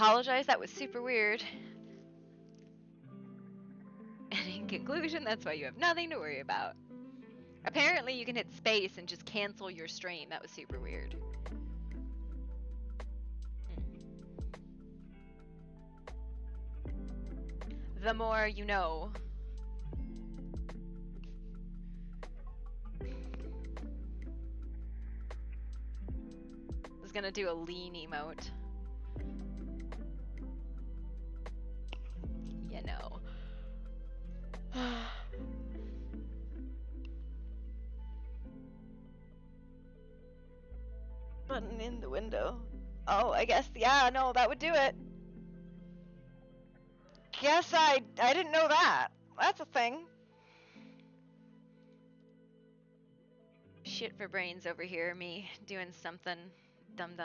apologize, that was super weird. And in conclusion, that's why you have nothing to worry about. Apparently you can hit space and just cancel your stream. That was super weird. The more you know. I was gonna do a lean emote. You know. Button in the window. Oh, I guess, yeah, no, that would do it. Guess I didn't know that. That's a thing. Shit for brains over here, me doing something dumb.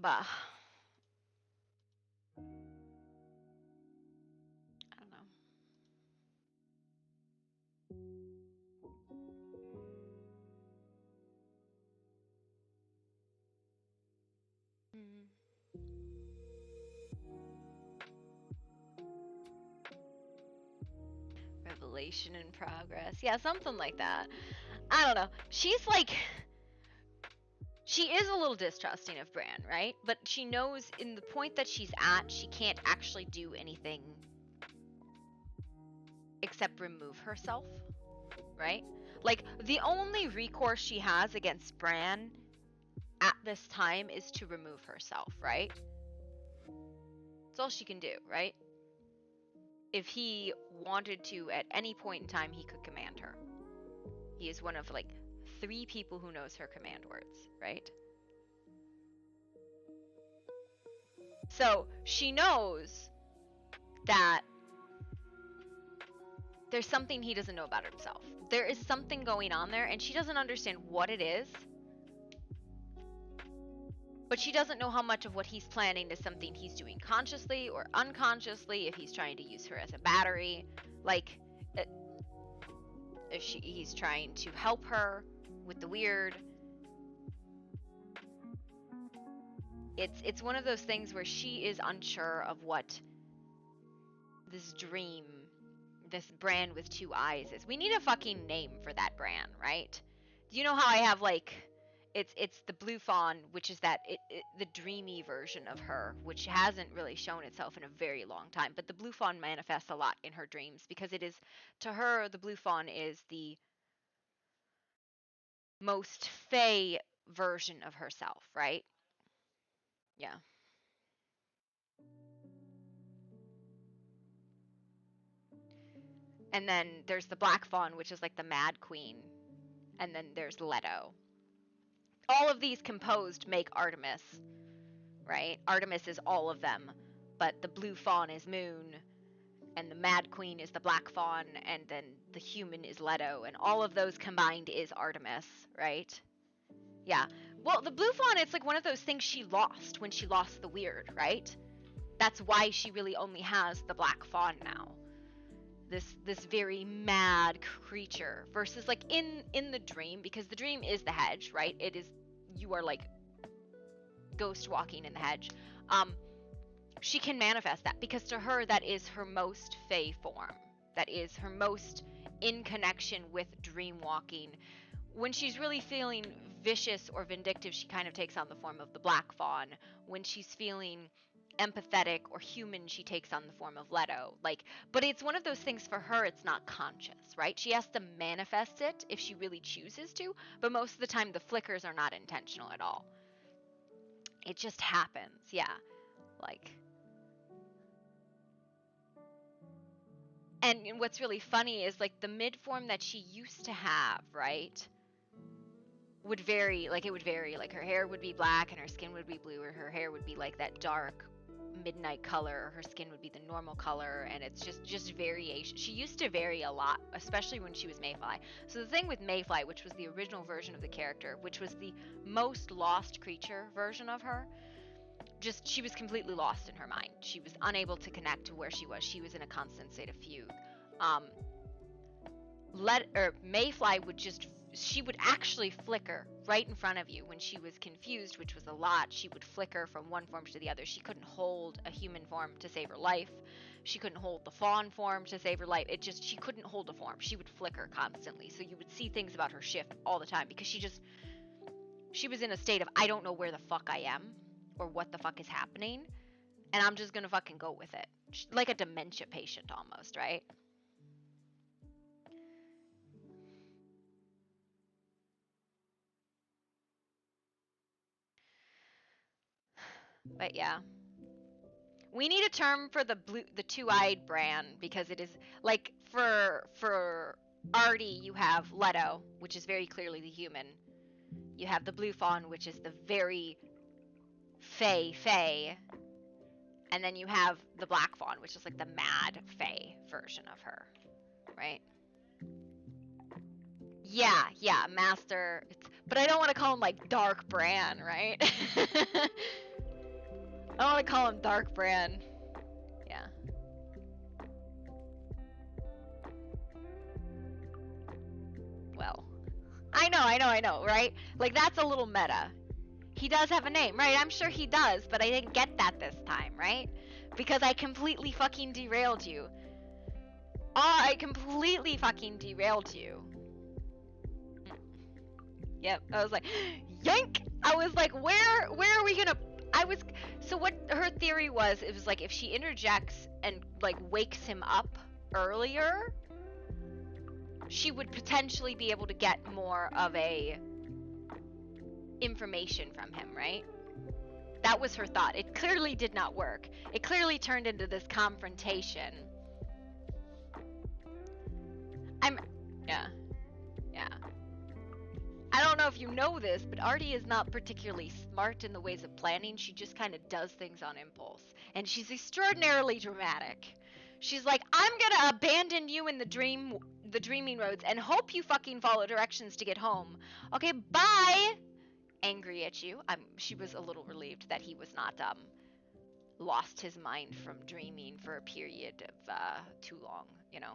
Bah. I don't know. Revelation in progress. Yeah, something like that. I don't know. She's like... She is a little distrusting of Bran, right? But she knows in the point that she's at, she can't actually do anything except remove herself, right? Like, the only recourse she has against Bran at this time is to remove herself, right? That's all she can do, right? If he wanted to at any point in time, he could command her. He is one of, like, 3 people who knows her command words, right? So she knows that there's something he doesn't know about himself. There is something going on there, and she doesn't understand what it is. But she doesn't know how much of what he's planning is something he's doing consciously or unconsciously, if he's trying to use her as a battery. Like, if he's trying to help her with the weird. It's one of those things where she is unsure of what this dream, this Bran with 2 eyes is. We need a fucking name for that Bran, right? Do you know how I have, like, it's the blue fawn, which is that the dreamy version of her, which hasn't really shown itself in a very long time. But the blue fawn manifests a lot in her dreams because it is, to her, the blue fawn is the most fey version of herself, right? Yeah. And then there's the black fawn, which is like the mad queen. And then there's Leto. All of these composed make Artemis, right? Artemis is all of them, but the blue fawn is Moon, and the mad queen is the black fawn, and then the human is Leto, and all of those combined is Artemis, right? Yeah. Well, the blue fawn, it's like one of those things she lost when she lost the weird, right? That's why she really only has the black fawn now. This very mad creature versus like in the dream, because the dream is the hedge, right? It is, you are like ghost walking in the hedge. She can manifest that because to her that is her most fey form. That is her most in connection with dream walking. When she's really feeling vicious or vindictive, she kind of takes on the form of the black fawn. When she's feeling empathetic or human, she takes on the form of Leto. Like, but it's one of those things for her, it's not conscious, right? She has to manifest it if she really chooses to, but most of the time the flickers are not intentional at all. It just happens, yeah. Like, and what's really funny is like the mid form that she used to have, right, would vary. Like, it would vary. Like, her hair would be black and her skin would be blue, or her hair would be like that dark midnight color, her skin would be the normal color, and it's just variation. She used to vary a lot, especially when she was Mayfly. So the thing with Mayfly, which was the original version of the character, which was the most lost creature version of her, just she was completely lost in her mind. She was unable to connect to where she was. She was in a constant state of fugue. Mayfly would she would actually flicker right in front of you when she was confused, which was a lot. She would flicker from one form to the other. She couldn't hold a human form to save her life. She couldn't hold the fawn form to save her life. She couldn't hold a form. She would flicker constantly. So you would see things about her shift all the time because she was in a state of, I don't know where the fuck I am or what the fuck is happening, and I'm just gonna fucking go with it. Like a dementia patient almost, right? But yeah. We need a term for the two-eyed Bran, because it is like for Artie you have Leto, which is very clearly the human. You have the blue fawn, which is the very fey, and then you have the black fawn, which is like the mad fey version of her, right? Yeah, master. But I don't want to call him like Dark Bran, right? I don't want to call him Dark Bran. Yeah. Well, I know, right? Like, that's a little meta. He does have a name, right? I'm sure he does, but I didn't get that this time, right? Because I completely fucking derailed you. Oh, I completely fucking derailed you. Yep, I was like, yank! I was like, where are we gonna... So what her theory was, it was like, if she interjects and, like, wakes him up earlier, she would potentially be able to get more of a information from him, right? That was her thought. It clearly did not work. It clearly turned into this confrontation. Yeah. I don't know if you know this, but Artie is not particularly smart in the ways of planning. She just kind of does things on impulse. And she's extraordinarily dramatic. She's like, I'm gonna abandon you in the dreaming roads and hope you fucking follow directions to get home. Okay, bye! Angry at you. She was a little relieved that he was not, lost his mind from dreaming for a period of, too long, you know?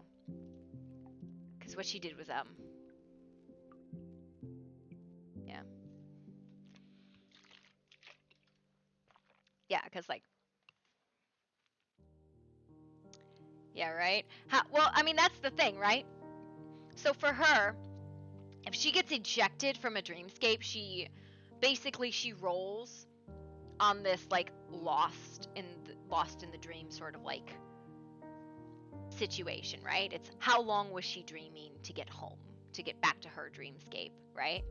Because what she did was, yeah. Yeah, because, like, yeah, right? Well, I mean, that's the thing, right? So for her, if she gets ejected from a dreamscape, she rolls on this, like, lost in the dream sort of, like, situation, right? It's how long was she dreaming to get home, to get back to her dreamscape, right?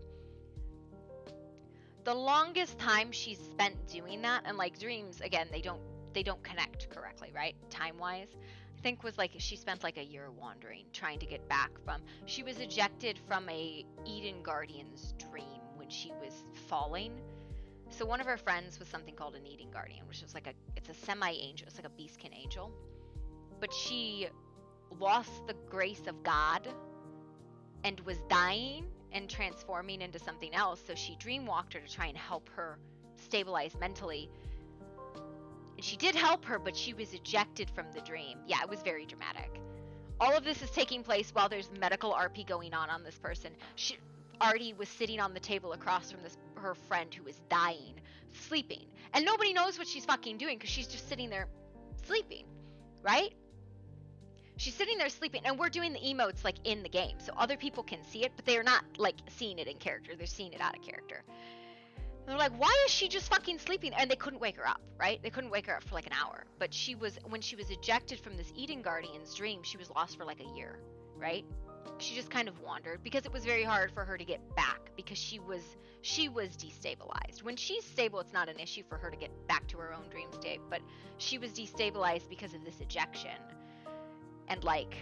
The longest time she's spent doing that, and, like, dreams, again, they don't connect correctly, right? Time-wise. I think was like she spent like a year wandering, trying to get back from. She was ejected from a Eden Guardian's dream when she was falling. So one of her friends was something called an Eden Guardian, which is like it's a semi-angel, it's like a beastkin angel. But she lost the grace of God and was dying and transforming into something else. So she dreamwalked her to try and help her stabilize mentally. And she did help her, but she was ejected from the dream. Yeah, it was very dramatic. All of this is taking place while there's medical RP going on this person. Artie was sitting on the table across from her friend who was dying, sleeping. And nobody knows what she's fucking doing because she's just sitting there sleeping, right? She's sitting there sleeping, and we're doing the emotes, like, in the game. So other people can see it, but they're not, like, seeing it in character. They're seeing it out of character. They're like, why is she just fucking sleeping? And they couldn't wake her up, right? They couldn't wake her up for like an hour. But when she was ejected from this Eden Guardian's dream, she was lost for like a year, right? She just kind of wandered because it was very hard for her to get back because she was destabilized. When she's stable, it's not an issue for her to get back to her own dream state, but she was destabilized because of this ejection. And like,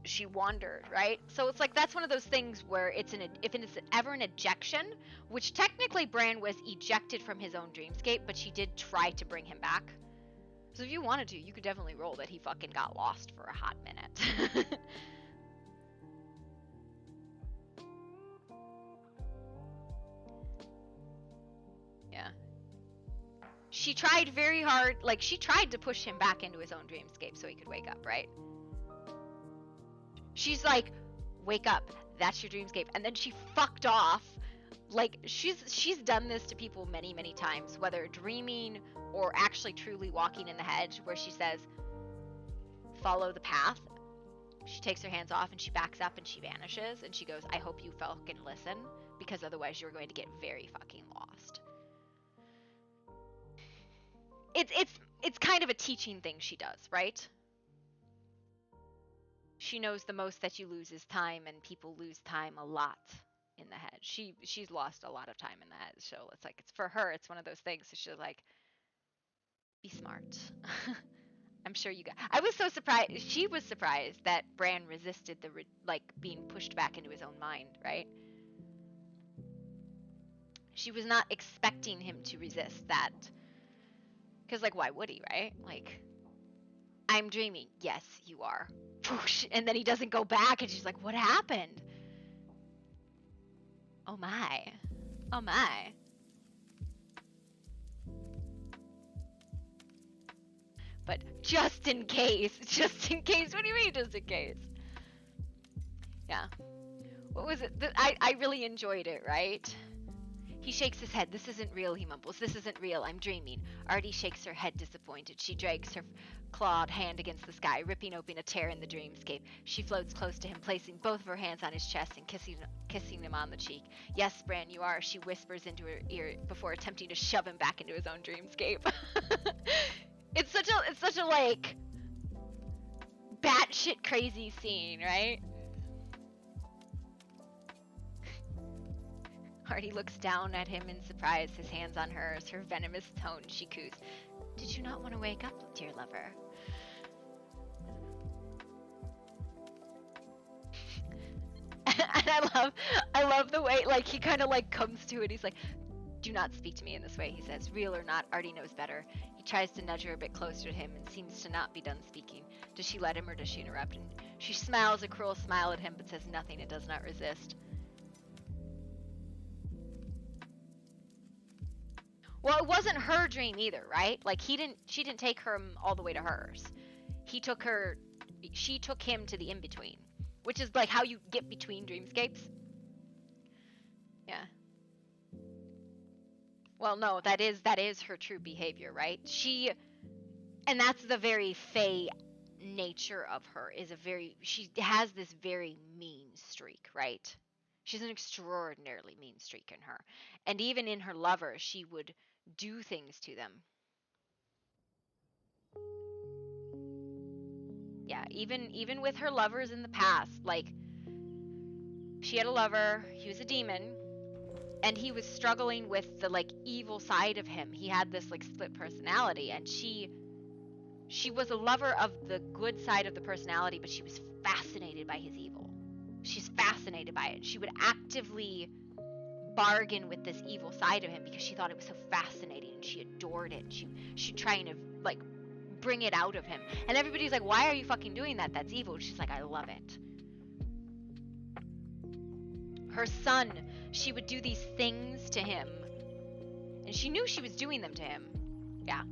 she wandered, right? So it's like that's one of those things where if it's ever an ejection, which technically Bran was ejected from his own dreamscape, but she did try to bring him back. So if you wanted to, you could definitely roll that he fucking got lost for a hot minute. Yeah. She tried very hard, like she tried to push him back into his own dreamscape so he could wake up, right? She's like, wake up, that's your dreamscape. And then she fucked off. Like, she's done this to people many, many times, whether dreaming or actually truly walking in the hedge, where she says, follow the path. She takes her hands off and she backs up and she vanishes. And she goes, I hope you fucking listen, because otherwise you're going to get very fucking lost. It's kind of a teaching thing she does, right? She knows the most that you lose is time, and people lose time a lot in the head. She's lost a lot of time in the head. So it's like, it's for her, it's one of those things. So she's like, be smart. I'm sure you got. I was so surprised. She was surprised that Bran resisted the like being pushed back into his own mind, right? She was not expecting him to resist that. Because like, why would he, right? Like, I'm dreaming. Yes, you are. And then he doesn't go back, and she's like, what happened? Oh my. Oh my. But just in case. Just in case. What do you mean just in case? Yeah. What was it? I really enjoyed it, right? He shakes his head. This isn't real, he mumbles. This isn't real. I'm dreaming. Artie shakes her head disappointed. She drags her clawed hand against the sky, ripping open a tear in the dreamscape. She floats close to him, placing both of her hands on his chest and kissing him on the cheek. Yes, Bran, you are, she whispers into her ear before attempting to shove him back into his own dreamscape. It's such a like batshit crazy scene, right? Artie looks down at him in surprise, his hands on hers, her venomous tone. She coos, did you not want to wake up, dear lover? And I love the way, like, he kind of like comes to it. He's like, do not speak to me in this way, he says. Real or not, Artie knows better. He tries to nudge her a bit closer to him and seems to not be done speaking. Does she let him, or does she interrupt? And she smiles a cruel smile at him, but says nothing and does not resist. Well, it wasn't her dream either, right? Like, she didn't take her all the way to hers. She took him to the in-between, which is like how you get between dreamscapes. Yeah. Well, no, that is her true behavior, right? And that's the very Fae nature of her, she has this very mean streak, right? She's an extraordinarily mean streak in her. And even in her lovers, she would do things to them. Yeah, even with her lovers in the past, like, she had a lover, he was a demon, and he was struggling with the like evil side of him. He had this like split personality, and she was a lover of the good side of the personality, but she was fascinated by his evil. She's fascinated by it. She would actively bargain with this evil side of him because she thought it was so fascinating and she adored it. She'd try to like bring it out of him. And everybody's like, why are you fucking doing that? That's evil. And she's like, I love it. Her son, she would do these things to him. And she knew she was doing them to him. Yeah.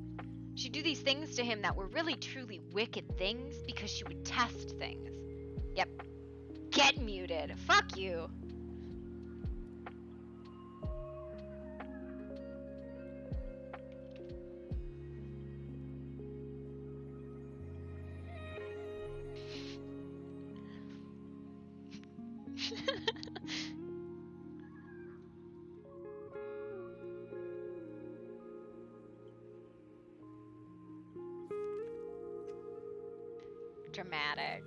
She'd do these things to him that were really truly wicked things because she would test things. Yep. Get muted. Fuck you. Dramatic.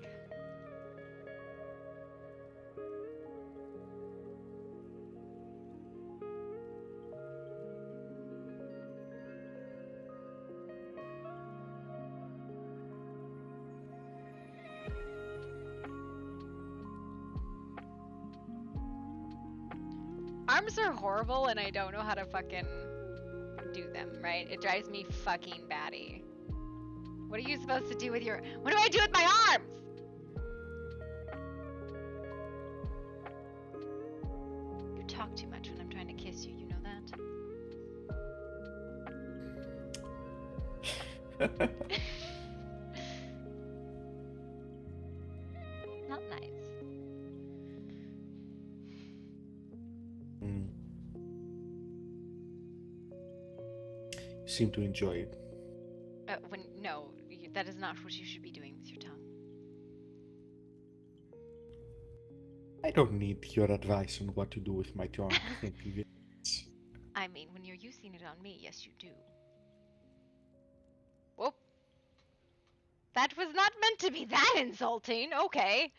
Arms are horrible and I don't know how to fucking do them, right? It drives me fucking batty. What are you supposed to do with your... What do I do with my arms? You talk too much when I'm trying to kiss you, you know that? Not nice. You seem to enjoy it. No, that is not what you should be doing with your tongue. I don't need your advice on what to do with my tongue. Thank you very much. I mean, when you're using it on me, yes you do. Whoop. That was not meant to be that insulting. Okay.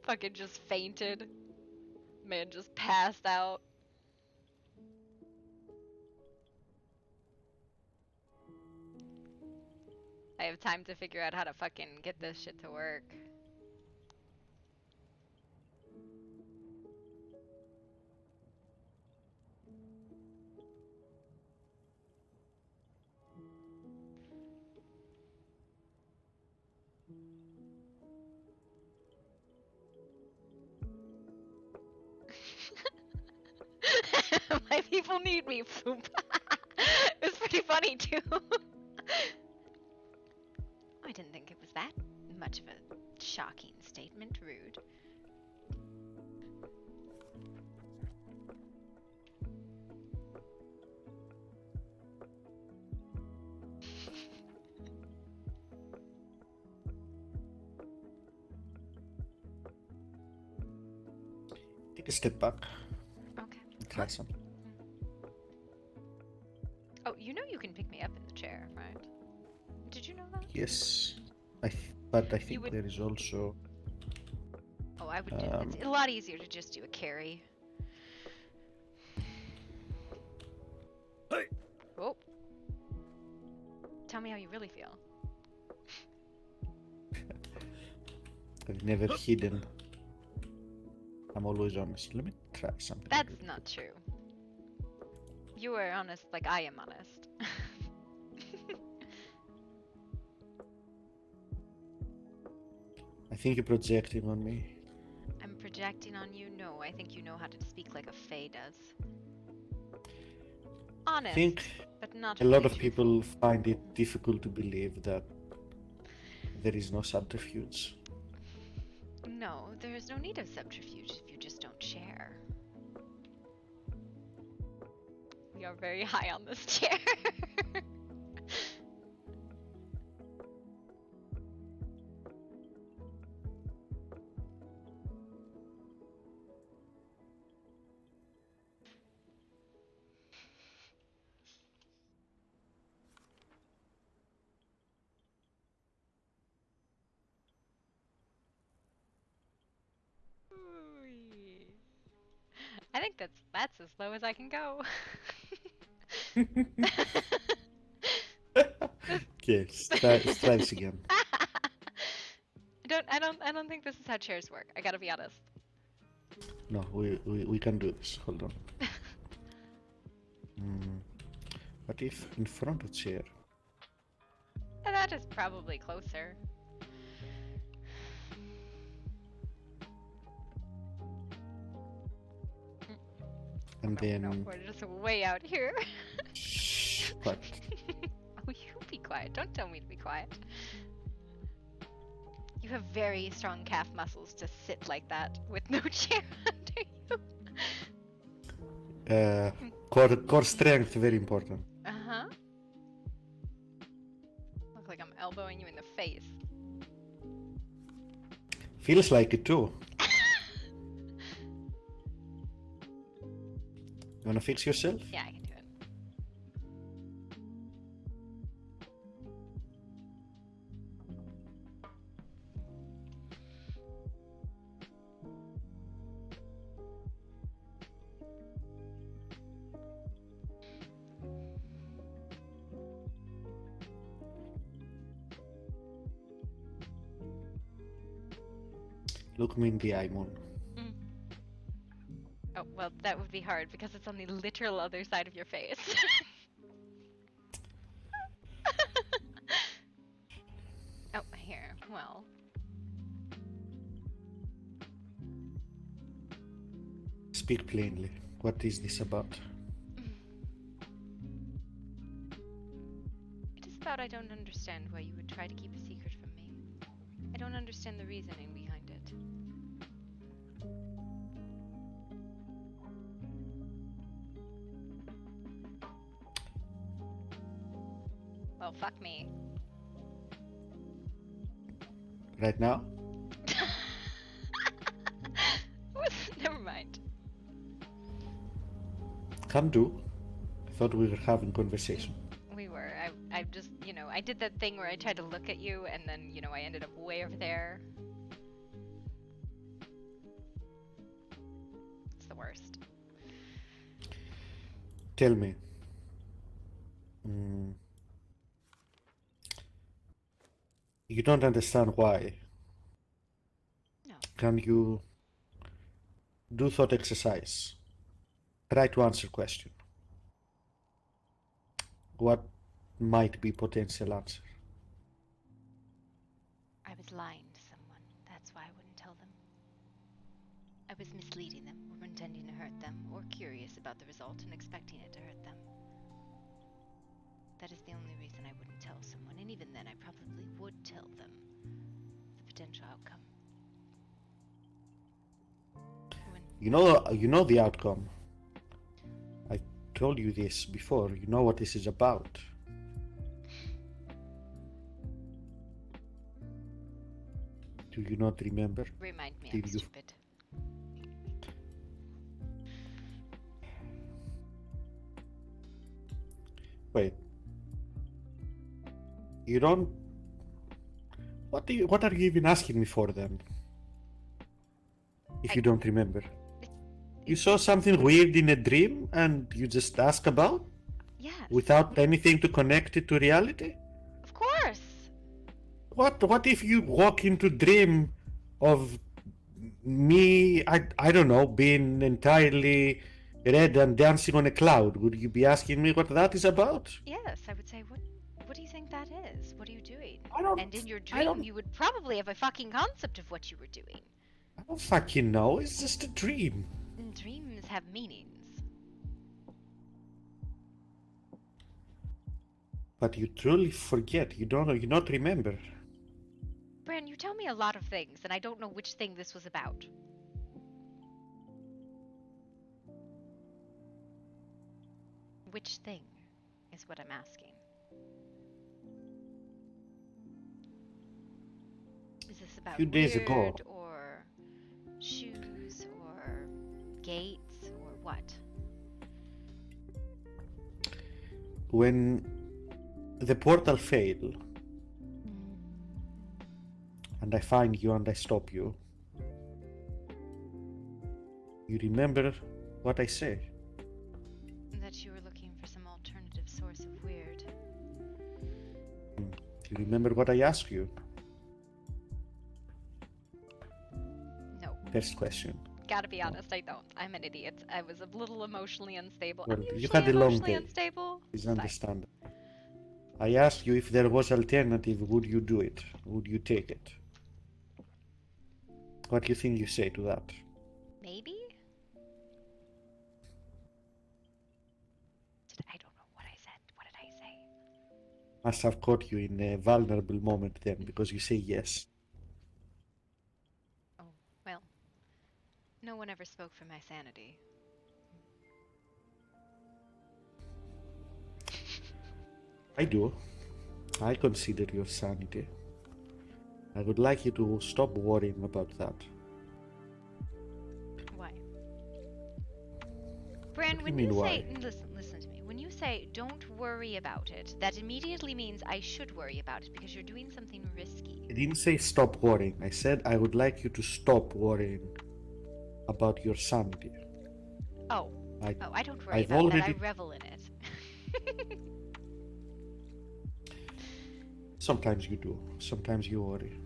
Fucking just fainted. Man just passed out. I have time to figure out how to fucking get this shit to work. My people need me. It's pretty funny too. I didn't think it was that much of a shocking statement. Rude. Take a step back. Okay. Try some. Oh, you know you can pick me up in the chair, right? Did you know that? Yes. But I think would- there is also... Oh, I would do it. It's a lot easier to just do a carry. Hey. Oh. Tell me how you really feel. I've never hidden. I'm always honest. Let me try something. That's not true. You are honest like I am honest. I think you're projecting on me. I'm projecting on you? No, I think you know how to speak like a fae does. Honest, I think but not a lot really of people find it difficult to believe that there is no subterfuge. No, there is no need of subterfuge if you just don't share. We are very high on this chair. I think that's as low as I can go. Okay, try this again. I don't think this is how chairs work. I gotta be honest. No, we can do this. Hold on. What if in front of chair? That is probably closer. And No, then... we're just way out here. Shh, what? Oh, you be quiet. Don't tell me to be quiet. You have very strong calf muscles to sit like that with no chair under you. Core strength, very important. Uh-huh. Look like I'm elbowing you in the face. Feels like it too. You wanna fix yourself? Yeah, I can do it. Look me in the eye, Moon. Mm. Oh, well, that would be hard because it's on the literal other side of your face. Oh, here. Well. Speak plainly. What is this about? It is about I don't understand why you would try to keep a secret from me. I don't understand the reasoning behind it. Well, fuck me. Right now? Never mind. Can do. I thought we were having conversation. We were. I just, I did that thing where I tried to look at you and then, I ended up way over there. It's the worst. Tell me. You don't understand why. No. Can you do thought exercise? Try to answer question. What might be potential answer? I was lying to someone. That's why I wouldn't tell them. I was misleading them, or intending to hurt them, or curious about the result and expecting it to hurt them. That is the only reason I wouldn't tell someone, and even then I probably would tell them the potential outcome. You know the outcome. I told you this before. You know what this is about. Do you not remember? Remind me, I'm stupid. Wait. You don't... What are you even asking me for then? If you don't remember. You saw something weird in a dream and you just ask about? Yes. Without anything to connect it to reality? Of course. What if you walk into dream of me, I don't know, being entirely red and dancing on a cloud? Would you be asking me what that is about? Yes, I would say, what do you think that is? What are you doing? And in your dream, you would probably have a fucking concept of what you were doing. I don't fucking know. It's just a dream. And dreams have meanings. But you truly forget. You not remember. Bran, you tell me a lot of things, and I don't know which thing this was about. Which thing is what I'm asking. Is this about A few days ago, or shoes or gates or what? when the portal failed and I find you and I stop you, you remember what I say? That you were looking for some alternative source of weird. Do you remember what I asked you? No. First question. Gotta be honest, I don't. I'm an idiot. I was a little emotionally unstable. Well, I'm usually you had a long emotionally day. unstable. Please understand. I asked you if there was alternative, would you do it? Would you take it? What do you think you say to that? Maybe? I don't know what I said. What did I say? Must have caught you in a vulnerable moment then, because you say yes. Oh, well. No one ever spoke for my sanity. I do. I consider your sanity. I would like you to stop worrying about that. Why? Bran, when you say, listen to me. When you say don't worry about it, that immediately means I should worry about it because you're doing something risky. I didn't say stop worrying. I said I would like you to stop worrying about your sanity. Oh, I don't worry I've about already... that. I revel in it. Sometimes you do. Sometimes you worry.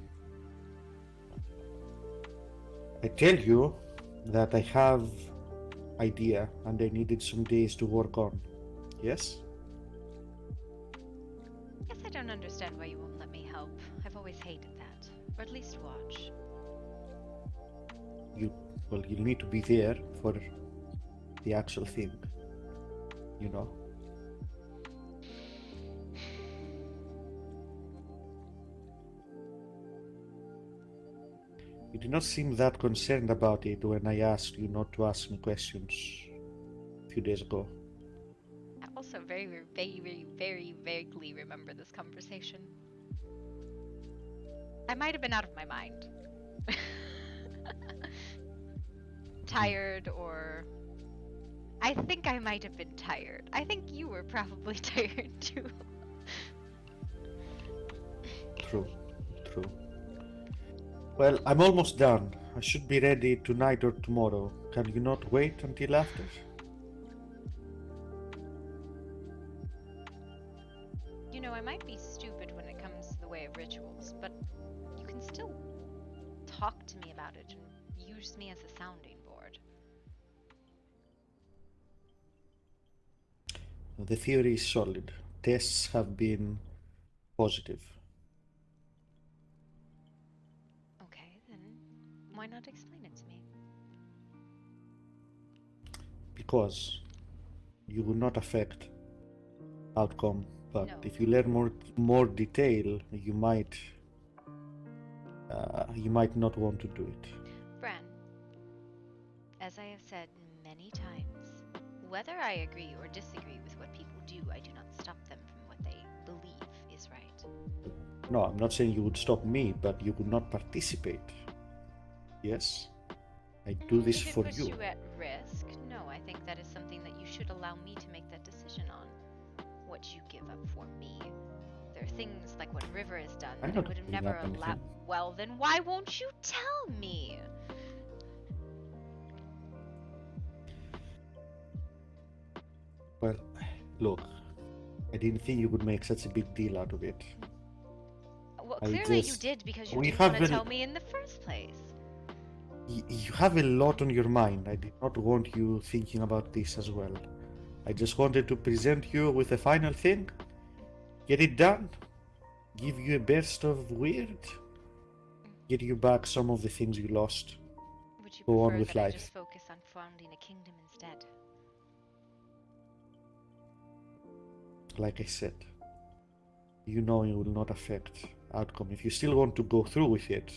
I tell you, that I have idea and I needed some days to work on. Yes? Guess I don't understand why you won't let me help. I've always hated that. Or at least watch. You'll need to be there for the actual thing, you know? You did not seem that concerned about it when I asked you not to ask me questions a few days ago. I also very vaguely remember this conversation. I might have been out of my mind. Tired, or I think I might have been tired. I think you were probably tired too. True. Well, I'm almost done. I should be ready tonight or tomorrow. Can you not wait until after? You know, I might be stupid when it comes to the way of rituals, but you can still talk to me about it and use me as a sounding board. The theory is solid. Tests have been positive. Okay, then why not explain it to me? Because you will not affect outcome, but No. if you learn more detail, you might not want to do it. Bran, as I have said many times, whether I agree or disagree with what people do, I do not stop them from what they believe is right. No, I'm not saying you would stop me, but you would not participate. Yes? I do this If it for puts you. you at risk, no, I think that is something that you should allow me to make that decision on. What you give up for me. There are things like what River has done I'm that I not would have giving never up allowed. anything. Well, then why won't you tell me? Well, look, I didn't think you would make such a big deal out of it. Well, I clearly you just... did because you We didn't want have to a... tell me in the first place. You have a lot on your mind. I did not want you thinking about this as well. I just wanted to present you with a final thing, get it done, give you a burst of weird, get you back some of the things you lost. Would you Go on prefer with that I life. just focus on founding a kingdom instead? Like I said, you know it will not affect outcome if you still want to go through with it.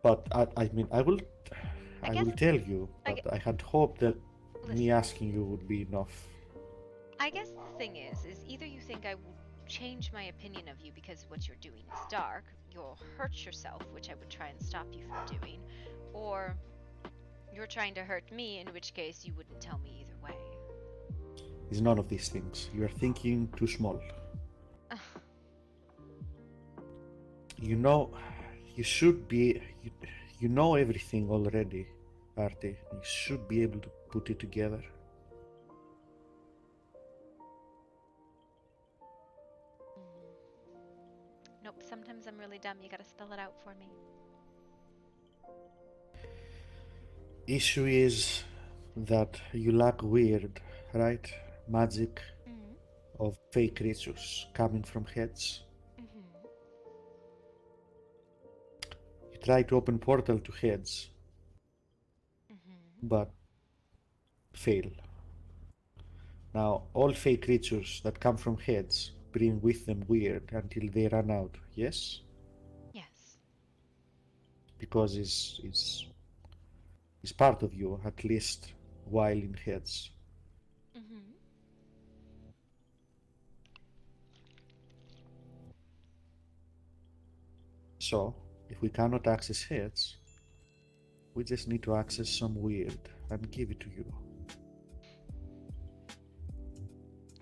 But I mean, I will tell you, I but guess, I had hoped that me listen, asking you would be enough. I guess the thing is either you think I will change my opinion of you because what you're doing is dark, you'll hurt yourself, which I would try and stop you from doing, or you're trying to hurt me, in which case you wouldn't tell me either way. It's none of these things. You are thinking too small. You know, you should be. You know everything already, Artie. You should be able to put it together. Nope, sometimes I'm really dumb. You gotta spell it out for me. Issue is that you lack weird, right? Magic Mm-hmm. of fake creatures coming from heads. Mm-hmm. You try to open portal to heads, Mm-hmm. but fail. Now, all fake creatures that come from heads bring with them weird until they run out, yes? Yes. Because it's part of you, at least while in heads. Mm-hmm. So, if we cannot access heads, we just need to access some weird and give it to you.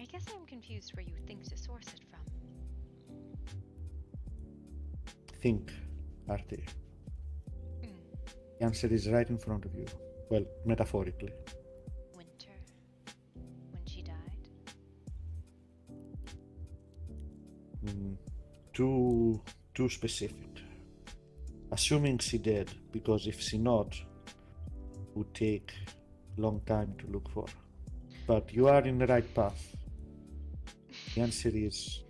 I guess I'm confused where you think to source it from. Think, Artie. Mm. The answer is right in front of you. Well, metaphorically. Winter. When she died? Mm, too specific. Assuming she dead, because if she not, would take a long time to look for. But you are in the right path. The answer is,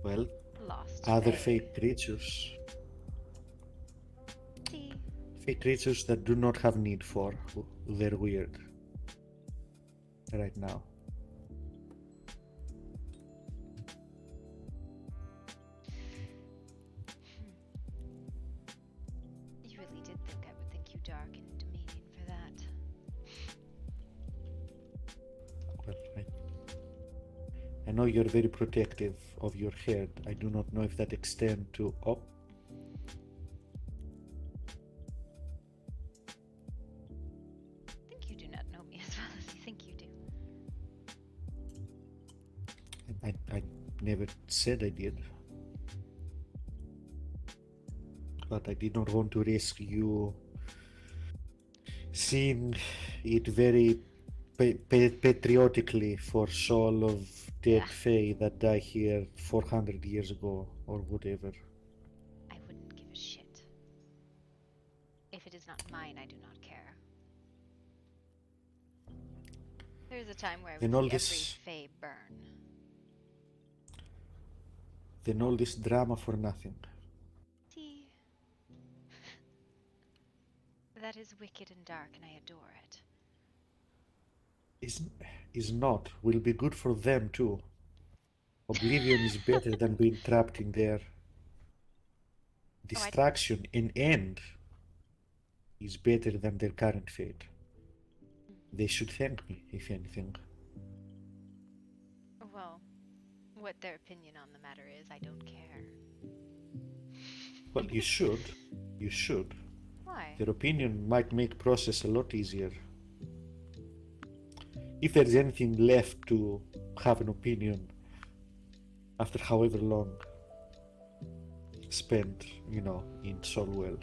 well, Lost other Fae. fake creatures. See? Fake creatures that do not have need for their weird right now. You really did think I would think you dark and demeaning for that. Well, I know you're very protective of your herd. I do not know if that extends to... Oh, I think you do not know me as well as you think you do. I never said I did. But I did not want to risk you seeing it very patriotically for soul of dead Fae that died here 400 years ago or whatever. I wouldn't give a shit. If it is not mine, I do not care. There is a time where I would see every Fae burn. Then all this drama for nothing. See? That is wicked and dark, and I adore it. Is not. Will be good for them too. Oblivion is better than being trapped in there. Distraction in end is better than their current fate. They should thank me, if anything. Well, what their opinion on the matter is, I don't care. Well, you should. You should. Why? Their opinion might make process a lot easier. If there's anything left to have an opinion after however long spent, in Solwell.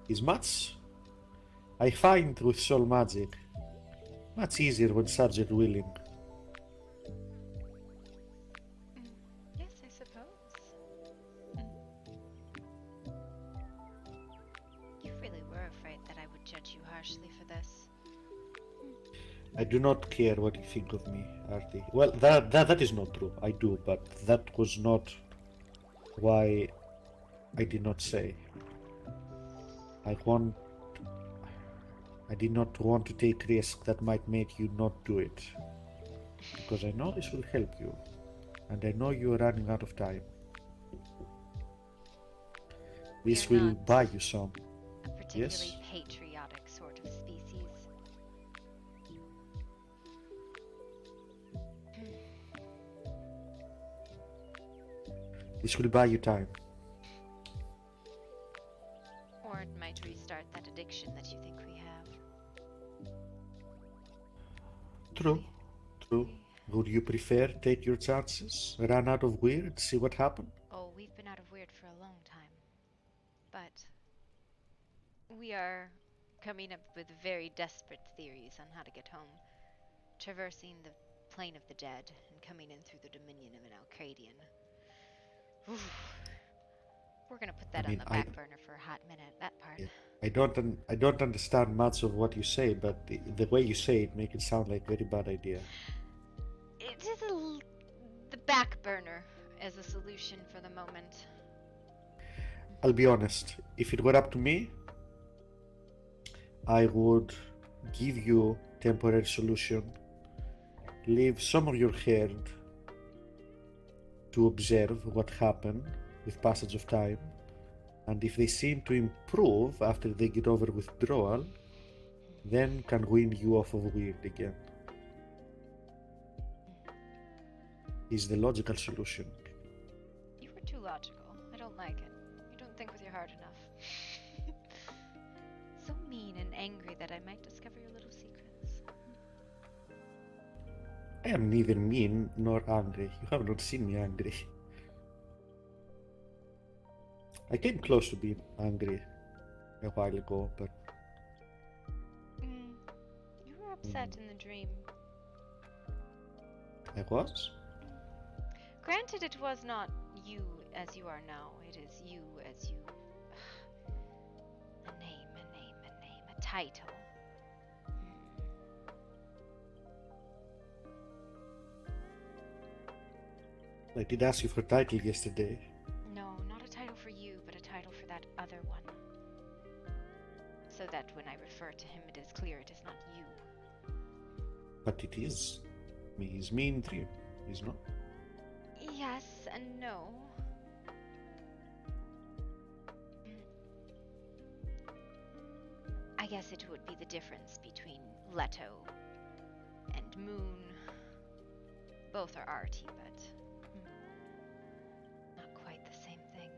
Is much, I find with soul magic, much easier when subject willing. Yes, I suppose. You really were afraid that I would judge you harshly for this. I do not care what you think of me, Artie. Well, that is not true. I do, but that was not why I did not say. I did not want to take risks that might make you not do it. Because I know this will help you. And I know you are running out of time. This will buy you some. A particularly patriotic sort of species. This will buy you time. Or it might restart that addiction that you think we have. True. Would you prefer take your chances, run out of weird, see what happens? Oh, we've been out of weird for a long time. But we are coming up with very desperate theories on how to get home. Traversing the plane of the dead and coming in through the dominion of an Alcradian. We're gonna put that on the back burner for a hot minute, that part. I don't understand much of what you say, but the way you say it makes it sound like a very bad idea. It is the back burner as a solution for the moment. I'll be honest, if it were up to me, I would give you temporary solution, leave some of your herd to observe what happened with passage of time, and if they seem to improve after they get over withdrawal, then can wean you off of weird again. Is the logical solution. You were too logical. I don't like it. You don't think with your heart enough. So mean and angry that I might discover your little secrets. I am neither mean nor angry. You have not seen me angry. I came close to being angry a while ago, but... You were upset in the dream. I was? Granted, it was not you as you are now. It is you as you... And title. I did ask you for a title yesterday. No, not a title for you, but a title for that other one. So that when I refer to him, it is clear it is not you. But it is. He's me in dream, is not? Yes and no. I guess it would be the difference between Leto and Moon. Both are Artie, but not quite the same thing.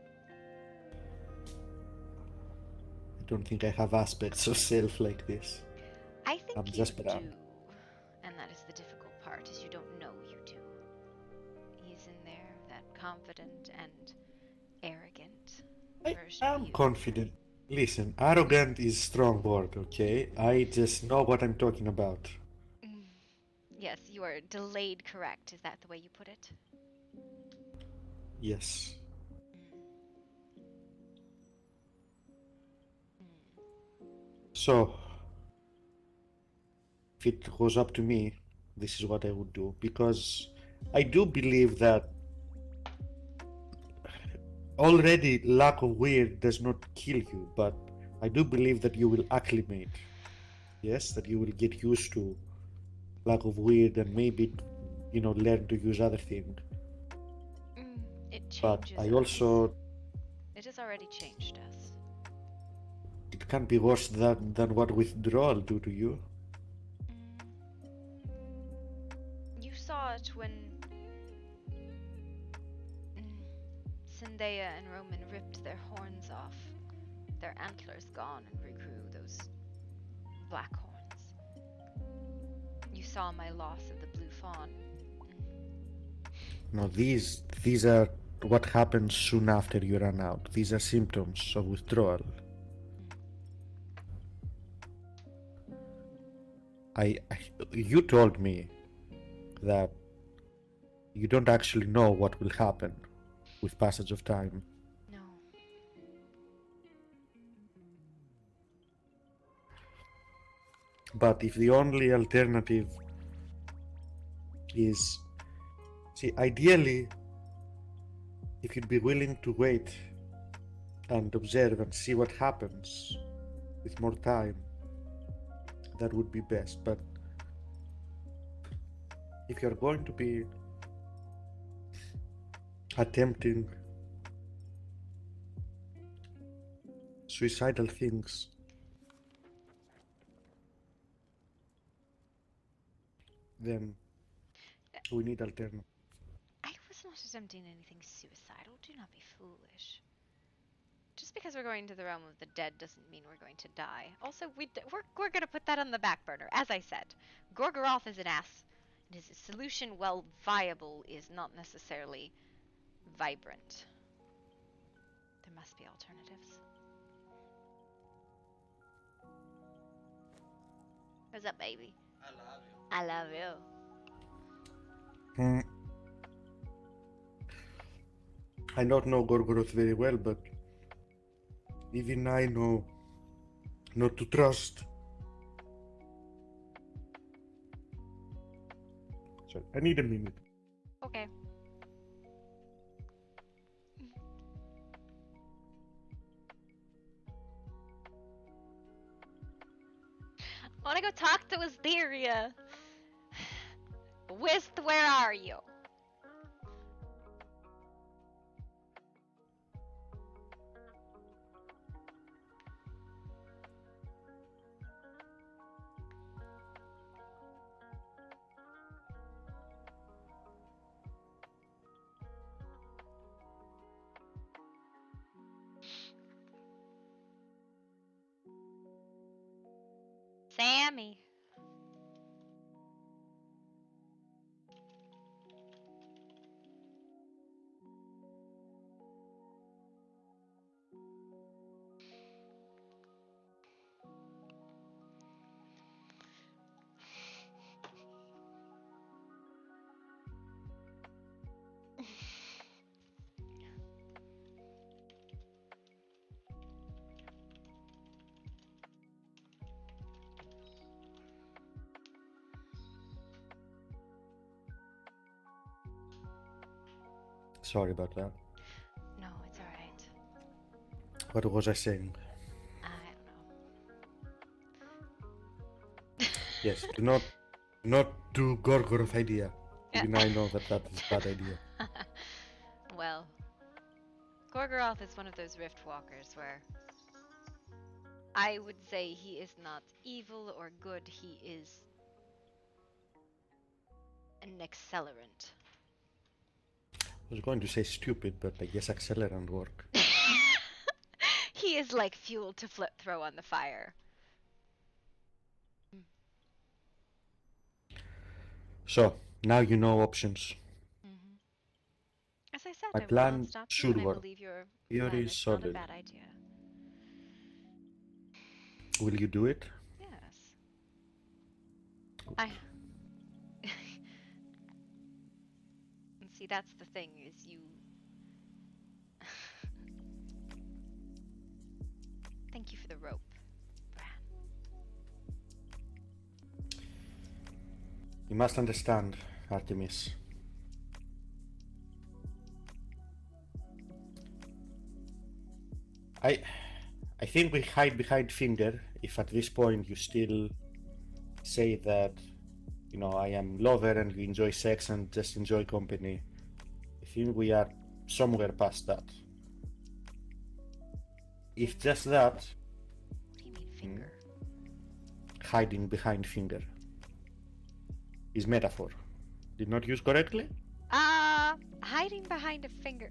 I don't think I have aspects of self like this. I think I'm you just do. Bram. And that is the difficult part, is you don't know you do. He's in there, that confident and arrogant version of I'm you. confident. Listen, arrogant is strong word, okay? I just know what I'm talking about. Yes, you are delayed correct. Is that the way you put it? Yes. So, if it was up to me, this is what I would do. Because I do believe that already lack of weird does not kill you, but I do believe that you will acclimate. Yes, that you will get used to lack of weird and maybe, learn to use other things. It But changes I us. also, It has already changed us. it can't be worse than what withdrawal do to you. You saw it when Zendaya and Roman ripped their horns off, their antlers gone, and regrew those black horns. You saw my loss of the blue fawn. No, these are what happens soon after you run out. These are symptoms of withdrawal. You told me that you don't actually know what will happen with passage of time. No. But if the only alternative is, see, ideally, if you'd be willing to wait and observe and see what happens with more time, that would be best. But if you're going to be attempting suicidal things, then we need alternative. I was not attempting anything suicidal. Do not be foolish. Just because we're going to the realm of the dead doesn't mean we're going to die. Also, we're going to put that on the back burner. As I said, Gorgoroth is an ass. And his solution, while viable, is not necessarily vibrant. There must be alternatives. What's up, baby? I love you. I don't know Gorgoroth very well, but even I know not to trust. So I need a minute. Okay. I want to go talk to Wisteria. Wist, where are you? Sammy. Sorry about that. No, it's alright. What was I saying? I Yes, do not do Gorgoroth idea. don't Even know. I know that is bad idea. Well, Gorgoroth is one of those rift walkers where I would say he is not evil or good, he is an accelerant. I was going to say stupid, but I guess accelerant work. He is like fuel to throw on the fire. So, now you know options. Mm-hmm. As I said, My I will not plan stop you, should and I work. believe your Theory plan is is not a solid. bad idea. Will you do it? Yes. I and see that's the thing is you Thank you for the rope, Bran. You must understand, Artemis. I I think we hide behind Finger if at this point you still say that, you know, I am lover and you enjoy sex and just enjoy company. I think we are somewhere past that. If just that, What do you mean finger? hiding behind Finger is metaphor. Did not use correctly? Hiding behind a finger.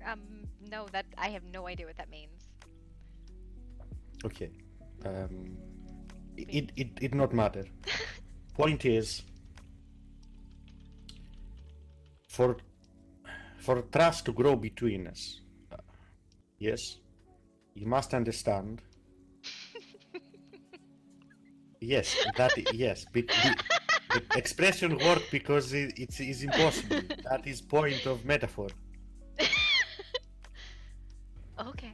No, that I have no idea what that means. Okay. It not matter. Point is, for trust to grow between us, yes, you must understand. Yes, yes. The expression work because it is impossible. That is point of metaphor. Okay.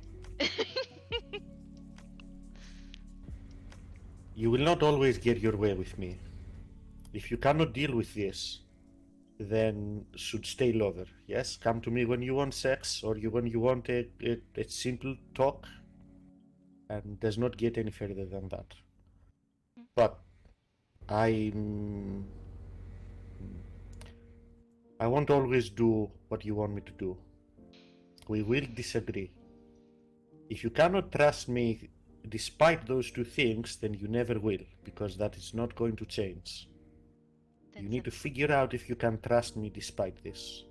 You will not always get your way with me. If you cannot deal with this, then should stay lover. Yes, come to me when you want sex or when you want a simple talk, and does not get any further than that. But I I won't always do what you want me to do. We will disagree. If you cannot trust me despite those two things, then you never will, because that is not going to change. You need to figure out if you can trust me despite this.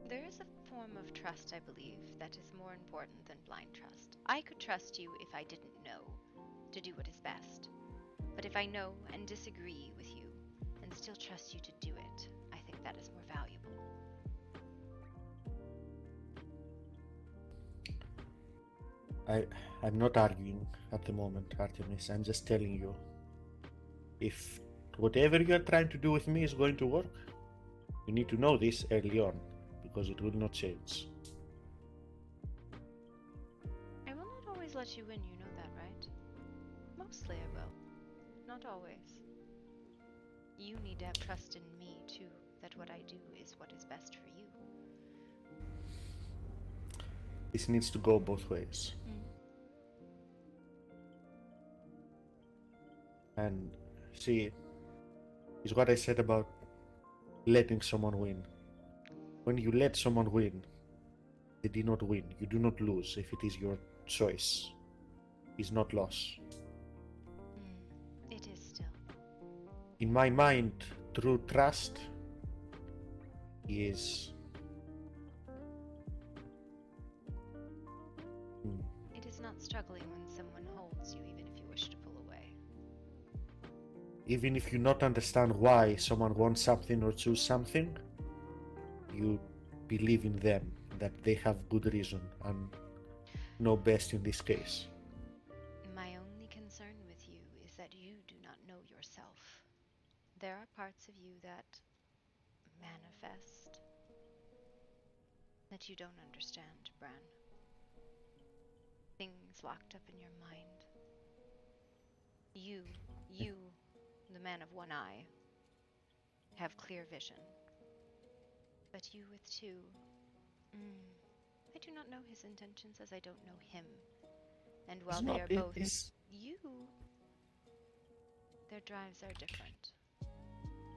There is a form of trust, I believe, that is more important than blind trust. I could trust you if I didn't know to do what is best. But if I know and disagree with you and still trust you to do it, I think that is more valuable. I'm not arguing at the moment, Artemis. I'm just telling you. If whatever you are trying to do with me is going to work, you need to know this early on, because it will not change. I will not always let you win, you know that, right? Mostly I will. Not always. You need to have trust in me, too, that what I do is what is best for you. This needs to go both ways. And see, is what I said about letting someone win. When you let someone win, they did not win. You do not lose if it is your choice. It's not loss. It is still. In my mind, true trust is... It is not struggling when someone holds you, even if you wish to pull away. Even if you not understand why someone wants something or choose something, you believe in them, that they have good reason and know best in this case. My only concern with you is that you do not know yourself. There are parts of you that manifest that you don't understand, Bran. Things locked up in your mind. You, the man of one eye, have clear vision. but you with two. I do not know his intentions as I don't know him. And while It's they not. are It both is. you, their drives are different.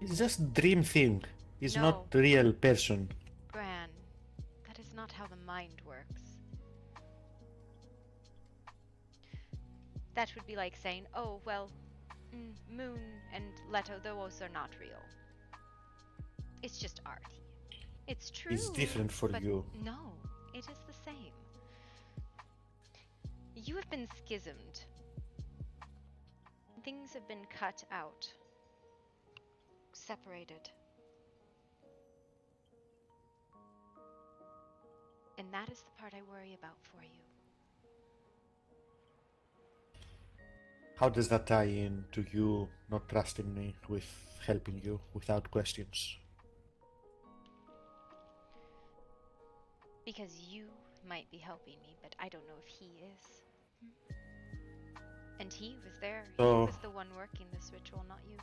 It's just dream thing. It's not No, real person. Bran, that is not how the mind works. That would be like saying, oh, well, Moon and Leto, those are not real. It's just Artie. It's It's true, different for but you. no, it is the same. You have been schismed. Things have been cut out, separated. And that is the part I worry about for you. How does that tie in to you not trusting me with helping you without questions? Because you might be helping me, but I don't know if he is. And he was there. He So, was the one working this ritual, not you.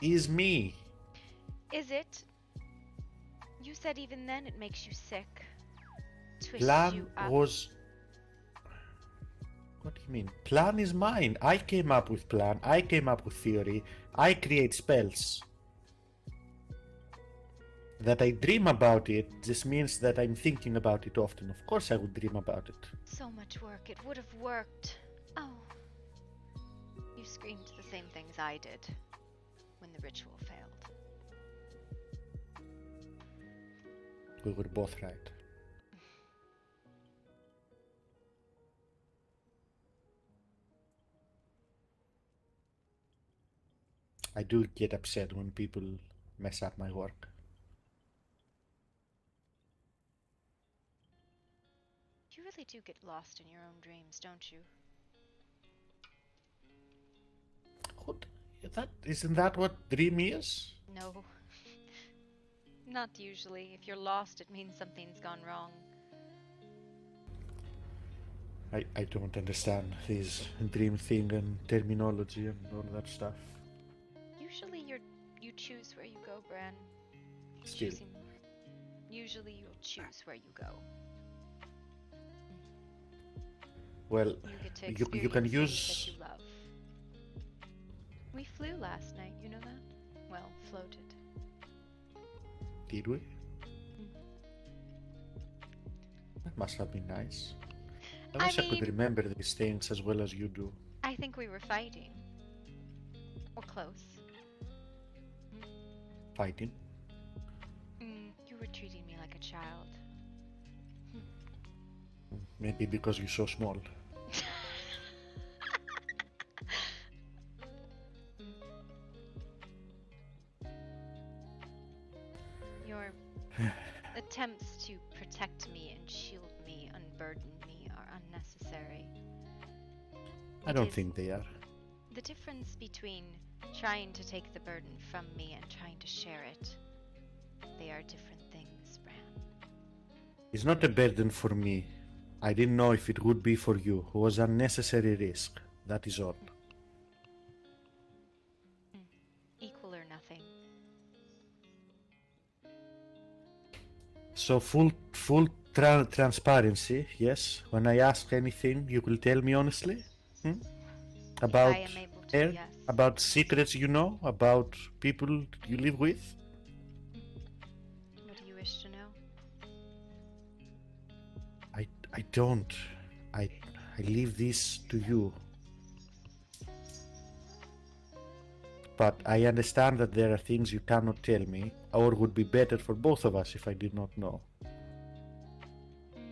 is me. Is it? You said even then it makes you sick. Twists Plan you up. was. What do you mean? Plan is mine. I came up with plan. I came up with theory. I create spells. That I dream about it just means that I'm thinking about it often. Of course I would dream about it. So much work. It would have worked. Oh. You screamed the same things I did when the ritual failed. We were both right. I do get upset when people mess up my work. You really do get lost in your own dreams, don't you? What? Isn't that what dream is? No. Not usually. If you're lost, it means something's gone wrong. I don't understand this dream thing and terminology and all that stuff. Usually you choose where you go, Bran. Still. Usually you'll choose where you go. Well, You get to you experience can things use... that you love. We flew last night, you know that? Well, floated. Did we? That must have been nice. I wish I could remember these things as well as you do. I think we were fighting. Or close. Fighting? You were treating me like a child. Maybe because you're so small. Your attempts to protect me and shield me, unburden me, are unnecessary. I don't think they are. The difference between trying to take the burden from me and trying to share it, they are different things, Bran. It's not a burden for me. I didn't know if it would be for you. It was unnecessary risk. That is all. Equal or nothing. So full transparency, yes. When I ask anything, you will tell me honestly? About I am able to, yes. About secrets you know? About people you live with? What do you wish to know? I don't. I leave this to you. But I understand that there are things you cannot tell me, or would be better for both of us if I did not know.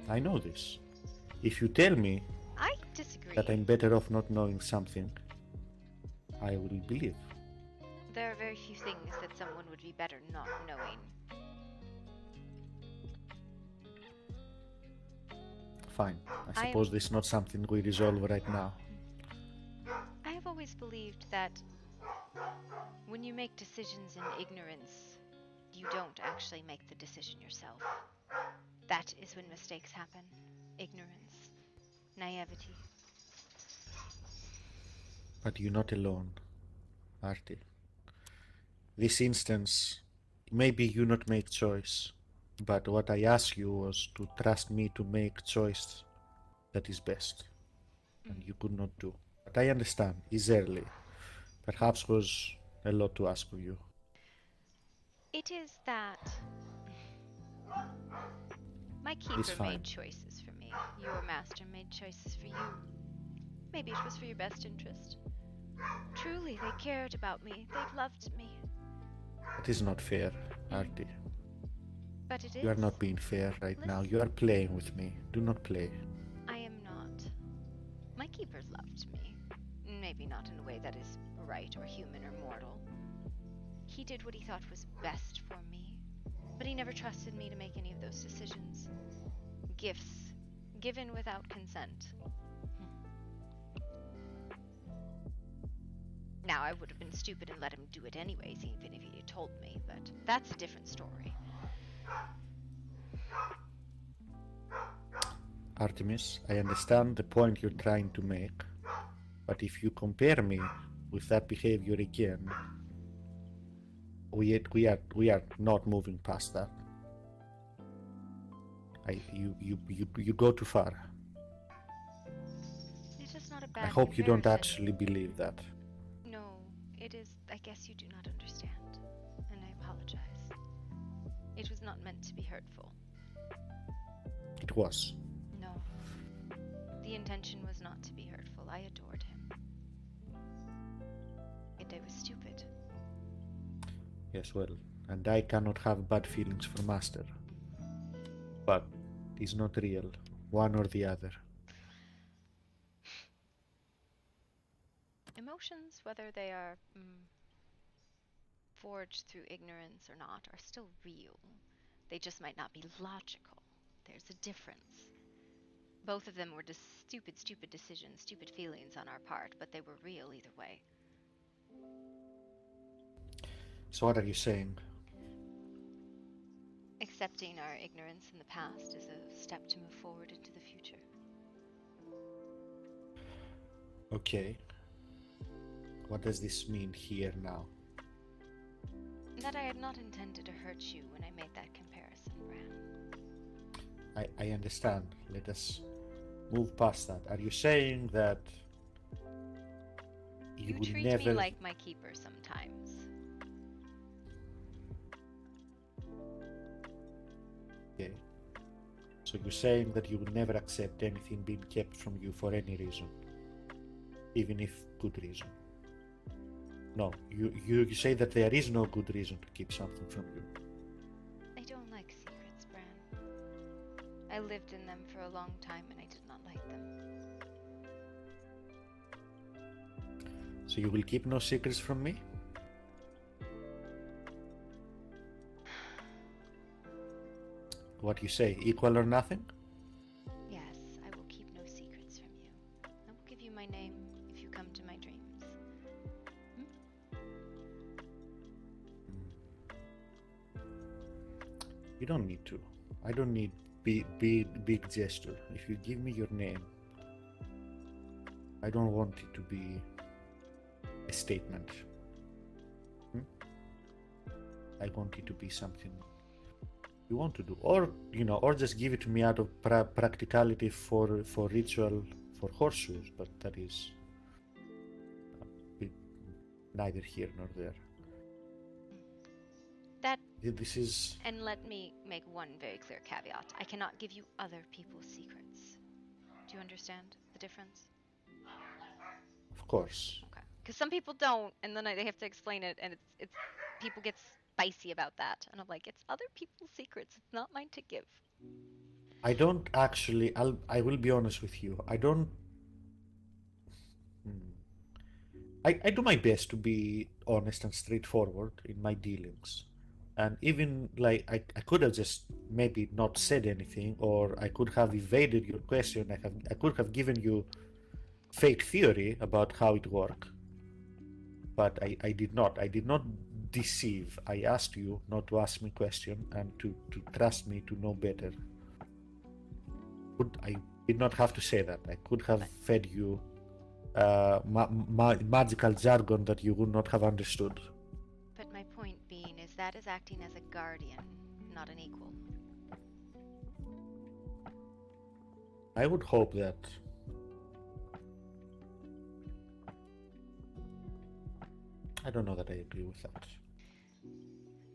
I know this. If you tell me I disagree. that I'm better off not knowing something, I will believe. There are very few things that someone would be better not knowing. Fine. I suppose this is not something we resolve right now. I have always believed that when you make decisions in ignorance, you don't actually make the decision yourself. That is when mistakes happen. Ignorance. Naivety. But you're not alone, Artie. this instance, maybe you not make choice, but what I asked you was to trust me to make choice that is best, and you could not do. But I understand, it's early. Perhaps was a lot to ask of you. It is that my It's keeper fine. made choices for me. Your master made choices for you. Maybe it was for your best interest. Truly, they cared about me. They loved me. That is not fair, Artie. But it You are is. not being fair right now. Listen, You are playing with me. Do not play. I am not. My keepers loved me. Maybe not in a way that is right or human or mortal. He did what he thought was best for me, but he never trusted me to make any of those decisions. Gifts given without consent. Now, I would have been stupid and let him do it anyways, even if he had told me, but that's a different story. Artemis, I understand the point you're trying to make, but if you compare me with that behavior again, we are not moving past that. You go too far. It is not a I bad hope you don't comparison. actually believe that. No, it is. I guess you do not understand, and I apologize. It was not meant to be hurtful. It was. No. The intention was not to be hurtful. I adored him. And I was stupid. Yes, well, and I cannot have bad feelings for Master. But it's not real, one or the other. Emotions, whether they are forged through ignorance or not, are still real. They just might not be logical. There's a difference. Both of them were just stupid decisions, stupid feelings on our part, but they were real either way. So what are you saying? Accepting our ignorance in the past is a step to move forward into the future. Okay. What does this mean here now? That I had not intended to hurt you when I made that comparison, Bran. I understand. Let us move past that. Are you saying that you will treat never... me like my keeper sometimes. Okay. So you're saying that you will never accept anything being kept from you for any reason, even if good reason. No, you say that there is no good reason to keep something from you. I don't like secrets, Bran. I lived in them for a long time and I did not like them. So you will keep no secrets from me? What you say, equal or nothing? Yes, I will keep no secrets from you. I will give you my name if you come to my dreams. You don't need to. I don't need big gesture. If you give me your name, I don't want it to be a statement. I want it to be something you want to do, or or just give it to me out of practicality for ritual, for horseshoes. But that is neither here nor there. This is... And let me make one very clear caveat. I cannot give you other people's secrets. Do you understand the difference? Of course. Okay. Because some people don't, and then they have to explain it, and it's people get spicy about that, and I'm like, it's other people's secrets. It's not mine to give. I don't actually. I will be honest with you. I don't. I do my best to be honest and straightforward in my dealings. And even like I could have just maybe not said anything, or I could have evaded your question. I could have given you fake theory about how it worked. But I did not. I did not deceive. I asked you not to ask me question and to trust me to know better. I did not have to say that. I could have fed you magical jargon that you would not have understood. But my point That is acting as a guardian, not an equal. I would hope that. I don't know that I agree with that.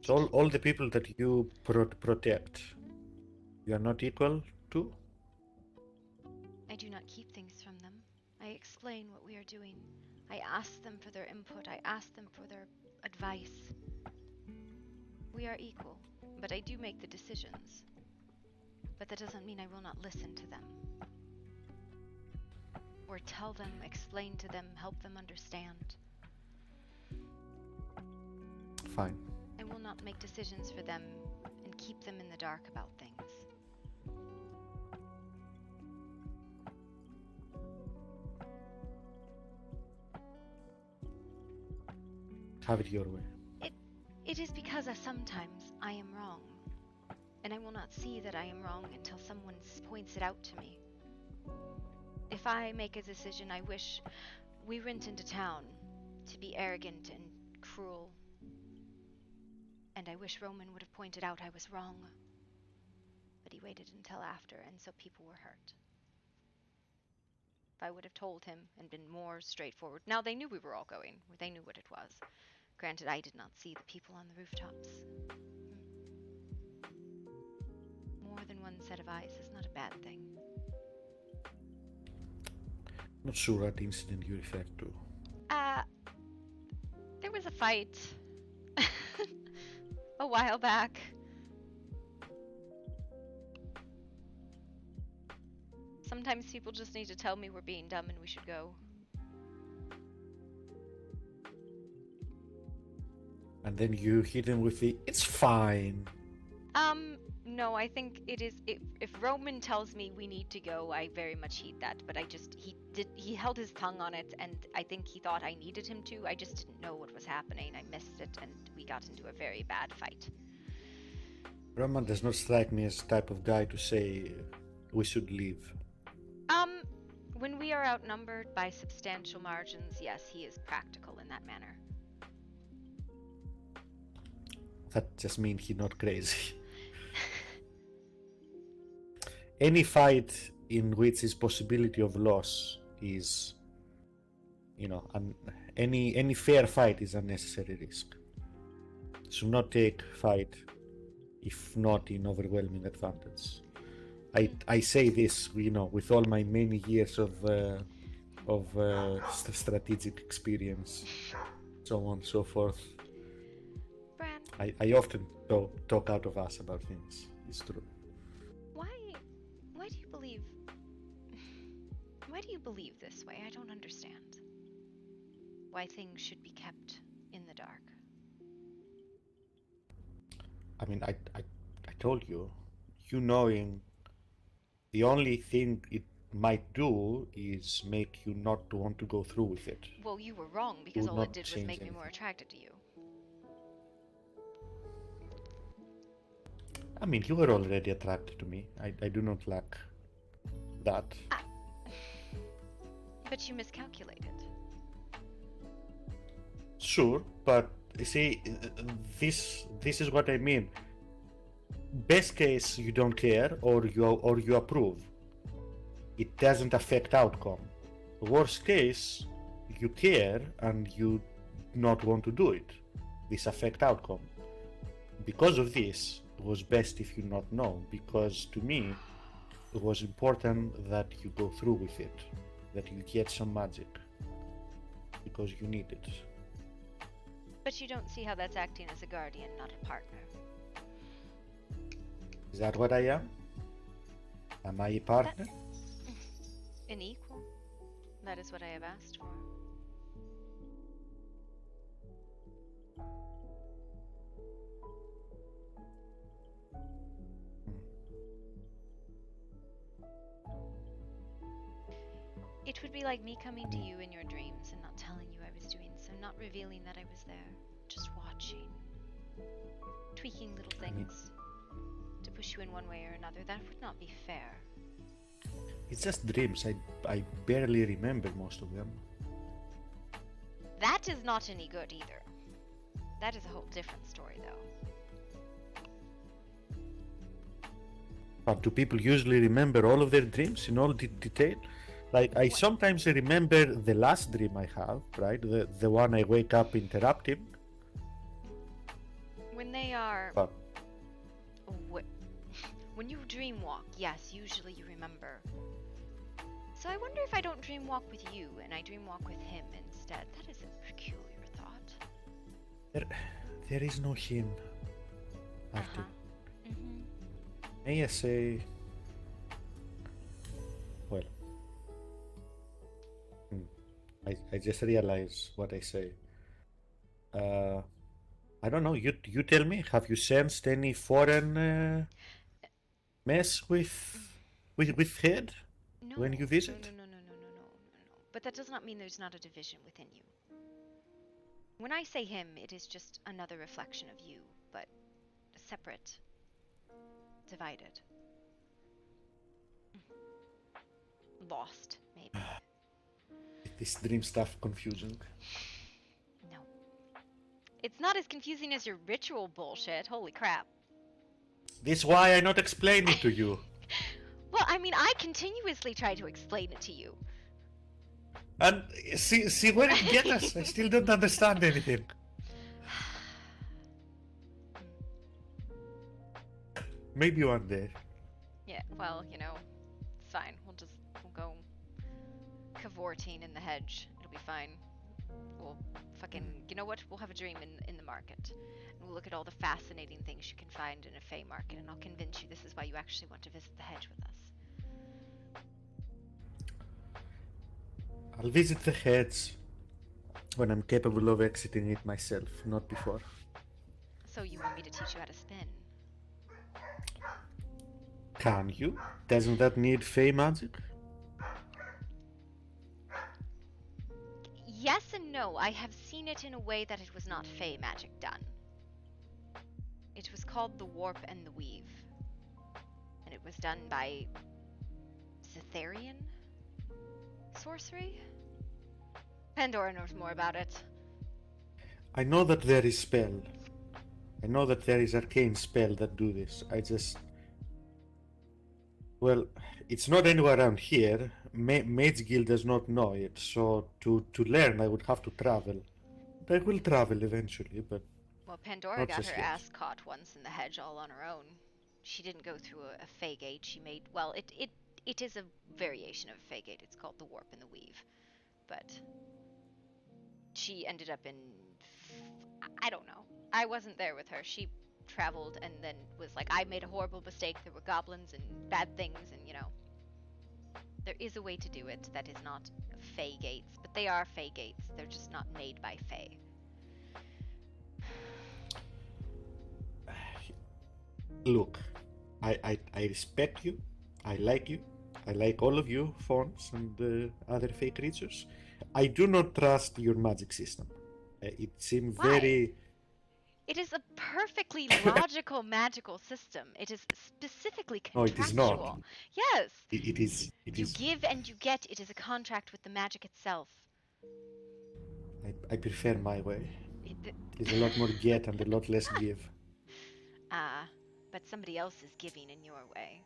So all the people that you protect, you are not equal to? I do not keep things from them. I explain what we are doing. I ask them for their input. I ask them for their advice. We are equal, but I do make the decisions. But that doesn't mean I will not listen to them. Or tell them, explain to them, help them understand. Fine. I will not make decisions for them and keep them in the dark about things. Have it your way. It is because sometimes I am wrong, and I will not see that I am wrong until someone points it out to me. If I make a decision, I wish we went into town to be arrogant and cruel, and I wish Roman would have pointed out I was wrong. But he waited until after, and so people were hurt. If I would have told him and been more straightforward. Now, they knew we were all going. They knew what it was. Granted, I did not see the people on the rooftops. More than one set of eyes is not a bad thing. Not sure what incident you refer to. There was a fight a while back. Sometimes people just need to tell me we're being dumb and we should go. And then you hit him with the, it's fine. No, I think it is, if Roman tells me we need to go, I very much heed that, but he held his tongue on it, and I think he thought I needed him to. I just didn't know what was happening. I missed it, and we got into a very bad fight. Roman does not strike me as the type of guy to say we should leave. When we are outnumbered by substantial margins, yes, he is practical in that manner. That just means he's not crazy. Any fight in which is possibility of loss is, any fair fight is unnecessary risk. Should not take fight if not in overwhelming advantage. I say this, with all my many years of strategic experience, so on and so forth. Bran, I often talk out of us about things. It's true. Why do you believe this way? I don't understand. Why things should be kept in the dark. I mean, I told you, knowing the only thing it might do is make you not want to go through with it. Well, you were wrong, because all it did was make me more attracted to you. I mean, you were already attracted to me. I do not lack that. But you miscalculated. Sure, but see, this is what I mean. Best case, you don't care, or you approve. It doesn't affect outcome. Worst case, you care and you not want to do it. This affect outcome. Because of this, it was best if you not know, because to me, it was important that you go through with it, that you get some magic, because you need it. But you don't see how that's acting as a guardian, not a partner. Is that what I am? Am I a partner? An equal. That is what I have asked for. It would be like me coming to you in your dreams and not telling you I was doing so, not revealing that I was there, just watching, tweaking little things to push you in one way or another. That would not be fair. It's just dreams. I barely remember most of them. That is not any good either. That is a whole different story, though. But do people usually remember all of their dreams in all detail? Like, I sometimes remember the last dream I have, right? The one I wake up interrupting. When they are... But When you dream walk, yes, usually you remember. So I wonder if I don't dream walk with you and I dream walk with him instead. That is a peculiar thought. There is no him, Artie. Mm-hmm. May I say... Well... I just realized what I say. I don't know, you tell me, have you sensed any foreign mess with head No, when you visit? no. But that does not mean there's not a division within you. When I say him, it is just another reflection of you, but separate, divided. Lost, maybe. This dream stuff confusing. No. It's not as confusing as your ritual bullshit, holy crap. This why I not explain it to you. Well, I mean, I continuously try to explain it to you. And see where it gets us. I still don't understand anything. Maybe one day. Yeah, well, you know, it's fine. We'll go cavorting in the hedge. It'll be fine. We'll fucking, you know what? We'll have a dream in the market. And we'll look at all the fascinating things you can find in a Fey market, and I'll convince you this is why you actually want to visit the hedge with us. I'll visit the hedge when I'm capable of exiting it myself, not before. So you want me to teach you how to spin? Can you? Doesn't that need Fey magic? Yes and no. I have seen it in a way that it was not Fey magic done. It was called the warp and the weave. And it was done by Cytherian sorcery? Pandora knows more about it. I know that there is spell. I know that there is arcane spell that do this. I just... Well, it's not anywhere around here. Mage Guild does not know it, so to learn I would have to travel. I will travel eventually, but... Well, Pandora got her ass caught once in the hedge all on her own. She didn't go through a Fey gate. She made... Well, it is a variation of a Fey gate. It's called the warp and the weave. But... she ended up in... I don't know. I wasn't there with her. She traveled and then was like, I made a horrible mistake. There were goblins and bad things and, you know. There is a way to do it that is not Fey gates. But they are Fey gates. They're just not made by Fey. Look, I respect you. I like you. I like all of you, fauns and other Fey creatures. I do not trust your magic system. It seems very... It is a perfectly logical magical system. It is specifically contractual. No, it is not. Yes. It is. You give and you get. It is a contract with the magic itself. I prefer my way. There's a lot more get and a lot less give. But somebody else is giving in your way.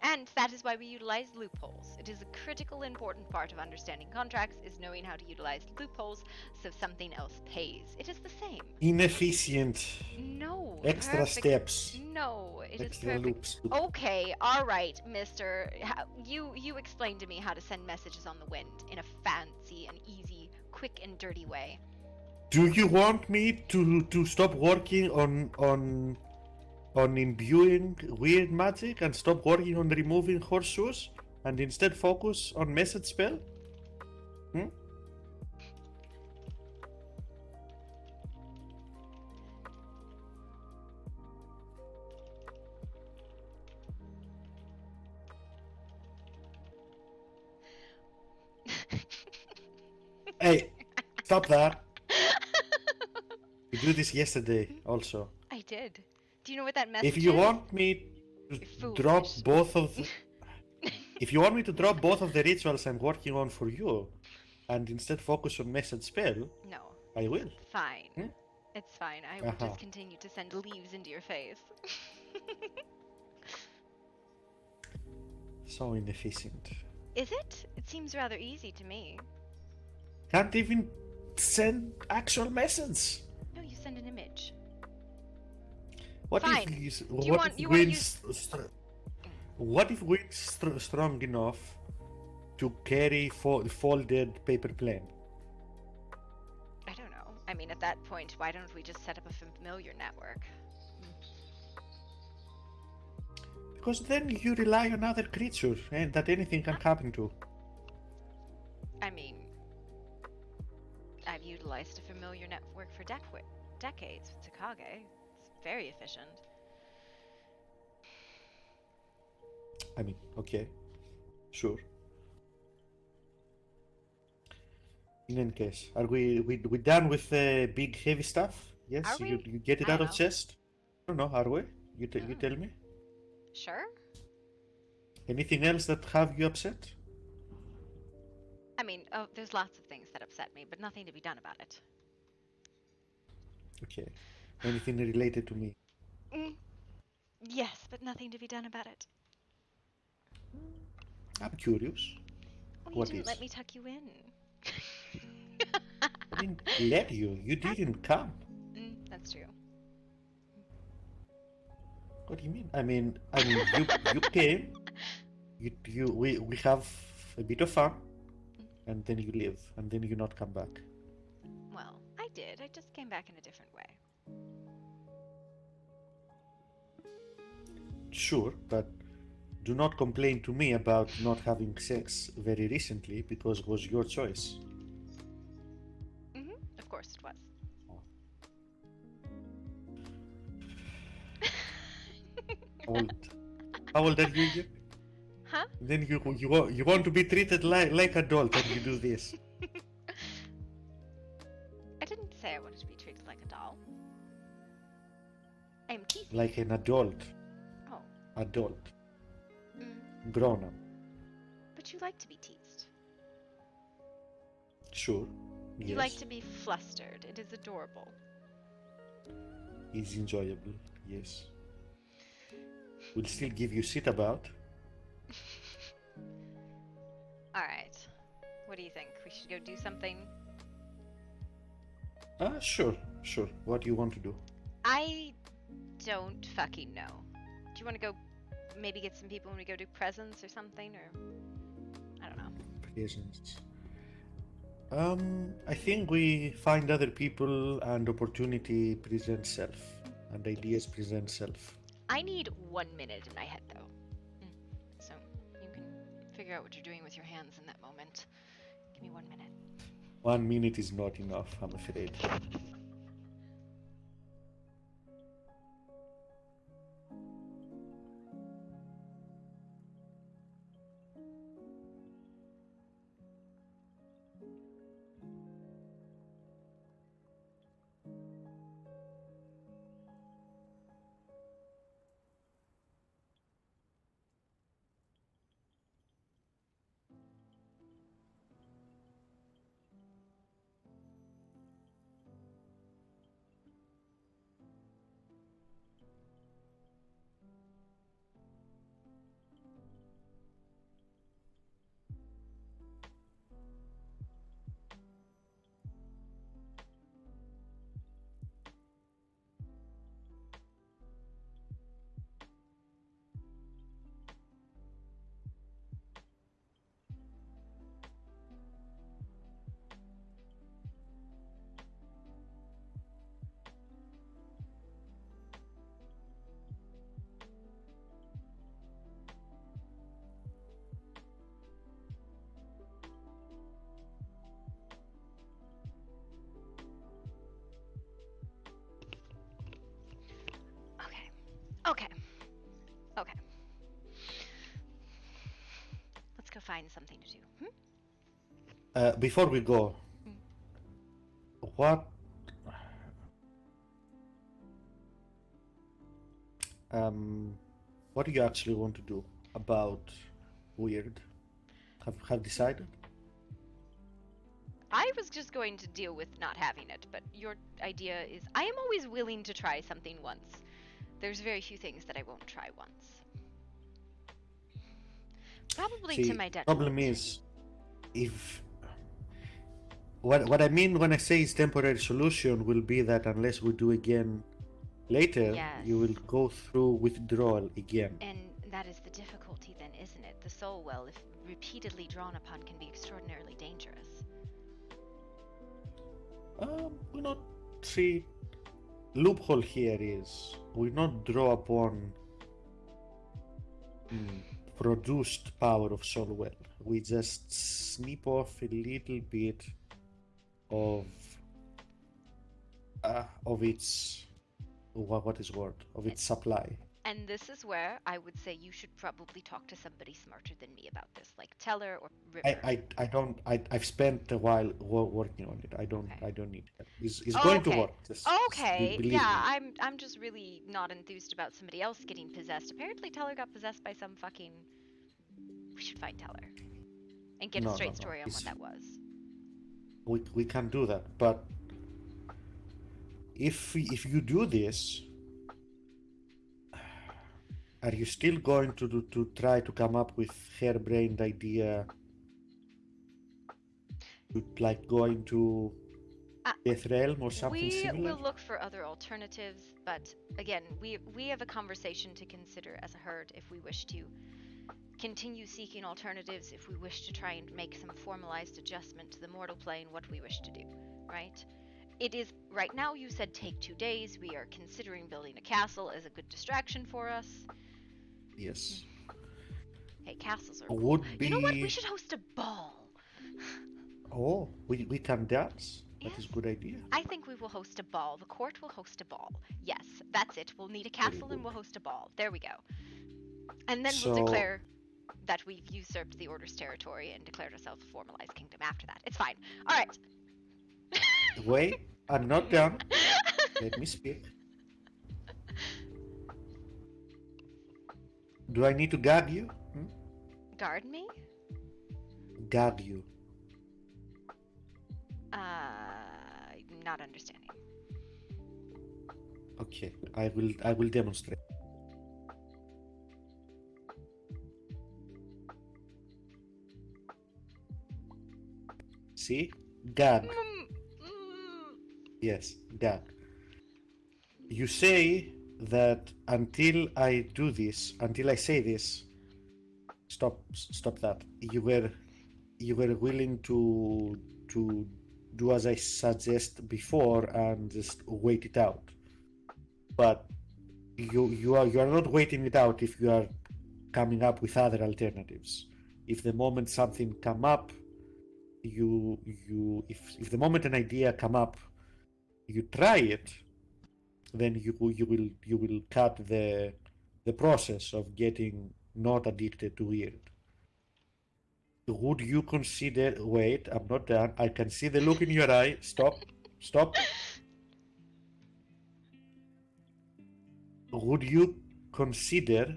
And that is why we utilize loopholes. It is a critical important part of understanding contracts is knowing how to utilize loopholes so something else pays. It is the same. Inefficient. No. Extra steps. No, it is extra perfect. Loops. Okay, all right, mister. You explain to me how to send messages on the wind in a fancy and easy, quick and dirty way. Do you want me to stop working on imbuing weird magic and stop working on removing horseshoes and instead focus on message spell? Hey, stop that. You did this yesterday also. I did. Do you know what that message is? If you want me to drop both of the... If you want me to drop both of the rituals I'm working on for you, and instead focus on message spell, no, I will. Fine. It's fine. I will just continue to send leaves into your face. So inefficient. Is it? It seems rather easy to me. Can't even send actual message. No, you send an image. What Fine. what if You want to use? what if we're strong enough to carry folded paper plane? I don't know. I mean, at that point, why don't we just set up a familiar network? Because then you rely on other creatures and that anything can happen to. I mean, I've utilized a familiar network for decades with Takage. It's very efficient. I mean, okay, sure. In any case, are we done with the big heavy stuff? Are Yes, we? you get it I out don't of know. chest. I don't know, are we? You tell me. Sure. Anything else that have you upset? I mean, oh, there's lots of things that upset me, but nothing to be done about it. Okay. Anything related to me? Mm, yes, but nothing to be done about it. I'm curious. Well, you What didn't let is? me tuck you in. I didn't let you. You didn't come. That's true. What do you mean? You came. We have a bit of fun, and then you leave, and then you not come back. Well, I did. I just came back in a different way. Sure, but do not complain to me about not having sex very recently because it was your choice. Of course it was. How old? How old are you again? Huh? Then you want to be treated like adult and you do this. I didn't say I wanted to be treated like a doll. I am teasing Like you. an adult. Oh. Adult. Mm. Grown up. But you like to be teased. Sure. You like Yes. to be flustered. It is adorable. It's enjoyable. Yes. We'll still give you shit about. Alright. What do you think? We should go do something? Sure. What do you want to do? I don't fucking know. Do you want to go maybe get some people when we go do presents or something? Or I don't know. Presents. I think we find other people and opportunity present self. And ideas present self. I need 1 minute in my head though. So you can figure out what you're doing with your hands in that moment. Give me 1 minute. 1 minute is not enough, I'm afraid. Okay. Okay. Let's go find something to do. Before we go, what what do you actually want to do about weird? Have decided? I was just going to deal with not having it, but your idea is I am always willing to try something once. There's very few things that I won't try once. Probably to See, my problem detriment. is, if what I mean when I say it's temporary solution will be that unless we do again later, Yes. you will go through withdrawal again. And that is the difficulty then, isn't it? The soul well, if repeatedly drawn upon, can be extraordinarily dangerous. We not see loophole here is we not draw upon produced power of soul well. We just snip off a little bit of its what is word of its supply. And this is where I would say you should probably talk to somebody smarter than me about this, like Teller or River. I don't I've spent a while working on it. Okay. I don't need help. It's Oh, going to okay. work. Just Okay. believe Yeah, me. I'm just really not enthused about somebody else getting possessed. Apparently Teller got possessed by some fucking. We should find Teller and get a straight No. story on what It's that was. we can do that. But if you do this, are you still going to try to come up with harebrained idea to like going to Uh, Death Realm or something we similar? will look for other alternatives, but again, we have a conversation to consider as a herd if we wish to continue seeking alternatives, if we wish to try and make some formalized adjustment to the mortal plane, what we wish to do, right? It is right now. You said take 2 days. We are considering building a castle as a good distraction for us. Yes. Hey, castles are cool. Would You know what? We be should host a ball. we can dance. That Yes. is a good idea. I think we will host a ball. The court will host a ball. Yes, that's it. We'll need a Very castle and good. we'll host a ball. There we go. And then we'll So declare that we've usurped the Order's territory and declared ourselves a formalized kingdom after that. It's fine. All right. wait, I'm not done. Let me speak. Do I need to gag you? Guard me? Gag you. Not understanding. Okay, I will demonstrate. See? Gag. Yes, gag. You say that until I do this, until I say this, stop that. You were willing to do as I suggest before and just wait it out. But you are not waiting it out if you are coming up with other alternatives. If the moment something come up, if the moment an idea come up, you try it, then you will cut the process of getting not addicted to weird. Would you consider? Wait, I'm not done. I can see the look in your eye. Stop. Would you consider,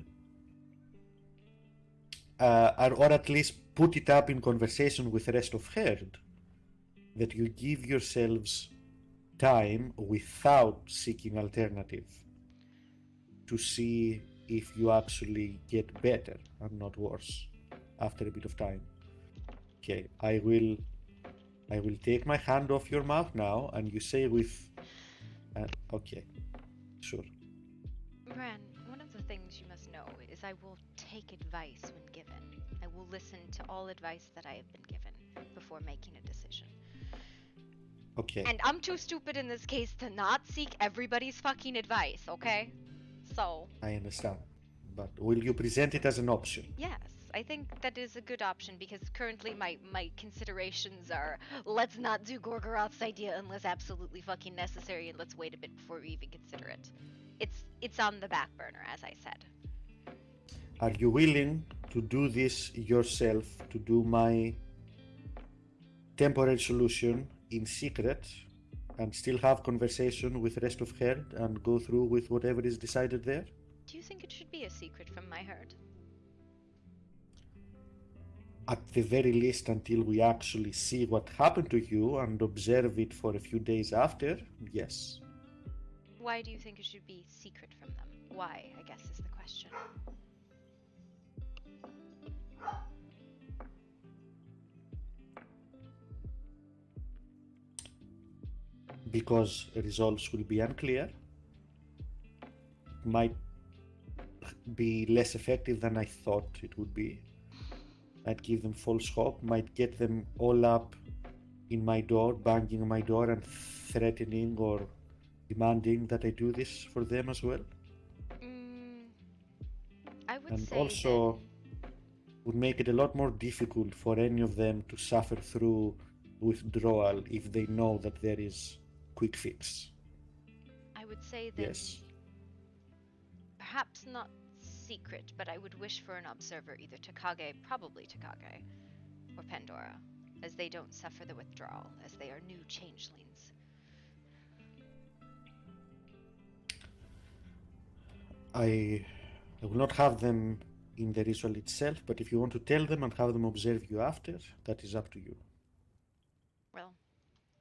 or at least put it up in conversation with the rest of herd, that you give yourselves time without seeking alternative to see if you actually get better and not worse after a bit of time? Okay, I will take my hand off your mouth now, and you say with, okay, sure. Bran, one of the things you must know is I will take advice when given. I will listen to all advice that I have been given before making a decision. Okay, And I'm too stupid in this case to not seek everybody's fucking advice, okay? So, I understand. But will you present it as an option? yes, I think that is a good option because currently my considerations are let's not do Gorgoroth's idea unless absolutely fucking necessary and let's wait a bit before we even consider it. It's on the back burner, as I said. Are you willing to do this yourself, to do my temporary solution in secret and still have conversation with the rest of herd and go through with whatever is decided there? Do you think it should be a secret from my herd? At the very least, until we actually see what happened to you and observe it for a few days after, yes. Why do you think it should be secret from them? Why, I guess, is the question. Because results will be unclear, might be less effective than I thought it would be. Might give them false hope, might get them all up in my door, banging on my door and threatening or demanding that I do this for them as well. I would And say also then would make it a lot more difficult for any of them to suffer through withdrawal if they know that there is quick fix. I would say then Yes. perhaps not secret, but I would wish for an observer, either Takage, probably Takage, or Pandora, as they don't suffer the withdrawal, as they are new changelings. I will not have them in the ritual itself, but if you want to tell them and have them observe you after, that is up to you. Well,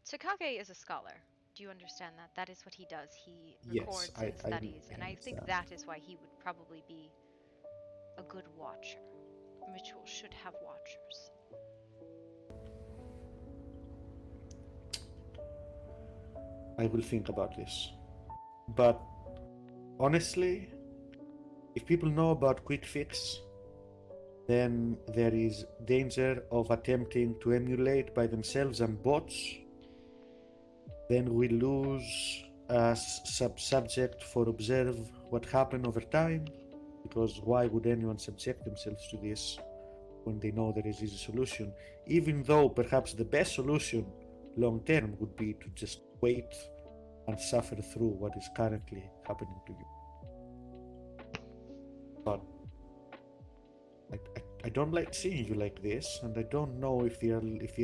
Takage is a scholar. Do you understand that? That is what he does. He Yes, records and studies, and I think understand. that is why he would probably be a good watcher. Rituals should have watchers. I will think about this. But honestly, if people know about quick fix, then there is danger of attempting to emulate by themselves and bots. Then we lose a subject for observe what happened over time, because why would anyone subject themselves to this when they know there is a solution? Even though perhaps the best solution long term would be to just wait and suffer through what is currently happening to you. But I don't like seeing you like this, and I don't know if the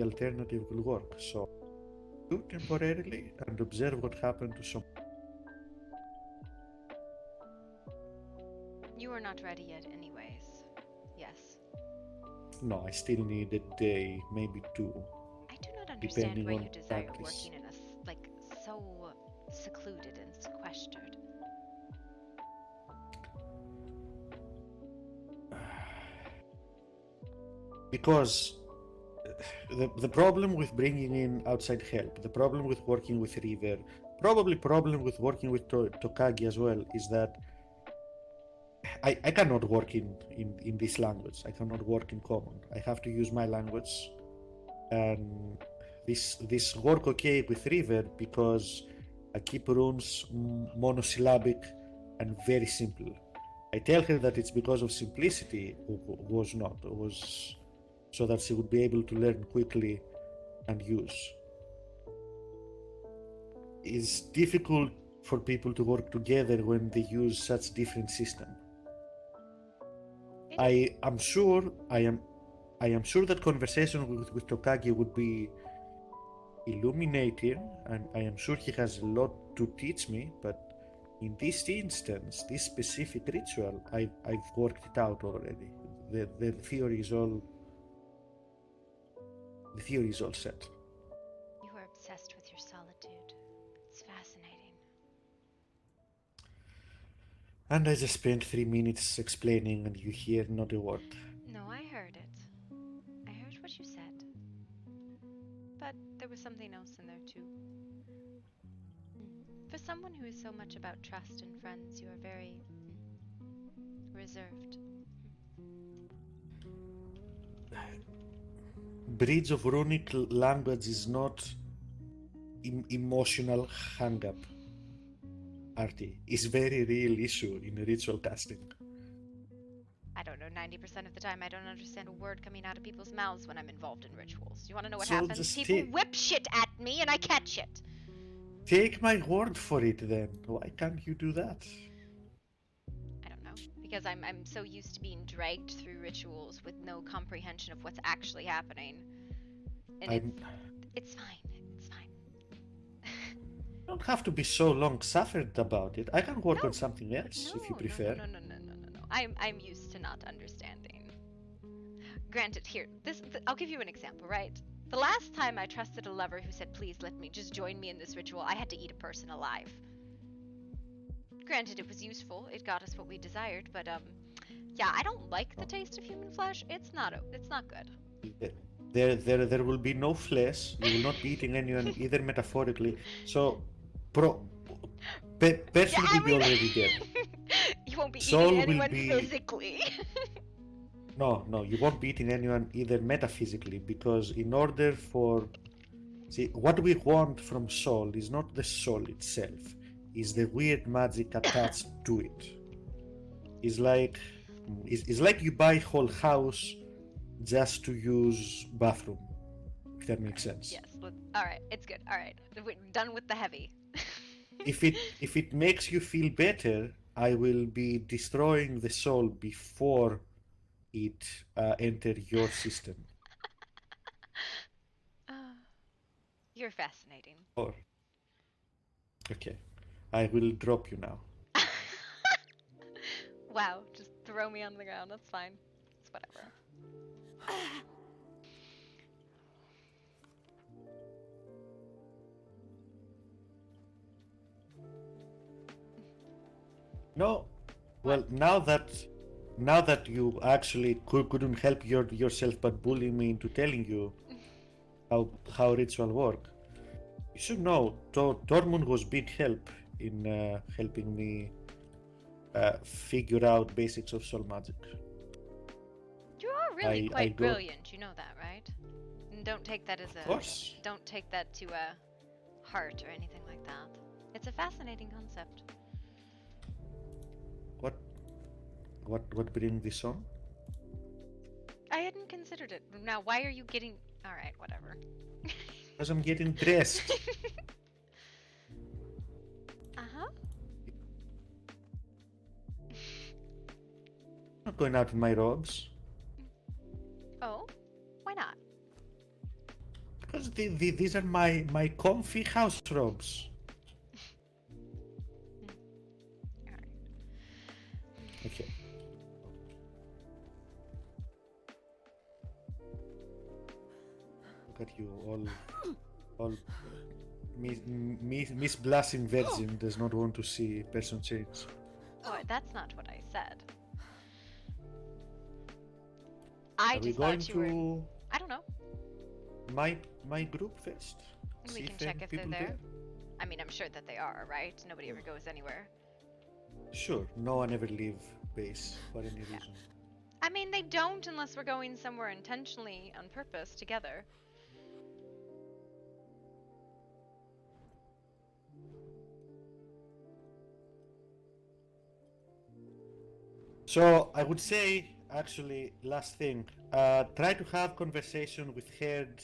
alternative will work. So do temporarily and observe what happened to some. You are not ready yet, anyways. Yes. No, I still need a day, maybe two. I do not understand Depending why on you desire practice. working in a so secluded and sequestered. Because the problem with bringing in outside help, the problem with working with River, probably problem with working with Tokagi as well, is that I cannot work in this language. I cannot work in common. I have to use my language, and this work okay with River because I keep runes monosyllabic and very simple. I tell her that it's because of simplicity, was not. It was so that she would be able to learn quickly and use. It's difficult for people to work together when they use such different systems. I am sure that conversation with Tokagi would be illuminating, and I am sure he has a lot to teach me, but in this instance, this specific ritual, I've worked it out already. The theory is all set. You are obsessed with your solitude. It's fascinating. And I just spent 3 minutes explaining, and you hear not a word. No, I heard it. I heard what you said. But there was something else in there too. For someone who is so much about trust and friends, you are very reserved. Bridge of runic language is not emotional hang-up. Artie, is very real issue in ritual casting. I don't know, 90% of the time I don't understand a word coming out of people's mouths when I'm involved in rituals. You want to know what So happens? just People whip shit at me and I catch it. Take my word for it then. Why can't you do that? I don't know. Because I'm so used to being dragged through rituals with no comprehension of what's actually happening. And it's fine. It's fine. You don't have to be so long-suffered about it. I can work on something else if you prefer. No. I'm used to not understanding. Granted, here, I'll give you an example, right? The last time I trusted a lover who said, please let me just join me in this ritual, I had to eat a person alive. Granted, it was useful. It got us what we desired, but, Yeah, I don't like the taste of human flesh. It's not good. There will be no flesh. You will not be eating anyone either metaphorically. So, pro person I will be mean, already dead. you won't be eating Soul will anyone be physically. no. You won't be eating anyone either metaphysically because in order for what we want from soul is not the soul itself, is the weird magic attached to it. It's like you buy whole house just to use bathroom. If that makes sense. Yes. All right. It's good. All right. We're done with the heavy. If it makes you feel better, I will be destroying the soul before it enter your system. You're fascinating. Or okay, I will drop you now. Wow. Just throw me on the ground. That's fine. It's whatever. No, well, What? now that you actually couldn't help yourself but bully me into telling you how ritual work, you should know Tormund was big help in helping me figure out basics of soul magic. You are really I quite don't. brilliant. You know that, right? And don't take that as Of course. Don't take that to a heart or anything like that. It's a fascinating concept. What bring this on? I hadn't considered it. Now, why are you getting? All right, whatever. Because I'm getting dressed. Uh-huh. I'm not going out in my robes. Oh, why not? Because these are my comfy house robes. All right. Okay. Look at you, all Miss Blushing Virgin does not want to see person change. Oh, that's not what I said. I Are we just going thought you to were. I don't know. my group first? We See can if check any if they're people there. I mean, I'm sure that they are, right? Nobody ever goes anywhere. Sure, no one ever leave base for any reason. I mean, they don't unless we're going somewhere intentionally on purpose together. So I would say, actually, last thing, try to have conversation with Head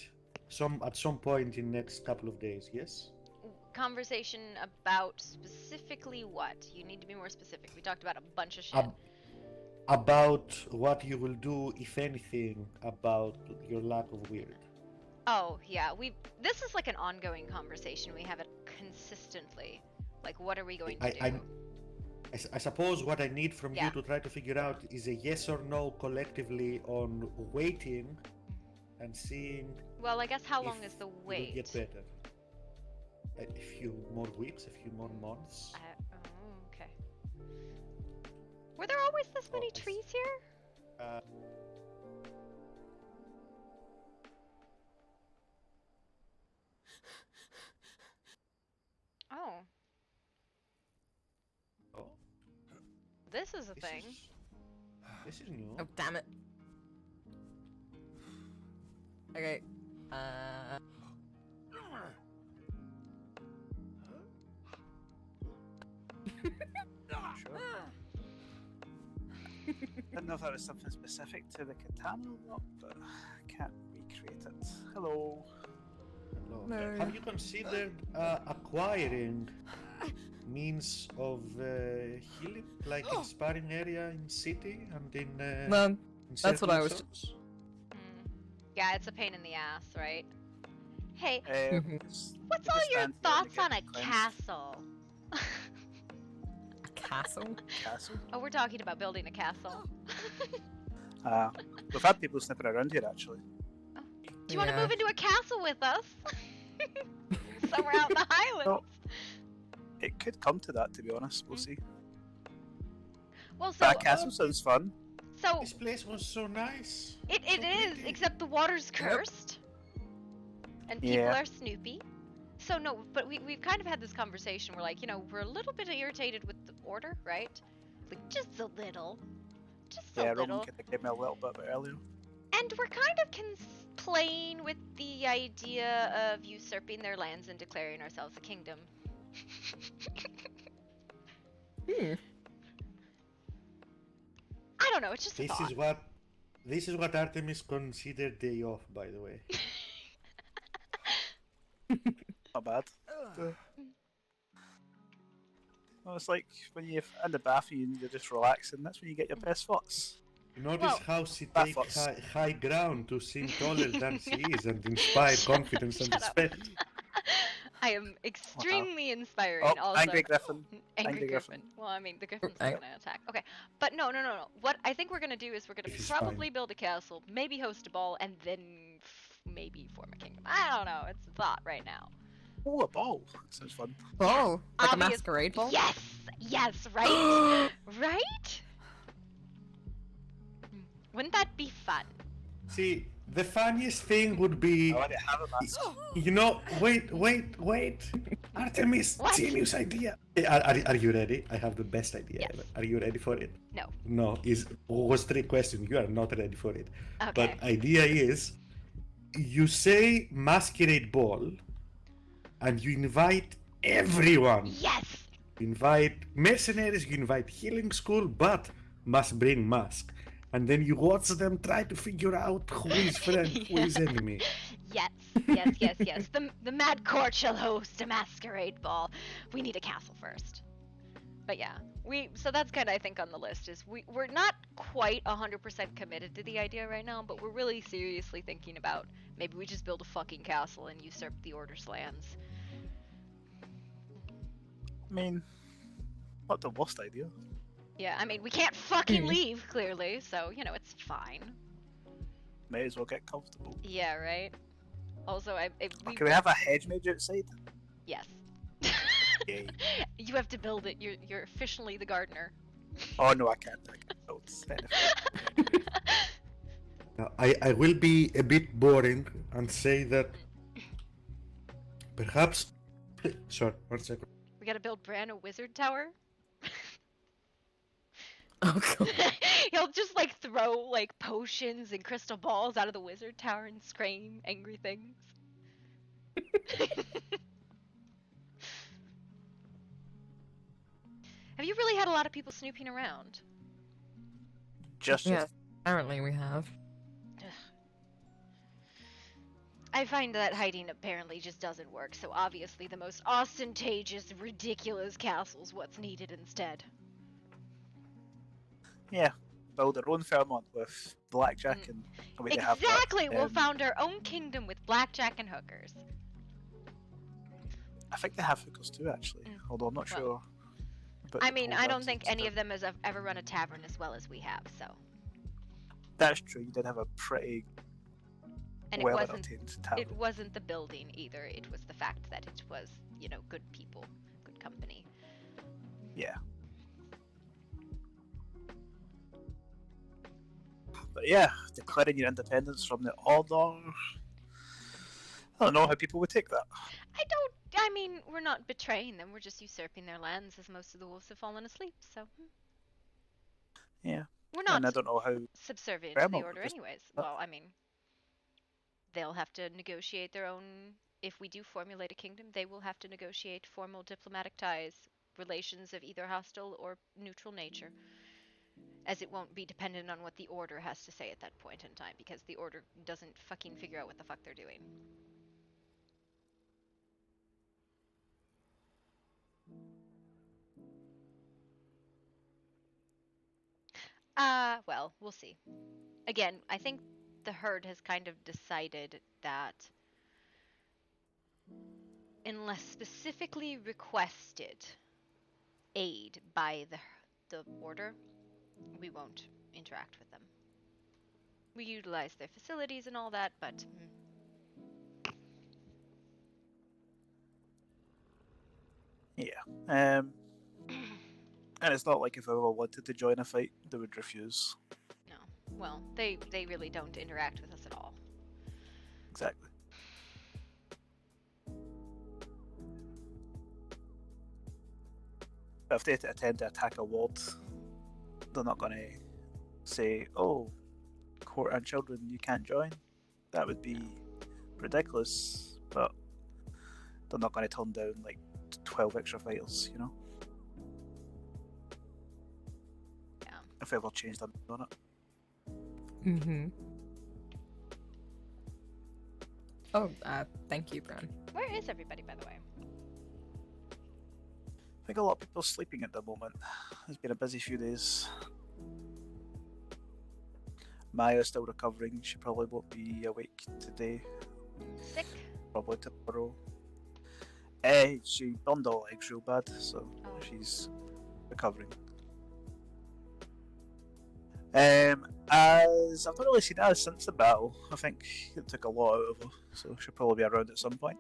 at some point in next couple of days. Yes. Conversation about specifically what? You need to be more specific. We talked about a bunch of shit. About what you will do, if anything, about your lack of weird. Oh, yeah. This is like an ongoing conversation. We have it consistently. Like, what are we going to do? I suppose what I need from Yeah. you to try to figure out is a yes or no collectively on waiting and seeing. Well, I guess how if long is the it will wait? get better. A few more weeks, a few more months. Oh, okay. Were there always this many trees here? Oh. Oh, This is a thing. This is new. Oh, damn it. Okay. Sure. I don't know if that was something specific to the katana or not, but I can't recreate it. Hello. Hello. No. Have you considered acquiring means of healing, like in sparring area in city and in? In That's what I was. zones? Yeah, it's a pain in the ass, right? Hey, what's we all just your stand here and thoughts get on a cleansed. castle? A castle? Castle? Oh, we're talking about building a castle. We've had people sniffing around here actually. Do you want to Yeah. move into a castle with us? Somewhere out in the Highlands. No. It could come to that, to be honest. We'll see. Well, so That castle sounds fun. So This place was so nice. it So is, pretty. except the water's cursed, and people Yeah. are snoopy. So no, but we've kind of had this conversation. We're like, we're a little bit irritated with the order, right? Like just a little, Yeah, Roman little. could have given me a little bit earlier. And we're kind of playing with the idea of usurping their lands and declaring ourselves a kingdom. I don't know. It's just a thought. This is what Artemis considered day off, by the way. Not bad. Well, it's like when you're in the bathroom and you're just relaxing, that's when you get your best thoughts. You notice Well, how she that takes was- high ground to seem taller than she is and inspire confidence and Shut up. respect. I am extremely inspiring. Oh, also, Angry Griffin. Angry Angry Griffin. Griffin. Well, I mean, the Griffin's I- gonna attack. Okay, but no. What I think we're gonna do is we're gonna It's probably fine. build a castle, maybe host a ball, and then maybe form a kingdom. I don't know. It's a thought right now. Oh, a ball. That sounds fun. Oh, like a Obvious- masquerade ball? Yes, right, right. Wouldn't that be fun? See, the funniest thing would be, I already have it, man. wait. Artemis, What? genius idea. Are you ready? I have the best idea Yes. ever. Are you ready for it? No. No, was trick question. You are not ready for it. Okay. But idea is, you say masquerade ball, and you invite everyone. Yes. You invite mercenaries, you invite healing school, but must bring mask. And then you watch them try to figure out who is friend, who is enemy. Yes. The Mad Court shall host a masquerade ball. We need a castle first. But yeah, so that's kind of I think on the list is we're not quite 100% committed to the idea right now, but we're really seriously thinking about maybe we just build a fucking castle and usurp the Order's lands. I mean, not the worst idea. Yeah, I mean we can't fucking leave clearly, so it's fine. May as well get comfortable. Yeah, right. Also, Can we have a hedge mage outside? Yes. Yay. You have to build it. You're officially the gardener. Oh no, I can't. Oh, it's benefit. Now, I will be a bit boring and say that perhaps. Sorry, 1 second. We gotta build Bran a wizard tower. Oh, God. He'll just throw potions and crystal balls out of the wizard tower and scream angry things. Have you really had a lot of people snooping around? Just Yeah, apparently we have. I find that hiding apparently just doesn't work, so obviously the most ostentatious, ridiculous castle's what's needed instead. yeah. Build their own Fairmont with blackjack and. I mean, they have that, Exactly! We'll found our own kingdom with blackjack and hookers. I think they have hookers too, actually. Although I'm not Well, sure. about I the mean, whole I don't dancing think any stuff. of them has ever run a tavern as well as we have, so. That's true. You did have a pretty And well it entertained tavern. wasn't the building either, it was the fact that it was, good people, good company. Yeah. But yeah, declaring your independence from the Order. I don't know how people would take that. I mean, we're not betraying them, we're just usurping their lands as most of the wolves have fallen asleep, so. Yeah. We're And I not don't know how. subservient to the Grandma order just- anyways. Well, I mean, they'll have to negotiate their own, if we do formulate a kingdom, they will have to negotiate formal diplomatic ties, relations of either hostile or neutral nature, as it won't be dependent on what the order has to say at that point in time, because the order doesn't fucking figure out what the fuck they're doing. Well, we'll see. Again, I think the herd has kind of decided that unless specifically requested aid by the order, we won't interact with them. We utilize their facilities and all that, but Yeah. And it's not like if I ever wanted to join a fight, they would refuse. no. Well, they really don't interact with us at all. Exactly. But if they attempt to attack a ward, they're not going to say, "Oh, court and children, you can't join." That would be ridiculous. But they're not going to turn down like 12 extra fighters, you know. Yeah. If they ever changed their mind on it. Mm-hmm. Oh, thank you, Bran. Where is everybody, by the way? I think a lot of people are sleeping at the moment. It's been a busy few days. Maya's still recovering. She probably won't be awake today. Sick? Probably tomorrow. She burned her legs real bad, so she's recovering. As I've not really seen her since the battle. I think it took a lot out of her, so she'll probably be around at some point.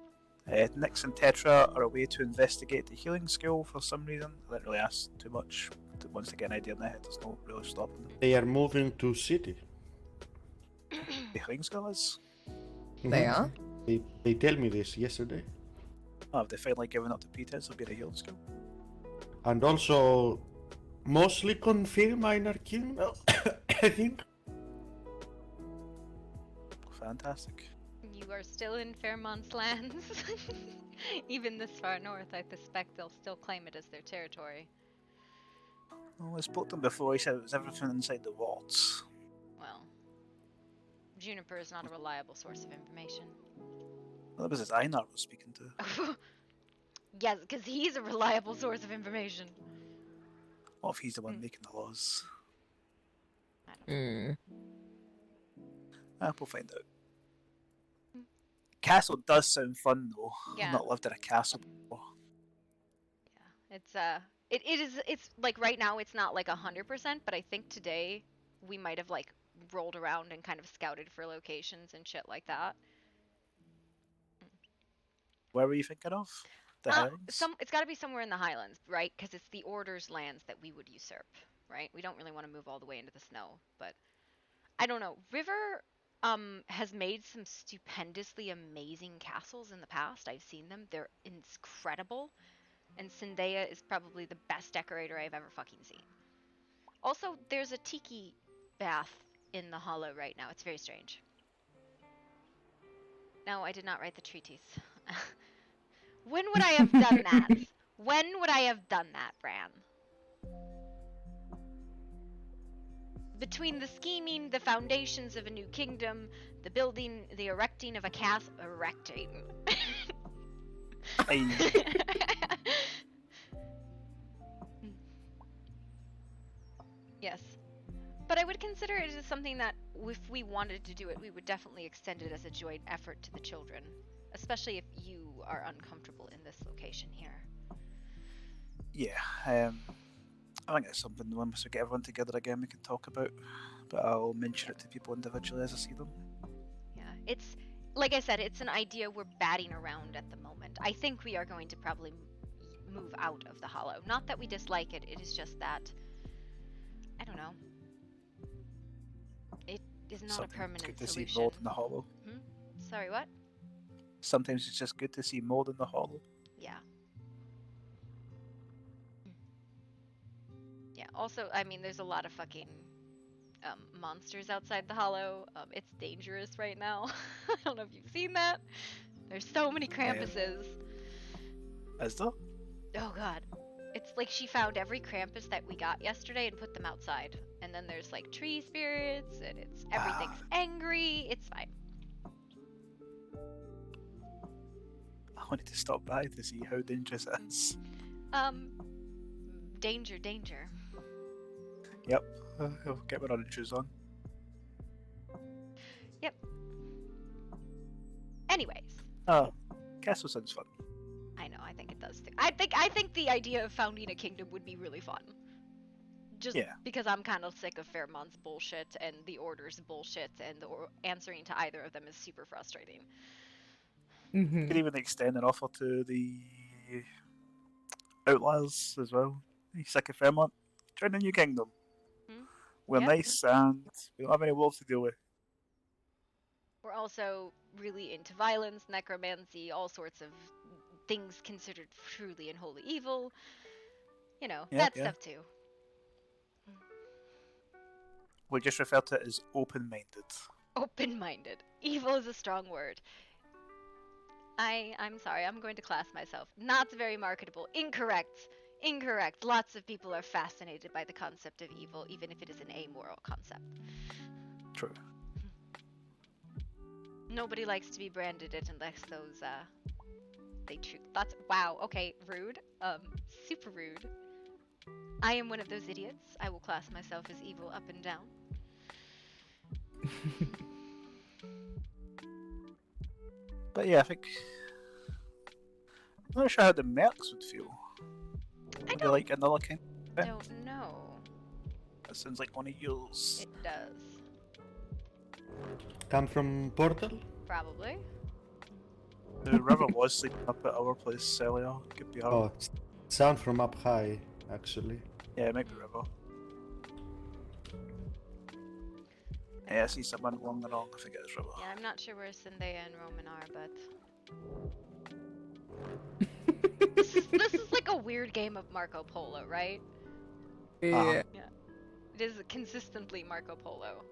Nyx and Tetra are away to investigate the healing skill for some reason. I didn't really ask too much. Once they get an idea in their head, there's no really stopping them. They are moving to city. The healing skill is? They Mhm. are? They tell me this yesterday. Oh, have they finally given up the pretense of being a healing skill? And also, mostly confirm minor kingdom, I think. Fantastic. You are still in Fairmont's lands. Even this far north, I suspect they'll still claim it as their territory. Well, I spoke to him before. He said it was everything inside the walls. Well, Juniper is not a reliable source of information. Well, that was his Einar was speaking to. Yes, because he's a reliable source of information. What if he's the one making the laws? I don't know. We'll find out. Castle does sound fun though. Yeah. I've not lived in a castle before. Yeah, it's like right now it's not like 100%, but I think today we might have like rolled around and kind of scouted for locations and shit like that. Where were you thinking of? The Highlands? It's got to be somewhere in the Highlands, right? Because it's the Order's lands that we would usurp, right? We don't really want to move all the way into the snow, but I don't know. River has made some stupendously amazing castles in the past. I've seen them. They're incredible. And Zendaya is probably the best decorator I've ever fucking seen. Also, there's a tiki bath in the hollow right now. It's very strange. No, I did not write the treatise. When would I have done that? When would I have done that, Bran? Between the scheming, the foundations of a new kingdom, the building, the erecting of a castle. Erecting. Yes. But I would consider it as something that, if we wanted to do it, we would definitely extend it as a joint effort to the children. Especially if you are uncomfortable in this location here. Yeah, I think it's something once we get everyone together again we can talk about. But I'll mention it to people individually as I see them. Yeah, it's, like I said, it's an idea we're batting around at the moment. I think we are going to probably move out of the hollow. Not that we dislike it, it is just that, I don't know. It is not Sometimes a permanent it's good to solution. see mold in the hollow. Sorry, what? Sometimes it's just good to see mold in the hollow. Yeah. Yeah, also, I mean, there's a lot of fucking monsters outside the hollow. It's dangerous right now. I don't know if you've seen that. There's so many Krampuses. Is there? Oh god. It's like she found every Krampus that we got yesterday and put them outside. And then there's like tree spirits and it's everything's angry. It's fine. I wanted to stop by to see how dangerous it is. Danger. Yep, I'll get my running shoes on. Yep. Anyways. Oh, castle sounds fun. I know, I think it does too. I think the idea of founding a kingdom would be really fun. Just because I'm kind of sick of Fairmont's bullshit and the Order's bullshit, and answering to either of them is super frustrating. You could even extend an offer to the Outliers as well. You sick of Fairmont? Join the new kingdom. We're Yep. nice and we don't have any wolves to deal with. We're also really into violence, necromancy, all sorts of things considered truly and wholly evil. You know, Yeah, that yeah. stuff too. We just refer to it as open-minded. Open-minded. Evil is a strong word. I'm sorry, I'm going to class myself. Not very marketable. Incorrect. Incorrect. Lots of people are fascinated by the concept of evil, even if it is an amoral concept. True. Nobody likes to be branded it unless those, they choose. That's, wow, okay, rude. Super rude. I am one of those idiots. I will class myself as evil up and down. But yeah, I think I'm not sure how the mercs would feel. I Would they like another kind? don't know. That sounds like one of yours. It does. Come from Portal? Probably. The river was sleeping up at our place earlier. Could be her. Oh, sound from up high, actually. Yeah, it might be river. Yeah, I see someone along the wrong. I think it's river. Yeah, I'm not sure where Zendaya and Roman are, but this is like a weird game of Marco Polo, right? Yeah. It is consistently Marco Polo.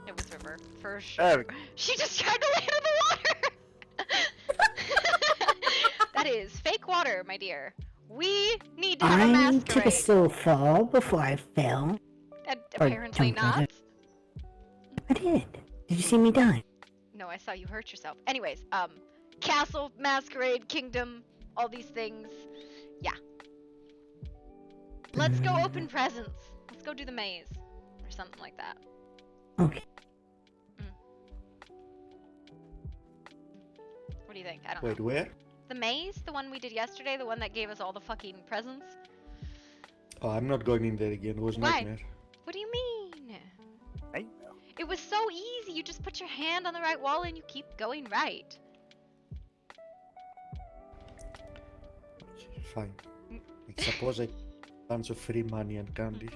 It was River, for sure. There we She just tried to land in the water! That is fake water, my dear. We need to have a I took a masquerade. slow fall before I fell. And or apparently jumped out not. of- I did. Did you see me die? No, I saw you hurt yourself. Anyways, castle, masquerade, kingdom, all these things. Yeah. Let's go open presents. Let's go do the maze. Or something like that. Okay. What do you think? I don't Wait, know. where? The maze? The one we did yesterday? The one that gave us all the fucking presents? Oh, I'm not going in there again. It was Why? nightmare. What do you mean? Nightmare. It was so easy. You just put your hand on the right wall and you keep going right. Okay, fine. I suppose I tons of free money and candy.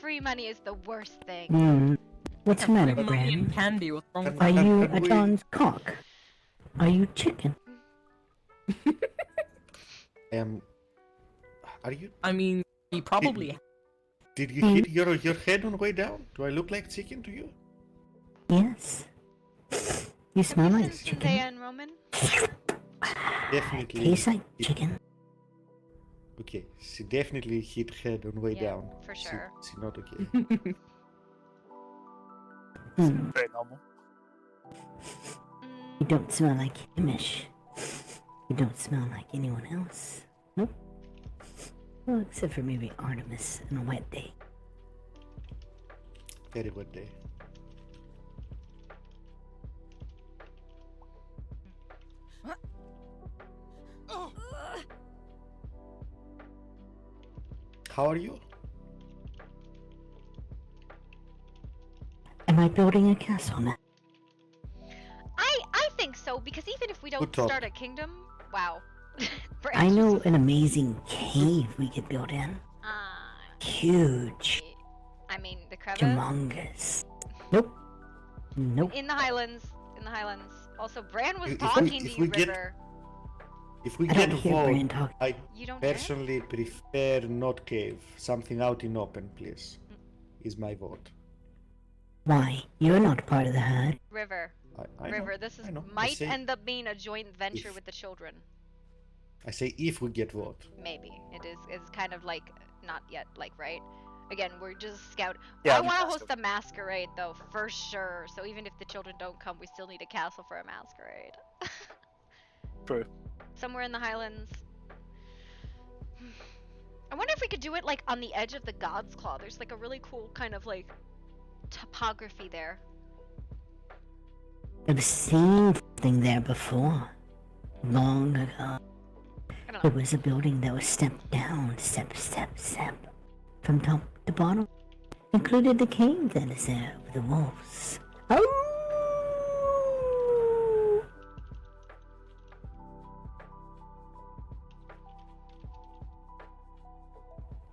Free money is the worst thing. What's the matter, Money Bran? and candy. What's wrong with Are that? you Can a we- John's cock? Are you chicken? Are you? I mean, he probably. Did you hit your head on the way down? Do I look like chicken to you? Yes. You smell Have you like seen chicken. Zendaya and Roman? Definitely. Tastes like chicken. Okay, she definitely hit head on way Yeah, down. for sure. She not okay. Very normal. You don't smell like Hamish. You don't smell like anyone else. Nope. Well, except for maybe Artemis on a wet day. Very good day. How are you? Am I building a castle now? I think so, because even if we don't Good talk. start a kingdom, wow. I know an amazing cave we could build in. Huge. I mean, the crevice Humongous. Nope. Nope. in the Highlands. In the Highlands. Also, Bran was If we- talking if to we you, get- River. If we I get don't hear Bran vote, talk. I You don't hear it? personally prefer not cave. Something out in open, please. Is my vote. Why? You're not part of the herd. River. I know, River, this is I know. I might say, end up being a joint venture if- with the children. I say if we get vote. Maybe. It is kind of like not yet like right. Again, we're just scout. Yeah, I I'm want to just host a masquerade though, for sure. So even if the children don't come, we still need a castle for a masquerade. True. Somewhere in the Highlands. I wonder if we could do it like on the edge of the God's Claw. There's like a really cool kind of like topography there. I've seen something there before. Long ago. I don't There know. was a building that was stepped down, step, from top to bottom. Included the cave that is there with the wolves. Oh!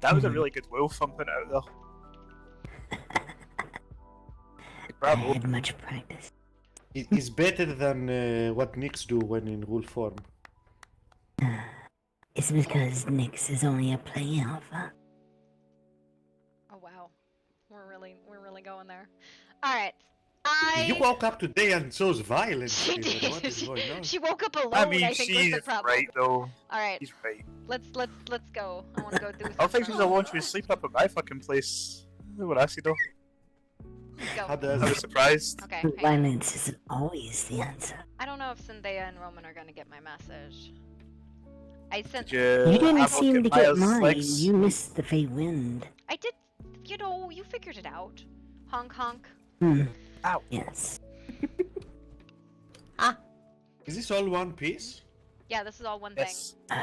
That was a Mhm. really good wolf, I'm putting it out there. I Bravo. had much practice. It's better than what Knicks do when in wolf form. It's because Nyx is only a play alpha. Oh wow, we're really going there. All right, You I. woke up today and chose violence, She Steven. did. What is going on? She woke up alone. I mean, I think was she the is problem. right though. All right, She's right. let's go. I want to go through. I don't think some she's alone. She was sleeping up at my fucking place. What I see though. Let's go. How I does was surprised. Okay. hang on. Violence isn't always the answer. I don't know if Zendaya and Roman are gonna get my message. I sent. Did you? You didn't have a look seem at to get Maya's mine. legs? You missed the Fey Wind. I did. You know, you figured it out. Honk honk. Hmm. Ow. Yes. Is this all one piece? Yeah, this is all one Yes. thing.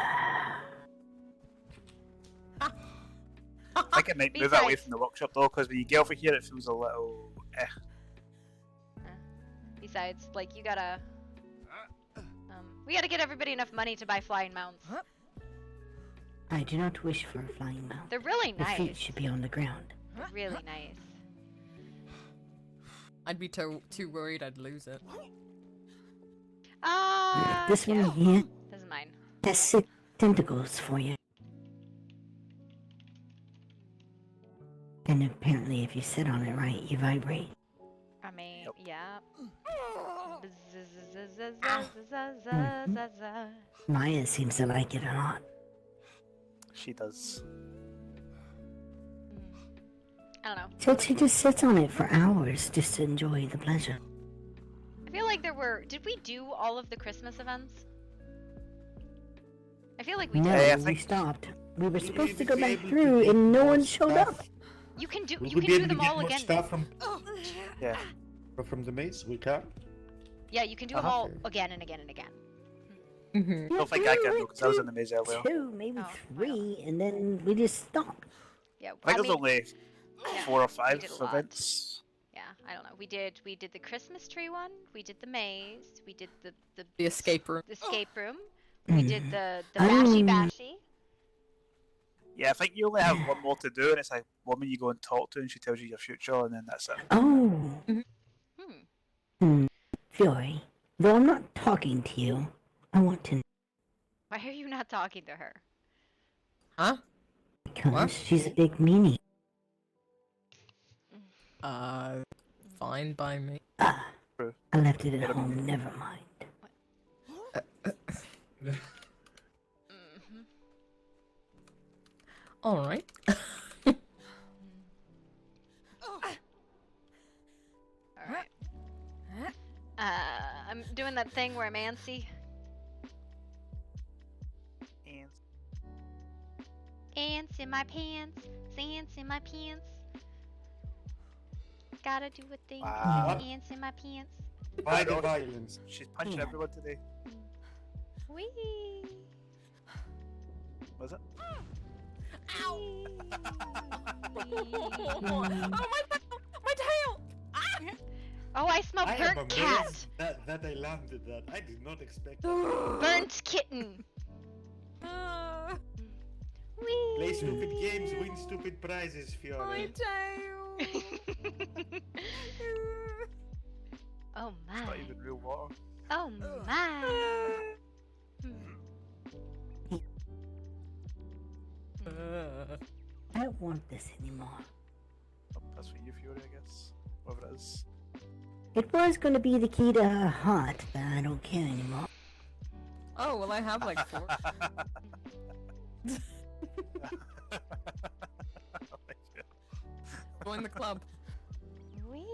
I think it might move it away Besides- from the workshop though, because when you get over here, it feels a little. Besides, like you gotta. We gotta get everybody enough money to buy flying mounts. I do not wish for a flying mount. They're really Your feet nice. should be on the ground. They're really nice. I'd be too worried I'd lose it. This yeah. one here This is mine. has 6 tentacles for you. And apparently if you sit on it right, you vibrate. I mean, Yep. yeah. Maya seems to like it a lot. She does. I don't know. So she just sits on it for hours just to enjoy the pleasure. I feel like there were. Did we do all of the Christmas events? I feel like we No, did. Hey, I we think- stopped. We were We supposed to will go be back able to through get and no more one showed stuff. up. You can do. Will You we can be do able to them get all more again. stuff Yeah. from the maze? We can. Yeah, you can do them Uh-huh. all again and again and again. Mm-hmm. I don't think I can though, because I was in the maze earlier. 2, maybe Oh, 3, and then we just stopped. Yeah, I think there's mean, only yeah, 4 or we 5 did a lot. events. Yeah, I don't know. We did the Christmas tree one. We did the maze. We did the The escape room. escape room. We did Mhm. the I bashy mean- bashy. Yeah, I think you only have one more to do, and it's a woman you go and talk to, and she tells you your future, and then that's it. Oh, Hmm. Fury. Though I'm not talking to you, I want to know Why are you not talking to her? Huh? because What? she's a big meanie. Fine by me. I left it Wait at a home, never mind. Mm-hmm. Alright. All right. I'm doing that thing where I'm antsy. And Ants in my pants. Ants in my pants. Gotta do a thing. Wow. Ants in my pants. By the violence. she's punching everyone today. Wee. Was it? Ow! Wee. Oh, my tail! Ah! Oh, I smell I am burnt amazed cat. that I landed that. I did not expect. Burnt kitten. Wee. Play stupid games, win stupid prizes, Fiona. tail! Oh It's not my. even real water. Oh my. I don't want this anymore. Oh, that's for you, Fury, I guess. Whatever it is. It was going to be the key to her heart, but I don't care anymore. Oh, well, I have like 4. Join the club. Wee.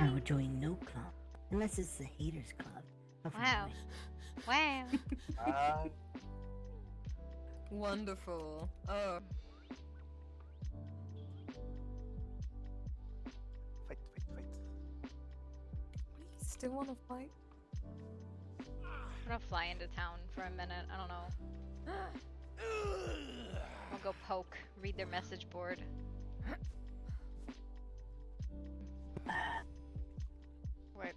I would join no club, unless it's the haters club. of Wow. mine. Wow. Wonderful. Oh. Fight. You still want to fight? I'm gonna fly into town for a minute. I don't know. I'll go poke, read their message board. Wait.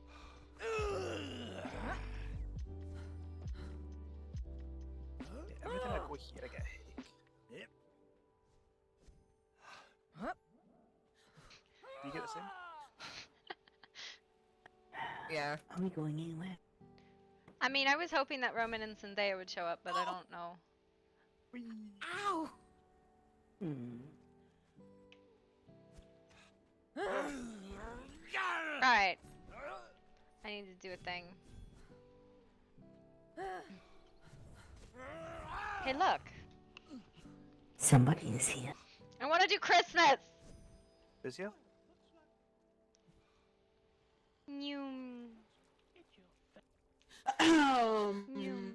Every time I go here, I get a headache. Yep. assume. Yeah. Are we going anywhere? I mean, I was hoping that Roman and Zendaya would show up, but I don't know. Ow! Hmm. Alright. I need to do a thing. Hey, look. Somebody is here. I want to do Christmas! Is you? Noom. Um, Noom.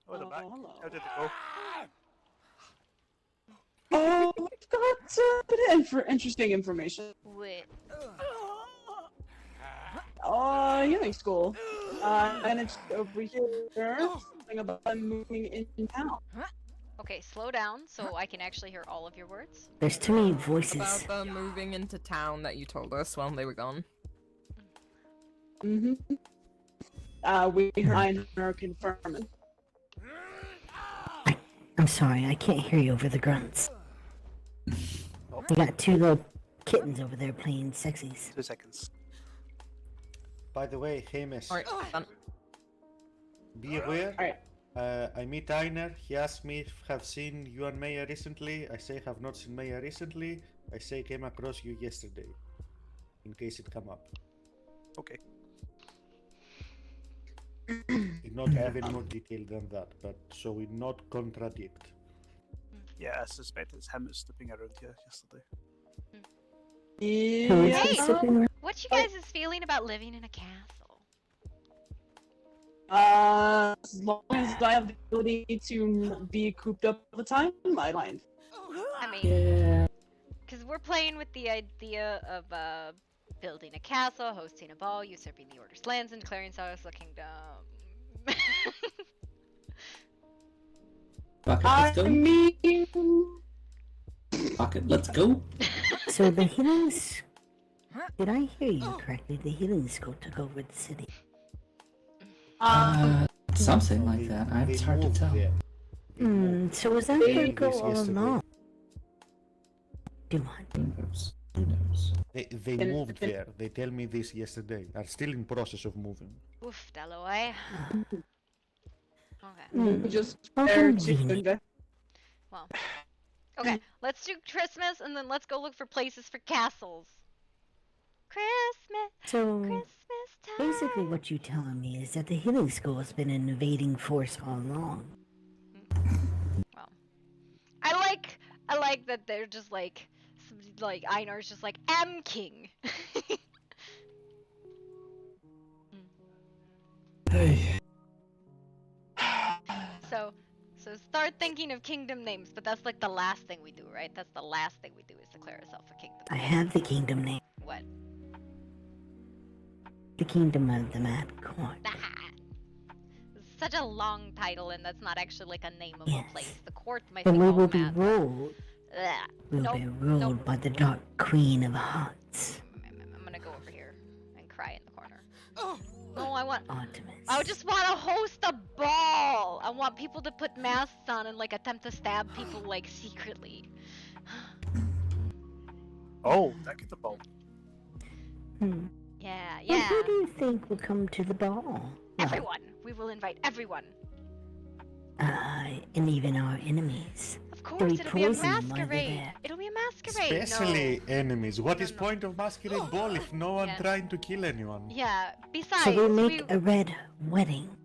Oh, the back. hello. How did it go? Oh, we've got a bit of interesting information. What? Healing school. And it's over here. Something about them moving in town. Okay, slow down so I can actually hear all of your words. There's too many voices. About them moving into town that you told us while they were gone. Mm-hmm. We heard her confirming. I'm sorry, I can't hear you over the grunts. We got two little kittens over there playing sexies. 2 seconds. By the way, Hamish, Alright, done. be aware. Alright. I meet Einar. He asked me if have seen you and Maya recently. I say have not seen Maya recently. I say came across you yesterday. In case it come up. Okay. Not have any more detail than that, but so we not contradict. Yeah, I suspect it's him who's slipping around here yesterday. Who is Yeah. this sitting there? What's you guys' feeling about living in a castle? As long as I have the ability to be cooped up all the time, I mind. I mean, Yeah. because we're playing with the idea of building a castle, hosting a ball, usurping the Order's lands, and declaring ourselves a kingdom. Fuck it, I let's go. mean, Fuck it, let's go. So the healings. Did I hear you correctly? The healing school took over the city. Something like that. It's hard to moved tell. there. They moved. So was that They their did goal this all yesterday. along? Do what? Who knows? Who knows? They moved there. They tell me this yesterday. Are still in process of moving. Oof, Dalloway. Okay. just Oh, there convenient. to Well. Okay, let's do Christmas and then let's go look for places for castles. Christmas, So Christmas time. basically, what you're telling me is that the healing school has been an invading force all along. Well, I like that they're just like, somebody, like Einar's just like, am king. So start thinking of kingdom names, but that's like the last thing we do, right? That's the last thing we do is declare ourselves a kingdom. I have the kingdom name. What? The kingdom of the Mad Court. It's such a long title, and that's not actually like a name of Yes. a place. The court might And be we called will be Mad. ruled. Ugh. We'll Nope, be ruled nope. by the Dark Queen of Hearts, I'm gonna go over here and cry in the corner. No, I Artemis. just want to host a ball. I want people to put masks on and like attempt to stab people like secretly. Oh, that could the ball. Hmm. Yeah, Well, yeah. who do you think will come to the ball? Everyone. We will invite everyone. And even our enemies. Of They'll course, be it'll be a poisoned while they're masquerade. there. It'll be a masquerade. Especially No. enemies. What No, is no. point of masquerade ball if no one Yeah. trying to kill anyone? Yeah. Besides, So we make we a red wedding.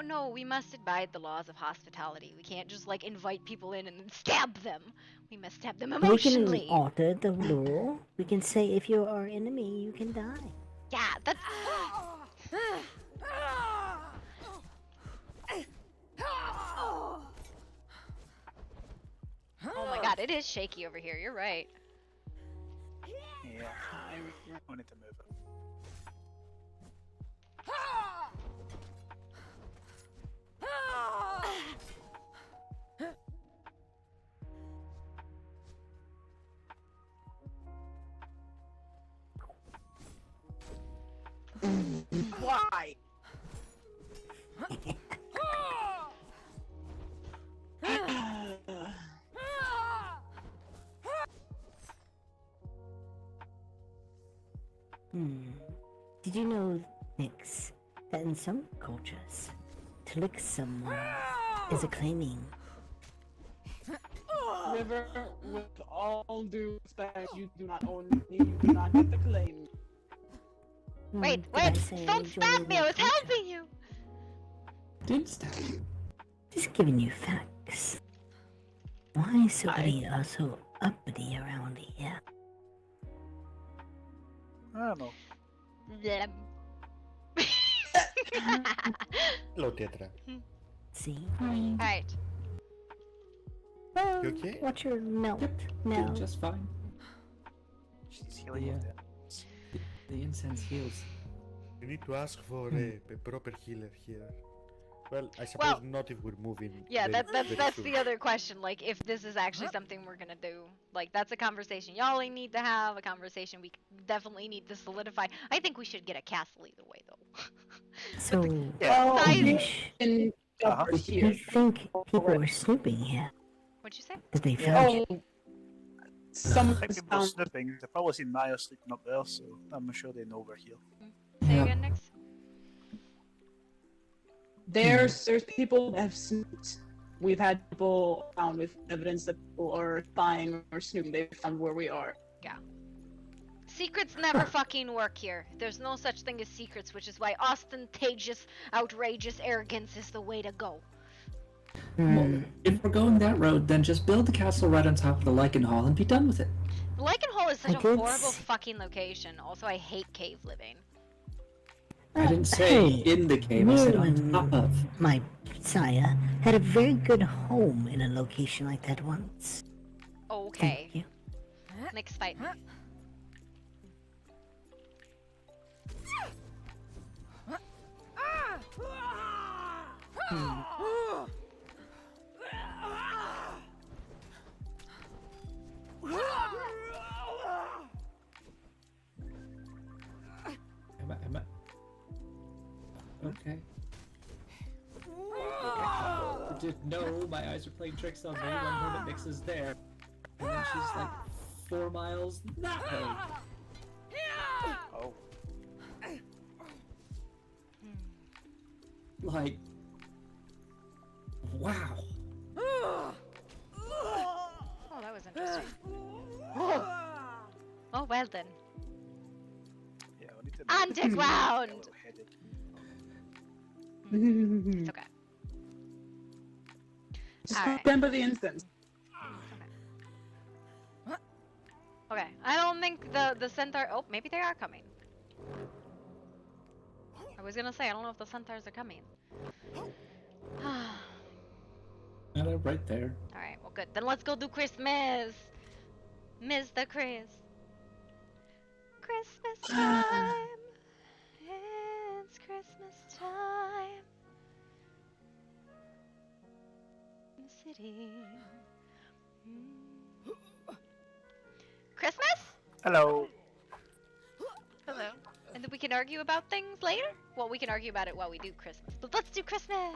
no, we must abide the laws of hospitality. We can't just like invite people in and then stab them. We must stab them We emotionally. can alter the rule. We can say if you're our enemy, you can die. Yeah, that's. Oh my god, it is shaky over here. You're right. Yeah. I need to move it. Why? Did you know, Nix, that in some cultures, to lick someone is a claiming? River, with all due respect, you do not own me. You do not get the claim. Wait, Did I wait! say Don't join stab me! I their was culture? helping you! Didn't stab you. Just giving you facts. Why so many are so uppity around here? I don't know. Blem. Hello, Tetra. See? Alright. You okay? Watch your melt now. Doing just fine. She's healing Yeah. with it. The incense heals. You need to ask for a proper healer here. Well, I suppose not if we're moving. Yeah, very- that's very the soon. other question. Like, if this is actually something we're gonna do, like that's a conversation y'all need to have. A conversation we definitely need to solidify. I think we should get a castle either way, though. So, Well, Size- Nish, in Uh-huh. over do here. you think people were snooping here? What'd you say? That they found you? Oh, some I of think us people found snooping. They've probably seen Maya sleeping up there, so I'm sure they know we're here. Say Yeah. again, Nix. there's people that have snooped. We've had people found with evidence that people are spying or snooping. They found where we are. Secrets never fucking work here. There's no such thing as secrets, which is why ostentatious, outrageous arrogance is the way to go. Well, if we're going that road, then just build the castle right on top of the Lichen Hall and be done with it. Lichen Hall is such I a did horrible s- fucking location. Also, I hate cave living. I didn't say Hey, in the cave, I said you on top of. My sire had a very good home in a location like that once. Okay. Thank you. Next fight. Am I? Okay. No, my eyes are playing tricks on me when Hermit Nix is there. And then she's like 4 miles that way. Oh. Like, wow. Oh, that was interesting. Oh, well then. Yeah, we need to Underground! yellow-headed. It's okay. Just Alright. remember the instance. Okay, I don't think the centaur. Oh, maybe they are coming. I was gonna say I don't know if the centaurs are coming. All No, they're right there. right, well, good. Then let's go do Christmas, Mr. Chris. Christmas time. It's Christmas time. In the city. Christmas? Hello. Hello. And then we can argue about things later? Well, we can argue about it while we do Christmas. But let's do Christmas!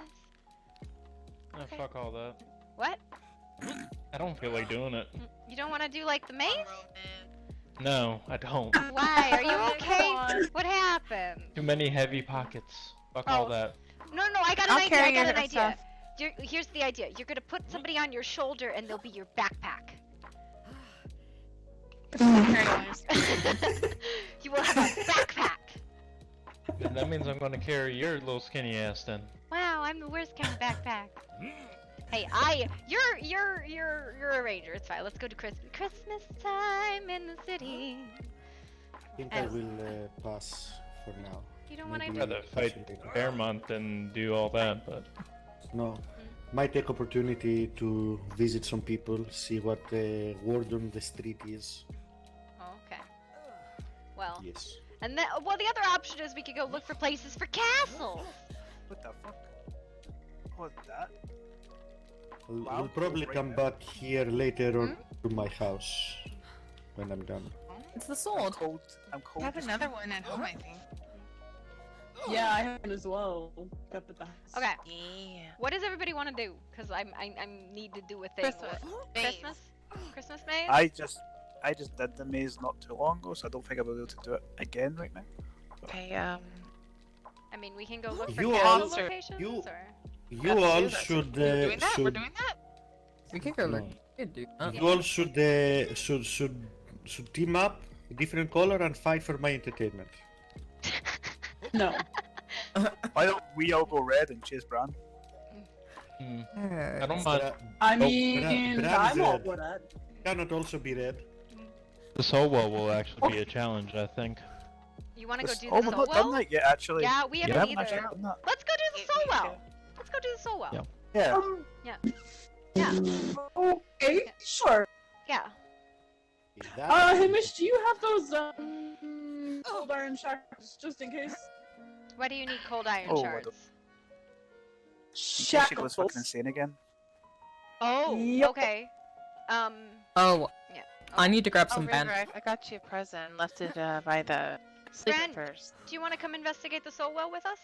Ah, Okay. fuck all that. What? I don't feel like doing it. You don't want to do like the maze? No, I don't. Why? Are you okay? What happened? Too many heavy pockets. Fuck all Oh. that. No, no, I got an I'll idea. carry I got your an idea. stuff. Here's the idea. You're gonna put somebody on your shoulder and they'll be your backpack. You will have a backpack. And that means I'm gonna carry your little skinny ass then. Wow, I'm the worst kind of backpack. Hey, you're a ranger. It's fine. Let's go to Christmas time in the city. I think I will pass for now. You don't want to. Maybe- I'd rather fight Fairmont and do all that, but No. Might take opportunity to visit some people, see what the word on the street is. Oh, okay. Well, Yes. and then well, the other option is we could go look for places for castles. What the fuck? What's that? Wow, I'll probably right come there. back here later on to my house when I'm done. It's the I'm sword. cold. I'm cold. I have another one at home, I think. Yeah, I have it as well. Up at the house. Okay. Yeah. What does everybody want to do? Cause I need to do a thing. Christmas. What? Christmas? Christmas maze? I just I just did the maze not too long ago, so I don't think I'll be able to do it again right now. Okay, I mean, we can go look for You castle all- locations, you- or... You all should we're doing that. We're should doing that. We can go No. look. We can do that. you all should team up, different color, and fight for my entertainment. No. Why don't we all go red and chase Bran? Hmm. Yeah. I don't mind. I Bra- mean, Bran I'm all red. for that. Cannot also be red. The Solwell will actually be a challenge, I think. You want to go do Oh, the we've not done Solwell? that yet, actually. Yeah, we We haven't haven't either. actually done that. Let's go do the Yeah, we Solwell. can Let's go do the Solwell. Yeah. Yeah. Okay, sure. Yeah. Is that Hamish, do you have those cold iron shards just in case? Why do you need cold iron Oh, I shards? don't- In case she goes fucking Shackles. insane again. Oh, Yep. okay. Oh, Yeah. I need to grab Oh, some River, band. I got you a present. Left it by the sleeping Bran, first. do you want to come investigate the Solwell with us?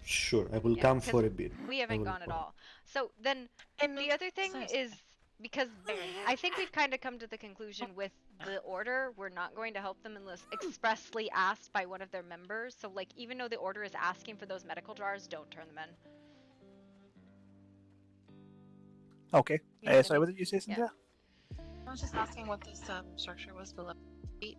Sure, I will Yeah, come 'cause for a bit. We haven't will gone at go. all. So then the other thing Nice. is because I think we've kind of come to the conclusion with the order, we're not going to help them unless expressly asked by one of their members. So like even though the order is asking for those medical jars, don't turn them in. Okay. Yeah, Sorry, what did you say, Cynthia? I was just asking what this structure was below. You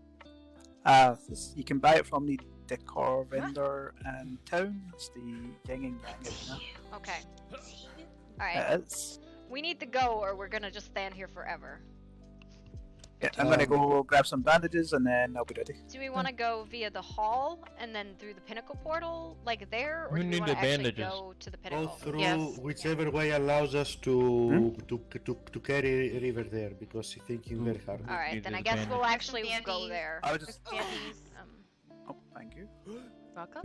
can buy it from the decor vendor in town. It's the Yin and Yang arena. Okay. Alright. It's... We need to go or we're gonna just stand here forever. Yeah, I'm gonna go grab some bandages and then I'll be ready. Do we want to go via the hall and then through the pinnacle portal, like there, or We do we need want the to actually bandages. go to the Go pinnacle? through Yes. whichever way allows us to carry River there because he's thinking very hard. All right, Need then the I guess we'll bandages. actually go Bandies. there. I was just... Bandies. Oh, thank you. Welcome.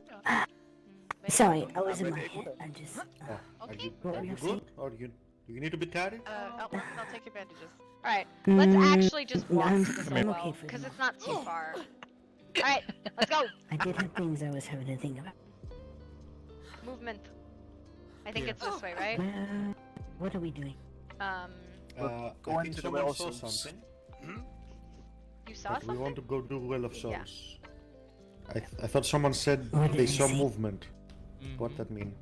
Sorry, I was in I'm my ready to head. go. I just. Are Okay. you, What are were you you good? saying? Or you do you need to be carried? I'll take your bandages. All right, let's Mm, actually just walk I'm- to the I'm Solwell okay for because now. it's not too far. All right, let's go. I did have things I was having to think about. Movement. I think Yeah. it's this way, right? Well, what are we doing? Um, I going think to the someone Well of saw Souls. something. you saw But we something? want to go do Well of Souls. Yeah. I thought someone said What did they you saw see? movement. Mhm. What that mean?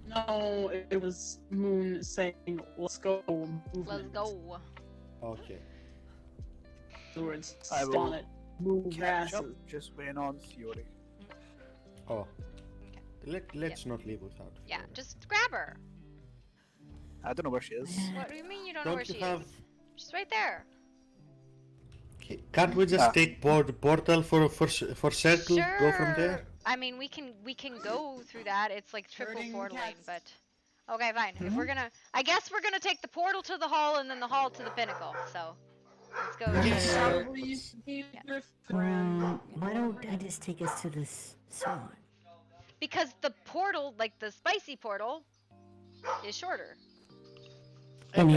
No, it was Moon saying, "Let's go." Movement. Let's go. Okay. Afterwards, I will spawn it. Move Catch up, asses. just waiting on Theory. Oh. Okay. Let's not leave without. Yeah, Fiona. just grab her. I don't know where she is. What do you mean you don't know where Don't she you have? is? She's right there. Okay, can't we just Ah. take the portal for circle? Sure. Go from there. I mean, we can go through that. It's like triple Herding portaling, cats. but okay, fine. If we're gonna, I guess we're gonna take the portal to the hall and then the hall to the pinnacle. So let's go. Yes. Probably used to be different. Why don't I just take us to this sword? Because the portal, like the spicy portal, is shorter. And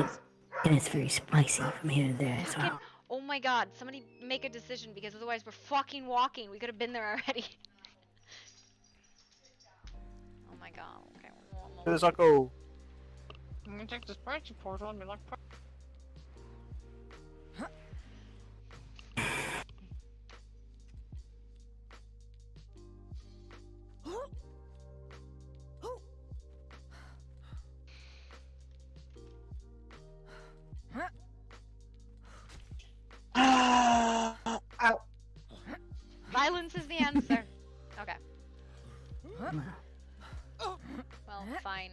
it's very spicy from here to there as well. Oh my God! Somebody make a decision because otherwise we're fucking walking. We could have been there already. Oh my God. Okay. Where does that go? I'm gonna take the spicy portal and be like, Ow. Violence is the answer. Okay. Well, Well, fine.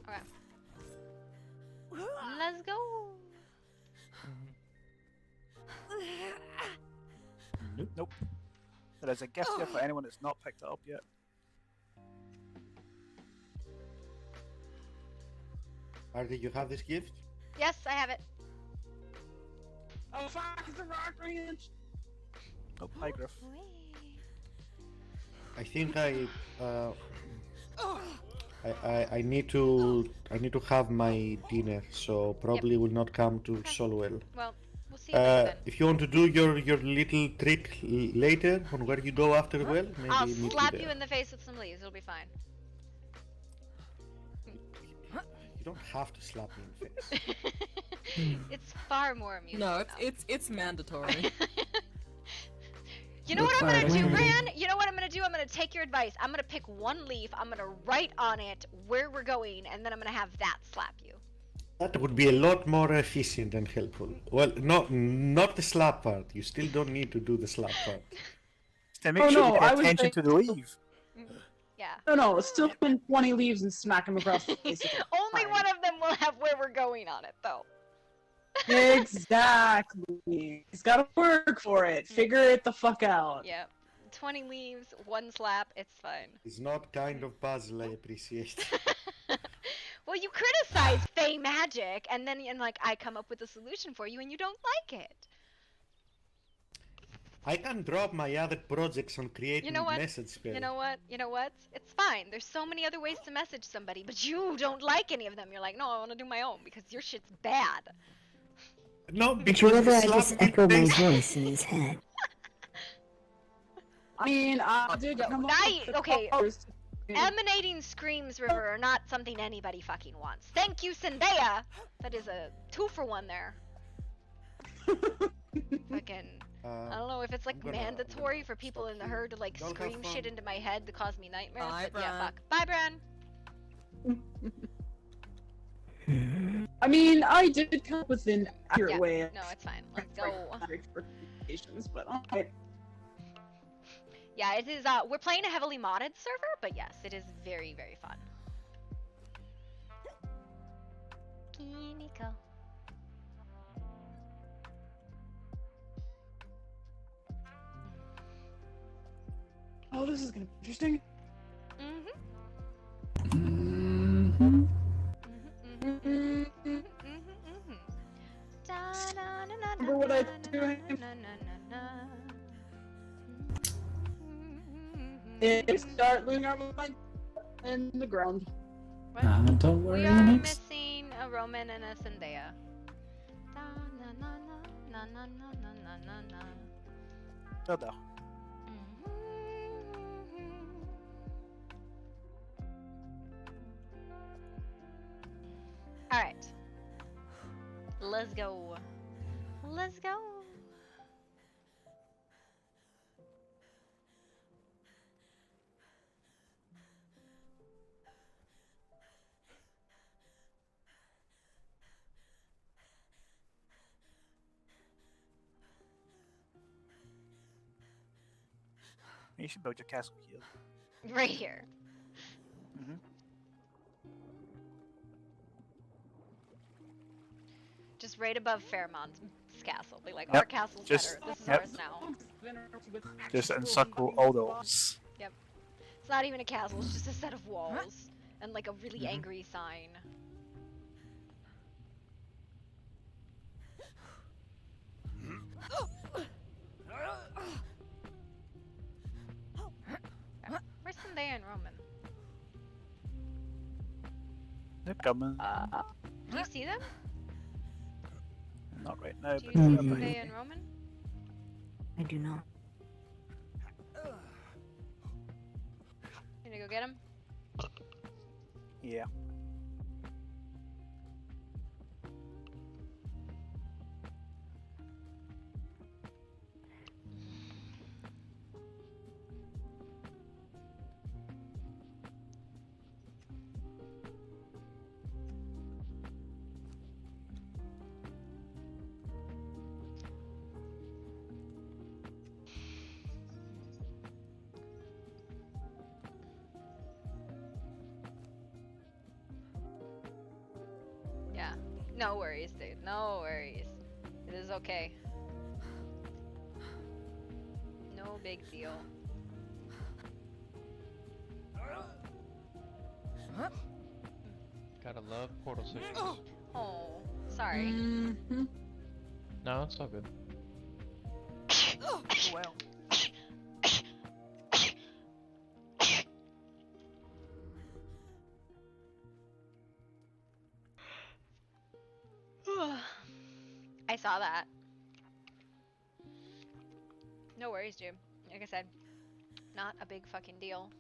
Okay. Let's go. Nope. There is a gift here for anyone that's not picked it up yet. Artie, you have this gift? Yes, I have it. Oh fuck! It's a rock range. Oh, hi, Griff. I think I need to have my dinner, so probably will not come to Okay. Solwell. Well, we'll see you later then. If you want to do your little trick later on where you go after well, maybe I'll meet slap you you there. in the face with some leaves. It'll be fine. You don't have to slap me in the face. It's far more amusing. No, though. it's mandatory. You know what I'm Required gonna do, activity. Bran? You know what I'm gonna do? I'm gonna take your advice. I'm gonna pick one leaf. I'm gonna write on it where we're going, and then I'm gonna have that slap you. That would be a lot more efficient and helpful. Well, not the slap part. You still don't need to do the slap part. To make Oh, sure no, you pay I was attention to the thinking- leave. Yeah. No, still spend 20 leaves and smack him across the face. Only Fine. one of them will have where we're going on it, though. Exactly. He's gotta work for it. Figure it the fuck out. Yep. 20 leaves, one slap. It's fine. It's not kind of puzzle I appreciate. Well, you criticize Fey magic, and then I come up with a solution for you, and you don't like it. I can drop my other projects on creating You know what? message spell. You know what? You know what? It's fine. There's so many other ways to message somebody, but you don't like any of them. You're like, no, I want to do my own because your shit's bad. No, Did because you ever the I slap just echo my takes- voice in his head? I mean, I did come up with the okay. colors. Emanating screams, River, are not something anybody fucking wants. Thank you, Zendaya. That is a 2-for-1 there. Fucking. I don't know if it's like I'm gonna- mandatory for people in the herd to like Don't have scream shit fun. into my head to cause me nightmares. Bye, But yeah, Bran. fuck. Bye, Bran. I mean, I did come up with an accurate Yeah. way of No, it's fine. Let's go. expectations, but alright. Yeah, it is. We're playing a heavily modded server, but yes, it is very, very fun. Kiniko. Oh, this is gonna be interesting. Mhm. Mm-hmm. Remember what I do? And start losing our mind in the ground. Don't worry, We are Nix. missing a Roman and a Zendaya. No, no. Alright. Let's go. Let's go. You should build your castle here. Right here. Mhm. Just right above Fairmont's castle. Be like, Yep, our castle's just- better. This is yep. ours now. Just encircle all those. It's not even a castle, it's just a set of walls. And like a really Mhm. angry sign. Where's Zendaya and Roman? They're coming. Do you see them? Not right now, Do you but see they're Mhm. behind Zendaya and me. Roman? I do not. You gonna go get them? Yeah. Yeah. No worries, dude. No worries. It is okay. No big deal. Gotta love Portal 6. Oh, sorry. Mm-hmm. No, it's all good. Oh, well. I saw that. No worries, dude. Like I said, not a big fucking deal.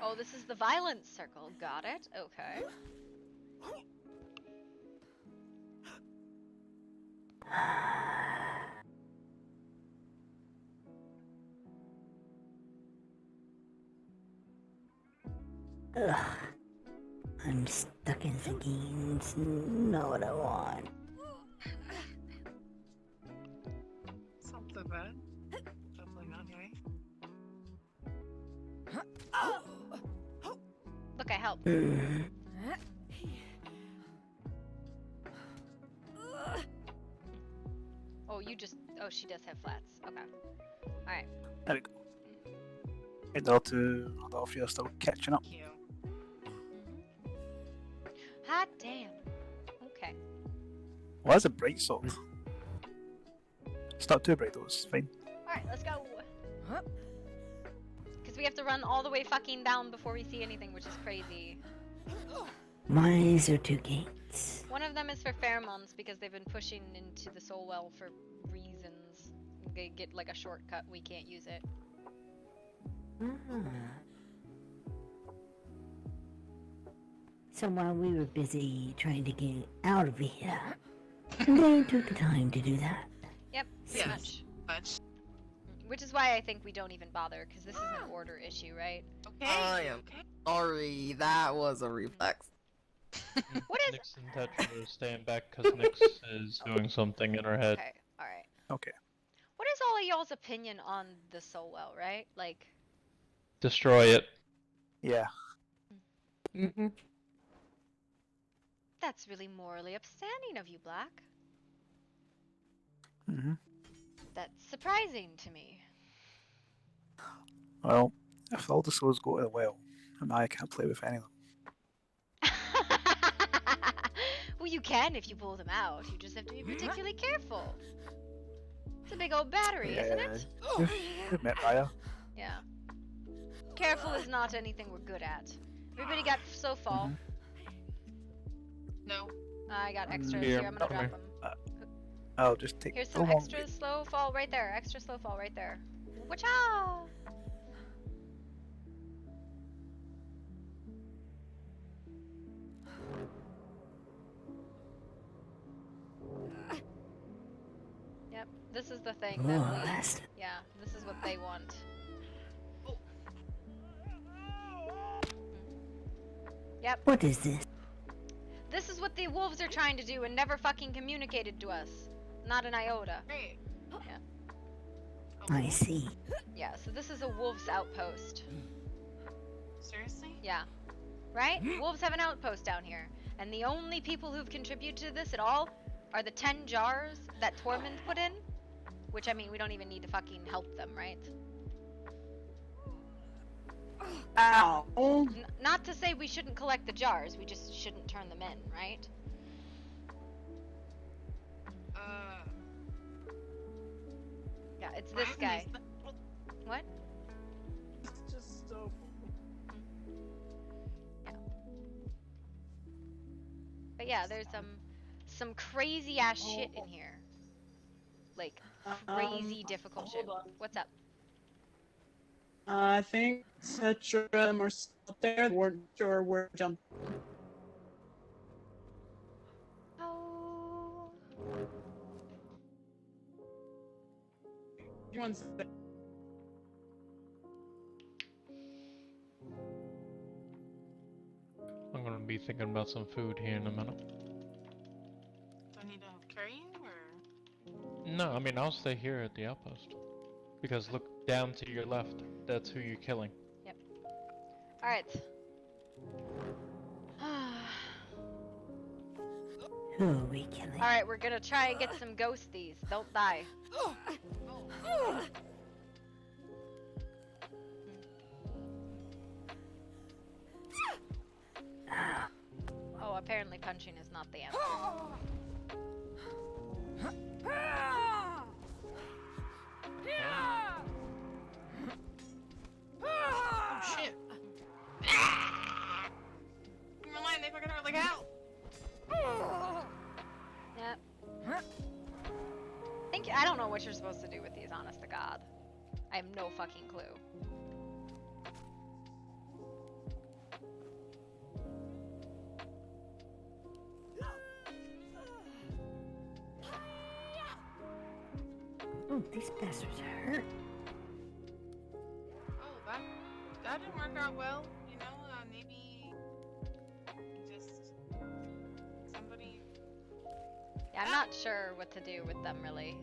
Oh, this is the violence circle. Got it. Okay. Ugh. I'm stuck in thinking it's not what I want. Something bad. Definitely not anyway. Look, I helped. Oh, you just. Oh, she does have flats. Okay. Alright. There we go. Hey, the other three are still catching up. Thank you. Hot damn. Okay. Well, that's a bright sort. It's not too bright though, it's fine. Alright, let's go. Because we have to run all the way fucking down before we see anything, which is crazy. Why are two gates? One of them is for pheromones because they've been pushing into the soul well for reasons. They get like a shortcut, we can't use it. So while we were busy trying to get out of here, they took the time to do that. Yep, pretty Yes. much. Which is why I think we don't even bother, because this is an order issue, right? Okay. I am Okay. sorry. That was a reflex. What is... Nick's in touch with her staying back because Nix is doing something in her head. Okay, alright. Okay. What is all of y'all's opinion on the soul well, right? Like... Destroy it. Yeah. Mm-hmm. That's really morally upstanding of you, Black. hmm That's surprising to me. Well, if all the souls go to the well, and I can't play with any of them. Well, you can if you pull them out. You just have to be particularly careful. It's a big old battery, isn't it? You've met Raya. Yeah. Careful is not anything we're good at. Everybody got so fall. No. I got extras Here, here. I'm gonna come drop here. them. I'll just take Here's the some long extra way. slow fall right there. Extra slow fall right there. Wacha! Yep, this is the thing that Oh, we... that's Yeah, this is what they want. Yep, what is this? this is what the wolves are trying to do and never fucking communicated to us. Not an iota. Great. I see. Yeah, so this is a wolf's outpost. Seriously? Yeah. Right? Wolves have an outpost down here. And the only people who've contributed to this at all are the 10 jars that Tormund put in. Which, I mean, we don't even need to fucking help them, right? Ow. Not to say we shouldn't collect the jars, we just shouldn't turn them in, right? Yeah, it's this guy. What? It's just so. Yeah. But yeah, there's some crazy ass shit in here. Like, crazy difficult shit. hold on. What's up? I think Tetra are still up there. Weren't sure where to jump. Oh. One sec. I'm gonna be thinking about some food here in a minute. Do I need to carry you, or? No, I mean, I'll stay here at the outpost. Because look down to your left. That's who you're killing. Yep. Alright. Who are we killing? Alright, we're gonna try and get some ghosties. Don't die. Oh, apparently punching is not the answer. Oh shit! Leave me alone, they fucking hurt like hell! Yep. I don't know what you're supposed to do with these, honest to God. I have no fucking clue. Oh, these bastards hurt. Oh, that didn't work out well, you know, maybe just somebody... Yeah, I'm not sure what to do with them, really.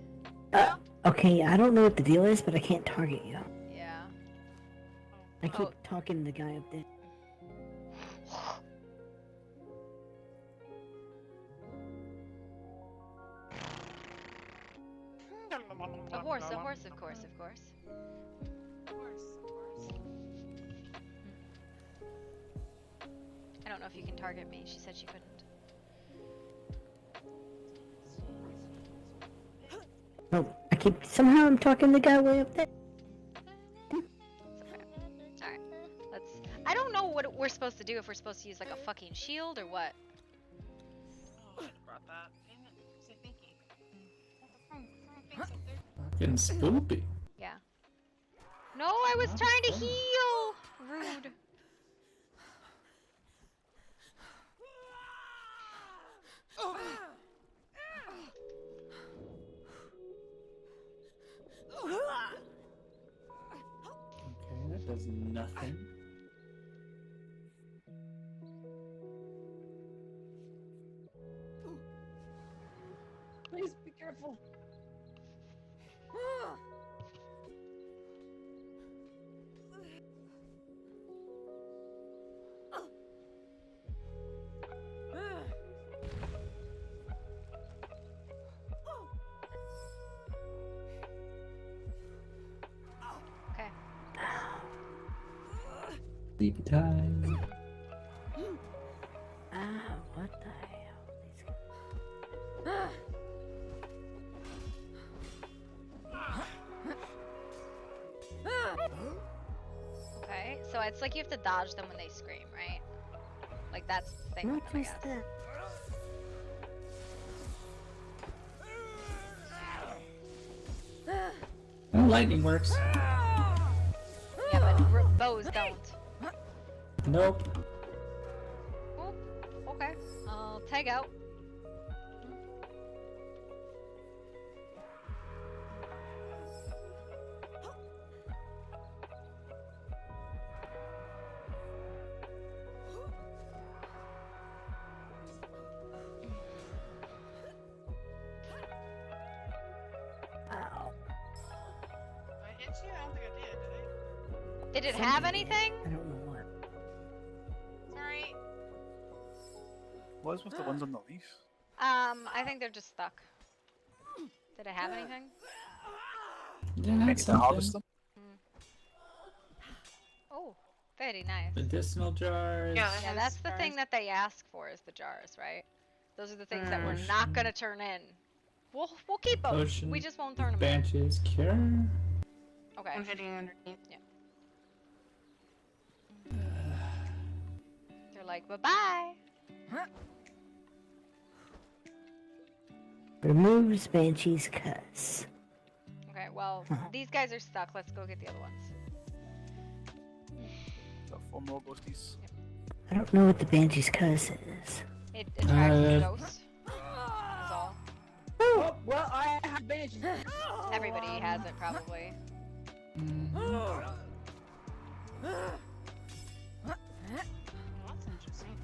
Okay, I don't know what the deal is, but I can't target you. Yeah. I keep talking to the guy up there. A horse, of course. Of course. I don't know if you can target me. She said she couldn't. Oh, somehow I'm talking to the guy way up there. It's okay. Alright. I don't know what we're supposed to do, if we're supposed to use like a fucking shield or what. Oh, I should have brought that. Damn it. Say thank you. What the fuck? Fucking spoopy. Yeah. No, I was trying to heal! Rude. Okay, that does nothing. Please be careful. Okay. Sleepy time. What the hell? These guys. Okay, so it's like you have to dodge them when they scream, right? Like that's the thing. Not with them, I just guess. that. Well, lightning works. Yeah, but bows don't. Nope. Oh, okay. I'll tag out. Ow. I hit you? I don't think I did I? Did it have anything? I don't know what. Sorry. What is with the ones on the leaf? I think they're just stuck. Did it have anything? Yeah, I need that's to harvest something. them. Oh, very nice. Medicinal jars. Yeah, Yeah, that's the thing that they ask for is the jars, right? Those are the things that we're Potion. not gonna turn in. We'll keep them. Potion. We just won't turn them in. Banshee's cure. Okay. I'm hitting underneath. They're like, bye-bye. Removes Banshee's cuss. Okay, well, these guys are stuck. Let's go get the other ones. Got 4 more ghosties. I don't know what the Banshee's cuss is. It attracts ghosts. That's all. Oh, well, I have banished. Everybody has it, probably. That's interesting.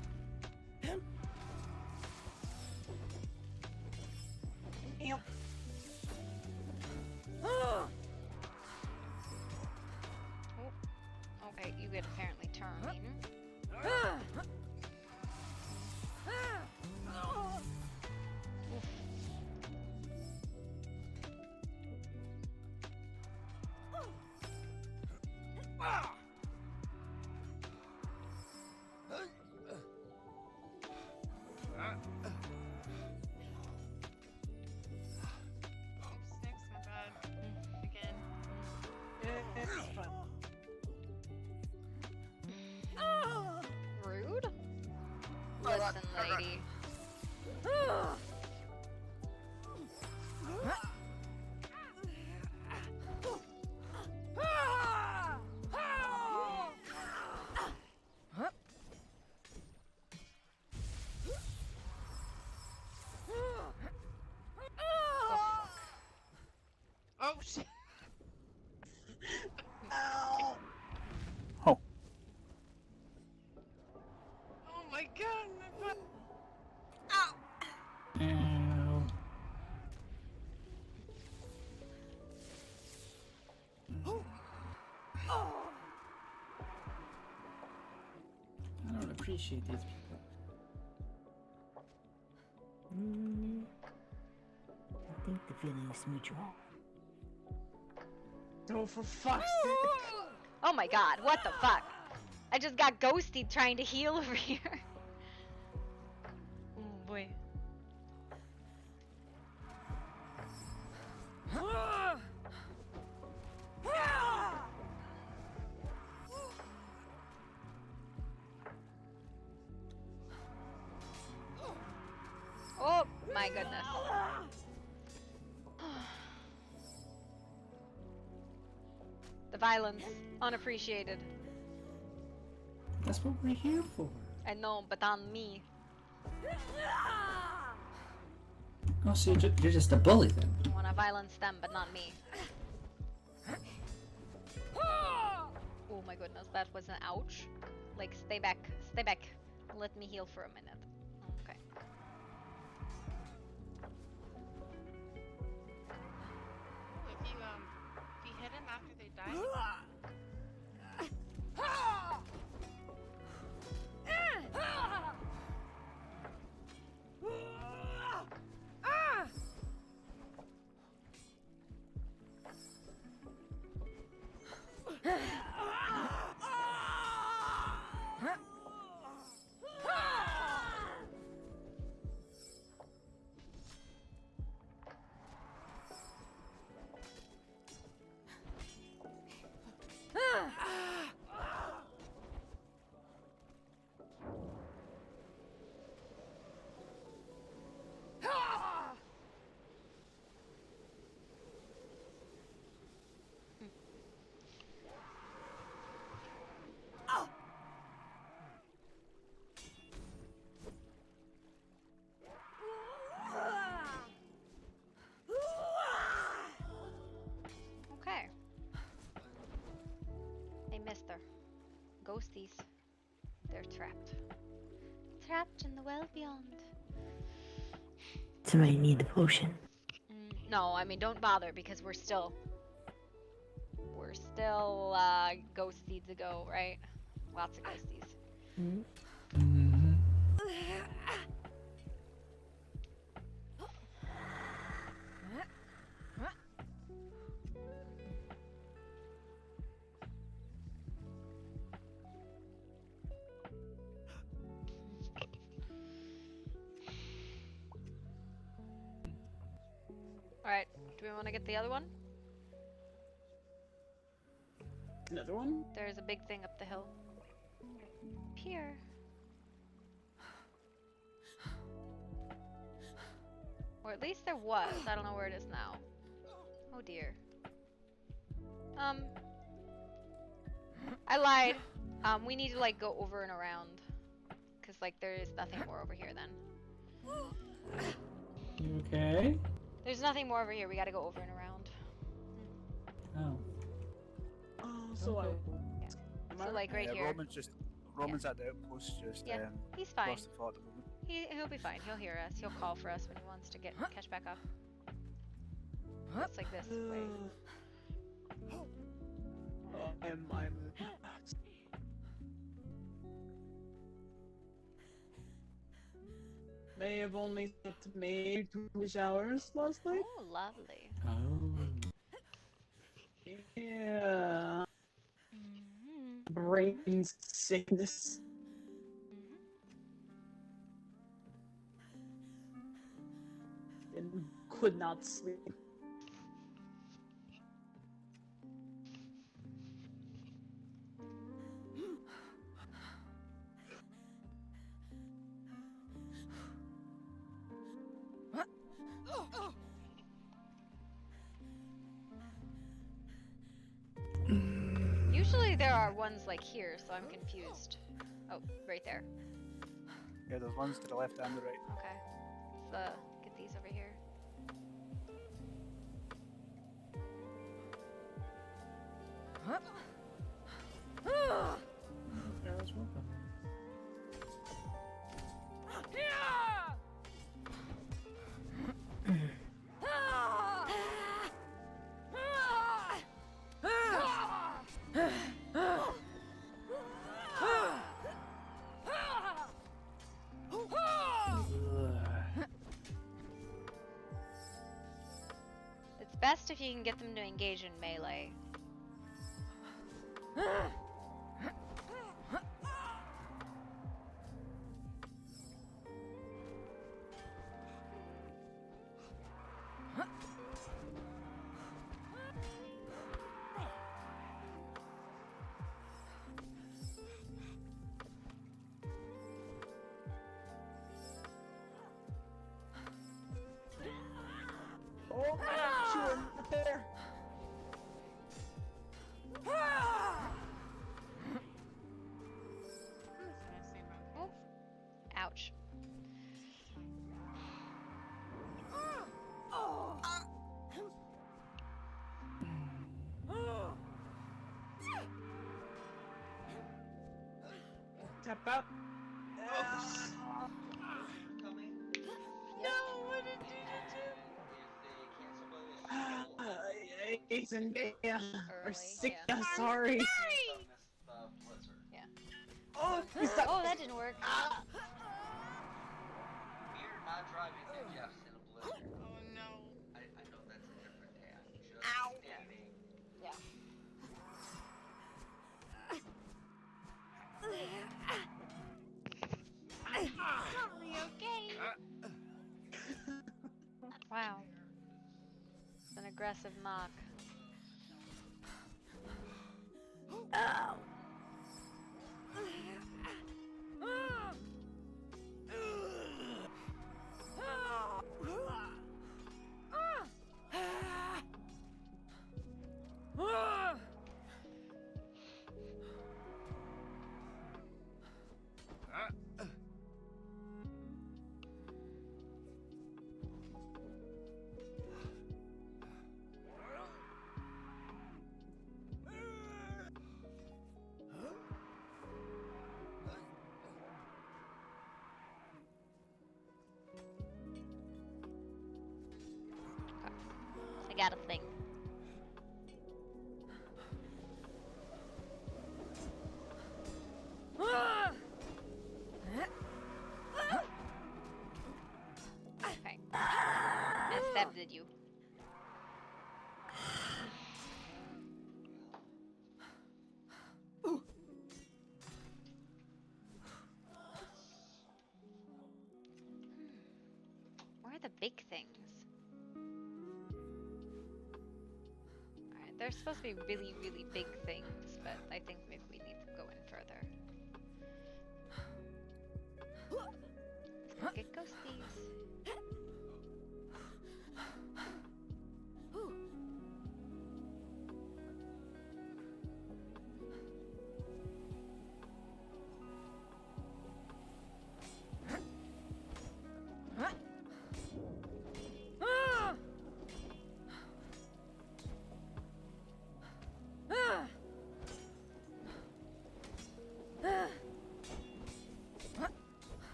Listen, lady. Oh shit! Ow! Oh, Oh my god! My butt. Ow. I don't appreciate these people. I think the feeling is mutual. Oh, for fuck's sake. Oh my god, what the fuck? I just got ghosted trying to heal over here. Oh boy. Oh my goodness. The violence, unappreciated. That's what we're here for. I know, but on me. Oh, so you're just a bully then? I wanna violence them, but not me. Oh my goodness, that was an ouch. Like, stay back, stay back. Let me heal for a minute. Okay. If you hit him after they die. Okay. They missed her. Ghosties. They're trapped. Trapped in the well beyond. Somebody need the potion. No, I mean, don't bother because we're still ghosties to go, right? Lots of ghosties. Mm-hmm. Alright, do we want to get the other one? Another one? There's a big thing up the hill. Up here. Or at least there was. I don't know where it is now. Oh dear. I lied. We need to like go over and around. Cause like there is nothing more over here then. Okay. There's nothing more over here. We gotta go over and around. Oh. Oh, so Okay. So like right here. Roman's at the outpost, just Yeah, he's fine. lost the thought at the moment. He'll be fine. He'll hear us. He'll call for us when he wants to catch back up. It's like this way. I'm may have only slept maybe 2 hours last night. Oh, lovely. Oh. Yeah. Brain sickness. And could not sleep. Usually there are ones like here, so I'm confused. Oh, right there. Yeah, there's ones to the left and the right. Okay. Let's get these over here. Arrows, welcome. It's best if you can get them to engage in melee. Oh my gosh, you were not there. Oh. Ouch. Tap out. No, what did you Ethan, yeah. Or Early, sick. yeah. I'm sorry. Sorry! Yeah. Oh, you suck. Oh, that didn't work. Ah. We're not driving to Jeff's in a blizzard. Oh no. I know that's a different day. I'm just Ow. stating. Yeah. Sorry, okay? Wow. It's an aggressive mock. Oh. I got a thing. Okay. I stabbed at you. Where are the big things? Alright, there's supposed to be really, really big things, but I think maybe we need to go in further. Let's go get ghosties.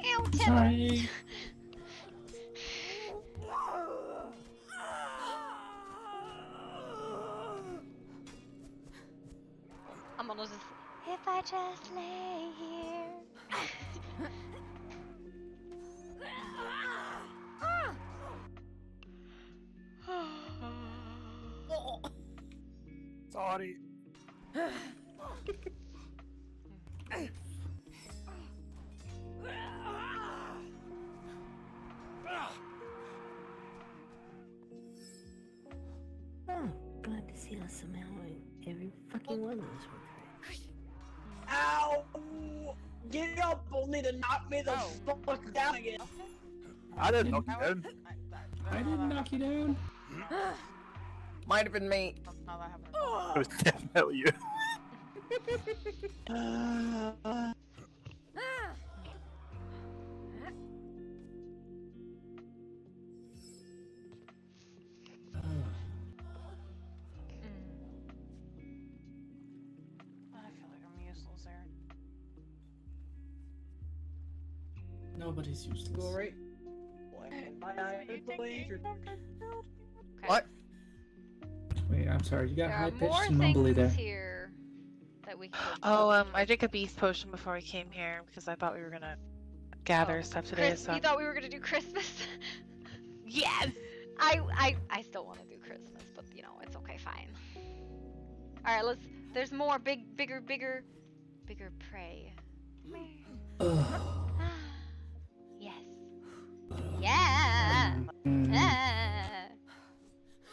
Ew, Timber! Sorry. someone will just, if I just lay here. Sorry. Oh, glad to see us somehow. Every fucking one of those were correct. Ow! Get up, only to knock me the fuck down again. I didn't knock you down. I didn't knock you down. Might have been me. How that happened. It was definitely you. I feel like I'm useless there. Nobody's useless. Go right. My eye blade. What? Wait, I'm sorry. You got There high are pitched more and mumbly there. things here that we can go Oh, I drank a beef potion before we came here because I thought we were gonna gather stuff today. Chris, So you thought we were gonna do Christmas? yes. I still want to do Christmas, but you know, it's okay, fine. Alright, let's, there's more bigger prey. Ugh. Yes. Yeah! Yeah!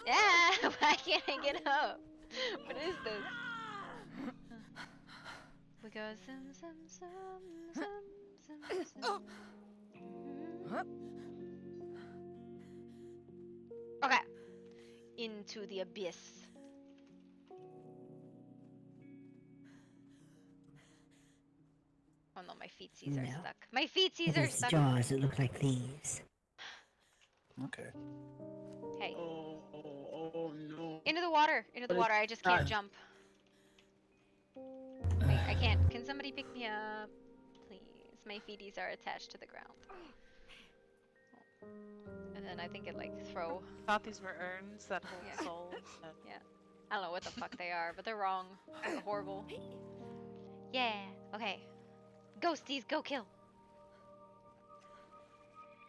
Yeah! Why can't I get up? What is this? We go some. Okay. Into the abyss. Oh no, my feetsies are No. stuck. My feetsies It are is stuck. jaws that look like thieves. Okay. Hey. Oh no. Into the water. Into the But water. I just can't not- jump. Wait, I can't. Can somebody pick me up? Please. My feeties are attached to the ground. And then I think it like throw. I thought these were urns that hold Yeah. souls. And... Yeah. I don't know what the fuck they are, but they're wrong. They're horrible. Yeah. Okay. Ghosties, go kill.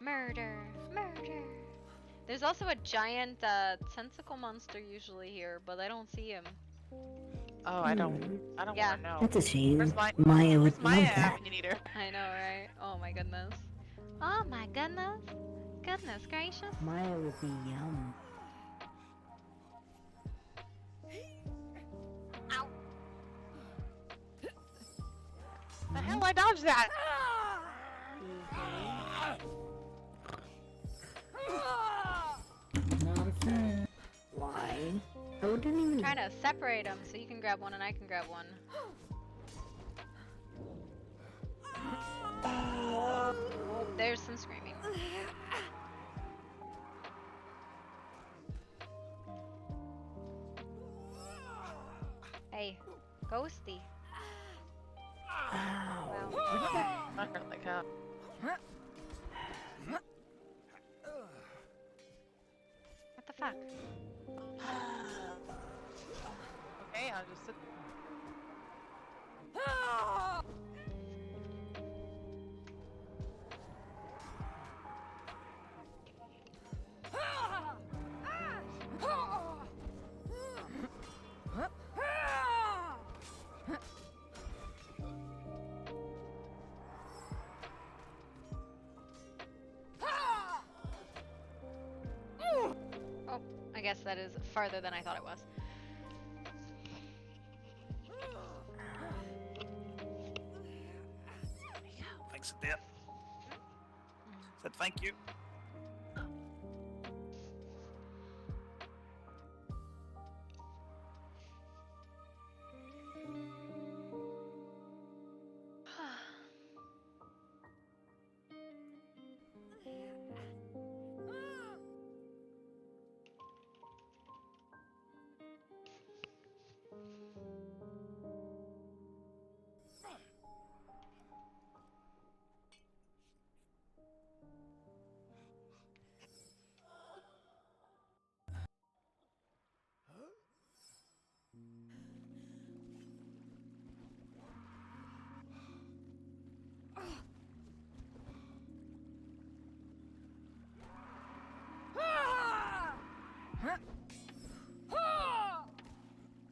Murder. Murder. There's also a giant tentacle monster usually here, but I don't see him. Oh, I don't Yeah. want to know. That's a shame. Where's my Maya Where's would Maya love that. at when you need her? I know, right? Oh my goodness. Oh my goodness. Goodness gracious. Maya would be yum. The hell I dodged that? Not a fan. Why? I wouldn't even. Trying to separate them so you can grab one and I can grab one. Oh, there's some screaming. Hey, ghosty. Wow. I hurt like hell. What the fuck? Okay, I'll just sit. Oh, I guess that is farther than I thought it was. Thanks, dear. Said thank you.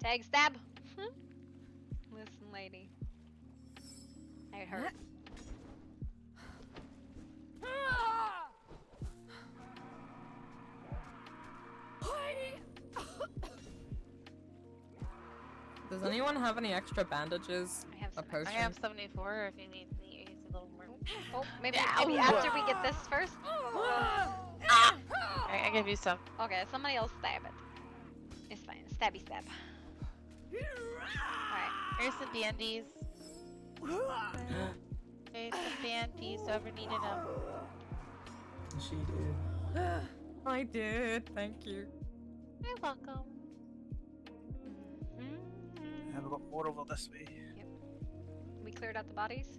Tag stab. Listen, lady. It hurts. Does anyone have any extra bandages? I have A some. potion? I have 74 if you need me. It's a little more. Oh, maybe after we get this first. I give you some. Okay, somebody else stab it. It's fine. Stabby stab. Alright. Here's some bandies. Here's some bandies. Whoever needed them. She did. I did. Thank you. You're welcome. Yeah, we've got more over this way. Yep. We cleared out the bodies.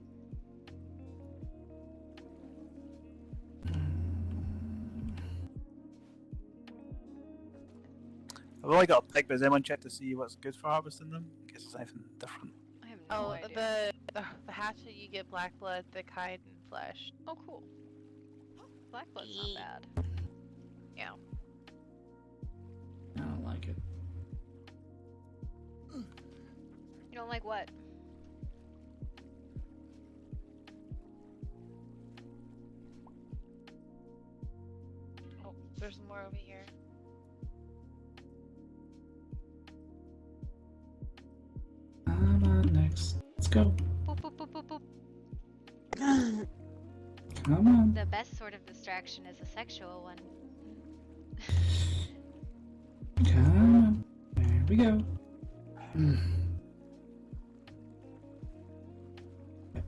I've only got a pig, but has anyone checked to see what's good for harvesting them? In case there's anything different. I have no Oh, idea. the hatchet you get black blood, thick hide, and flesh. Oh, cool. Black blood's not Yeet. bad. Yeah. I don't like it. You don't like what? Oh, there's more over here. I'm on next. Let's go. Boop, boop, boop, boop, boop. Come on. The best sort of distraction is a sexual one. Come on. There we go. Yep.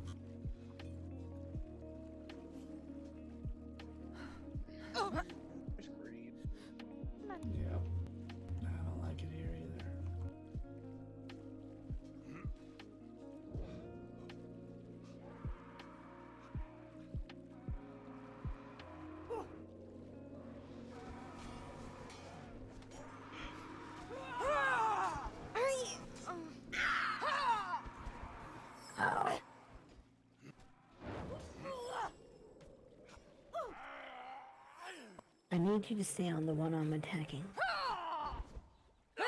I don't like it here either. I need you to stay on the one I'm attacking. What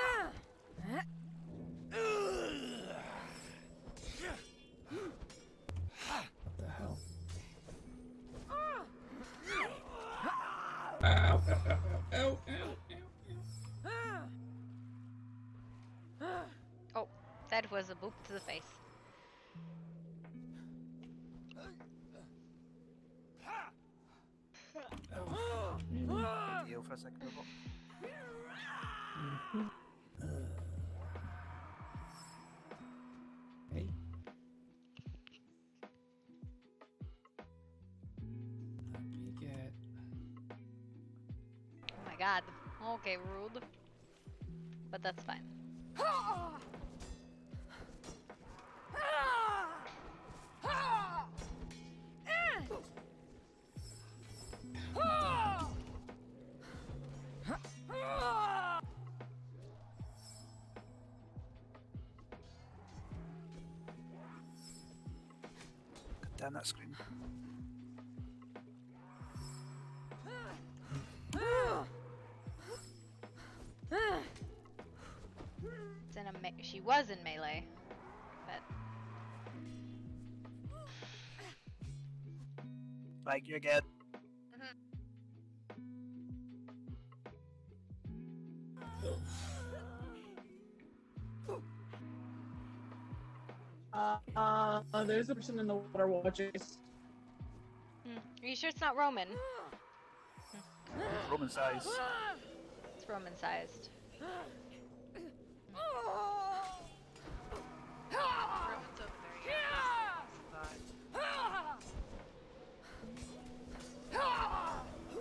the hell? Ow, ow, ow, ow, ow, Oh, that was a boop to the face. Deal for a second, robot. Hey. Up you get. Oh my god. Okay, rude. But that's fine. Damn that screen. It's in she was in melee, but Like, you're good. There's a person in the water watchers. are you sure it's not Roman? Roman size. It's Roman sized. Roman's over there, yeah.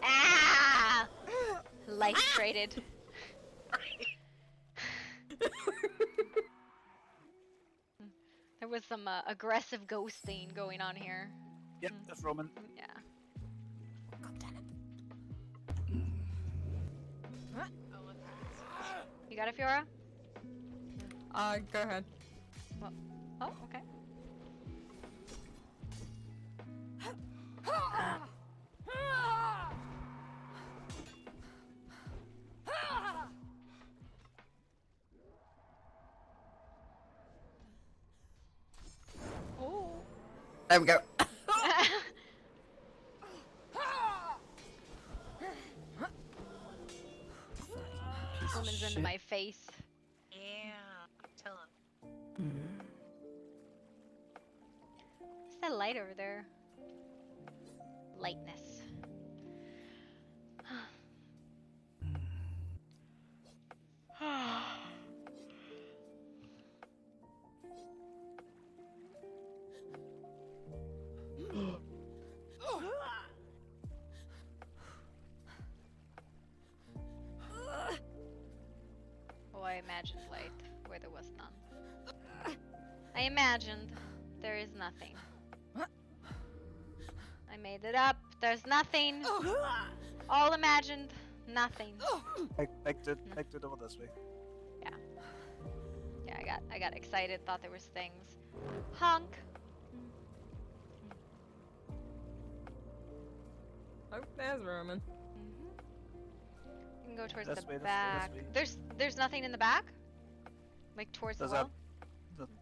Ah! Life traded. There was some aggressive ghosting going on here. Yep, that's Roman. Yeah. Oh, what happens? You got it, Fiora? Go ahead. Oh, okay. There we go. Piece of Woman's into shit. my face. Yeah. Tell him. Mm. What's that light over there? Lightness. Oh, I imagined light where there was none. I imagined there is nothing. I made it up. There's nothing. All imagined. Nothing. Big dude over this way. Yeah, I got excited. Thought there was things. Honk. Oh, there's Roman. You can go towards This the way, this way, back. this way. There's nothing in the back. Like towards There's the wall.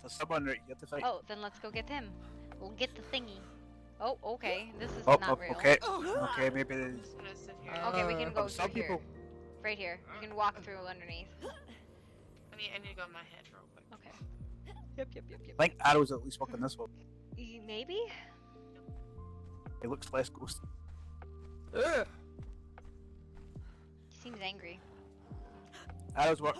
there's someone right here to fight. Oh, then let's go get him. We'll get the thingy. Oh, okay. This is Oh, not real. okay. Okay, maybe I'm just gonna sit here. Okay, we can go some through here. people. Right here. You can walk through underneath. I need to go in my head real quick. Okay. Yep. I think Arrow's at least walking this way. Maybe? He looks less ghost. Ugh. He seems angry. Arrow's work.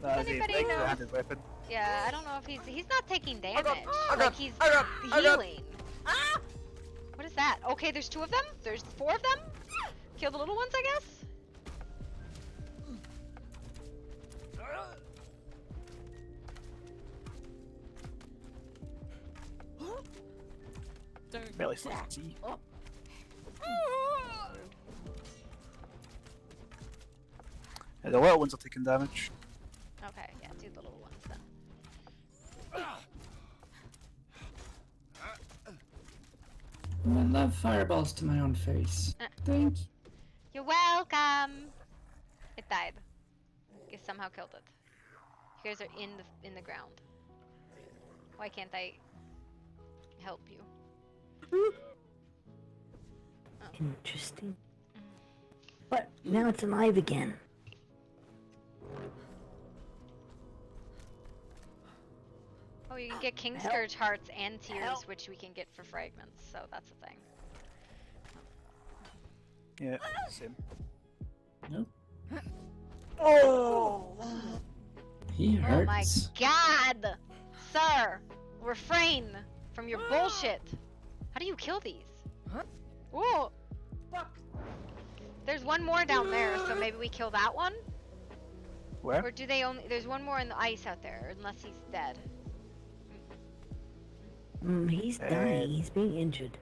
That is a Anybody big know? two-handed weapon. Yeah, I don't know if he's not taking damage. I got- Like he's I got- healing. What is that? Okay, there's 2 of them? There's 4 of them? Kill the little ones, I guess? Don't Barely see. Yeah, the little ones are taking damage. Okay, yeah, do the little ones then. I love fireballs to my own face. Thank you. You're welcome. It died. You somehow killed it. You guys are in the ground. Why can't I help you? Interesting. But now it's alive again. Oh, you can get King Scourge hearts and tears, which we can get for fragments. So that's the thing. Yeah, same. Nope. Oh! He Oh my hurts. God, sir, refrain from your bullshit. How do you kill these? Whoa! Fuck! There's one more down there, so maybe we kill that one. Where? Or do they only? There's one more in the ice out there, unless he's dead. He's dying. He's being injured.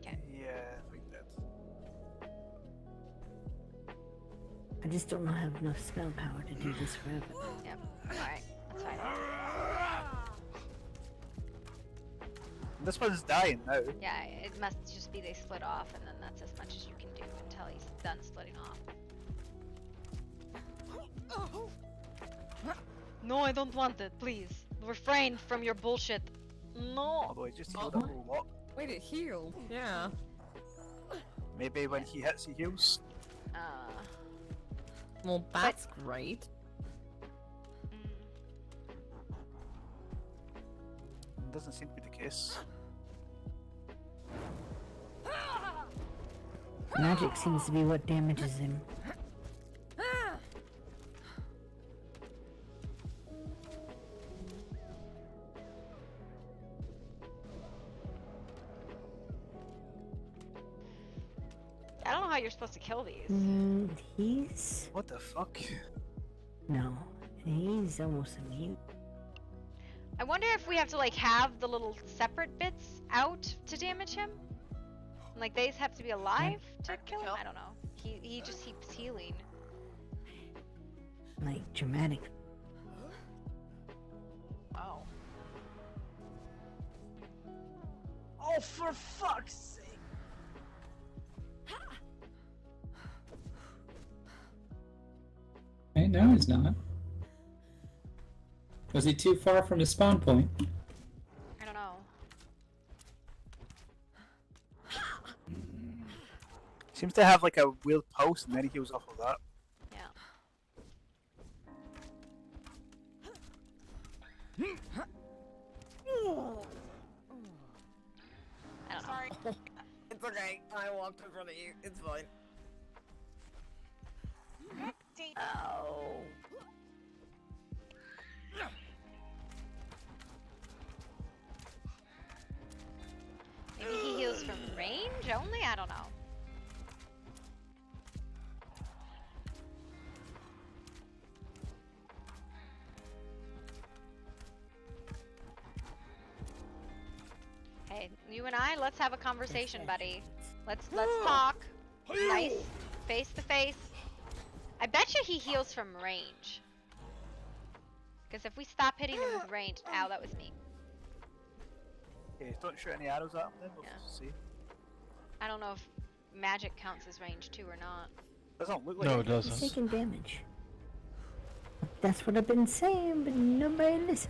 Okay. Yeah, I think that. I just don't know have enough spell power to do this forever. Yep. All right. That's fine. This one's dying now. Yeah, it must just be they split off, and then that's as much as you can do until he's done splitting off. No, I don't want it. Please, refrain from your bullshit. No. Although he just healed a whole lot. Wait, it healed. Yeah. Maybe when he hits, he heals. Well, that's great. Doesn't seem to be the case. Magic seems to be what damages him. I don't know how you're supposed to kill these. He's... What the fuck? No. He's almost immune. I wonder if we have to like have the little separate bits out to damage him. Like these have to be alive to kill him. I don't know. He just keeps healing. Like, dramatic. Oh. Oh, for fuck's sake! no, he's not. Was he too far from his spawn point? I don't know. Seems to have like a weird pulse, and then he heals off of that. Yeah. I don't know. Sorry. It's okay. I walked in front of you. It's fine. Dang. Oh. Maybe he heals from range only? I don't know. Hey, you and I, let's have a conversation, buddy. Let's talk. Nice, face to face. I bet you he heals from range. Because if we stop hitting him with range, ow, that was me. Okay, don't shoot any arrows at him then, we'll Yeah. see. I don't know if magic counts as range too or not. Doesn't look like No, it. it He's doesn't. taking damage. That's what I've been saying, but nobody listens.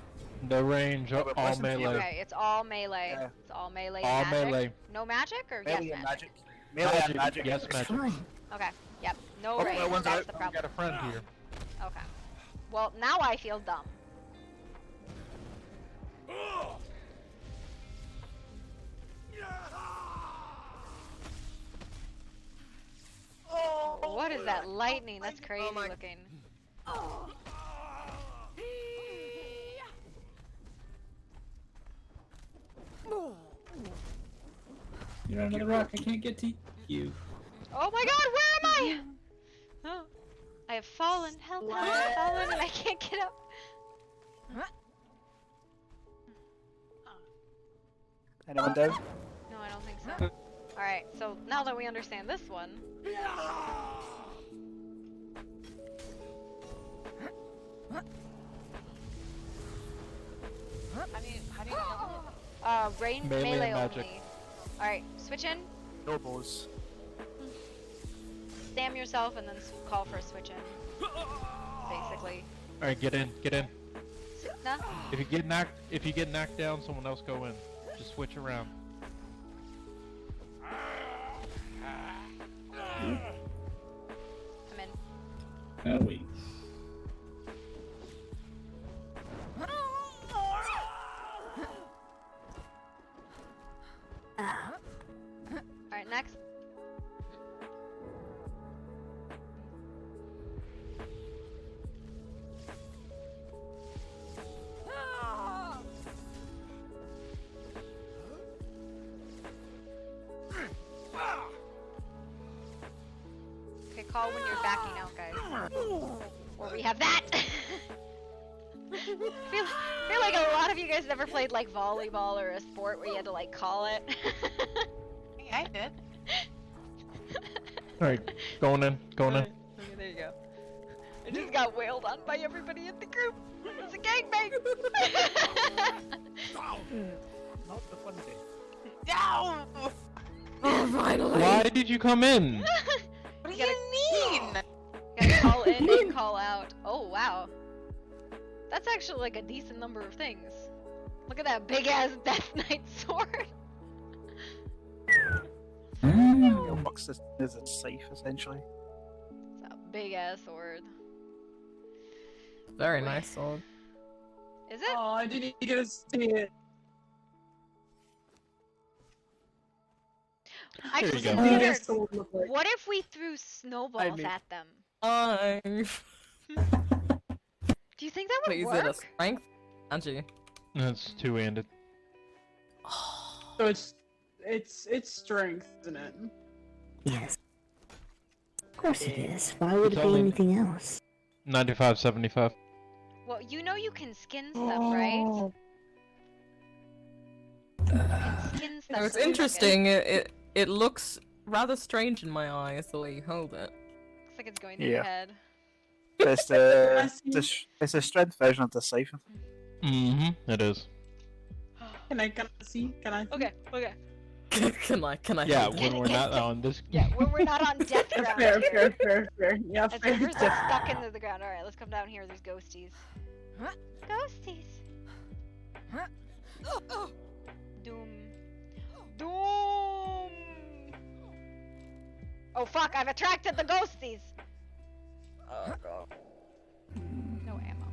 The range, but all listen to you. melee. Okay, it's all melee. Yeah. It's all melee. All magic. melee. No magic or Melee yes and magic? magic. Melee and magic. Yes, It's magic. fine. Okay. Yep. No Oh, range. that one's That's out. the We got problem. a friend here. Okay. Well, now I feel dumb. Oh, what is that lightning? That's crazy looking. You're under the rock. I can't get to you. Oh my god, where am I? Oh, I have fallen. Help, I have fallen and I can't get up. Anyone down? No, I don't think so. Alright, so now that we understand this one. How do you kill him? Range Melee melee and magic. only. Alright, switch in, No bows. stam yourself, and then call for a switch in. Basically. Alright, get in, get in. Nah? If you get knocked down, someone else go in. Just switch around. I'm in. Oh wait. Alright, next. Okay, call when you're backing out, guys. Or we have that! feel like a lot of you guys never played like volleyball or a sport where you had to like call it. Hey, I did. Alright, going in, going in. Okay, there you go. I just got wailed on by everybody in the group. It's a gangbang! Not the fun day. No! Oh, finally. Why did you come in? What do you mean? You gotta call in and call out. Oh, wow. That's actually like a decent number of things. Look at that big ass Death Knight sword. Your box is safe, essentially. It's a big ass sword. Very nice sword. Is it? Oh, I didn't get to see it. I There just you go. What considered, does the sword look like? what if we threw snowballs mean- at them? Do you think that would Please, work? it a strength? Angie. It's two-handed. So it's strength, isn't it? Yes. Of course it is. Why would It's it be only- anything else? 95-75. Well, you know you can skin stuff, right? Oh, You can skin stuff. No, it's so you interesting. It looks rather strange in my eyes the way you hold it. Looks like it's going through your Yeah. head. It's it's a strength version of the siphon. Mm-hmm, it is. can I see? Can I? See? Okay, okay. Can I? Yeah, help? when we're not on this. Yeah, we're not on death Fair, ground fair, here. fair. Yeah, As fair. if we're stuck into the ground. Alright, let's come down here. There's ghosties. Ghosties. Doom. Doom! Oh fuck, I've attracted the ghosties! Oh god. No ammo.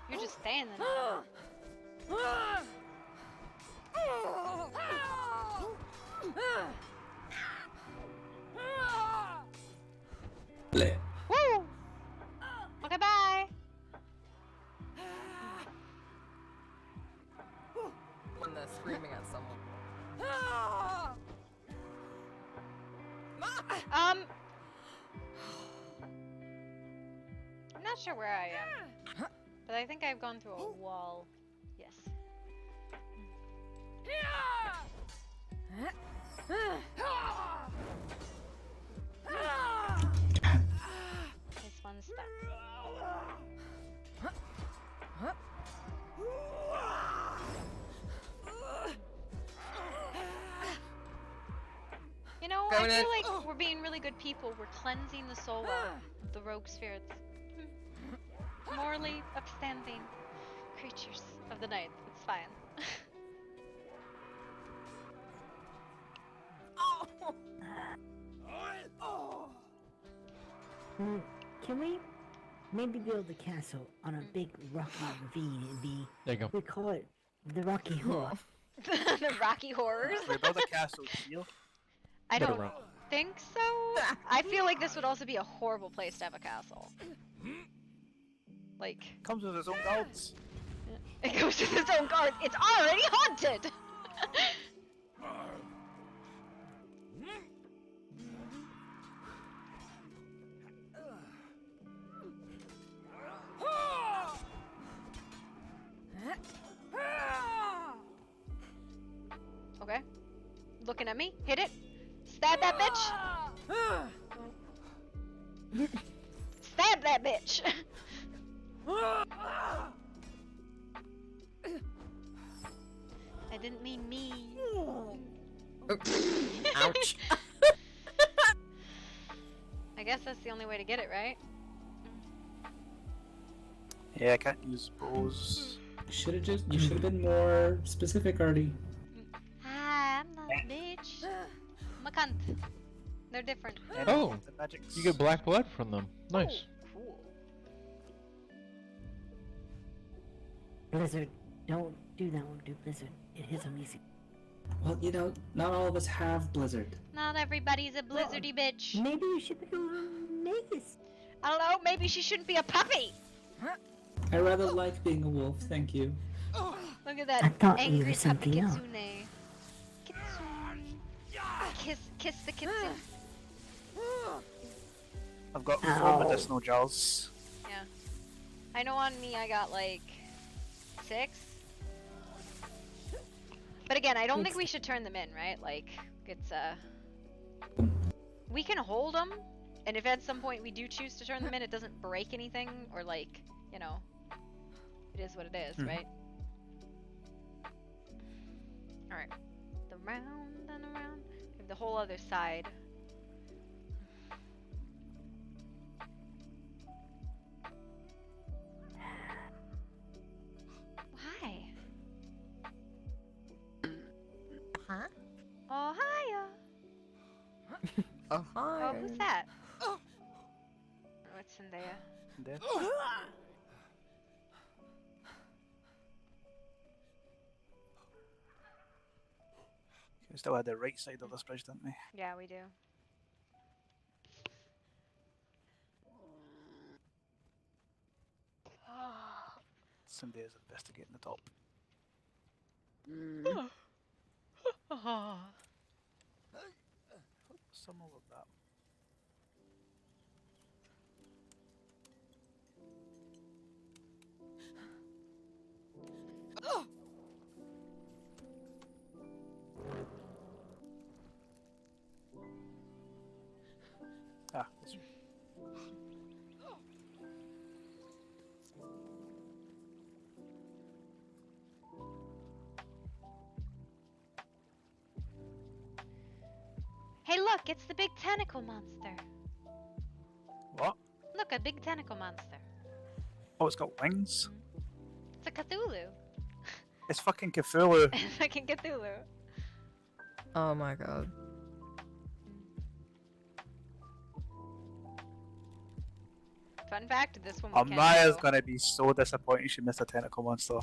You're just standing there. Bleh. Woo! Okay, bye! When they're screaming at someone. I'm not sure where I am, but I think I've gone through a wall. Yes. This one's stuck. You know, I feel like we're being really good people. We're cleansing the soul of the rogue spirits. Morally upstanding creatures of the night. It's fine. Can we maybe build a castle on a big rocky ravine and be... There you go. We call it the Rocky Horror. The Rocky Horrors? We build a castle here. I Better don't run. think so. I feel like this would also be a horrible place to have a castle. Like, Comes with its own guards. it goes with its own guard. It's already haunted! Okay. Looking at me. Hit it. Stab that bitch. Stab that bitch. I didn't mean me. Ouch. I guess that's the only way to get it, right? Yeah, I can't use bows. You should have been more specific, Artie. Hi, I'm not a bitch. I'm a cunt. They're different. Oh, The magics. you get black blood from them. Nice. Cool. Blizzard, don't do that one, do Blizzard. It hits on easy. Well, you know, not all of us have Blizzard. Not everybody's a blizzardy bitch. Maybe you should become Magus. I don't know, maybe she shouldn't be a puppy. I rather like being a wolf, thank you. Look at that I thought you angry were puppy something else. kitsune. Kitsune. Kiss the kitsune. I've got Ow. 4 medicinal jars. Yeah. I know on me I got like 6. But again, I don't think we should turn them in, right? Like, it's we can hold them, and if at some point we do choose to turn them in, it doesn't break anything, or like, you know, it is what it is, right? Alright. The round and around. We have the whole other side. Hi. Huh? Oh, hiya. Oh, hi. Oh, who's that? Oh, it's Zendaya. There. We still had the right side of this bridge, didn't we? Yeah, we do. Cynthia's investigating the top. Some of that. Hey, look, it's the big tentacle monster. What? Look, a big tentacle monster. Oh, it's got wings? It's a Cthulhu. It's fucking Cthulhu. Fucking Cthulhu. Oh my god. Fun fact, this one we can Amaya's go. gonna be so disappointed she missed a tentacle monster.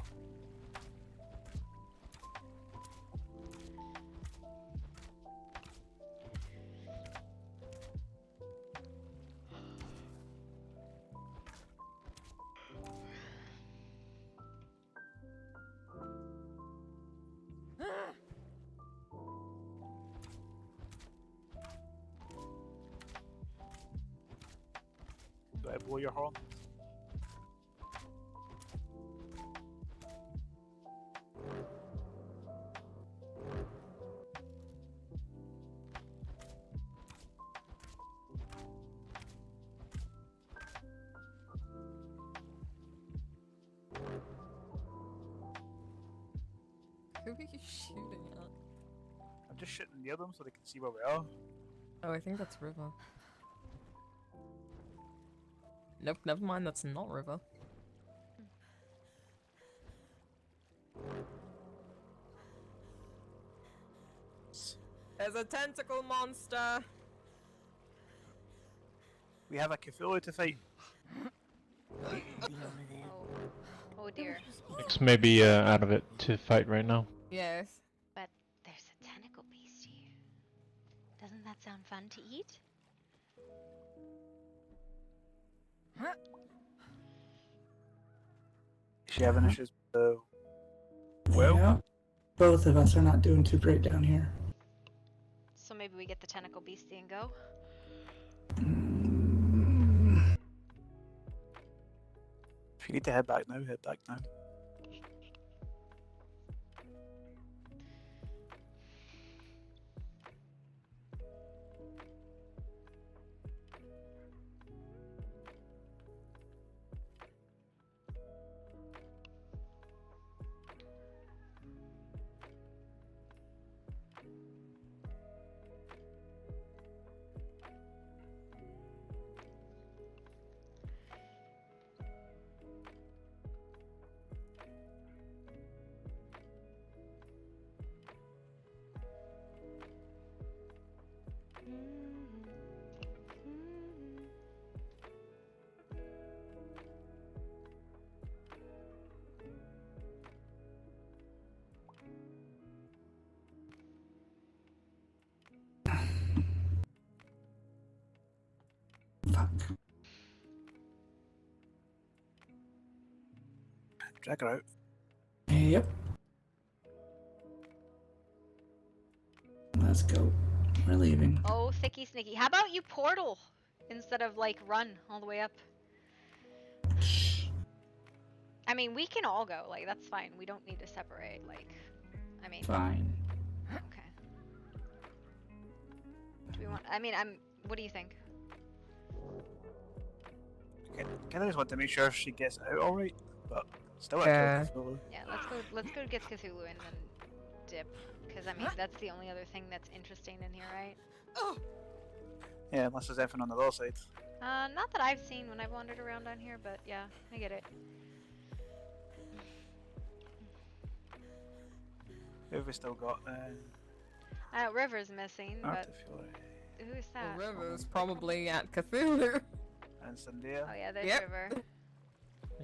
Do I blow your horn? Who are you shooting at? I'm just shooting near them so they can see where we are. Oh, I think that's River. Nope, never mind, that's not River. There's a tentacle monster! We have a Cthulhu to fight. Oh dear. Nick's maybe out of it to fight right now. Yes. But there's a tentacle beast here. Doesn't that sound fun to eat? Is she having issues with the... Well? Yeah. Both of us are not doing too great down here. So maybe we get the tentacle beastie and go? If you need to head back now, head back now. Drag her out. Yep. Let's go. We're leaving. Oh, thicky snicky. How about you portal instead of like run all the way up? I mean, we can all go. Like, that's fine. We don't need to separate. Like, I mean. Fine. Okay. Do we want? I mean, What do you think? Can I just want to make sure she gets out alright? But still, Yeah. Yeah, let's go get Cthulhu and then dip. Because I mean, that's the only other thing that's interesting in here, right? Yeah, unless there's anything on the other side. Not that I've seen when I've wandered around down here, but yeah, I get it. Who have we still got? River's missing, but Artie, who is that? The River's probably at Cthulhu. and Sandia. Oh yeah, there's Yep. River.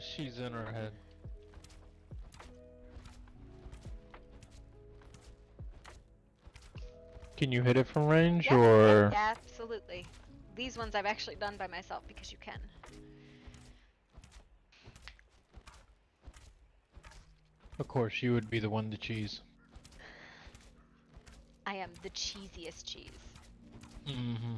She's in her head. Can you hit it from range, Yeah, or...? yeah, absolutely. These ones I've actually done by myself because you can. Of course, you would be the one to cheese. I am the cheesiest cheese. Mm-hmm.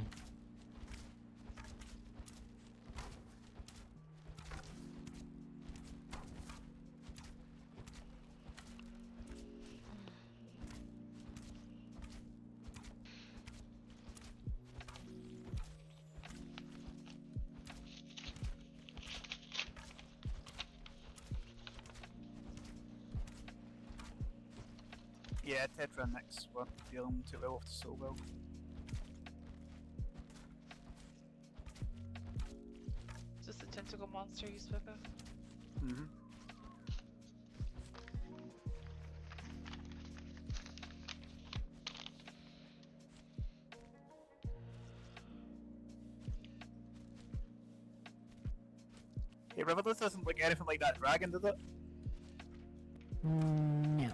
Yeah, Tetra and Nix weren't dealing too well with so well. Is this the tentacle monster you spoke of? Mm-hmm. Hey, River, this doesn't look anything like that dragon, does it? No.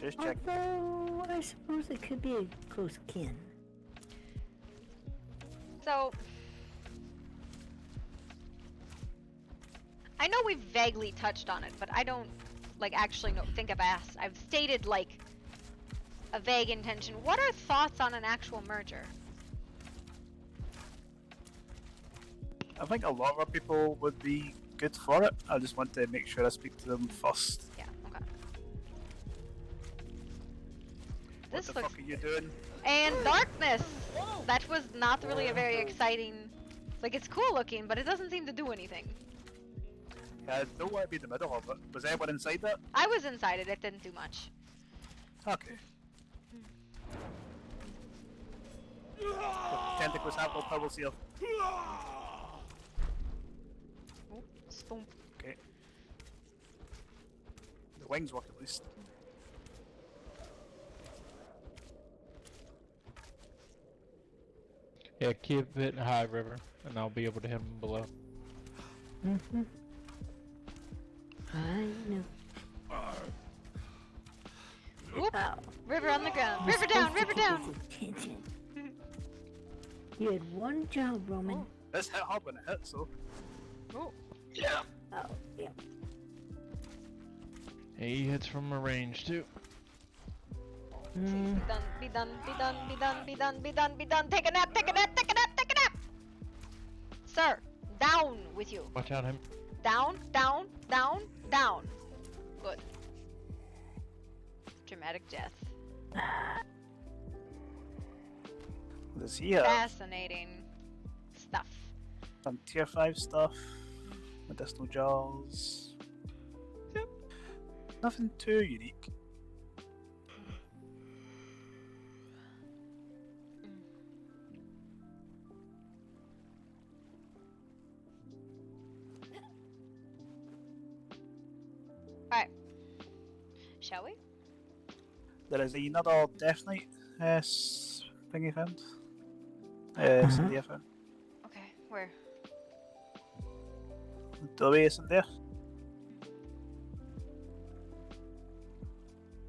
Just check. Although, I suppose it could be a close kin. So, I know we've vaguely touched on it, but I don't like actually think I've asked. I've stated like a vague intention. What are thoughts on an actual merger? I think a lot of our people would be good for it. I just want to make sure I speak to them first. Yeah. Okay. What This the looks fuck are you doing? and darkness. That was not really a very exciting. Like it's cool looking, but it doesn't seem to do anything. I don't want to be in the middle of it. Was anyone inside that? I was inside it. It didn't do much. Okay. The tentacles have no powers here. Spoon. Okay. The wings work at least. Yeah, keep it high, River, and I'll be able to hit him below. Mm-hmm. I know. Whoop. Ow. River on the ground. You're River down. supposed to River keep down. his attention. You had one job, Roman. This hit hard when it hit, so. Oh. Yeah. Oh, yeah. He hits from a range too. Mm. Be done. Be done. Be done. Be done. Be done. Be done. Be done. Take a nap. Take a nap. Take a nap. Take a nap. Sir, down with you. Watch out, him. Down. Down. Down. Down. Good. Dramatic death. There's here. Fascinating stuff. Some tier 5 stuff. Medicinal jars. Yep. Nothing too unique. Alright. Shall we? There is another Death Knight thingy found. SNDF found. Okay, where? The way isn't there.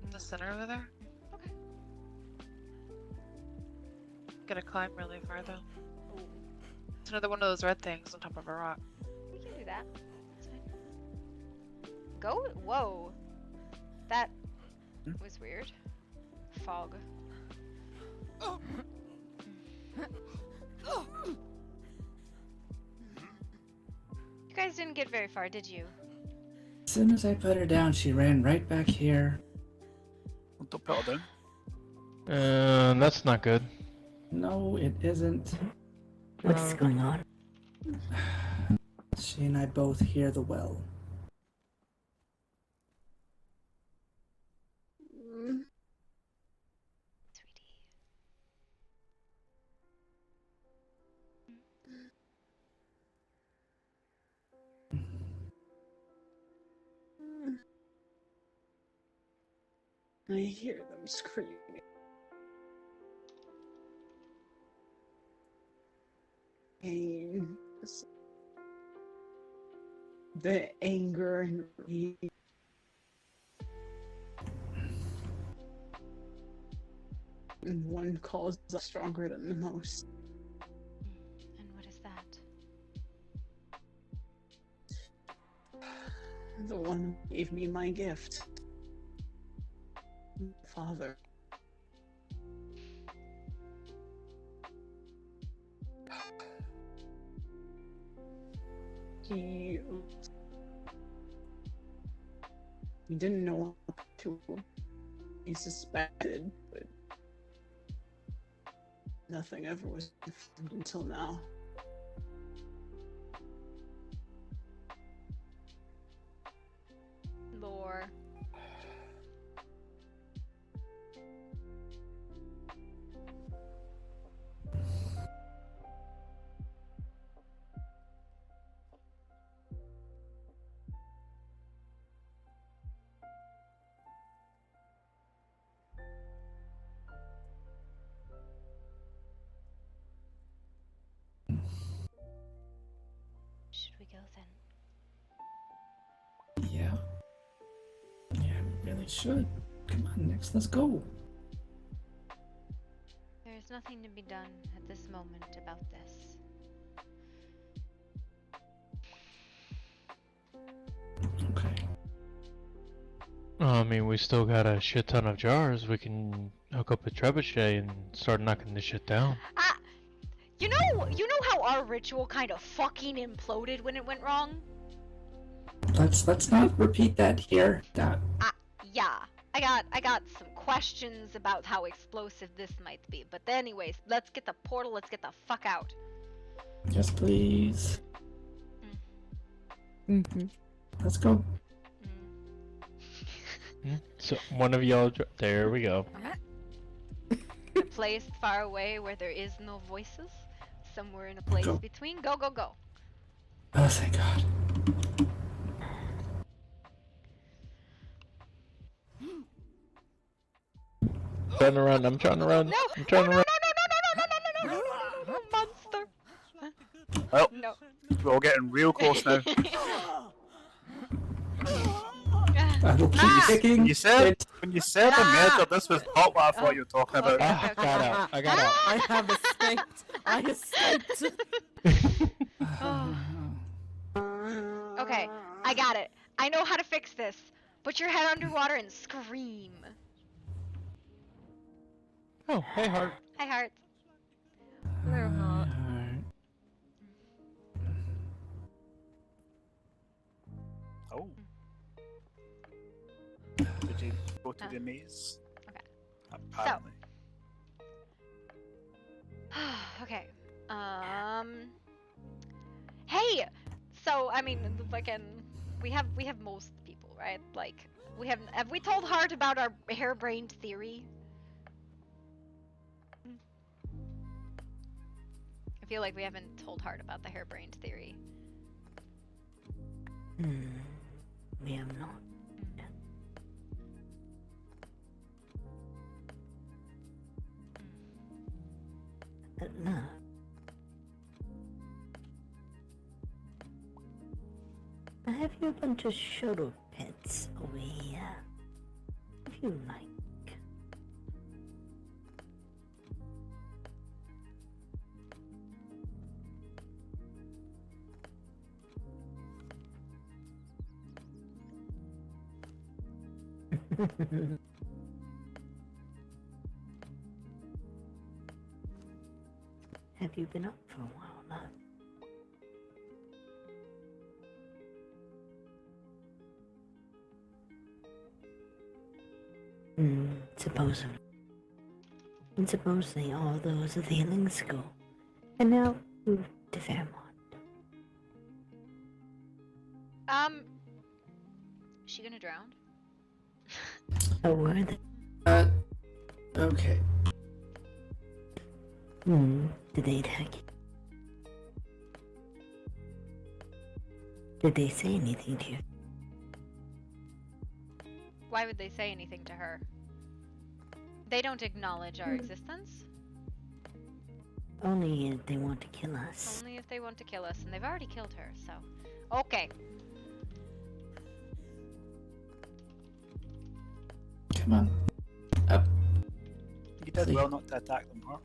In the center over there? Okay. Gotta climb really far though. It's another one of those red things on top of a rock. We can do that. That's fine. Go? Whoa. That was weird. Fog. You guys didn't get very far, did you? As soon as I put her down, she ran right back here. Don't put her down. That's not good. No, it isn't. What's going on? She and I both hear the well. Sweetie. I hear them screaming. Pain. The anger and rage. And one calls us stronger than the most. And what is that? The one who gave me my gift. Father. He didn't know what to. He suspected, but nothing ever was confirmed until now. Lore. probably should. Come on, Nix, let's go. There's nothing to be done at this moment about this. Okay. I mean, we still got a shit ton of jars. We can hook up a trebuchet and start knocking this shit down. Ah, you know how our ritual kind of fucking imploded when it went wrong? Let's not repeat that here. That Yeah. I got some questions about how explosive this might be. But anyways, let's get the portal, let's get the fuck out. yes, please. Mm-hmm. Let's go. So one of y'all, there we go. A place far away where there is no voices. Somewhere in a place Go. between. Go, go, go. Oh, thank God. Turn around, I'm trying to run. No! I'm trying to run. No, monster! Well, No. we're all getting real close now. I will keep kicking. When you said the murder, this was not what I thought you were talking about. Ah, got out. I got out. I have escaped. I escaped. Okay, I got it. I know how to fix this. Put your head underwater and scream. Oh, hey, Heart. Hi, Heart. Hello, Heart. Oh. Did you go to the maze? Okay. Apparently. Okay. Hey! So, I mean, fucking, we have most people, right? Like, have we told Hart about our harebrained theory? I feel like we haven't told Hart about the harebrained theory. We have not. No. I have you a bunch of shuttle pets over here. If you like. Have you been up for a while now? Supposedly. And supposedly all those are the healing school. And now move to Fairmont. Is she gonna drown? Oh, were they? Okay. Did they attack you? Did they say anything to you? Why would they say anything to her? They don't acknowledge our existence. Only if they want to kill us. Only if they want to kill us, and they've already killed her, so... Okay. Come on. Up. You did well not to attack them, Hart.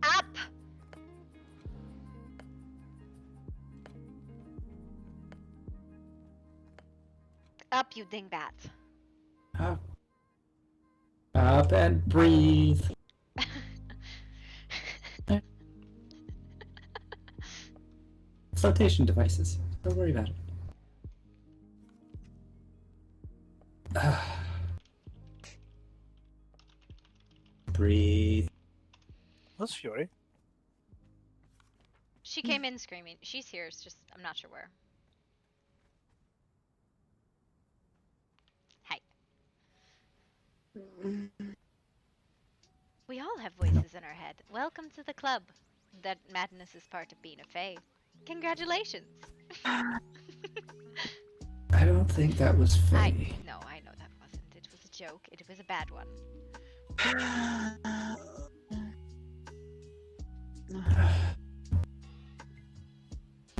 Up! Up, you dingbat. Up. Up and breathe. Flotation devices. Don't worry about it. Breathe. What's Fury? She came in screaming. She's here, it's just, I'm not sure where. Hi. We all have voices in our head. Welcome to the club. That madness is part of being a fae. Congratulations. I don't think that was fair. No, I know that wasn't. It was a joke. It was a bad one.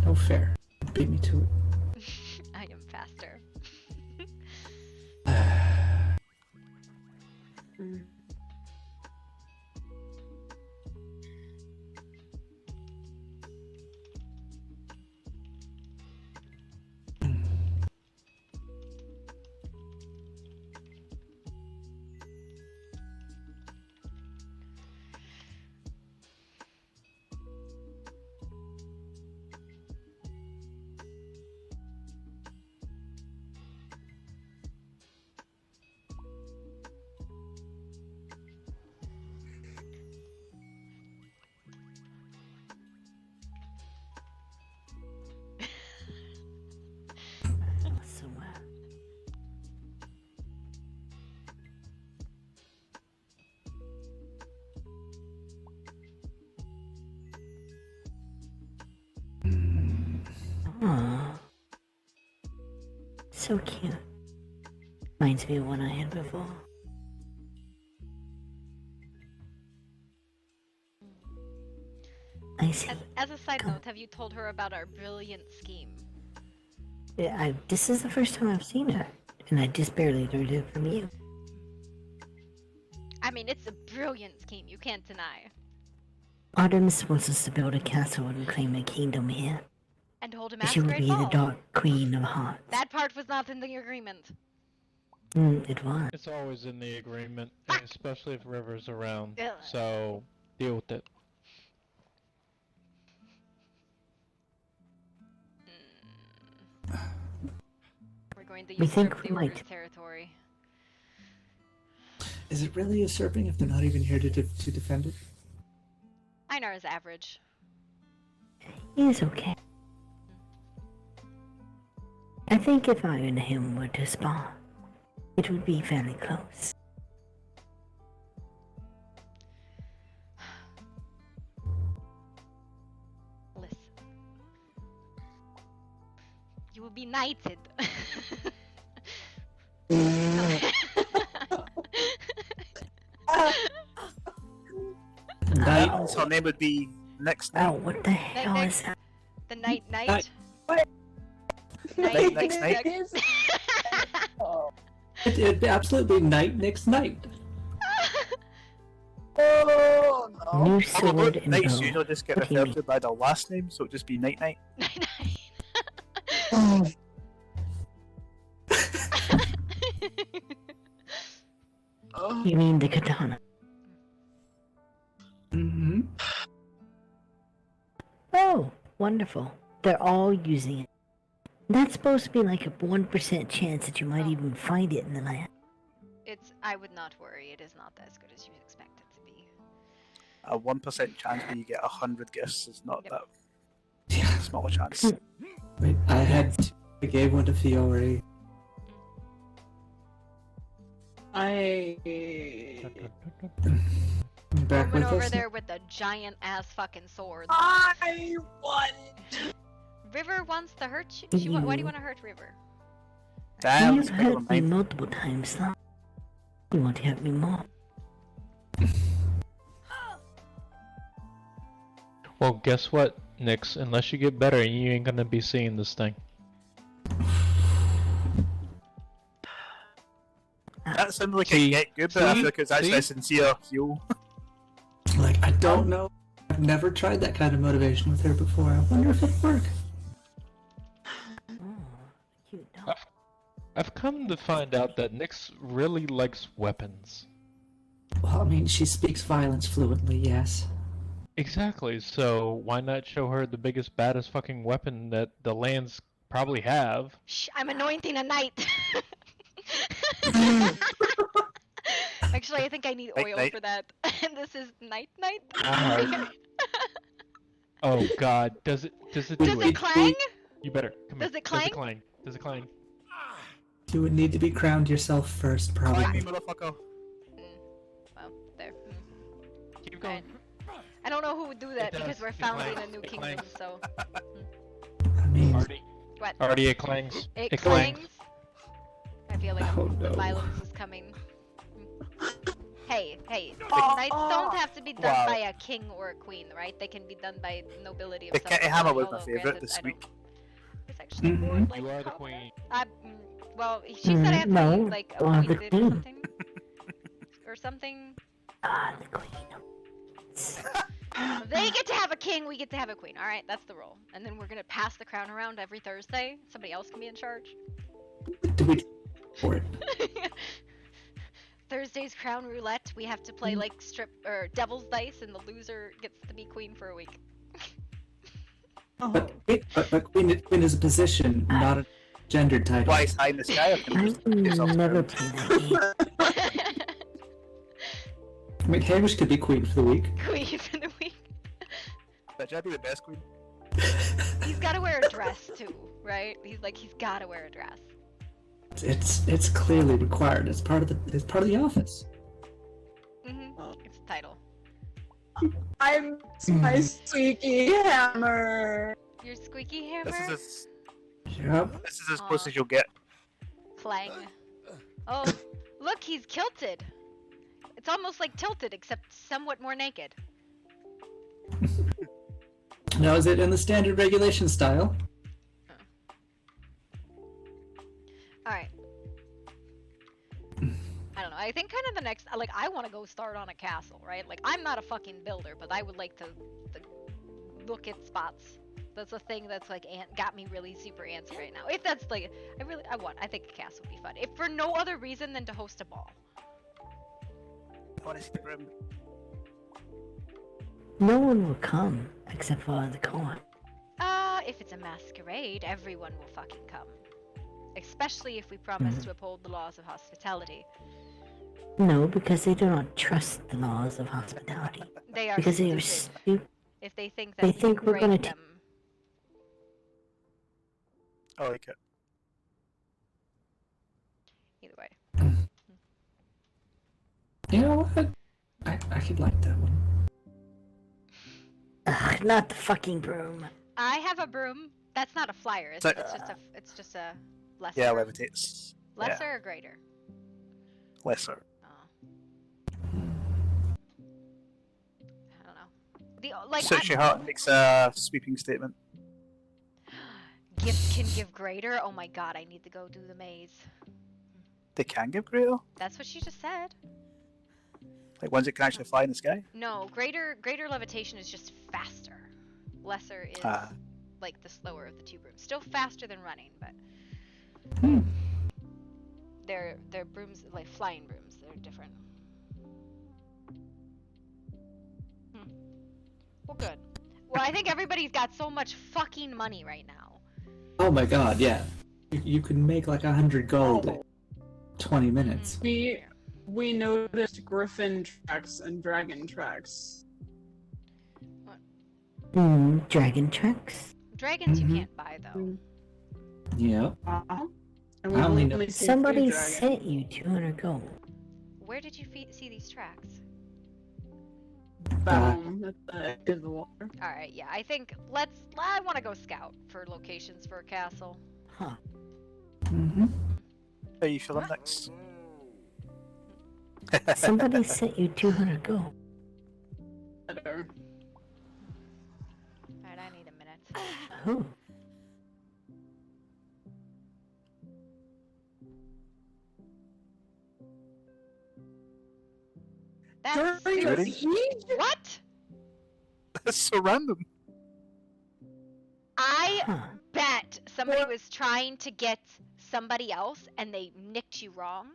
No fair. Beat me to it. Aww. So cute. Reminds me of one I had before. I see. As a side note, have you told her about our brilliant scheme? Yeah, this is the first time I've seen her, and I just barely learned it from you. I mean, it's a brilliant scheme, you can't deny. Artemis wants us to build a castle and claim a kingdom here. And hold a She will masquerade be the ball. Dark Queen of Hearts. That part was not in the agreement. It was. It's always in the agreement, especially if River's around. Ugh. So deal with it. We're going to We think usurp we the Order's might. territory. Is it really usurping if they're not even here to defend it? Einar is average. He is okay. I think if I and him were to spawn, it would be fairly close. Listen. You will be knighted. So her name would be Next Night. Oh, what the hell Night, is that? The night. Night. Night, next night. It'd absolutely be night next night. Oh no. New sword and Nights bow. usually just get What do you referred mean? to by their last name, so it'd just be Night Night. Night night. You mean the katana? Mm-hmm. Oh, wonderful. They're all using it. That's supposed to be like a 1% chance that you might even find it in the land. I would not worry. It is not as good as you expect it to be. A 1% chance where you get 100 gifts is not Yep. that Yeah. small a chance. Wait, I gave one to Fiore. I You back Went with over us? there with a giant ass fucking sword. won. River wants to hurt you. Why do you want to hurt River? Damn, You've it's bigger than hurt me mine. multiple times now. You want to hurt me more? Well, guess what, Nix? Unless you get better, you ain't gonna be seeing this thing. That sounded like a See? get good, but I feel like it's actually See? a sincere heel. Like, I don't know. I've never tried that kind of motivation with her before. I wonder if it'd work. Oh, cute dog. I've come to find out that Nix really likes weapons. Well, I mean, she speaks violence fluently, yes. Exactly, so why not show her the biggest, baddest fucking weapon that the lands probably have? Shh, I'm anointing a knight. Actually, I think I need Night, oil night. for that. And this is night. Alright. Oh god, does it Does do it clang? You better, come Does here. it clang? Does it clang? Does it clang? You would need to be crowned yourself first, Climb me, probably. motherfucker. Well, there. Keep going. I don't know who would do that It does. because we're It founding clangs. a new It kingdom, clangs. so I mean, Artie. what? Artie, it clangs. It clangs. I feel like Oh, the no. violence is coming. Hey, knights don't have to be done Wow. by a king or a queen, right? They can be done by nobility of The some Kitty sort. Hammer was my Although, favourite granted, this I don't- week. It's actually more Mhm. like You are the combat. queen. Well, she said I had to No, be like well, the appointed or queen. something, or something. Ah, the queen. They get to have a king, we get to have a queen. All right, that's the rule. And then we're gonna pass the crown around every Thursday. Somebody else can be in charge. do we for it? Thursday's crown roulette. We have to play like strip or devil's dice, and the loser gets to be queen for a week. But queen is a position, not a gender title. Why is high in the sky? I've never played that game. I mean, Hamish could be queen for the week. Queen for the week. That would be the best queen. He's gotta wear a dress too, right? He's gotta wear a dress. It's clearly required. It's part of the office. It's a title. I'm my squeaky hammer. Your squeaky hammer? This is Yep. This is as close as you'll get. Clang. Oh, look, he's kilted. It's almost like Tilted, except somewhat more naked. Now, is it in the standard regulation style? Alright. I don't know. I think kind of the next, like, I want to go start on a castle, right? Like, I'm not a fucking builder, but I would like to look at spots. That's a thing that's like got me really super antsy right now. If that's like, I think a castle would be fun. If for no other reason than to host a ball. I want to see the room. No one will come except for the con. If it's a masquerade, everyone will fucking come. Especially if we promise to uphold the laws of hospitality. No, because they do not trust the laws of hospitality. They are Because they are stupid. stupid. If they think that They we think can we're break gonna them. I like it. Either way. You know what? I could like that one. Ugh, not the fucking broom. I have a broom. That's not a flyer, is So- it? It's just a lesser. Yeah, levitates. Lesser Yeah, or greater? lesser. Oh. I don't know. The like Search your heart and makes a sweeping statement. gift can give greater. Oh my god, I need to go do the maze. They can give greater? That's what she just said. Like ones that can actually fly in the sky? No, greater levitation is just faster. Lesser is Ah. like the slower of the two brooms. Still faster than running, but they're brooms like flying brooms. They're different. Well, good. Well, I think everybody's got so much fucking money right now. Oh my god, yeah. You can make like 100 gold in 20 minutes. We noticed griffin tracks and dragon tracks. Dragon tracks? Dragons you can't buy though. Yep. And I only know- seen two Somebody dragons. sent you 200 gold. Where did you see these tracks? Boom at the edge of the water. All right, yeah. I think I want to go scout for locations for a castle. Huh. Mm-hmm. How you feeling next? Somebody sent you 200 gold. Better. All right, I need a minute. Who? That's Judy? what? That's so random. I Huh. bet somebody was trying to get somebody else and they nicked you wrong.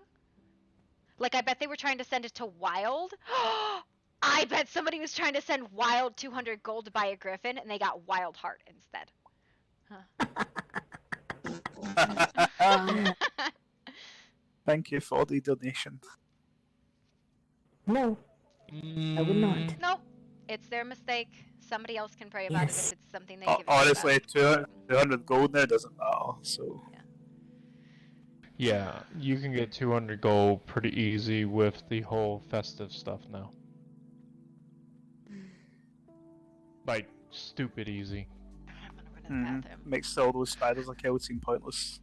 Like, I bet they were trying to send it to Wild. I bet somebody was trying to send Wild 200 gold to buy a griffin and they got Wild Heart instead. Thank you for the donation. No, I would not. Nope. It's their mistake. Somebody else can pray about Yes. it if it's something they give a shit Honestly, about. 200 gold there doesn't matter, so... Yeah, you can get 200 gold pretty easy with the whole festive stuff now. Like, stupid easy. I'm gonna run in the Mhm. bathroom. Makes all those spiders like hell seem pointless.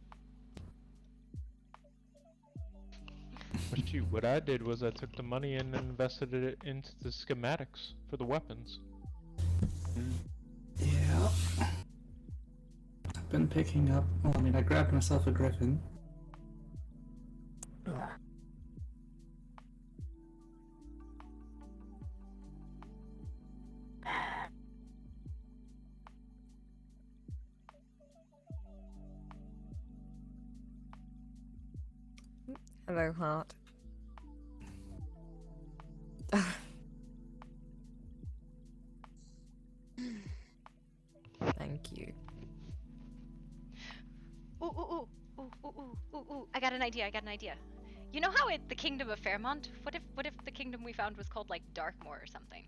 But shoot, what I did was I took the money and invested it into the schematics for the weapons. Yeah. I've been picking up. Well, I mean, I grabbed myself a griffin. Hello, heart. Thank you. Ooh, ooh, ooh, ooh, ooh, ooh, ooh, ooh. I got an idea. You know how the Kingdom of Fairmont? What if the kingdom we found was called like Darkmoor or something?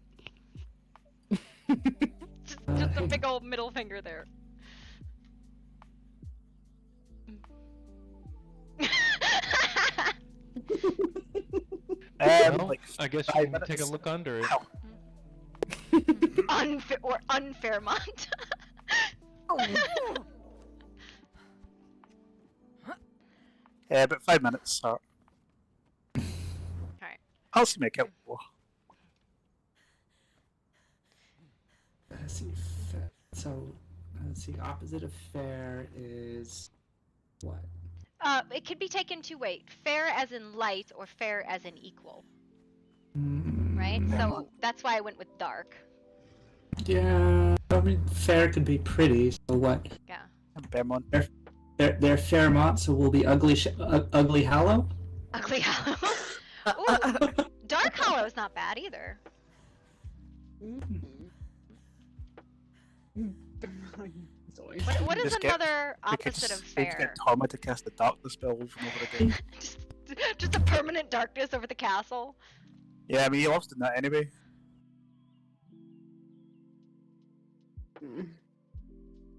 just a big old middle finger there. Well, Like, I guess you 5 can take a minutes. look under it. Ow. Unfairmont. About 5 minutes, start. Alright. I'll see make it more. Let's see. So, let's see. Opposite of fair is what? It could be taken two ways. Fair as in light or fair as in equal. Right? So that's why I went with dark. Yeah, I mean, fair could be pretty. So what? Yeah. Bermont. They're Fairmont, so we'll be ugly Hallow. Ugly Hollow. Ooh, Dark Hollow is not bad either. What is Just get- another We could opposite of just get fair? Torma to cast the darkness spell over and over again. just a permanent darkness over the castle. Yeah, I mean, he loves doing that anyway.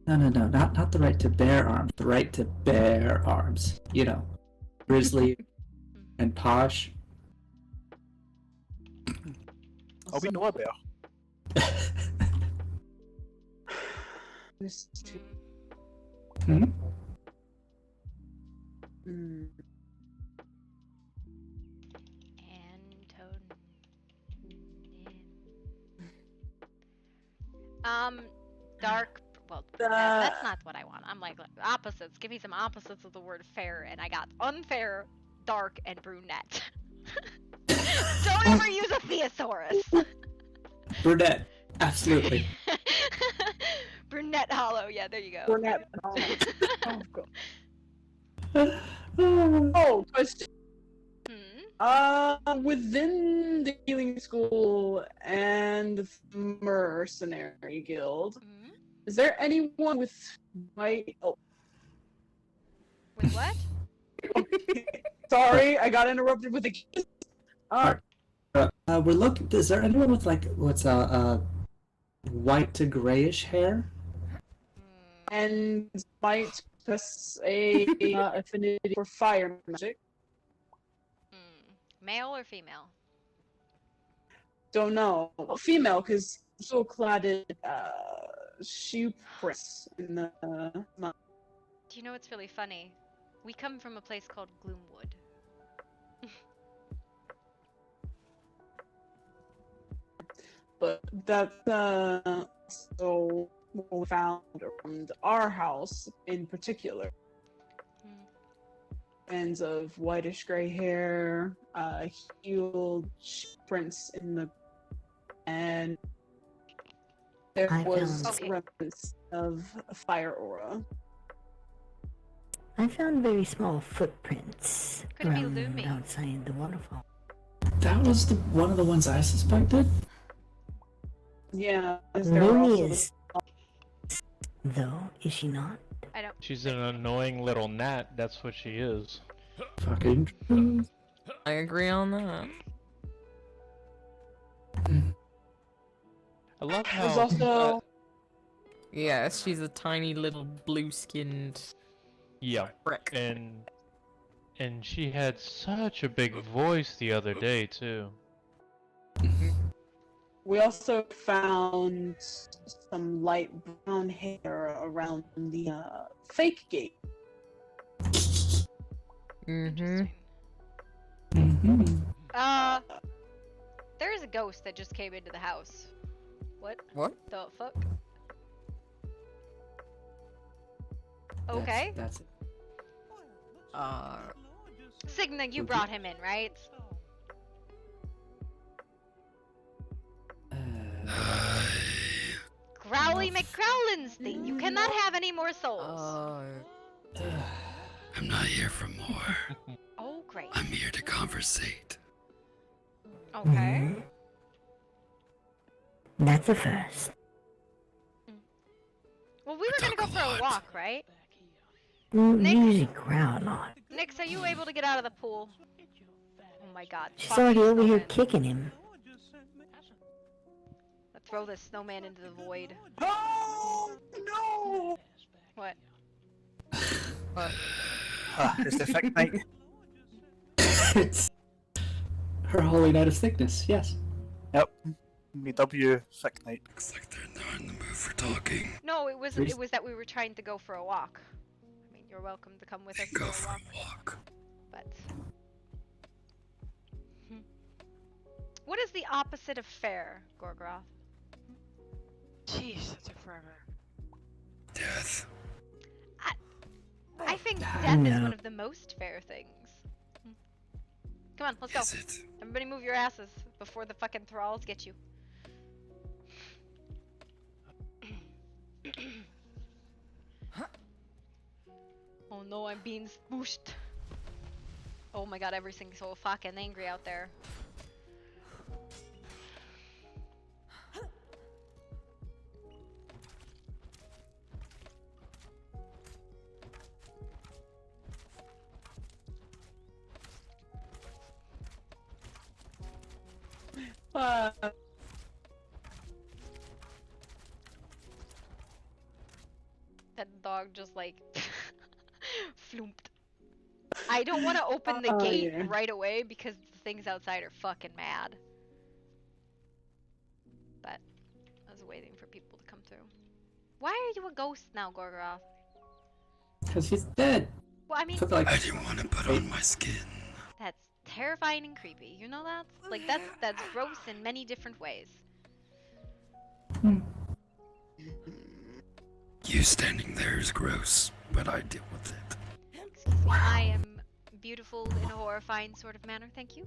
No, not the right to bear arms. The right to bear arms. You know, grizzly and posh. Oh, we know a bear. Hmm? Dark. Well, that's not what I want. I'm like opposites. Give me some opposites of the word fair, and I got unfair, dark, and brunette. Don't ever use a thesaurus. Brunette, absolutely. Brunette hollow. Yeah, there you go. Brunette. Oh, question. Within the healing school and the mercenary guild, is there anyone with white? Oh. With what? Sorry, I got interrupted with a. We're looking. Is there anyone with like what's white to grayish hair? And might possess a affinity for fire magic. Male or female? Don't know. Well, female, because so cladded shoe prints in the. Do you know what's really funny? We come from a place called Gloomwood. But that's so what we found around our house in particular. Ends of whitish gray hair, healed prints in the, and there was remnants of a fire aura. I found very small footprints Could be around Lumi. outside the waterfall. That was one of the ones I suspected. Yeah, Lumi is, though, is she not? I don't. She's an annoying little gnat, that's what she is. Fucking. I agree on that. I love how. There's also Yes, she's a tiny little blue-skinned. Yeah, Brick. and she had such a big voice the other day too. we also found some light brown hair around the fake gate. Mm-hmm. There is a ghost that just came into the house. What? What? The fuck? Okay. That's it. Signa, you brought him in, right? Growly McGrowlins thing. You cannot have any more souls. I'm not here for more. Oh, great. I'm here to conversate. Okay. That's a first. Well, we were gonna go for a walk, right? You usually growl a lot. Nix, are you able to get out of the pool? Oh my god. She's fucking already over here snowman. kicking him. Let's throw this snowman into the void. Oh no! What? It's the thick night. It's her holy night of thickness. Yes. Yep. W thick night. Looks like they're not in the mood for talking. No, it was that we were trying to go for a walk. I mean, you're welcome to come with us Go for for a a walk. walk. But what is the opposite of fair, Gorgroth? Jeez, that took forever. Death. I think death is No. one of the most fair things. Come on, let's go. Is it? Everybody move your asses before the fucking thralls get you. Oh no, I'm being spooshed. Oh my god, everything's so fucking angry out there. That dog just like floomped. I don't want to open the gate yeah. right away because the things outside are fucking mad. But I was waiting for people to come through. Why are you a ghost now, Gorgoroth? Because he's dead. Well, I mean, Took like I didn't want to put on my skin. that's terrifying and creepy. You know that? Like that's gross in many different ways. You standing there is gross, but I deal with it. Excuse me, I am beautiful in a horrifying sort of manner. Thank you.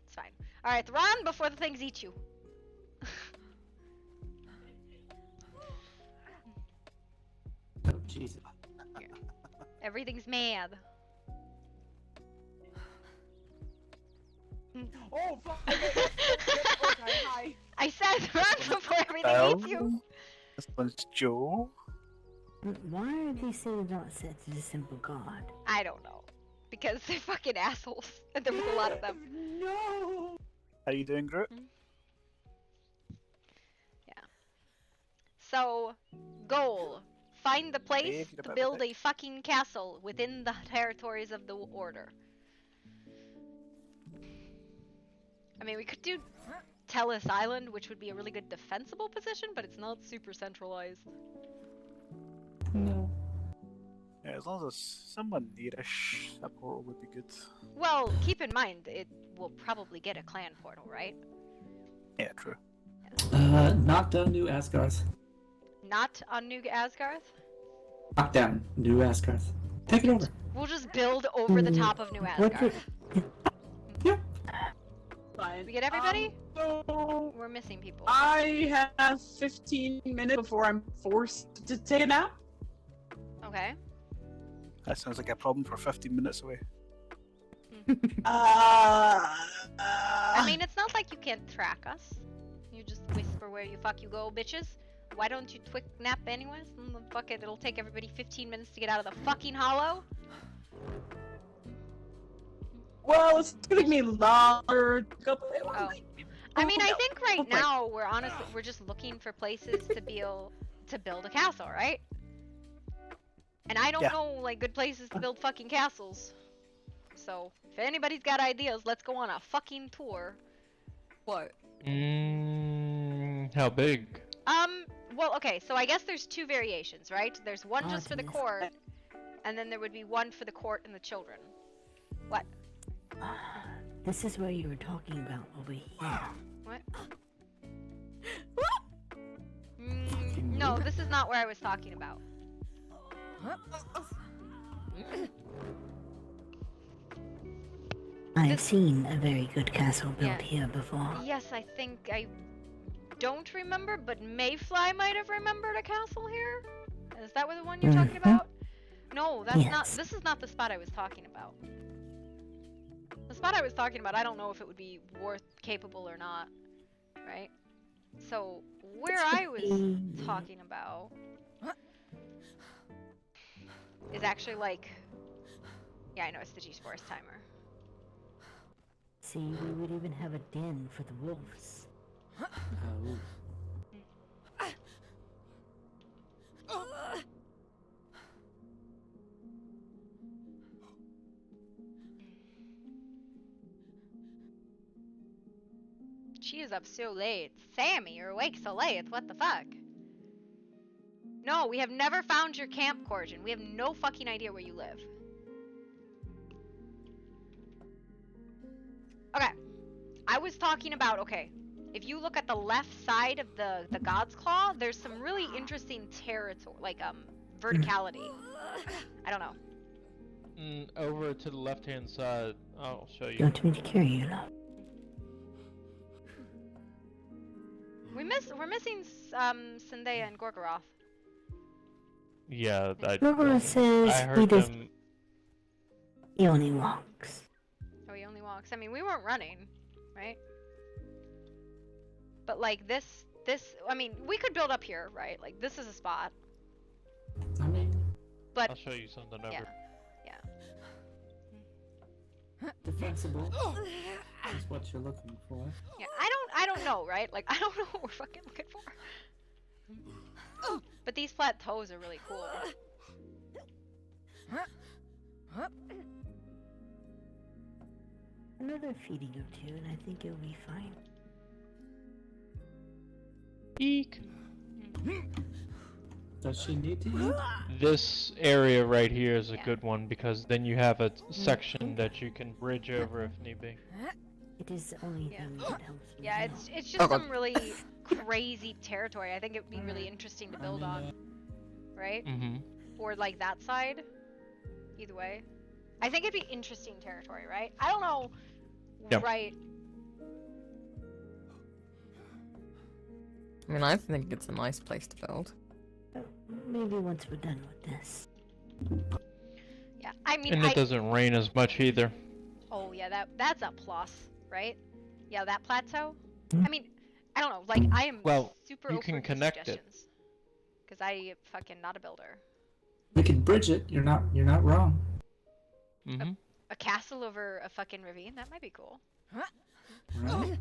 It's fine. All right, run before the things eat you. oh, Jesus. Everything's mad. Oh fuck! Okay, hi. I said run before everything eats you. This one's Joe. Why are these things not set to the simple god? I don't know. Because they're fucking assholes. And there was a lot of them. No. How you doing, Groot? Yeah. So, goal. Find the place Dave, you to got build that? a fucking castle within the territories of the Order. I mean, we could do Tellis Island, which would be a really good defensible position, but it's not super centralized. No. Yeah, as long as there's someone nearish, a portal would be good. Well, keep in mind, it will probably get a clan portal, right? Yeah, true. Knock down New Asgarth. Not on New Asgarth? Knock down New Asgarth. Take it over. We'll just build over the top of New What Asgarth. Yep. Fine. We get everybody? So We're missing people. I have 15 minutes before I'm forced to take a nap. Okay. That sounds like a problem for 15 minutes away. I mean, it's not like you can't track us. You just whisper where you fuck you go, bitches. Why don't you twig nap anyways? Fuck it, it'll take everybody 15 minutes to get out of the fucking hollow. well, it's gonna take me longer. Oh. I mean, I think right now we're just looking for places to build a castle, right? And I don't Yeah. know like good places to build fucking castles. So if anybody's got ideas, let's go on a fucking tour. What? How big? Well, okay, so I guess there's two variations, right? There's one just for the Artemis. court, and then there would be one for the court and the children. What? This is where you were talking about over here. What? No, this is not where I was talking about. I've seen a very good castle built Yeah. here before. Yes, I think I don't remember, but Mayfly might have remembered a castle here. Is that the one you're talking about? No, that's not. Yes. This is not the spot I was talking about. The spot I was talking about, I don't know if it would be capable or not, right? So where I was talking about is actually like, yeah, I know it's the G-Force timer. See, we would even have a den for the wolves. Oh. She is up so late. Sammy, you're awake so late. What the fuck? No, we have never found your camp, Corjan. We have no fucking idea where you live. Okay. I was talking about, okay, if you look at the left side of the God's Claw, there's some really interesting territory, like, verticality. I don't know. Over to the left-hand side, I'll show You you. want me to carry you, love? We're missing, Zendaya and Gorgoroth. Yeah, Nora I says he heard does. them. He only walks. Oh, he only walks. I mean, we weren't running, right? But, like, this, I mean, we could build up here, right? Like, this is a spot. I mean, But, I'll show you something over. yeah. defensible is what you're looking for. Yeah, I don't know, right? Like, I don't know what we're fucking looking for. But these plateaus are really cool. Another feeding or two, and I think you'll be fine. Eek. Does she need to eat? This area right here is a good one because then you have a section that you can bridge over if need be. It is the only thing that helps me. Yeah, heal. it's just some really crazy territory. I think it would be really interesting to build on, right? Mm-hmm. Or like that side. Either way, I think it'd be interesting territory, right? I don't know, Yep. right? I mean, I think it's a nice place to build. Maybe once we're done with this. Yeah, I mean, And it doesn't rain as much either. Oh yeah, that's a plus, right? Yeah, that plateau. I mean, I don't know. Like, I am Well, super you open can to connect it. suggestions. Cause I fucking not a builder. We can bridge it. You're not wrong. Mm-hmm. A castle over a fucking ravine. That might be cool. Right?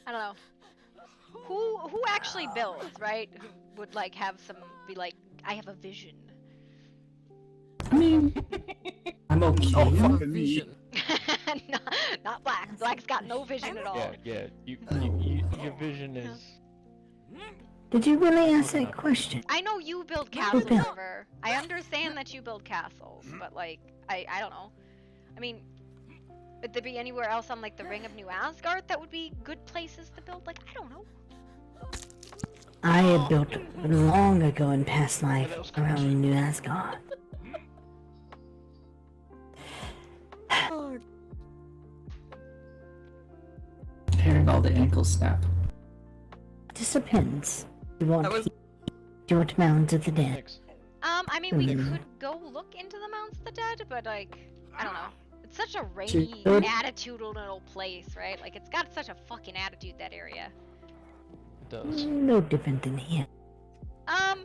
I don't know. Who actually builds, right? Who would like have some be like, I have a vision. I mean, I'm okay. Oh, fucking me. not Black. Black's got no vision at all. Yeah. Your vision is. Did you really ask that question? I know you build castles, River. I understand that you build castles, but like, I don't know. I mean, would there be anywhere else on like the Ring of New Asgard that would be good places to build? Like, I don't know. I had built long ago in past life around New Asgard. Hearing all the ankles snap. Just depends. You want That was- George Mounds of the Dead. Thanks. I mean, we could go look into the Mounts of the Dead, but like, I don't know. It's such a rainy, could. attitudinal place, right? Like, it's got such a fucking attitude, that area. It does. No different than here.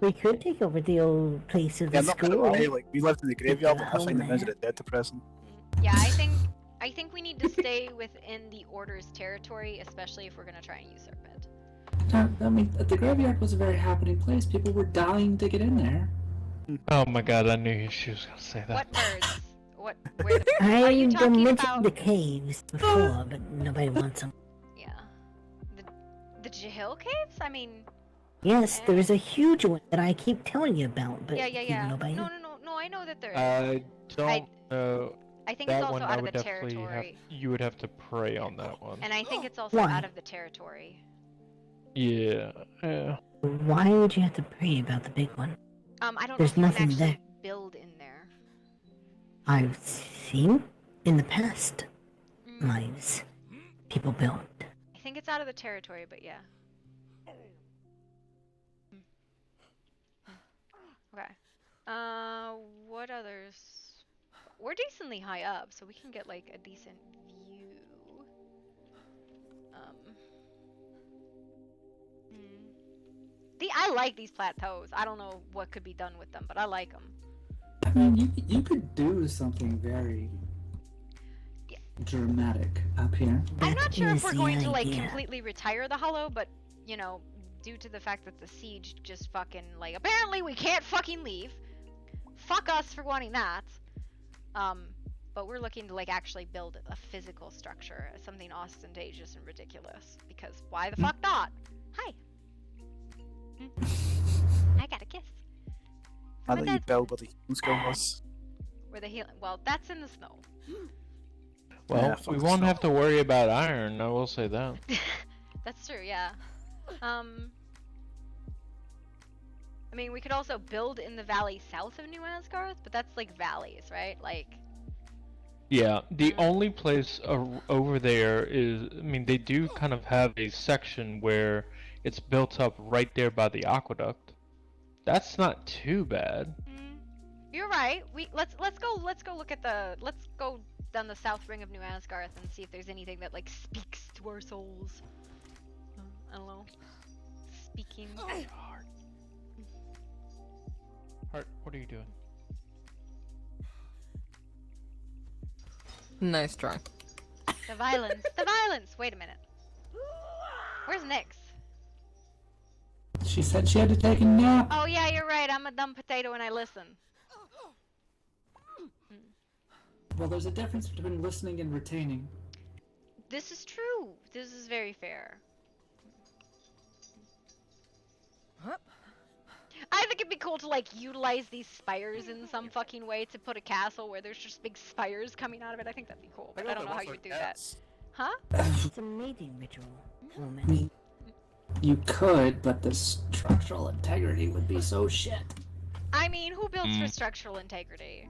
We could take over the old place of Yeah, the not gonna school. lie, like, we lived in the graveyard, but I find the Home Resident Dead depressing. Yeah, I think we need to stay within the Order's territory, especially if we're gonna try and usurp it. I mean, the graveyard was a very happening place. People were dying to get in there. Oh my god, I knew she was gonna say that. What birds? Where the I are you talking mentioned about? the caves before, but nobody wants them. Yeah. The Jahil caves? I mean, Yes, there is a huge one that I keep telling you about, but yeah. nobody. No, I know that there is. I don't know. I think it's That also one out I of would the definitely have. territory. You would have to pray on that one. And I think it's also Why? out of the territory. Yeah. Why would you have to pray about the big one? I don't There's know if you can nothing actually there. build in there. I've seen in the past lives people build. I think it's out of the territory, but yeah. Okay. What others? We're decently high up, so we can get like a decent view. I like these plateaus. I don't know what could be done with them, but I like them. I mean, you could do something very dramatic up here. I'm not sure if is we're the going to like idea. completely retire the Hollow, but you know, due to the fact that the siege just fucking like apparently we can't fucking leave. Fuck us for wanting that. But we're looking to like actually build a physical structure, something ostentatious and ridiculous. Because why the fuck not? Hi. I got a kiss. Now My that you dad's build where the healing skill was. where the healing. Well, that's in the snow. Well, Yeah, fuck we the won't snow. have to worry about iron, I will say that. That's true. Yeah. I mean, we could also build in the valley south of New Asgarth, but that's like valleys, right? Like. Yeah, the only place over there is, I mean, they do kind of have a section where it's built up right there by the aqueduct. That's not too bad. You're right. Let's go look at let's go down the south ring of New Asgarth and see if there's anything that like speaks to our souls. I don't know. Speaking. Heart, what are you doing? Nice try. The violence. The violence. Wait a minute. Where's Nyx? She said she had to take a nap. Oh yeah, you're right. I'm a dumb potato and I listen. Well, there's a difference between listening and retaining. This is true. This is very fair. I think it'd be cool to like utilize these spires in some fucking way to put a castle where there's just big spires coming out of it. I think that'd be cool, but I don't know how you would do that. Huh? It's a mating ritual, woman. You could, but the structural integrity would be so shit. I mean, who builds for structural integrity?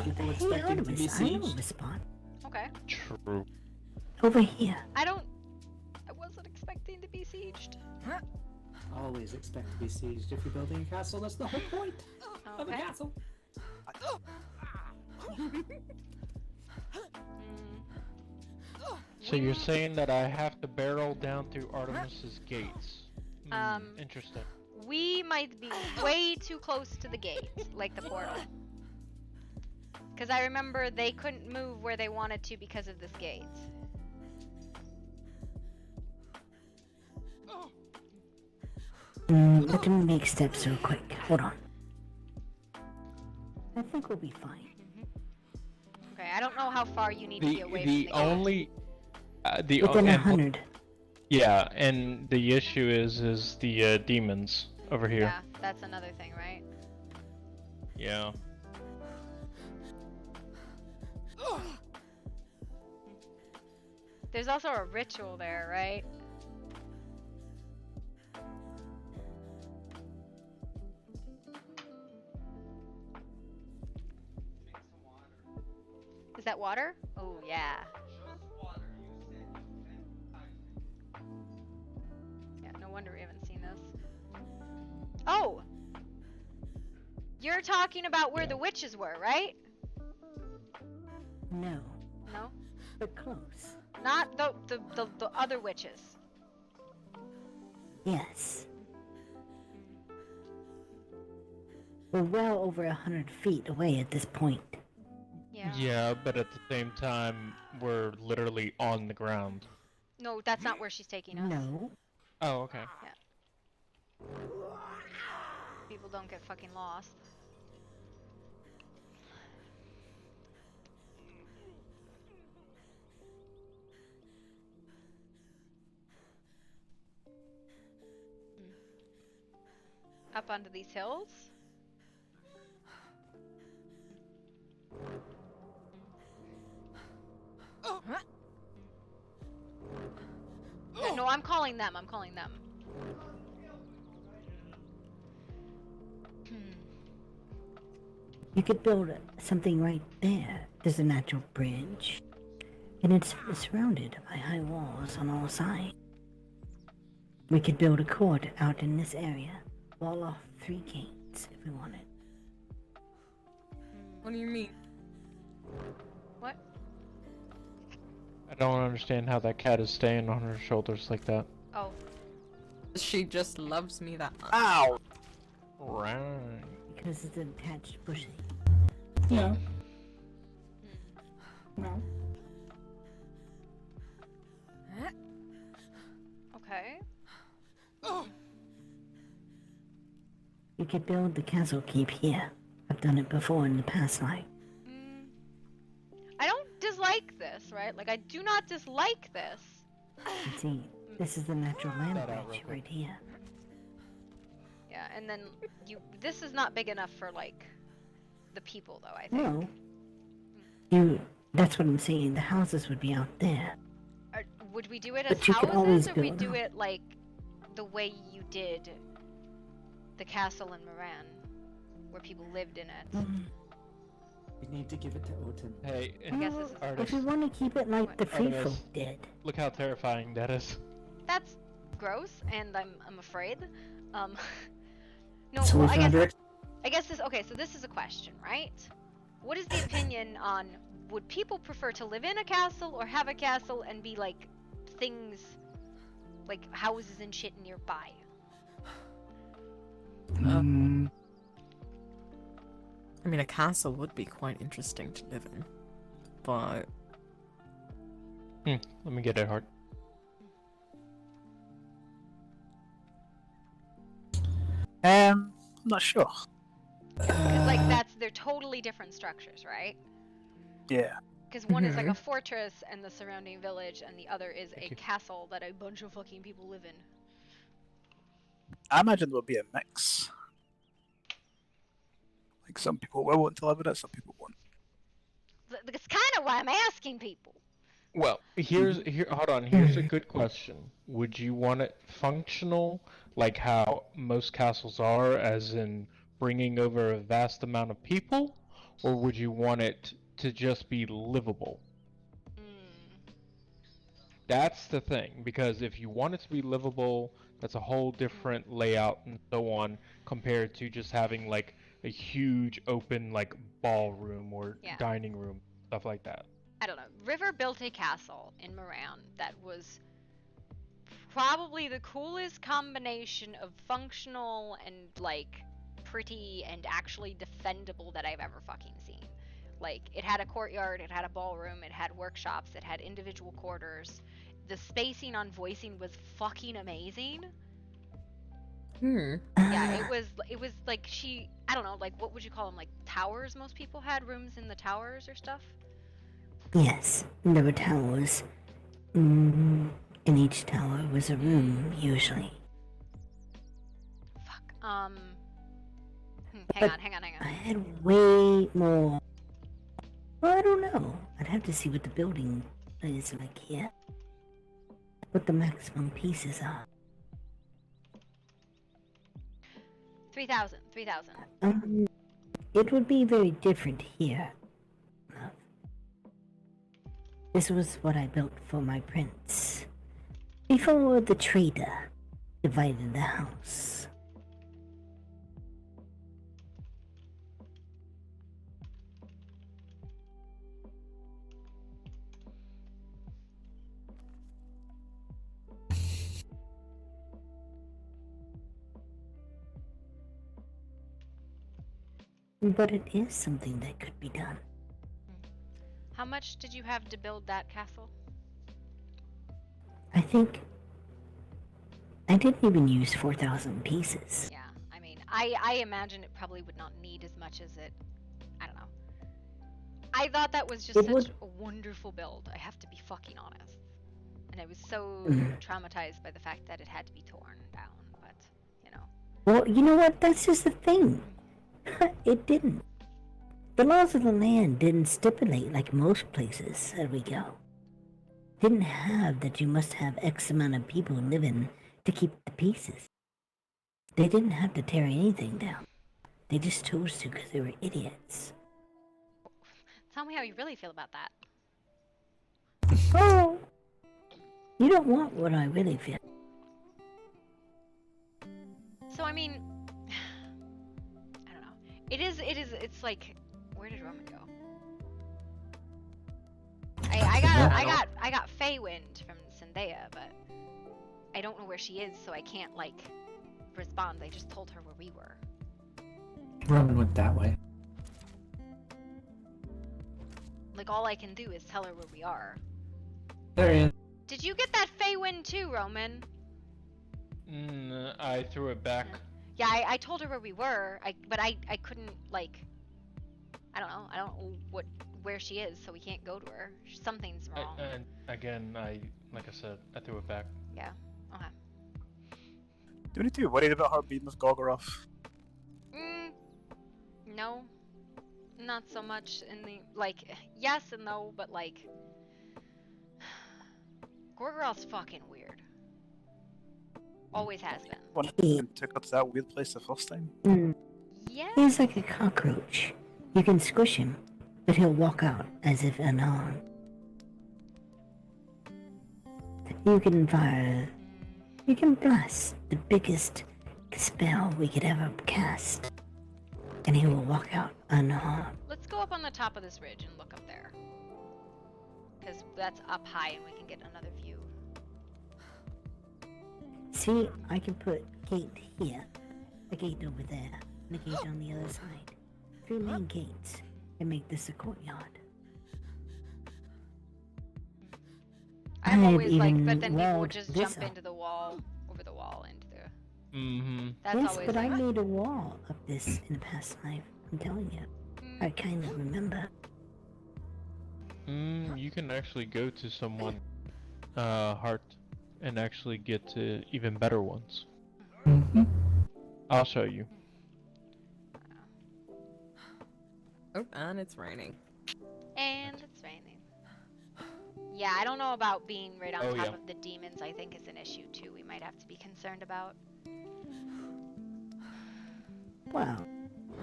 People Hey, expect it to be Artemis, I know sieged. this spot. Okay. True. Over here. I wasn't expecting to be sieged. Always expect to be sieged if you're building a castle. That's the whole point of a Okay. castle. So you're saying that I have to barrel down through Artemis's gates? Interesting. We might be way too close to the gate, like the portal. Because I remember they couldn't move where they wanted to because of this gate. Let me make steps real quick. Hold on. I think we'll be fine. Okay, I don't know how far you need to be away from The the only Within 100. Yeah, and the issue is the demons over here. Yeah, that's another thing, right? Yeah. There's also a ritual there, right? Is that water? Oh, yeah. Yeah, no wonder we haven't seen this. Oh! You're talking about where the witches were, right? No, No? but close. Not the other witches. Yes. We're well over 100 feet away at this point. Yeah. Yeah, but at the same time, we're literally on the ground. No, that's not where she's taking us. No. Oh, okay. People don't get fucking lost. Up onto these hills? No, I'm calling them. I'm calling them. You could build something right there. There's a natural bridge. And it's surrounded by high walls on all sides. We could build a court out in this area. Wall off 3 gates if we wanted. What do you mean? What? I don't understand how that cat is staying on her shoulders like that. Oh. She just loves me that much. Ow! Right. Because it's an attached bushing. Yeah. No. Okay. You could build the castle keep here. I've done it before in the past life. I don't dislike this, right? Like, I do not dislike this. And see, this is the natural land bridge right here. Yeah, and then this is not big enough for like the people though, I think. No. That's what I'm saying. The houses would be out there. Would we do it as But you could always houses, or we build do up. it like the way you did the castle in Moran, where people lived in it? We need to give it to Odin. Hey, I guess this is If you want to keep it like the free Artemis, folk did. look how terrifying that is. That's gross, and I'm afraid. No, So well, we found her. I guess this. Okay, so this is a question, right? What is the opinion on would people prefer to live in a castle or have a castle and be like things like houses and shit nearby? Mm, I mean, a castle would be quite interesting to live in, but Let me get it hard. I'm not sure. Because like they're totally different structures, right? Yeah. Because one is like a fortress and the surrounding village, and the other is a castle that a bunch of fucking people live in. I imagine there would be a mix. Like some people will want to live in it, some people won't. That's kind of why I'm asking people. Well, here's a good question. Would you want it functional, like how most castles are, as in bringing over a vast amount of people, or would you want it to just be livable? That's the thing, because if you want it to be livable, that's a whole different layout and so on, compared to just having like a huge open like ballroom or dining room, stuff like that. I don't know. River built a castle in Moran that was probably the coolest combination of functional and like pretty and actually defendable that I've ever fucking seen. Like, it had a courtyard, it had a ballroom, it had workshops, it had individual quarters. The spacing on voicing was fucking amazing. Yeah, it was like I don't know, like what would you call them, like towers? Most people had rooms in the towers or stuff. Yes, there were towers. In each tower was a room, usually. Fuck. Hang on. I had way more. Well, I don't know. I'd have to see what the building is like here. What the maximum pieces are. 3,000. It would be very different here. This was what I built for my prince. Before the trader divided the house. But it is something that could be done. How much did you have to build that castle? I think I didn't even use 4,000 pieces. Yeah, I mean, I imagine it probably would not need as much as it. I don't know. I thought that was just such a wonderful build. I have to be fucking honest. And I was so traumatized by the fact that it had to be torn down. But you know. Well, you know what? That's just the thing. It didn't. The laws of the land didn't stipulate like most places that we go. Didn't have that you must have X amount of people living to keep the pieces. They didn't have to tear anything down. They just chose to because they were idiots. Tell me how you really feel about that. Oh, you don't want what I really feel. So I mean, I don't know. It's like, where did Roman go? I got Feywind from Zendaya, but I don't know where she is, so I can't like respond. I just told her where we were. Roman went that way. Like, all I can do is tell her where we are. There he is. Did you get that Feywind too, Roman? I threw it back. Yeah, I told her where we were, but I couldn't, like, I don't know where she is, so we can't go to her. Something's wrong. And again, like I said, I threw it back. Yeah, okay. Do we need to be worried about her being with Gogoroth? No. Not so much in the, like, yes and no, but like, Gorgoroth's fucking weird. Always has been. One who took her to that weird place the first time? Yeah. He's like a cockroach. You can squish him, but he'll walk out as if unharmed. You can blast the biggest spell we could ever cast, and he will walk out unharmed. Let's go up on the top of this ridge and look up there. Because that's up high and we can get another view. See, I can put gate here, a gate over there, and a gate on the other side. 3 main gates, and make this a courtyard. I'm I've always like, even but then people would walled just this jump up. into the wall, over the wall, into the... Mm-hmm. That's Yes, always but like, I made a wall of this in a past life. I'm telling you. I kind of remember. You can actually go to someone, heart, and actually get to even better ones. I'll show you. Oh, and it's raining. and it's raining. Yeah, I don't know about being right on Oh, top yeah. of the demons. I think is an issue too. We might have to be concerned about. Well,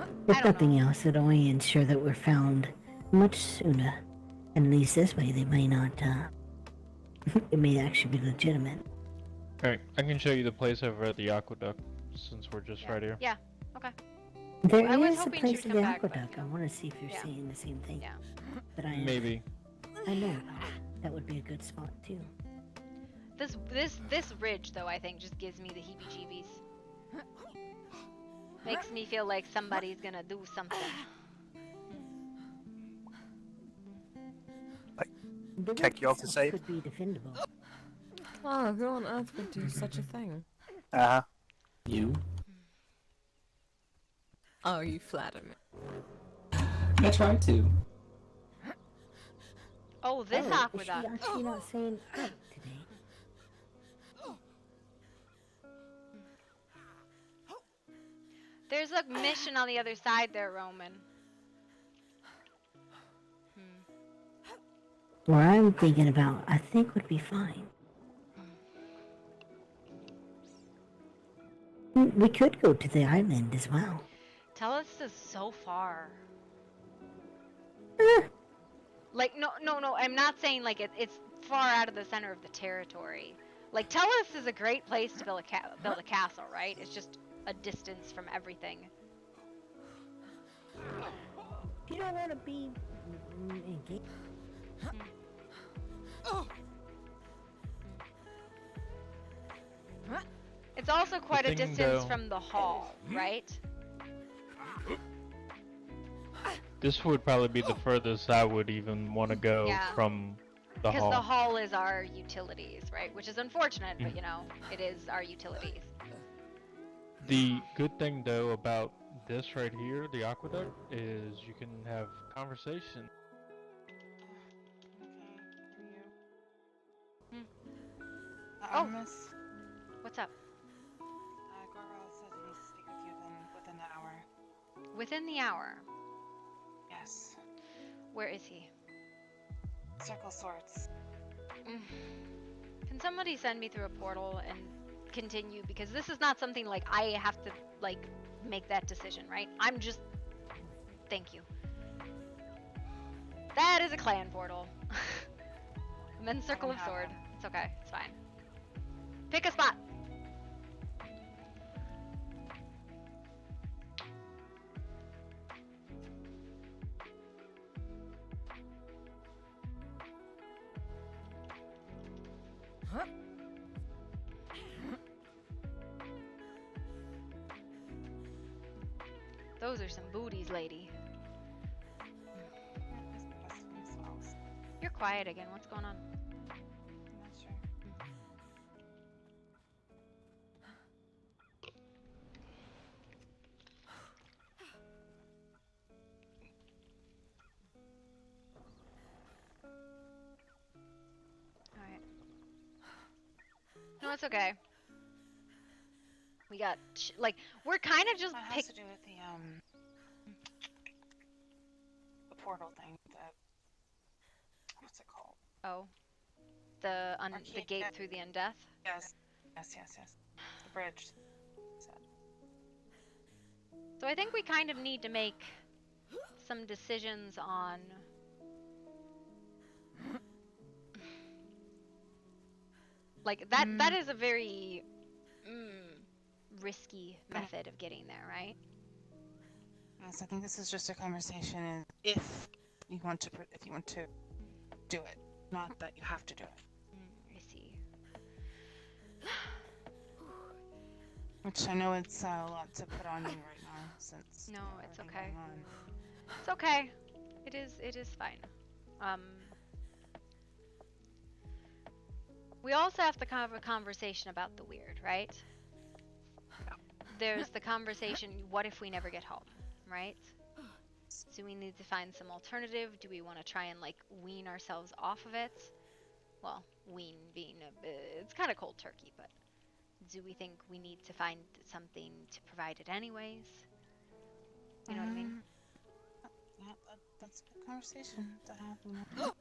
I if don't nothing know. else, it'll only ensure that we're found much sooner. And at least this way they may not, it may actually be legitimate. Alright, I can show you the place over at the aqueduct, since we're just right here. Yeah. Okay. There I was is a hoping place she'd at the come back, but, aqueduct. you I know. want to see if you're Yeah. seeing the same thing. Yeah. But I Maybe. I know about it. That would be a good spot too. This ridge though, I think just gives me the heebie-jeebies. Makes me feel like somebody's gonna do something. The Kick ridge you off the itself side. could be defendable. Oh, who on earth would do such a thing? Uh-huh. You? Oh, you flatter me. I tried to. Oh, this Is she aqueduct. actually not saying right today? There's a mission on the other side there, Roman. What I'm thinking about, I think would be fine. We could go to the island as well. Tellus is so far. Eh, Like, no, I'm not saying like it's far out of the center of the territory. Like, Tellus is a great place to build a castle, right? It's just a distance from everything. you don't want to be engaged. It's also quite a thing, distance though- from the hall, right? This would probably be the furthest I would even want to go Yeah. from the Because hall. the hall is our utilities, right? Which is unfortunate, but you know, it is our utilities. The good thing though about this right here, the aqueduct, is you can have conversation. Oh. Artemis, What's up? Gorgoroth said he needs to speak with you within the hour. Within the hour. Yes. Where is he? Circle sorts. Can somebody send me through a portal and continue? Because this is not something like I have to like make that decision, right? I'm just. Thank you. That is a clan portal. And then Circle of have Sword. one. It's okay. It's fine. Pick a spot. Those are some booties, lady. There's the best of themselves. You're quiet again. What's going on? I'm not sure. Alright. No, it's okay. We got like we're kind of just That has to do with the portal thing. What's it called? Oh, the Arcade gate deck. through the undeath. Yes. The bridge. So I think we kind of need to make some decisions on like that is a very risky method of getting there, right? Yes, I think this is just a conversation if you want to do it, not that you have to do it. I see. Which I know it's a lot to put on you right now since No, it's everything okay. going on. It's okay. It is fine. We also have to have a conversation about the weird, right? There's the conversation, what if we never get home, right? Do we need to find some alternative? Do we want to try and like wean ourselves off of it? Well, wean being it's kind of cold turkey, but do we think we need to find something to provide it anyways? You know what I mean? Yeah, that's a good conversation to have. You know?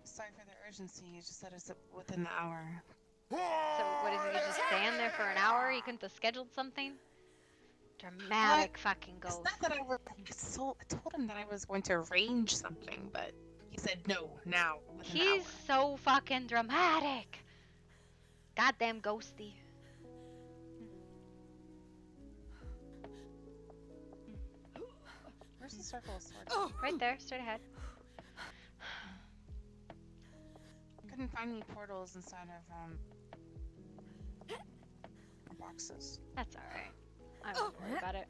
Sorry for the urgency. You just said it's within the hour. So what is it? You just stand there for an hour? You couldn't have scheduled something? Dramatic fucking ghost. It's not that I told him that I was going to arrange something, but he said no now. Within He's the so fucking dramatic. Goddamn ghosty. hour. Where's the circle of swords? Right there, straight ahead. Couldn't find any portals inside of boxes. That's alright. I won't worry about it.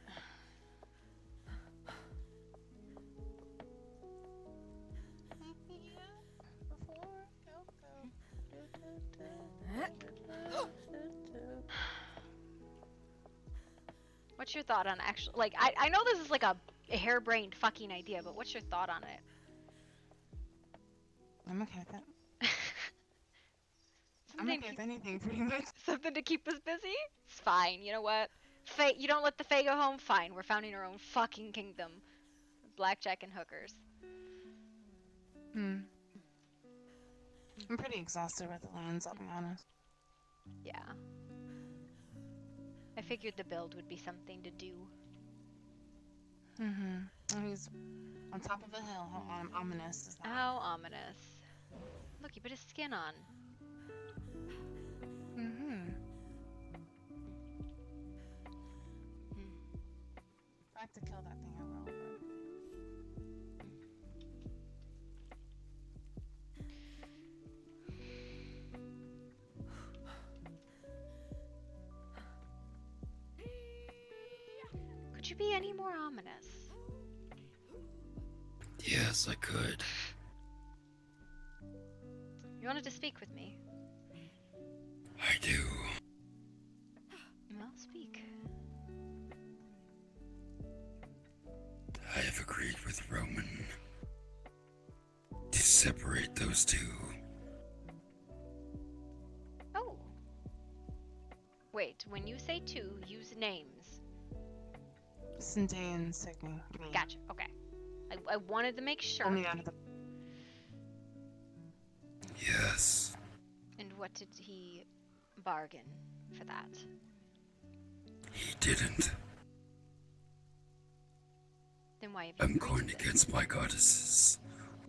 What's your thought on actually? Like, I know this is like a harebrained fucking idea, but what's your thought on it? I'm okay with it. I'm okay with anything, pretty much. Something to keep us busy? It's fine. You know what? You don't let the Fae go home? Fine. We're founding our own fucking kingdom. Blackjack and hookers. I'm pretty exhausted with the lands, I'll be honest. Yeah. I figured the build would be something to do. And he's on top of a hill. How ominous is that? How ominous. Look, he put his skin on. If I have to kill that thing, I will. Could you be any more ominous? Yes, I could. You wanted to speak with me? I do. Well, speak. I have agreed with Roman to separate those two. Oh. Wait, when you say two, use names. Sinte and Signy. Gotcha, okay. I wanted to make sure. Only out of the... Yes. And what did he bargain for that? He didn't. Then why have you I'm agreed going to this? against my goddess's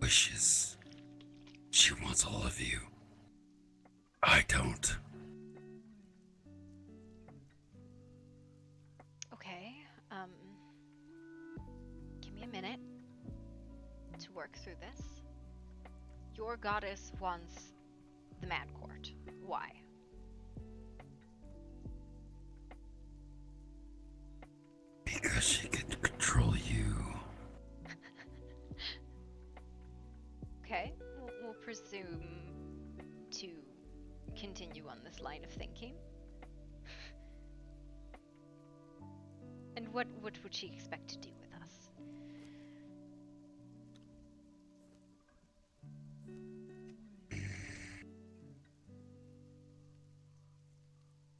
wishes. She wants all of you. I don't. Okay, give me a minute to work through this. Your goddess wants the Mad Court. Why? Because she can control you. Okay, we'll presume to continue on this line of thinking. And what would she expect to do with us?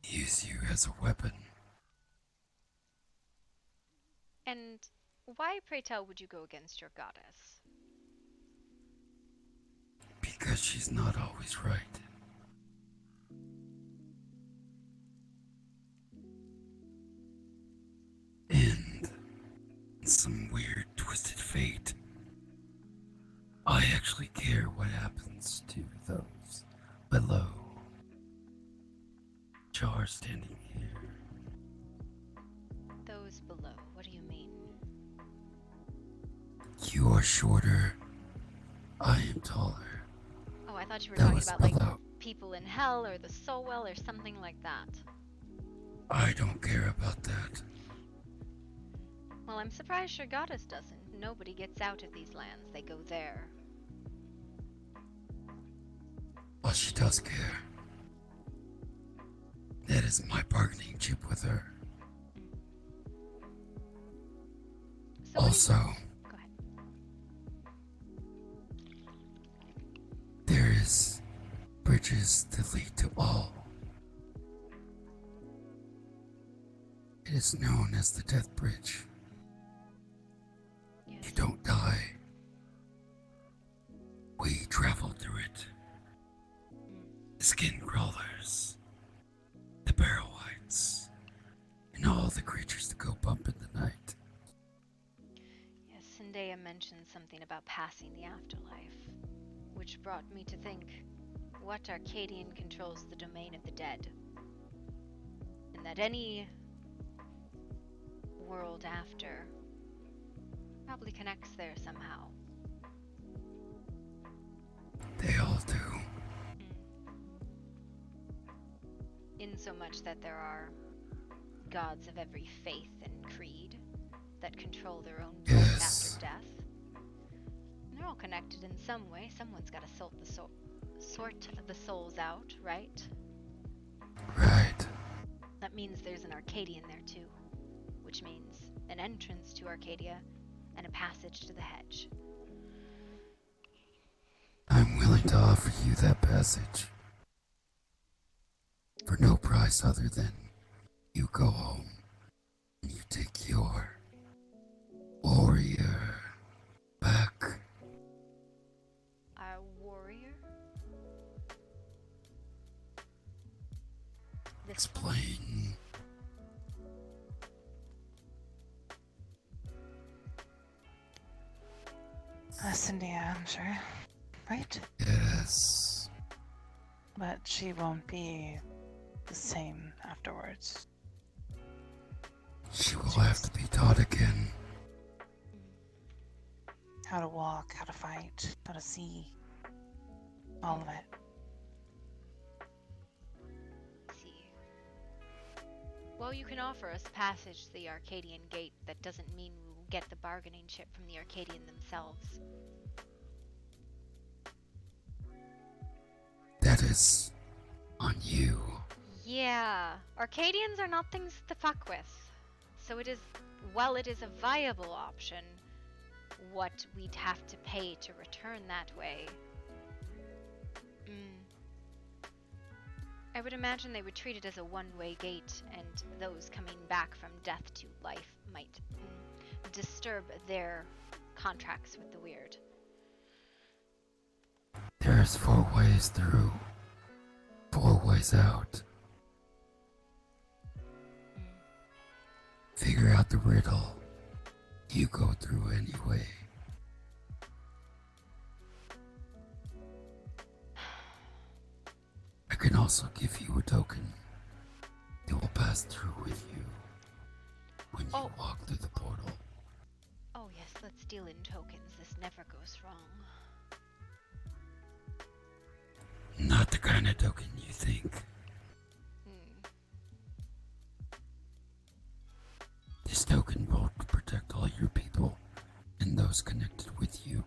Use you as a weapon. And why, pray tell, would you go against your goddess? Because she's not always right. And in some weird, twisted fate, I actually care what happens to those below. Jar standing here. Those below, what do you mean? You are shorter. I am taller. Oh, I thought you were That talking was about, like, below. people in hell or the soul well or something like that. I don't care about that. Well, I'm surprised your goddess doesn't. Nobody gets out of these lands. They go there. Well, she does care. That is my bargaining chip with her. So what do Also, Go ahead. there is bridges that lead to all. It is known as the Death Bridge. Yes. You don't die. We travel through it. The skin crawlers, the barrow whites, and all the creatures that go bump in the night. Yes, Zendaya mentioned something about passing the afterlife, which brought me to think, what Arcadian controls the domain of the dead? And that any world after probably connects there somehow. They all do. In so much that there are gods of every faith and creed that control their own place Yes. after death. And they're all connected in some way. Someone's got to sort the souls out, right? Right. That means there's an Arcadian there too, which means an entrance to Arcadia and a passage to the hedge. I'm willing to offer you that passage. For no price other than you go home and you take your warrior back. A warrior? Explain. Cynthia, I'm sure. Right? Yes. But she won't be the same afterwards. She will have to be taught again. How to walk, how to fight, how to see. All of it. See. Well, you can offer us passage to the Arcadian gate. That doesn't mean we will get the bargaining chip from the Arcadian themselves. That is on you. Yeah, Arcadians are not things to fuck with. So it is, while it is a viable option, what we'd have to pay to return that way. I would imagine they would treat it as a one-way gate, and those coming back from death to life might disturb their contracts with the weird. There's 4 ways through, 4 ways out. Figure out the riddle. You go through anyway. I can also give you a token. It will pass through with you when you walk through the portal. Oh yes, let's deal in tokens. This never goes wrong. Not the kind of token you think. This token will protect all your people and those connected with you.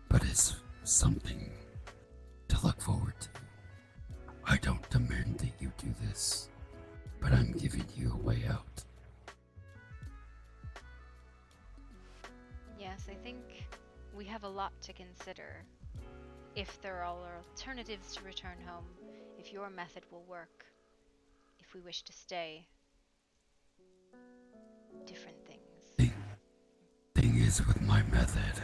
But it's something to look forward to. I don't demand that you do this, but I'm giving you a way out. Yes, I think we have a lot to consider. If there are alternatives to return home, if your method will work, if we wish to stay. Different things. Thing is with my method.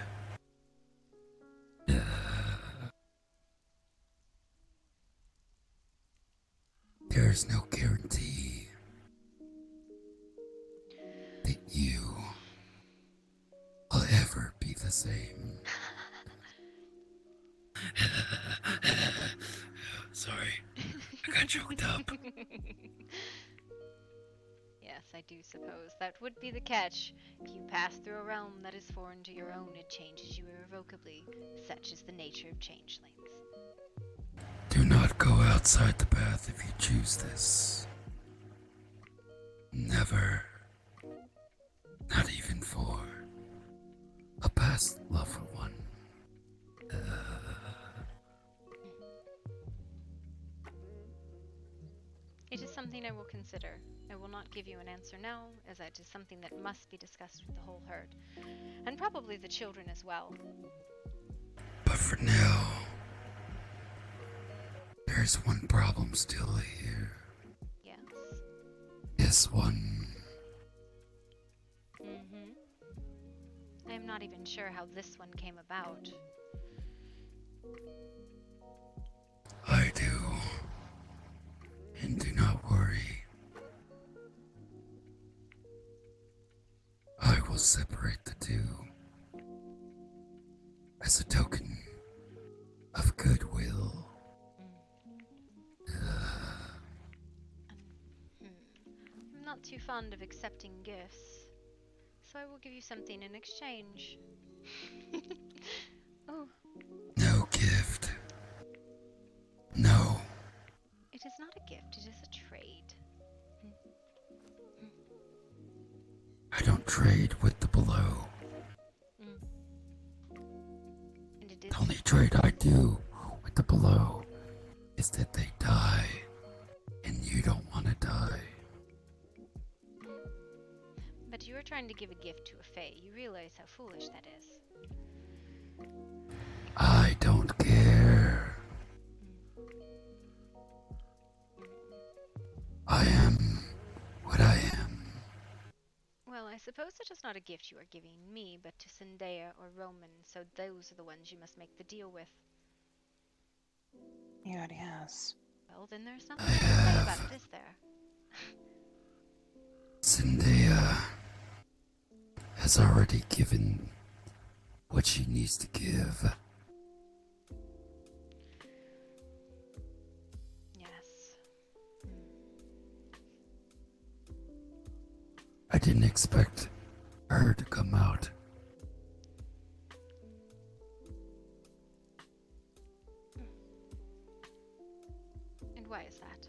There's no guarantee that you will ever be the same. Sorry, I got choked up. Yes, I do suppose that would be the catch. If you pass through a realm that is foreign to your own, it changes you irrevocably. Such is the nature of changelings. Do not go outside the path if you choose this. Never. Not even for a past loved one. It is something I will consider. I will not give you an answer now, as it is something that must be discussed with the whole herd. And probably the children as well. But for now, there's one problem still here. Yes. This one. I am not even sure how this one came about. I do. And do not worry. I will separate the two as a token of goodwill. I'm not too fond of accepting gifts, so I will give you something in exchange. Oh. No gift. No. It is not a gift, it is a trade. I don't trade with the below. And it is... The only trade I do with the below is that they die, and you don't want to die. But you are trying to give a gift to a fae. You realize how foolish that is. I don't care. I am what I am. Well, I suppose it is not a gift you are giving me, but to Zendaya or Roman, so those are the ones you must make the deal with. He already has. Well, then there's nothing to say about it, is there? Zendaya has already given what she needs to give. Yes. I didn't expect her to come out. And why is that?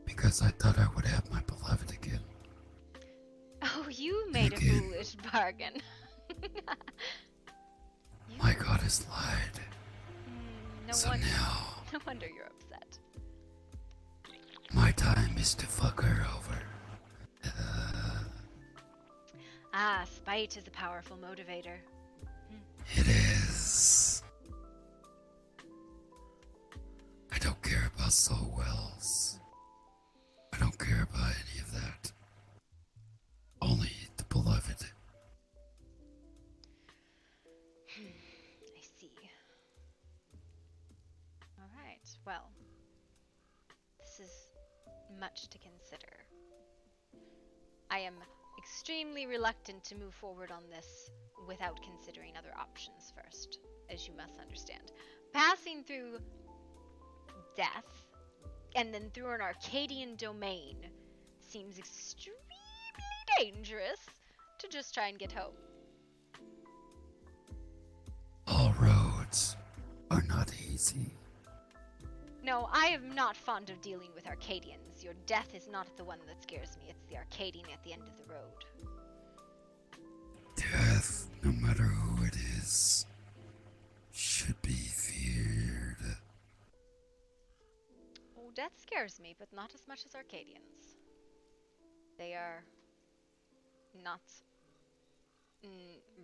Because I thought I would have my beloved again. Oh, you made a Again. foolish bargain. My goddess lied. No So wonder. now, No wonder you're upset. my time is to fuck her over. Spite is a powerful motivator. It is. I don't care about soul wells. I don't care about any of that. Only the beloved. I see. Alright, well. This is much to consider. I am extremely reluctant to move forward on this without considering other options first, as you must understand. Passing through death and then through an Arcadian domain seems extremely dangerous to just try and get home. All roads are not easy. No, I am not fond of dealing with Arcadians. Your death is not the one that scares me, it's the Arcadian at the end of the road. Death, no matter who it is, should be feared. Oh, death scares me, but not as much as Arcadians. They are not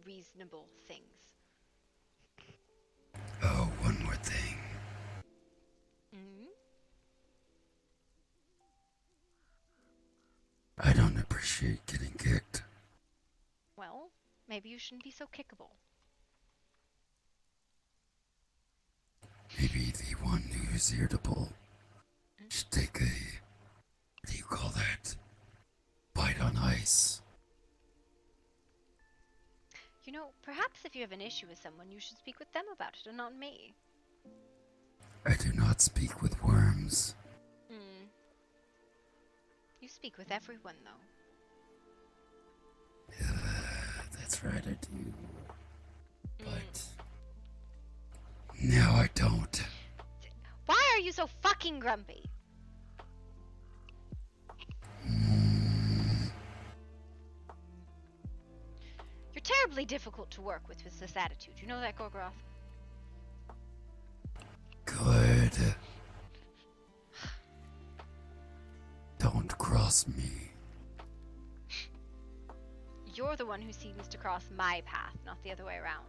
reasonable things. I don't appreciate getting kicked. Well, maybe you shouldn't be so kickable. Maybe the one who's irritable should take a, what do you call that? Bite on ice. You know, perhaps if you have an issue with someone, you should speak with them about it and not me. I do not speak with worms. Hmm. You speak with everyone, though. That's right, I do. But now I don't. Why are you so fucking grumpy? You're terribly difficult to work with this attitude. You know that, Gorgoroth? Good. Don't cross me. You're the one who seems to cross my path, not the other way around.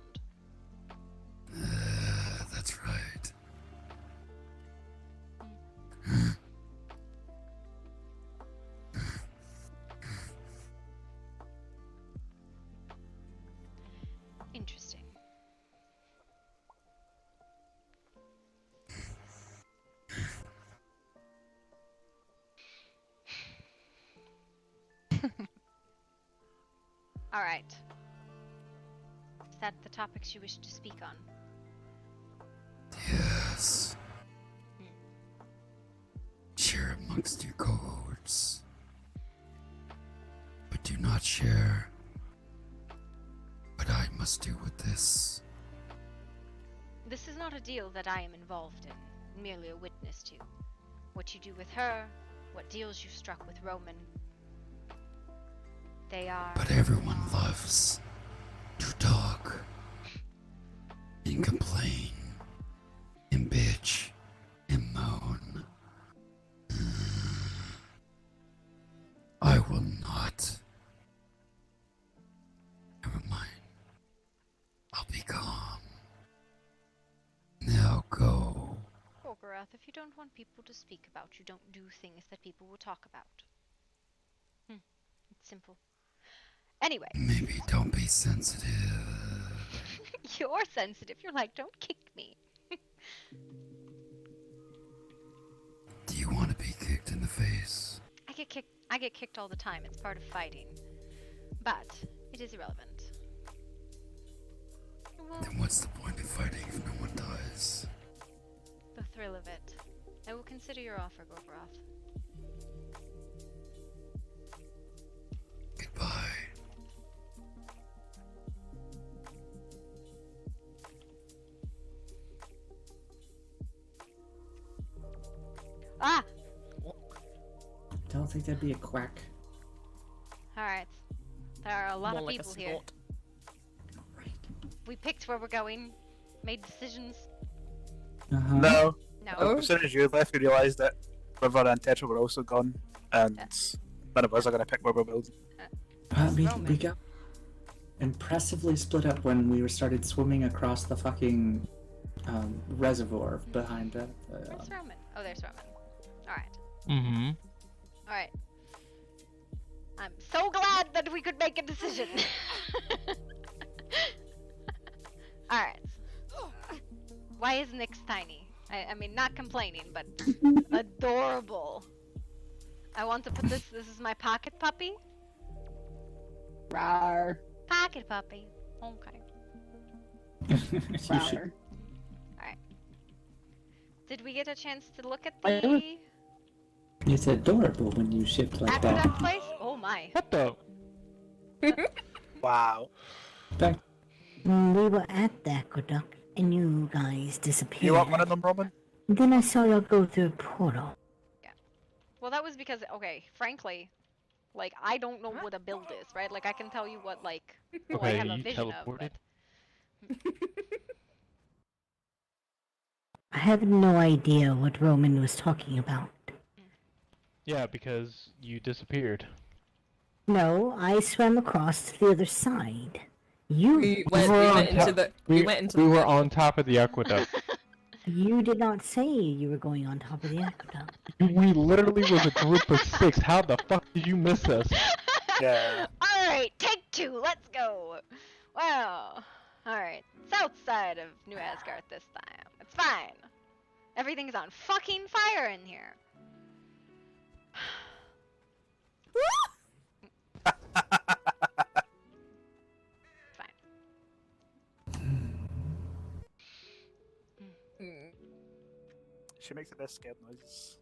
That's right. Interesting. Alright. Is that the topics you wish to speak on? Yes. Share amongst your cohorts. But do not share what I must do with this. This is not a deal that I am involved in, merely a witness to. What you do with her, what deals you struck with Roman. They are... But everyone loves to talk and complain and bitch and moan. I will not. Never mind. I'll be calm. Now go. Gorgoroth, if you don't want people to speak about you, don't do things that people will talk about. It's simple. Anyway. Maybe don't be sensitive. You're sensitive. You're like, don't kick me. Do you want to be kicked in the face? I get kicked all the time. It's part of fighting. But it is irrelevant. Well, Then what's the point of fighting if no one dies? the thrill of it. I will consider your offer, Gorgoroth. Goodbye. Ah! Don't think that'd be a quack. Alright. There are a lot More of like a people here. snort. We picked where we're going. Made decisions. Uh-huh. No. No. As soon as you left, we realised that River and Tetra were also gone, and none of us are going to pick where we're building. We Roman. got impressively split up when we started swimming across the fucking reservoir behind it. Where's Roman? Oh, there's Roman. Alright. Mm-hmm. Alright. I'm so glad that we could make a decision. Alright. Why is Nyx tiny? I mean, not complaining, but adorable. I want to put this is my pocket puppy. Rawr. Pocket puppy. Okay. Rawr. Alright. Did we get a chance to look at I the It's adorable when you shift like aqueduct that. place? Oh my. What the? Wow. Back. We were at the aqueduct, and you guys disappeared. You want one of them, Robin? Then I saw y'all go through a portal. Well, that was because, okay, frankly, like, I don't know what a build is, right? Like, I can tell you what, like, I Okay, have a you vision of, teleported? but... I have no idea what Roman was talking about. Yeah, because you disappeared. No, I swam across to the other side. You We went were on into top. the. We went into We the. were on top of the aqueduct. You did not say you were going on top of the aqueduct. We literally was a group of 6. How the fuck did you miss us? Yeah. Alright, take 2, let's go! Wow. Alright, south side of New Asgard this time. It's fine. Everything's on fucking fire in here. Fine. She makes the best scared noises.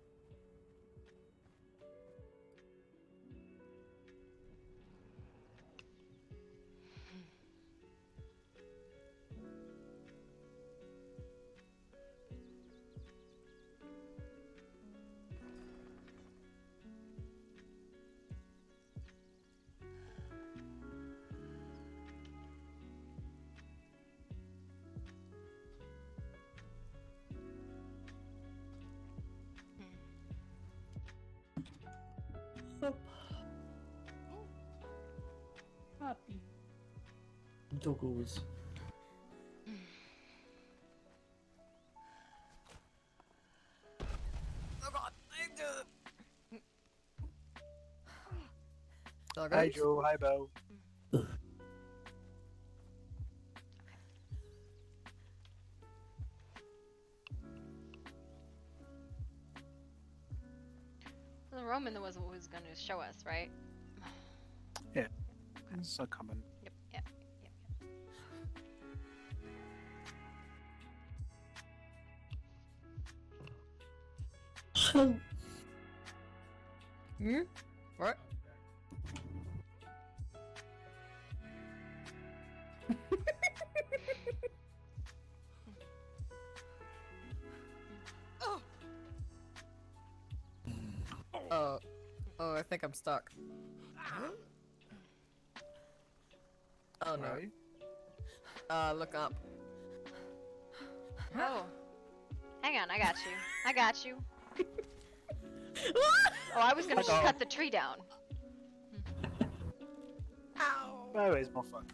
Happy. Doggos. Hi Joe, hi Bo. The Roman was always going to show us, right? It's not coming. Yep, yep, yep, yep. Hmm? What? Oh, I think I'm stuck. Oh no. Right. Look up. Oh. Hang on, I got you. I got you. Oh, I was gonna just cut the tree down. That way is more fun.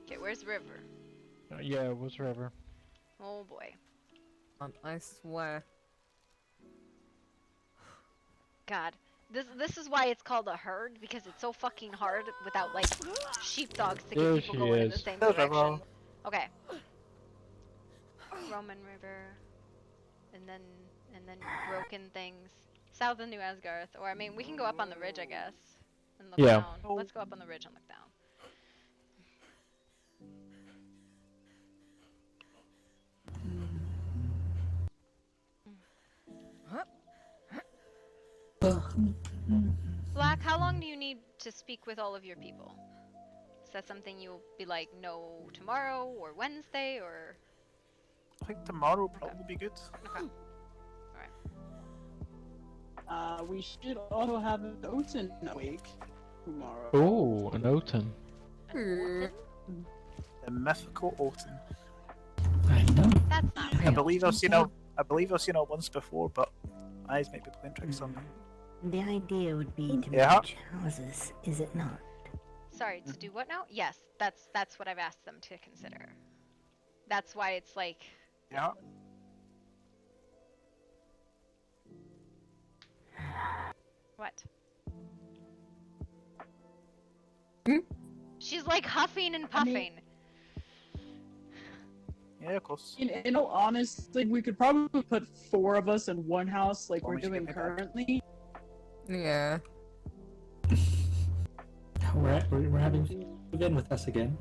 Okay, where's River? Yeah, it was River. Oh boy. I swear. God. This is why it's called a herd, because it's so fucking hard without, like, sheepdogs to There get people she going in the is. same There's direction. River. Okay. Roman River. And then broken things. South of New Asgarth. Or, I mean, we can go up on the ridge, I guess. And look Yeah. down. Let's go up on the ridge and look down. Black, how long do you need to speak with all of your people? Is that something you'll be like, no, tomorrow or Wednesday or? I think tomorrow will probably be good. Okay. Alright. We should also have an Oten awake tomorrow. Oh, an Oten. Orton? The mythical Oten. I know. That's not I real. believe I've seen her once before, but eyes might be playing tricks on me. The idea would be to Yeah. match houses, is it not? Sorry, to do what now? Yes, that's what I've asked them to consider. That's why it's like, Yeah. what? Hmm? She's like huffing and I mean- puffing. Yeah, of course. In all honesty, we could probably put 4 of us in one house like Why we're don't you doing get me back? currently. Yeah. We're having you move in with us again.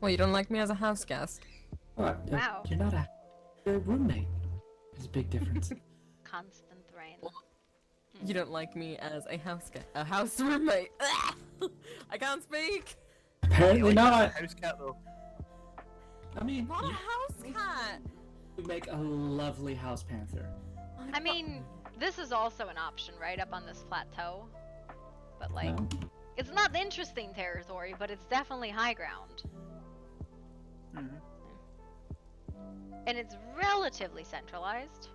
Well, you don't like me as a house guest. What? Wow. You're not you're a roommate. There's a big difference. Constant rain. You don't like me as a house roommate. I can't speak. Apparently not. House cat though. I mean, Not a house cat. you make a lovely house panther. I mean, this is also an option, right, up on this plateau. But like, No. it's not interesting territory, but it's definitely high ground. Mm-hmm. And it's relatively centralized.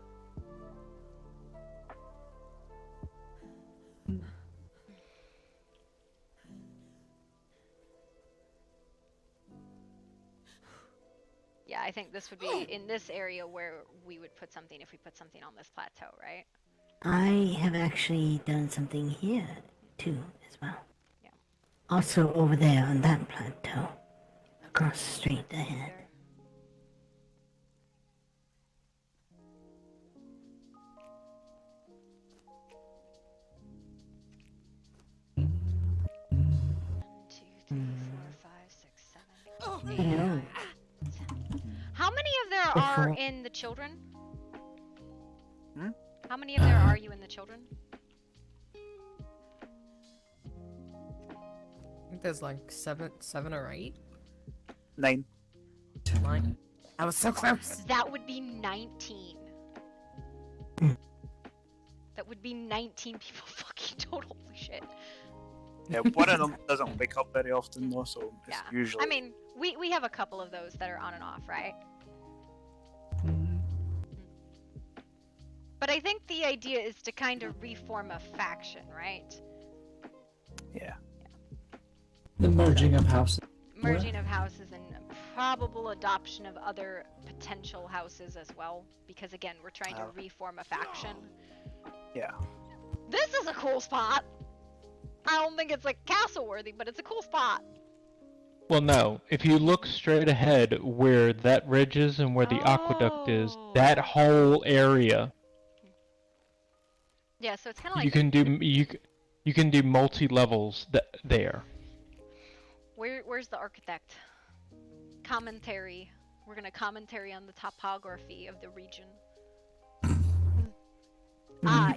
I think this would be in this area where we would put something if we put something on this plateau, right? I have actually done something here, too, as well. Yeah. Also over there on that plateau. Across the street ahead. Hello. How many of there are in the children? Hmm? How many of there are you in the children? I think there's like seven or 8. 9. 9. I was so close. That would be 19. That would be 19 people fucking total. Holy shit. Yeah, one of them doesn't wake up very often though, so it's Yeah. usually. I mean, we have a couple of those that are on and off, right? But I think the idea is to kind of reform a faction, right? Yeah. The merging of houses. Merging of houses and probable adoption of other potential houses as well. Because again, we're trying to reform a faction. Yeah. This is a cool spot! I don't think it's like castle worthy, but it's a cool spot. Well, no. If you look straight ahead where that ridge is and where the aqueduct is, that whole area, Yeah, so it's kind of like you can do multi levels there. where's the architect? Commentary. We're gonna commentary on the topography of the region.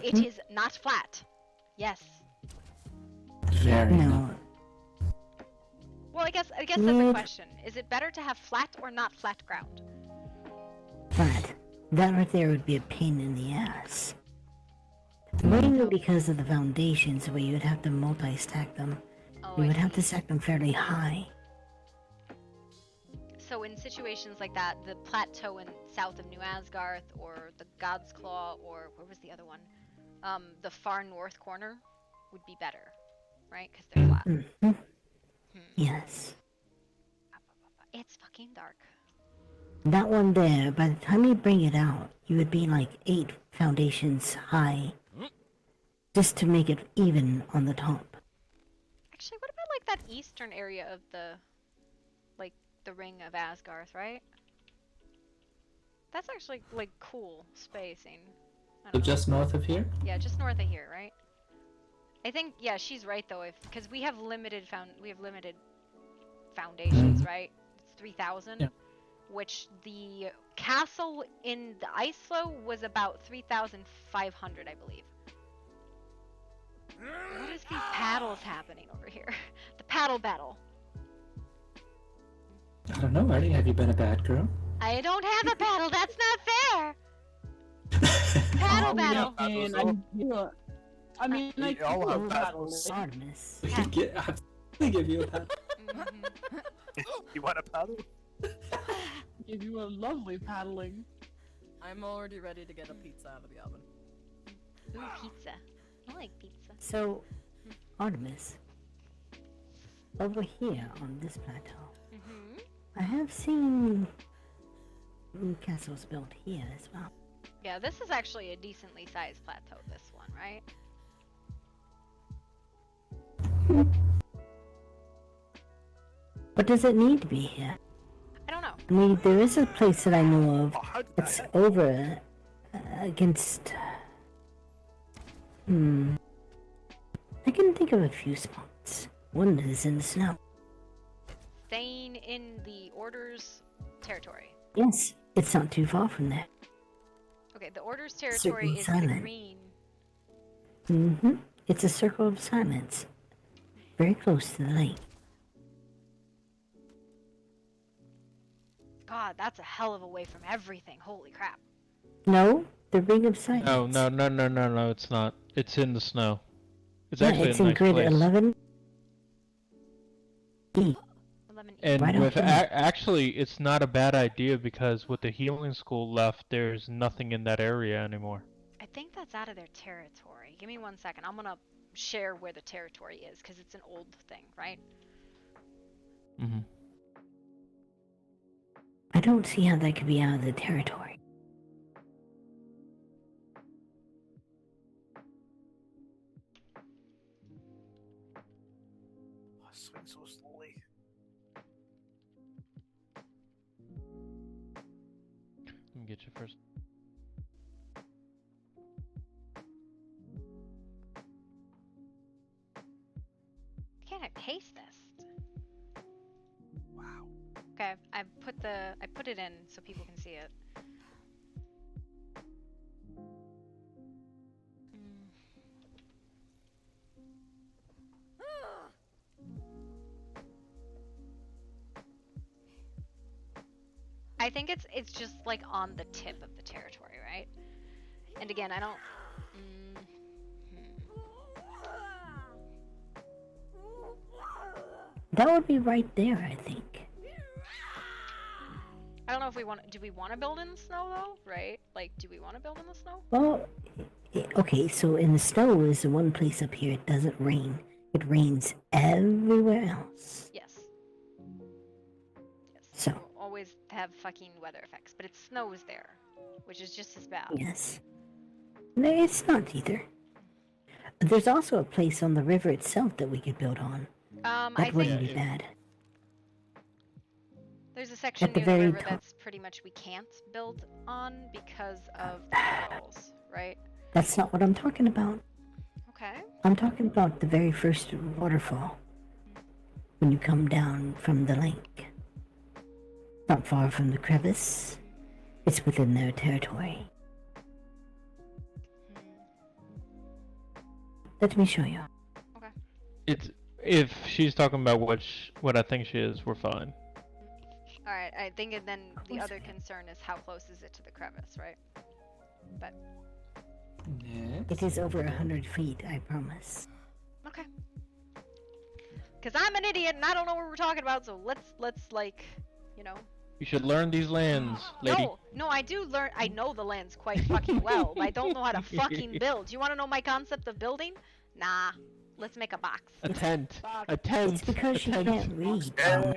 It is not flat. Yes. Very No. Well, I guess that's the question. Is it better to have flat or not flat ground? Flat. That right there would be a pain in the ass. Mainly because of the foundations where you would have to multi-stack them. You would have to stack them fairly high. So in situations like that, the plateau in south of New Asgarth, or the God's Claw, or where was the other one? The far north corner would be better, right? Because they're flat. Mm-hmm. Yes. It's fucking dark. That one there, by the time you bring it out, you would be like 8 foundations high. Just to make it even on the top. Actually, what about like that eastern area of the ring of Asgarth, right? That's actually like cool spacing. I So don't know. just north of here? Yeah, just north of here, right? I think she's right though, because we have limited foundations, right? It's 3,000, which the castle in the ice flow was about 3,500, I believe. What is these paddles happening over here? The paddle battle. I don't know, Artie. Have you been a bad girl? I don't have a paddle. That's not fair. Paddle battle. I mean, I You all have could paddles. Artemis. We can get. I give you a paddle. You want a paddle? give you a lovely paddling. I'm already ready to get a pizza out of the oven. Ooh, pizza. I like pizza. So, Artemis, over here on this plateau, I have seen castles built here as well. Yeah, this is actually a decently sized plateau, this one, right? But does it need to be here? I don't know. I mean, there is a place that I know of that's over against... I can think of a few spots. One is in the snow. Staying in the Order's territory. Yes, it's not too far from there. Okay, the Order's territory is the silent. green. It's a circle of silence. Very close to the lake. God, that's a hell of a way from everything. Holy crap. No, the ring of silence. No, it's not. It's in the snow. It's Yeah, actually it's a in nice grade place. 11. And Right with out there. actually, it's not a bad idea because with the healing school left, there's nothing in that area anymore. I think that's out of their territory. Give me 1 second. I'm gonna share where the territory is, because it's an old thing, right? I don't see how that could be out of the territory. I swing so slowly. Let me get you first. Can't I paste this? Wow. Okay, I put it in so people can see it. I think it's just like on the tip of the territory, right? And again, I don't. That would be right there, I think. I don't know if we want. Do we want to build in the snow though? Right? Like, do we want to build in the snow? Well, okay, so in the snow is the one place up here it doesn't rain. It rains everywhere else. Yes. Yes. So. We'll always have fucking weather effects, but it snows there, which is just as bad. Yes. No, it's not either. There's also a place on the river itself that we could build on. I That wouldn't think be bad. there's a section At the near the very river top. that's pretty much we can't build on because of the falls, right? That's not what I'm talking about. Okay. I'm talking about the very first waterfall. When you come down from the lake. Not far from the crevice. It's within their territory. Let me show you. Okay. It's if she's talking about what I think she is, we're fine. All right. I think and then the course other I am. concern is how close is it to the crevice, right? But It is over 100 feet, I promise. okay. Cause I'm an idiot and I don't know what we're talking about, so let's like, you know. You should learn these lands, lady. No, I do learn. I know the lands quite fucking well, but I don't know how to fucking build. Do you want to know my concept of building? Nah. Let's make a box. A tent. A tent. It's because you a tent. can't read. No.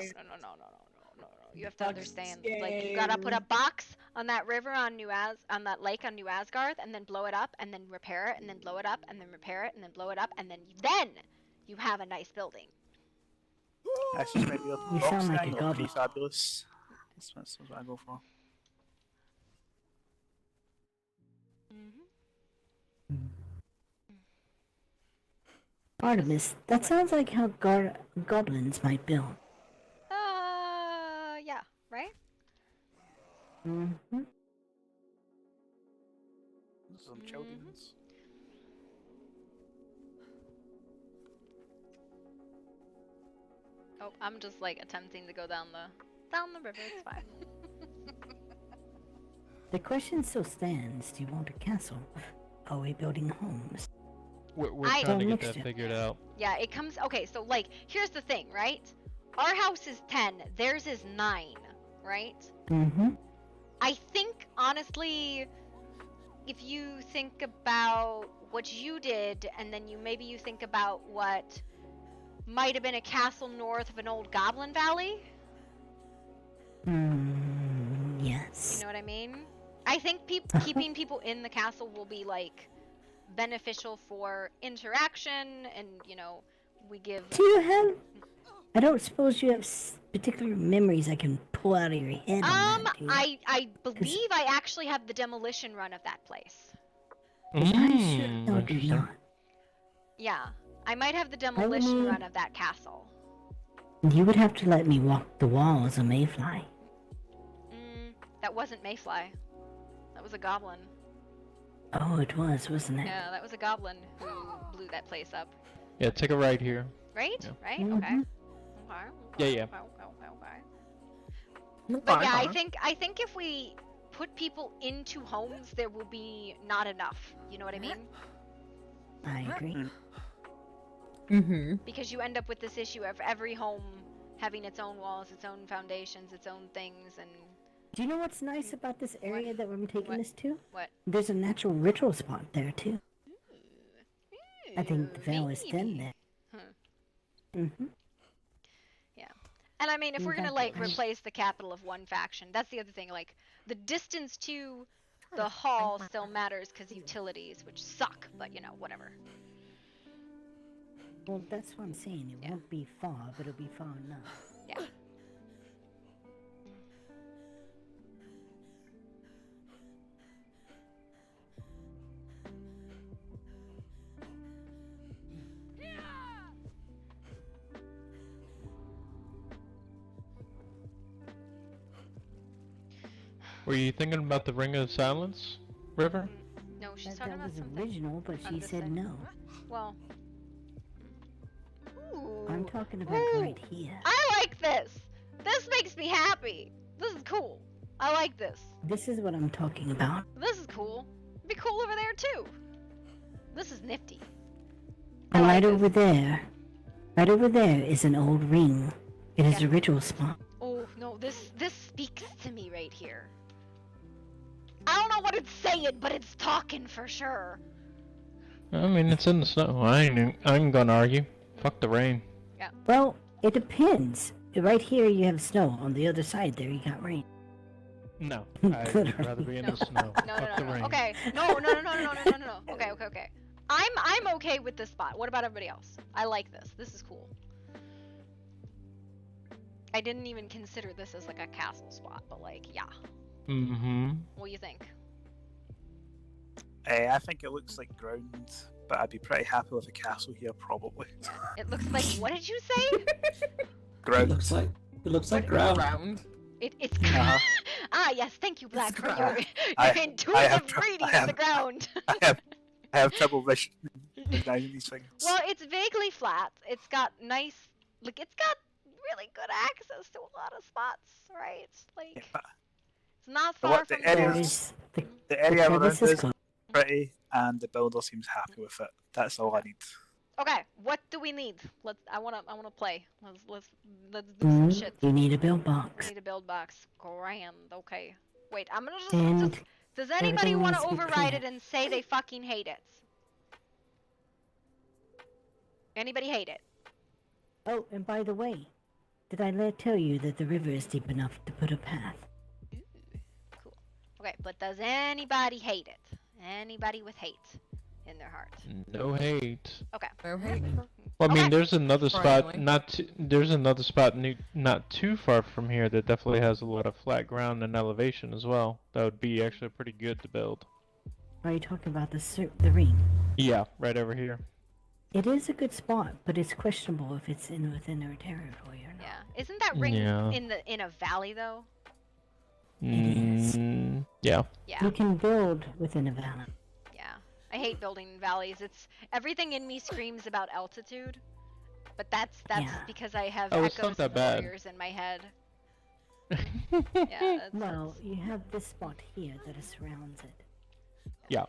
You have to understand. Like you gotta put a box on that river on on that lake on New Asgard, and then blow it up, and then repair it, and then blow it up, and then repair it, and then blow it up, and then you have a nice building. That's just maybe You sound like a pretty goblin. fabulous. That's what I go for. Artemis, that sounds like how goblins might build. Yeah, right? Mm-hmm. Some children's. Oh, I'm just like attempting to go down the river. It's fine. The question still stands, do you want a castle? Are we building homes? We're I- trying to get Mixed that it. figured out. Yeah, it comes. Okay, so like, here's the thing, right? Our house is 10, theirs is 9, right? Mm-hmm. I think, honestly, if you think about what you did, and then maybe you think about what might have been a castle north of an old goblin valley. Yes. You know what I mean? I think keeping people in the castle will be like beneficial for interaction, and you know, we give. Do you have... I don't suppose you have particular memories I can pull out of your head on that, do you? I believe I actually have the demolition run of that place. I sure no, do Interesting. not. Yeah, I might have the demolition mean- run of that castle. You would have to let me walk the walls of Mayfly. That wasn't Mayfly. That was a goblin. Oh, it was, wasn't it? Yeah, that was a goblin who blew that place up. Yeah, take a right here. Right? Yeah. Right? Mhm. Okay. Okay. Yeah, yeah. Okay. But yeah, I think if we put people into homes, there will be not enough. You know what I mean? I agree. Mm-hmm. Because you end up with this issue of every home having its own walls, its own foundations, its own things, and Do you know what's nice about this area that we're taking What? this to? what? There's a natural ritual spot there, too. I think the veil is thin Maybe. there. Huh. Mm-hmm. And I mean, if In we're gonna fact, like I- replace the capital of one faction, that's the other thing. Like, the distance to the hall still matters because utilities, which suck, but you know, whatever. Well, that's what I'm saying. It Yeah. won't be far, but it'll be far enough. Yeah. Were you thinking about the Ring of Silence, River? No, she's That, talking that about was something. original, but on she this said side. no. Well. Ooh. I'm talking about Ooh. right here. I like this. This makes me happy. This is cool. I like this. This is what I'm talking about. This is cool. It'd be cool over there too. This is nifty. I And like right this. over there is an old ring. It is Yeah. a ritual spot. Oh no, this speaks to me right here. I don't know what it's saying, but it's talking for sure. I mean, it's in the snow. I ain't gonna argue. Fuck the rain. Well, it depends. Right here you have snow. On the other side there you got rain. No, I'd Literally. rather be in No. the snow. No, Fuck the no. rain. Okay. No. Okay. I'm okay with this spot. What about everybody else? I like this. This is cool. I didn't even consider this as like a castle spot, but like, yeah. Mm-hmm. What do you think? I think it looks like ground, but I'd be pretty happy with a castle here, probably. It looks like, what did you say? It Ground. looks like ground. Round. It's Uh-huh. Ah, yes, thank you, Black, for your, ground. I- your I intuitive have reading I of the have- ground. I have trouble recognizing these things. Well, it's vaguely flat. It's got nice, like, it's got really good access to a lot of spots, right? Like, Yeah, but it's not The far what- the from area the There is- is the the area around crevice is is closed. pretty, and the builder seems happy with it. That's all I need. Okay, what do we need? I wanna play. Let's do some shit. You need a build We box. need a build box. Grand. Okay. Wait, I'm gonna And does anybody everything want needs to to be override clear. it and say they fucking hate it? Anybody hate it? oh, and by the way, did I tell you that the river is deep enough to put a path? Ooh, cool. Okay, but does anybody hate it? Anybody with hate in their heart? No hate. Okay. No hate. Well, I mean, Okay. there's another spot Finally. there's another spot not too far from here that definitely has a lot of flat ground and elevation as well. That would be actually pretty good to build. Are you talking about the ring? Yeah, right over here. It is a good spot, but it's questionable if it's within our territory or not. Yeah. Isn't that ring Yeah. in a valley though? is. Yeah. Yeah. You can build within a valley. Yeah. I hate building in valleys. It's everything in me screams about altitude. But that's Yeah. because I have Oh, it's not echoes that and bad. warriors in my head. Yeah. Well, you have this spot here that surrounds it. Yeah.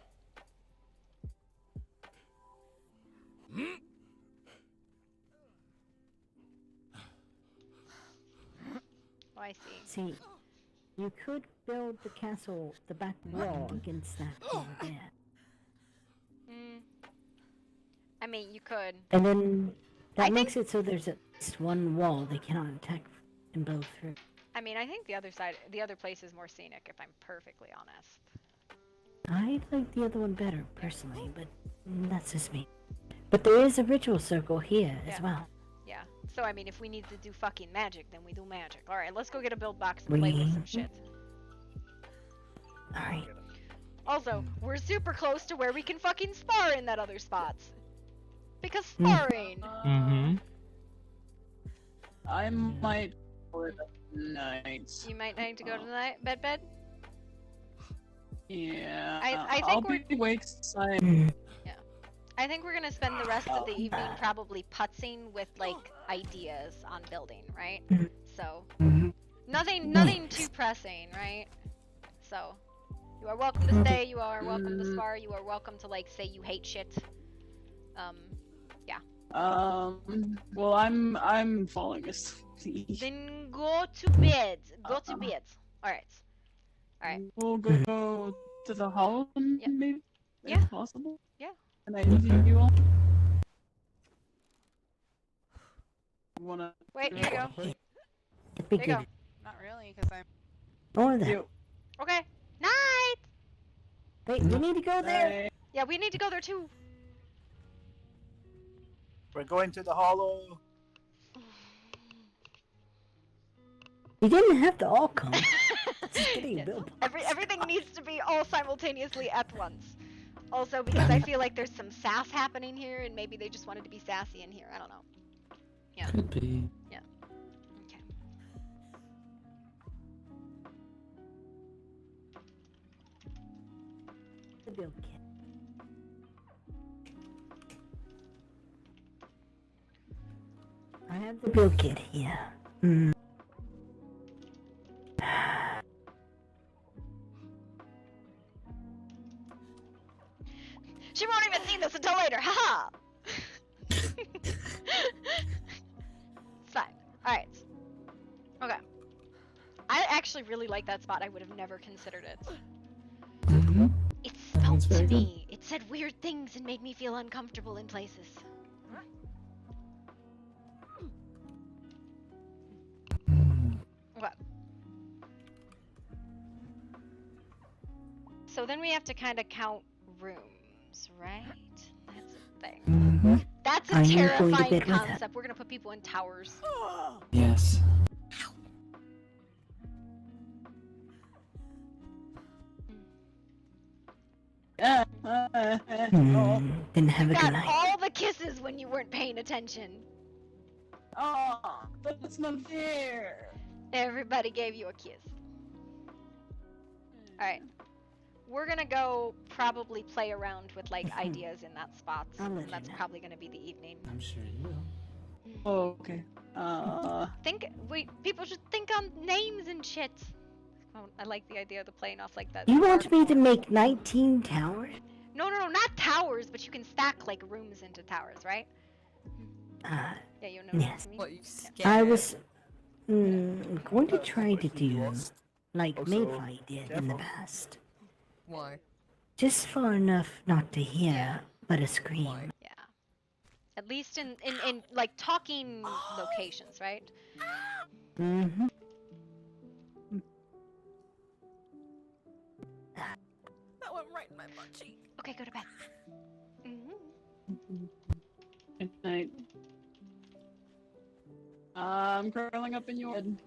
Oh, I see. See, you could build the castle, the back wall against that over there. Mm. I mean, you could. And then I that makes it so there's at least one wall they cannot attack and blow through. I mean, I think the other place is more scenic, if I'm perfectly honest. I like the other one better, personally, but that's just me. But there is a ritual circle here as Yeah. well. Yeah. So, I mean, if we need to do fucking magic, then we do magic. Alright, let's go get a build box and play with some shit. Alright. Also, we're super close to where we can fucking spar in that other spot. Because Mm. sparring! Mm-hmm. I might for the night. You might need to go to the bed? Yeah. I think I'll we're- be awake since I Mm. I think we're gonna spend the rest of the Oh. evening probably putzing with, like, ideas on building, right? Mhm. So, Mhm. nothing too pressing, right? So, you are welcome to stay, you are welcome to Mm. spar, you are welcome to, like, say you hate shit. Yeah. Well, I'm falling asleep. Then go to bed. Go to bed. Alright. Alright. We'll go to the hall, Yeah. maybe? Yeah. If possible? Yeah. And I leave you all? Wanna... Wait, here you go. Be There you good. Not really, because I'm. Or that. You. Okay. Night! Wait, we need to go there. Bye. Yeah, we need to go there too. We're going to the hollow. You didn't have to all come. Just getting Yes. built. Everything needs to be all simultaneously at once. Also, because I feel like there's some sass happening here, and maybe they just wanted to be sassy in here. I don't know. Yeah. Could be. Yeah. Okay. The build kit. I have the build kit here. She won't even see this until later. Haha. It's fine. All right. Okay. I actually really like that spot. I would have never considered it. Mm-hmm. It That spoke one's to very good. me. It said weird things and made me feel uncomfortable in places. Okay. So then we have to kind of count rooms, right? That's a thing. Mm-hmm. That's a I'm going to terrifying bed with her. concept. We're gonna put people in towers. Yes. Didn't have a good Got night. all the kisses when you weren't paying attention. Oh, that's not fair. Everybody gave you a kiss. Alright. We're gonna go probably play around with like ideas in that spot. I'll let And that's you know. probably gonna be the evening. I'm sure you will. Oh, okay. People should think on names and shit. Oh, I like the idea of the playing off like that. You want me to make 19 towers? No, not towers, but you can stack like rooms into towers, right? Yeah, you know Yes. what I mean? What, you Yeah. scared? I was going to try to do like Also, Mayfly did in the careful. past. Why? Just far enough not to hear, but a scream. Why? Yeah. At least in like talking locations, right? Mm-hmm. That went right in my butt cheek. Okay, go to bed. Mm-hmm. Good night. I'm curling up in your bed.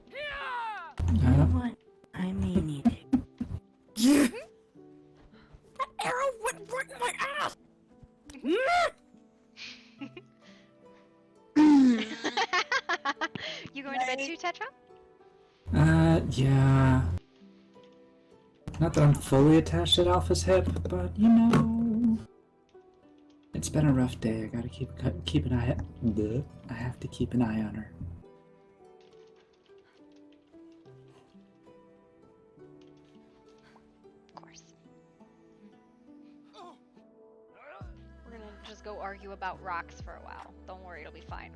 You know what? I may need to. That arrow went right in my ass! You going to bed too, Tetra? Yeah. Not that I'm fully attached at Alpha's hip, but you know, it's been a rough day. I gotta keep an eye. I have to keep an eye on her. Of course. We're gonna just go argue about rocks for a while. Don't worry, it'll be fine.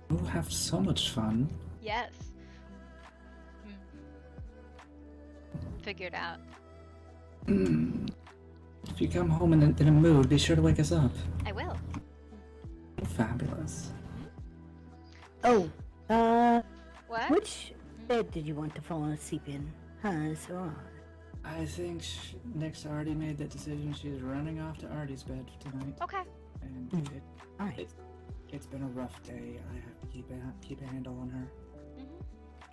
We'll have so much fun. Yes. Figured out. If you come home in a mood, be sure to wake us up. I will. Fabulous. Oh, What? which bed did you want to fall asleep in? Hers or? I think Nick's already made that decision. She's running off to Artie's bed tonight. Okay. And Alright. it's been a rough day. I have to keep a handle on her.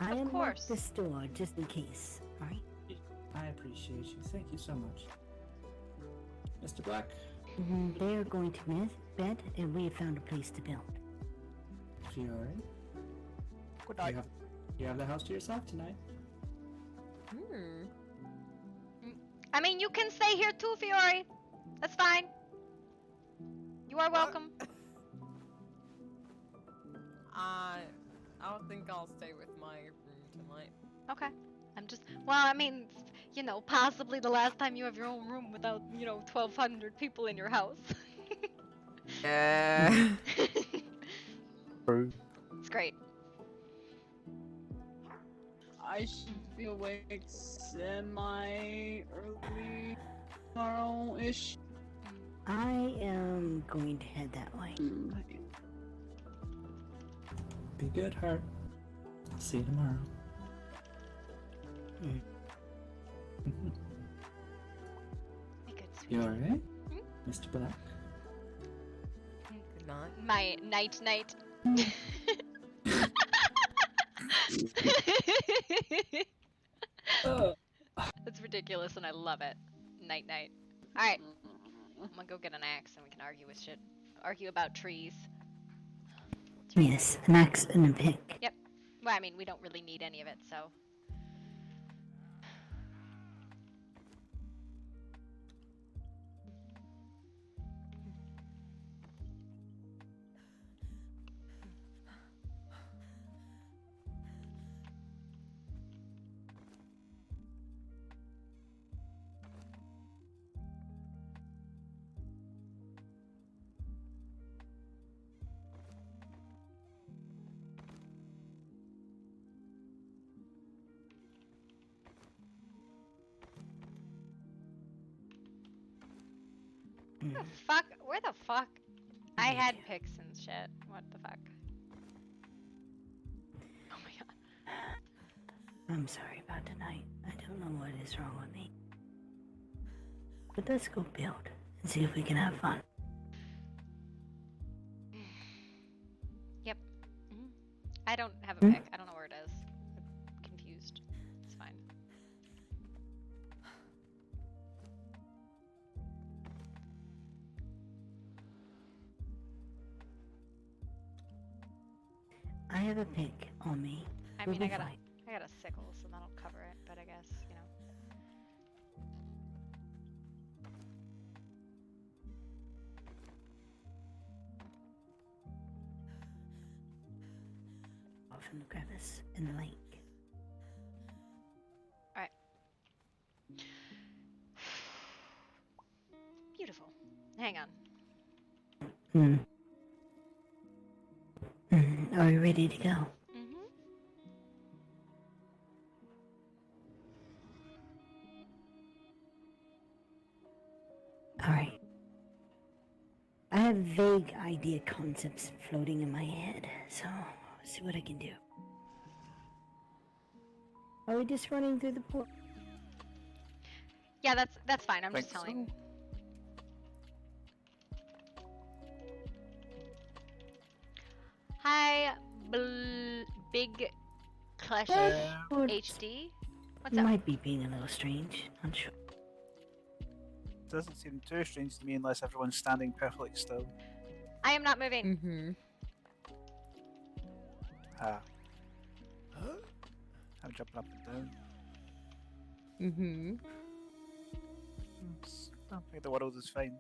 I Of unlocked course. this door just in case. Alright? I appreciate you. Thank you so much. Mr. Black, They are going to bed, and we have found a place to build. Fiore, Good you night. have the house to yourself tonight. I mean, you can stay here too, Fiore. That's fine. You are welcome. I don't think I'll stay with my room tonight. Okay. Well, I mean, you know, possibly the last time you have your own room without, 1,200 people in your house. Yeah. True. It's great. I should be awake semi-early tomorrow-ish. I am going to head that way. Be good, Heart. See you tomorrow. Mm. Be good, sweet. You alright, Mr. Black? Good night. My night. That's ridiculous and I love it. Night. Alright. I'm gonna go get an axe and we can argue with shit. Argue about trees. Yes, an axe and a pick. Yep. Well, I mean, we don't really need any of it, so. Where the fuck? I had picks and shit. What the fuck? Oh my god. I'm sorry about tonight. I don't know what is wrong with me. But let's go build and see if we can have fun. Yep. I don't have a pick. I don't know where it is. I'm confused. It's fine. I have a pick on me. I We'll mean, I be got fine. a sickle, so that'll cover it. But I guess, you know. Off in the crevice in the lake. Alright. Beautiful. Hang on. Are we ready to go? Alright. I have vague idea concepts floating in my head, so let's see what I can do. Are we just running through the port? Yeah, that's fine. I'm just Think telling. Hi, Big Clash HD. What's You up? might be being a little strange. Not sure. Doesn't seem too strange to me unless everyone's standing perfectly still. I am not moving. Mm-hmm. I'm jumping up and down. Mm-hmm. I think the world is fine.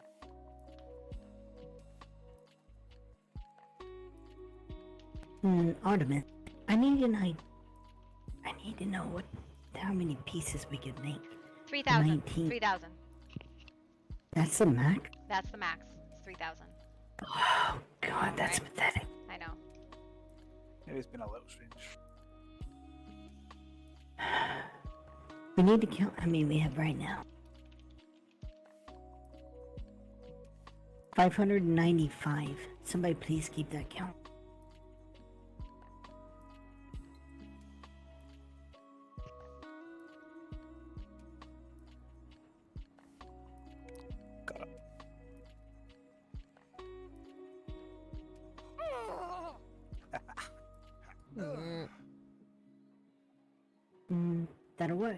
Artemis, I need to know how many pieces we could make. 3,000. 19. 3,000. That's the max? That's the max. It's 3,000. Oh god, that's pathetic. I know. Maybe it's been a little strange. We need to count how many we have right now. 595. Somebody please keep that count. Got it. That'll work.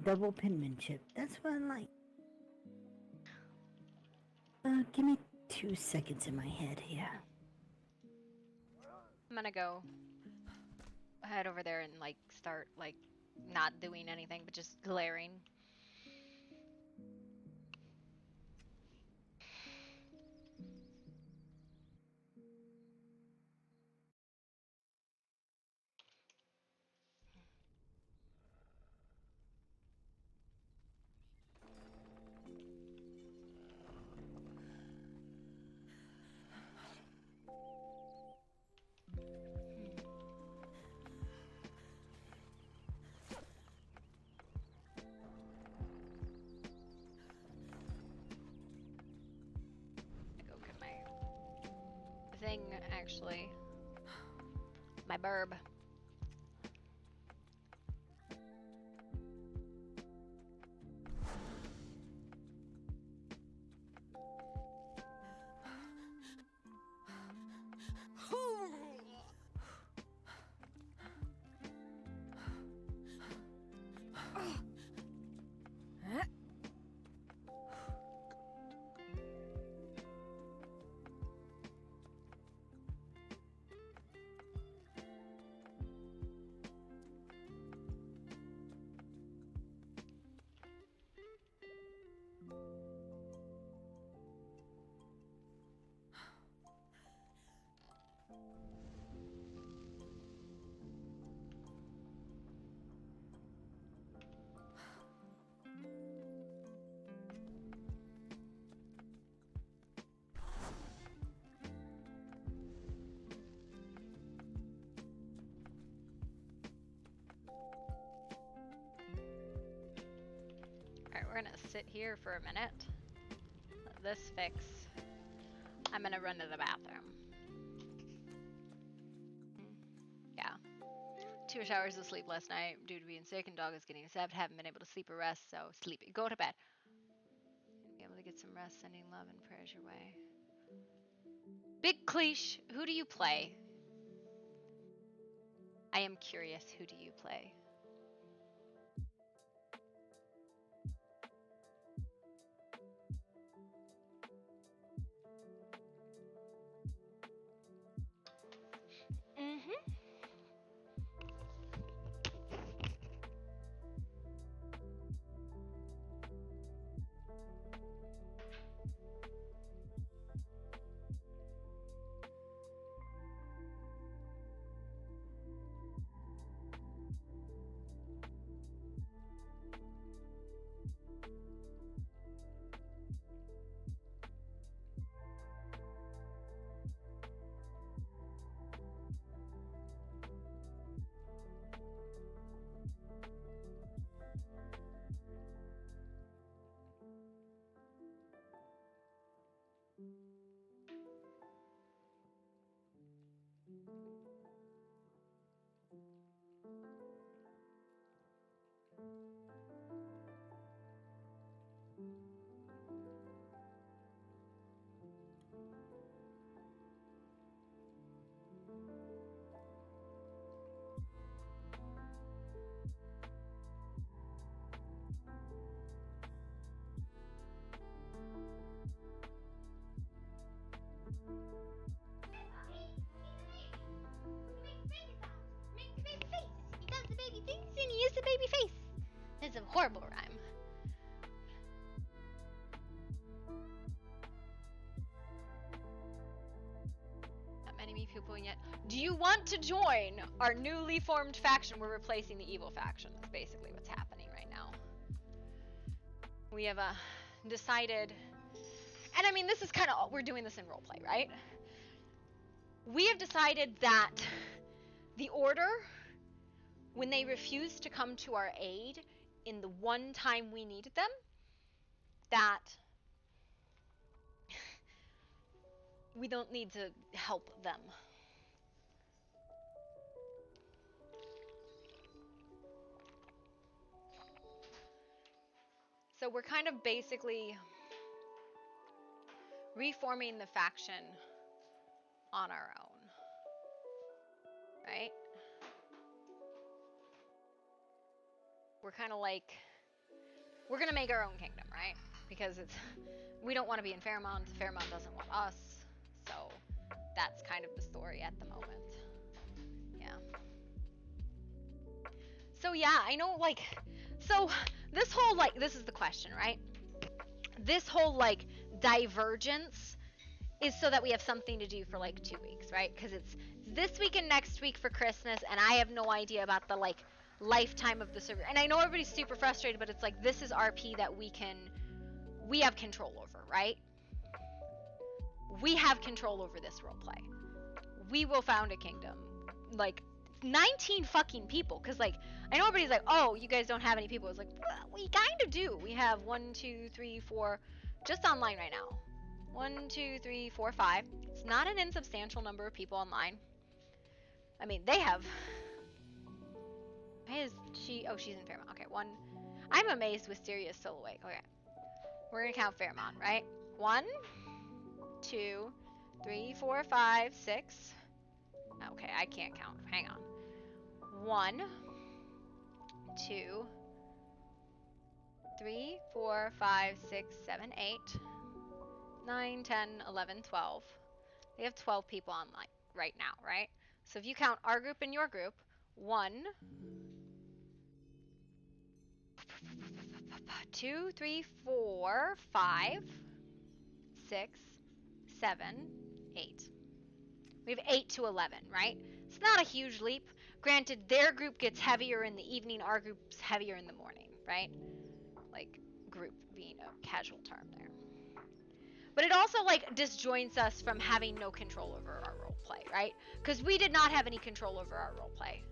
Double penmanship. That's what I like. Give me 2 seconds in my head here. I'm gonna go head over there and like start like not doing anything but just glaring. Go get my thing actually. My burb. we're gonna sit here for a minute. Let this fix. I'm gonna run to the bathroom. Yeah. 2 hours of sleep last night due to being sick and dog is getting sapped. Haven't been able to sleep or rest, so sleep. Go to bed. Be able to get some rest. Sending love and prayers your way. Big Cleash, who do you play? I am curious, who do you play? Mm-hmm. He does the baby things and he uses the baby face. It's a horrible rhyme. Not many people yet. Do you want to join our newly formed faction? We're replacing the evil faction. That's basically what's happening right now. We have decided, and I mean this is kind of, we're doing this in roleplay, right? We have decided that the Order, when they refused to come to our aid in the one time we needed them, that we don't need to help them. So we're kind of basically reforming the faction on our own, right? We're kind of like, we're gonna make our own kingdom, right? Because we don't want to be in Fairmont. Fairmont doesn't want us. So that's kind of the story at the moment. Yeah. So yeah, I know, like, so this whole, like, this is the question, right? This whole, like, divergence is so that we have something to do for, like, 2 weeks, right? Because it's this week and next week for Christmas, and I have no idea about the, like, lifetime of the server. And I know everybody's super frustrated, but it's like, this is RP that we have control over, right? We have control over this roleplay. We will found a kingdom. Like, 19 fucking people, because, like, I know everybody's like, oh, you guys don't have any people. It's like, well, we kind of do. We have 1, 2, 3, 4, just online right now. 1, 2, 3, 4, 5. It's not an insubstantial number of people online. I mean, they have. Why is she? Oh, she's in Fairmont. Okay, 1. I'm amazed Wisteria's still awake. Okay, we're gonna count Fairmont, right? 1, 2, 3, 4, 5, 6. Okay, I can't count. Hang on. 1, 2, 3, 4, 5, 6, 7, 8, 9, 10, 11, 12. They have 12 people online right now, right? So if you count our group and your group, 1, 2, 3, 4, 5, 6, 7, 8. We have 8 to 11, right? It's not a huge leap. Granted, their group gets heavier in the evening, our group's heavier in the morning, right? Like, group being a casual term there. But it also, like, disjoints us from having no control over our roleplay, right? Because we did not have any control over our roleplay.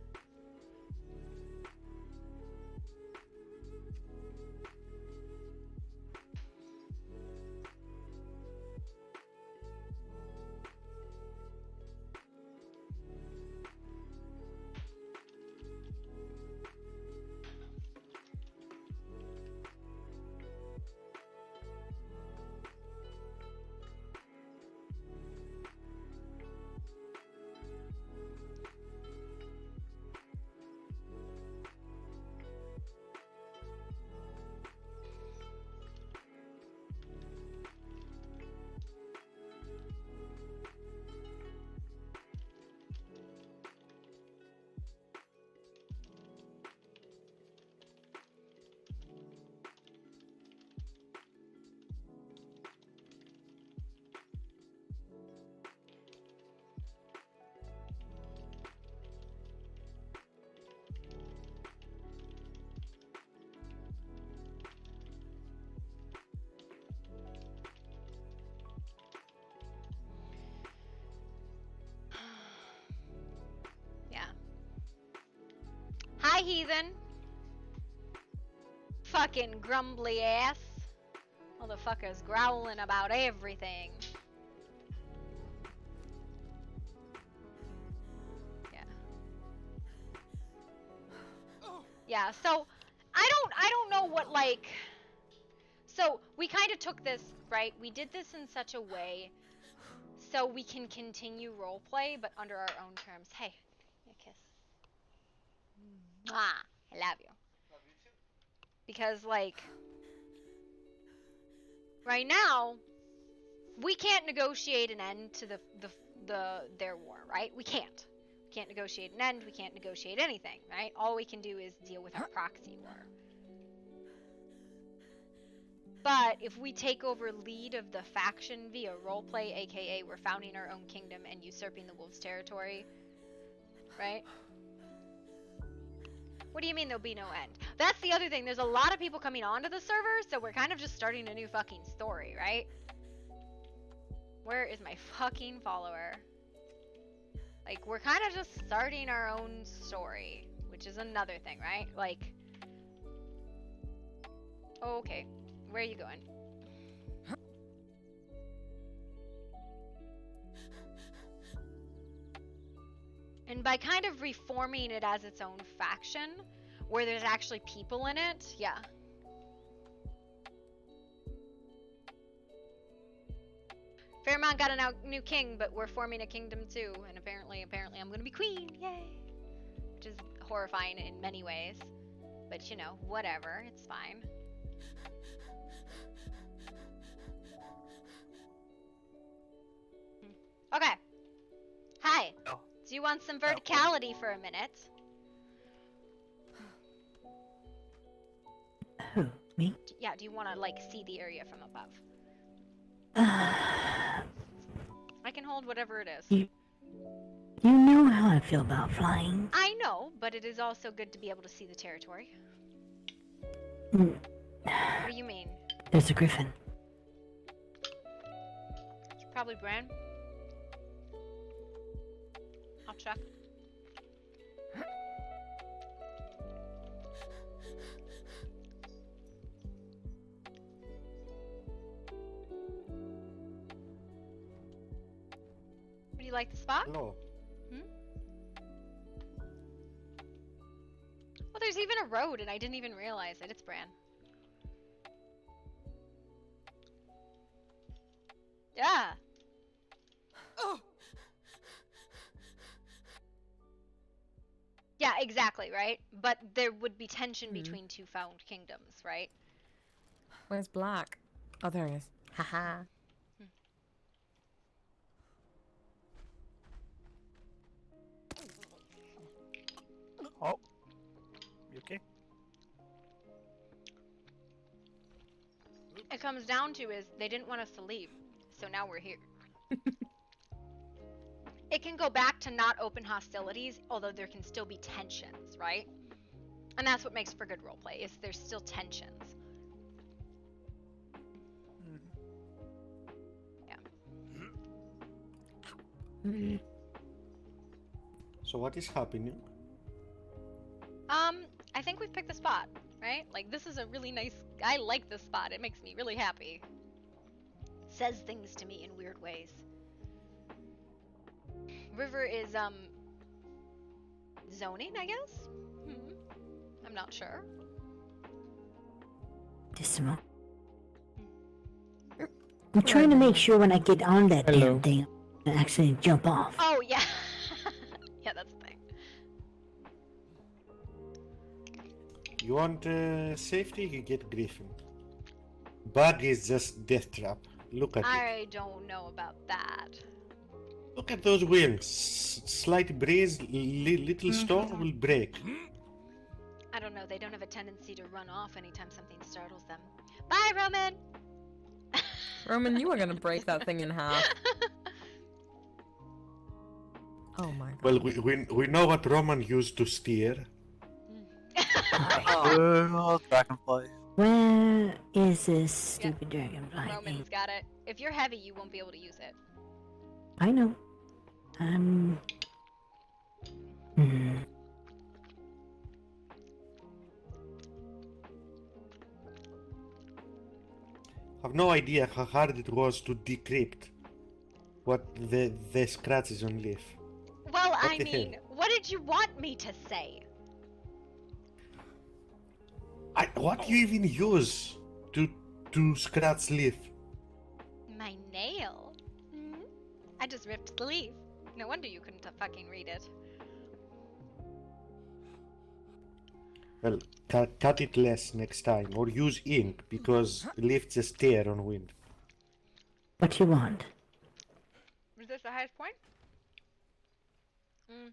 heathen. Fucking grumbly ass. Motherfuckers growling about everything. Yeah. Yeah, so I don't know what, like, so we kind of took this, right? We did this in such a way so we can continue roleplay, but under our own terms. Hey, a kiss. Mwah, I love you. Love you too. Because, like, right now, we can't negotiate an end to their war, right? We can't. We can't negotiate an end. We can't negotiate anything, right? All we can do is deal with our proxy war. But if we take over lead of the faction via roleplay, aka we're founding our own kingdom and usurping the wolves' territory, right? What do you mean there'll be no end? That's the other thing. There's a lot of people coming onto the server, so we're kind of just starting a new fucking story, right? Where is my fucking follower? Like, we're kind of just starting our own story, which is another thing, right? Like, oh, okay. Where are you going? And by kind of reforming it as its own faction, where there's actually people in it, yeah. Fairmont got a new king, but we're forming a kingdom too, and apparently I'm gonna be queen, yay! Which is horrifying in many ways, but you know, whatever, it's fine. Okay. Hi. Oh. Do you want some verticality for a minute? Who? Me? Yeah, do you want to, like, see the area from above? I can hold whatever it is. You know how I feel about flying. I know, but it is also good to be able to see the territory. Mm. What do you mean? There's a griffin. It's probably Bran. I'll check. Do you like the spot? No. Hmm? Well, there's even a road, and I didn't even realize it. It's Bran. Yeah. Oh. Yeah, exactly, right? But there would be tension between two found kingdoms, right? Where's Black? Oh, there he is. Haha. Oh. You okay? It comes down to is they didn't want us to leave, so now we're here. It can go back to not open hostilities, although there can still be tensions, right? And that's what makes for good roleplay, is there's still tensions. Yeah. So what is happening? I think we've picked the spot, right? Like, this is a really nice... I like this spot. It makes me really happy. Says things to me in weird ways. River is, zoning, I guess? I'm not sure. Dismal. I'm trying to make sure when I get on that damn thing, I actually jump off. Oh, yeah. Yeah, that's the thing. You want safety? You get Griffin. Bug is just death trap. Look at it. I don't know about that. Look at those wings. Slight breeze, little storm will break. I don't know. They don't have a tendency to run off anytime something startles them. Bye, Roman! Roman, you are gonna break that thing in half. Oh my god. Well, we know what Roman used to steer. Oh, dragonfly. Where is this stupid dragonfly thing? Roman's got it. If you're heavy, you won't be able to use it. I know. have no idea how hard it was to decrypt what the scratches on Leaf. Well, What I the mean, hell? what did you want me to say? What do you even use to scratch Leaf? My nail? Hmm? I just ripped the leaf. No wonder you couldn't fucking read it. Well, cut it less next time, or use ink, because Leaf just tear on wind. What you want? Was this the highest point? Mm.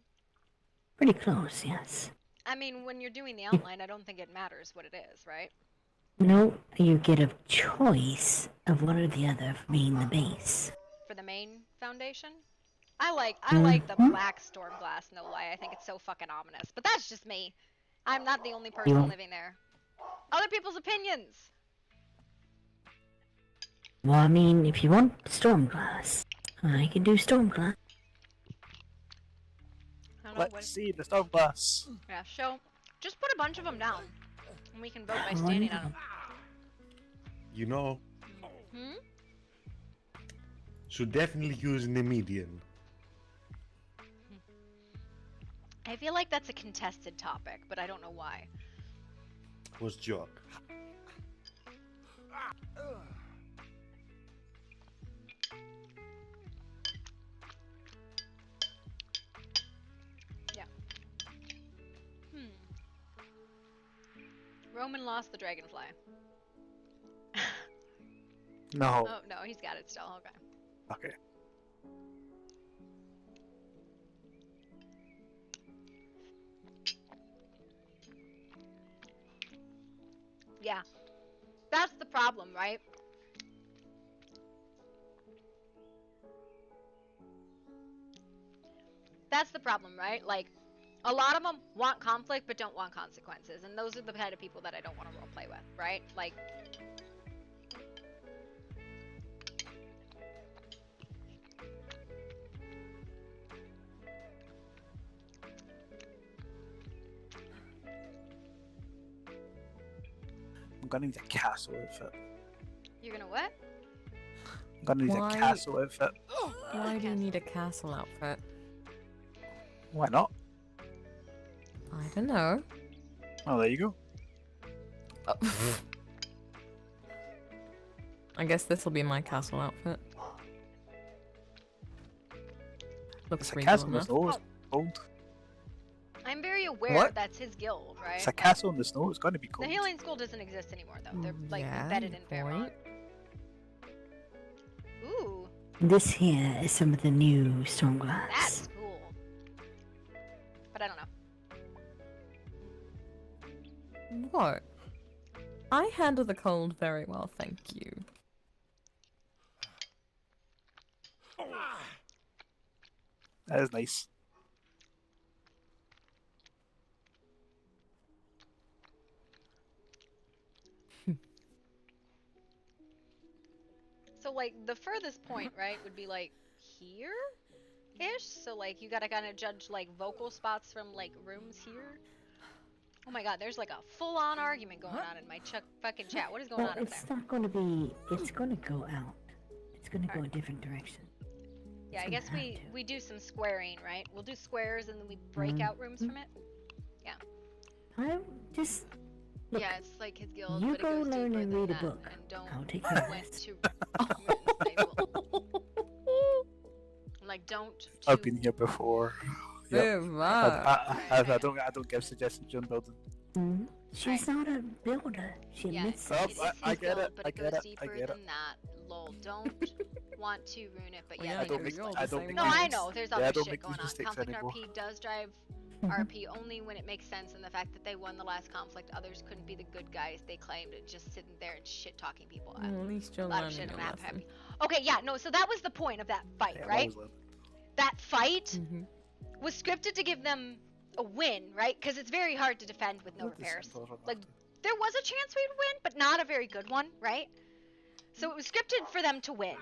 Pretty close, yes. I mean, when you're doing the outline, I don't think it matters what it is, right? No, you get a choice of one or the other for being the base. For the main foundation? I like the black storm glass, no lie. I think it's so fucking ominous. But that's just me. I'm not the only person living there. Other people's opinions! Well, I mean, if you want storm glass, I can do storm glass. I don't know Let's see the storm glass. Yeah, so just put a bunch of them down. And we can vote by standing on them. You know, Hmm? should definitely use Nemedian. I feel like that's a contested topic, but I don't know why. Was joke. Yeah. Roman lost the dragonfly. No. Oh, no, he's got it still. Okay. Okay. Yeah. That's the problem, right? That's the problem, right? Like, a lot of them want conflict but don't want consequences. And those are the kind of people that I don't want to roleplay with, right? Like, I'm gonna need a castle outfit. you're gonna what? I'm gonna need Why? a castle outfit. Why do you need a castle outfit? Why not? I don't know. Oh, there you go. I guess this will be my castle outfit. Looks It's a regal castle in the enough. snow. It's cold. I'm very aware What? that's his guild, right? It's a castle in the snow. It's gonna be The cold. healing school doesn't exist anymore, though. They're like Yeah, embedded in good Fairmont. point. Ooh, This here is some of the new storm glass. that's cool. But I don't know. What? I handle the cold very well, thank you. That is nice. So like the furthest point, right, would be like here-ish. So like you gotta kind of judge like vocal spots from like rooms here. Oh my god, there's like a full-on argument going on in my fucking chat. What is going Well, on up it's there? not going to be. It's going to go out. It's going to go a different direction. Yeah, I it's guess gonna we have to. we do some squaring, right? We'll do squares and then we break out rooms from it. Yeah. I just look. Yeah, it's like his guild, You but it go goes learn deeper and than read a that. book. And don't I'll take care of went this. to like don't. I've been here before. Yep. Move I don't give suggestions on building. Mhm. She's not a builder. She Yeah, admits Oh, it. it's I his get guild, it, but I it get goes it, I deeper get than it. that. Lol, don't want to ruin it, but Well, yeah, yeah, they I don't do. make you're all I the don't same make No, way. I these- know. There's yeah, other I don't shit make going these on. mistakes Conflict anymore. RP does drive RP only when it makes sense, and the fact that they won the last conflict, others couldn't be the good guys they claimed, and just sitting there and shit talking people. Well, at least you're A lot of learning shit your gonna happen. lesson. Okay, yeah, no. So that was the point of that fight, Yeah, I'm right? always learning. That fight Mhm. was scripted to give them a win, right? Because it's very hard to defend with no What is repairs. it? Like, there was a chance we'd win, but not a very good one, right? So it was scripted for them to win.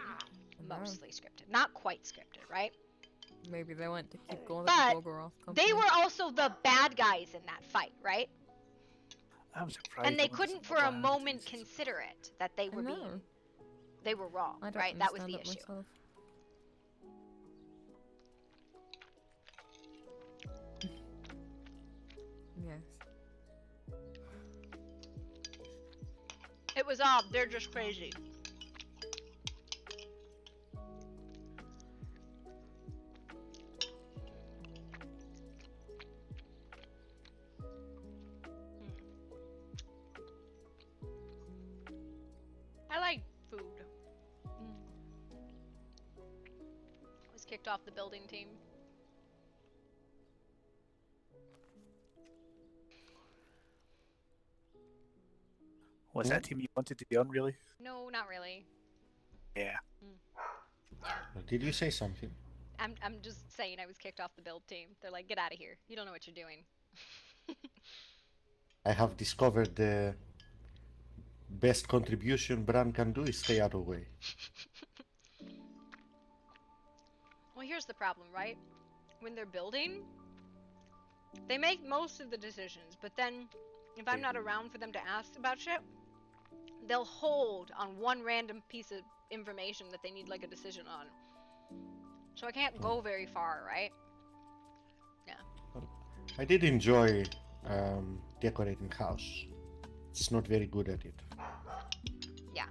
Mostly scripted. Not quite scripted, right? Maybe they went to keep going But with Golgoroth They company. were also the bad guys in that fight, right? I'm surprised. And they no one couldn't doesn't for a know moment that. consider it, that they I were know. being They were wrong, I don't right? That was the understand issue. that myself. Yes. It was odd. They're just crazy. I like food. I was kicked off the building team. Was that team you wanted to be on, really? No, not really. Yeah. Did you say something? I'm just saying I was kicked off the build team. They're like, get out of here. You don't know what you're doing. I have discovered the best contribution Bran can do is stay out of the way. Well, here's the problem, right? When they're building, they make most of the decisions, but then if I'm not around for them to ask about shit, they'll hold on one random piece of information that they need like a decision on. So I can't go very far, right? Yeah. I did enjoy decorating house. It's not very good at it. Yeah.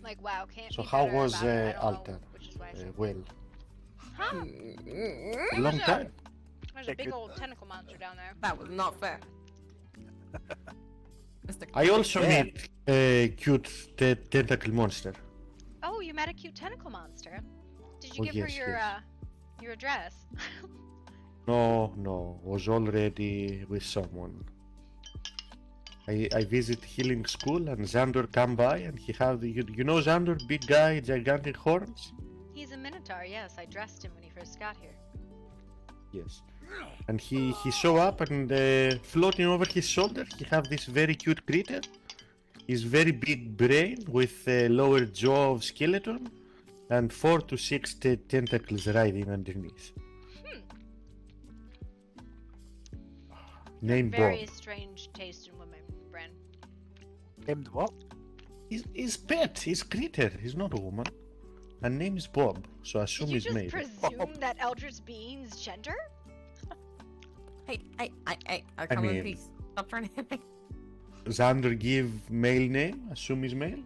Like, wow, can't So be how better was about it. I don't know, Alter? which is why I said, Well, huh? a long time. There's a big old tentacle monster down there. That was not fair. Mr. I also meet a cute tentacle monster. Oh, you met a cute tentacle monster. Did you Oh, give her yes, your yes. your address? No, was already with someone. I visit healing school and Xandor come by and he have the, you know Xandor, big guy, gigantic horns? He's a minotaur, yes. I dressed him when he first got here. Yes. And he show up and floating over his shoulder he have this very cute critter. His very big brain with a lower jaw of skeleton and 4 to 6 tentacles riding underneath. Named Very Bob. strange taste in women, Bren. Named what? His pet, his critter, he's not a woman. And name is Bob, so I assume Did you he's just male. presume that Eldritch Being's gender? Hey, I I come in mean- peace. Stop trying to hit me. Xander give male name, assume he's male.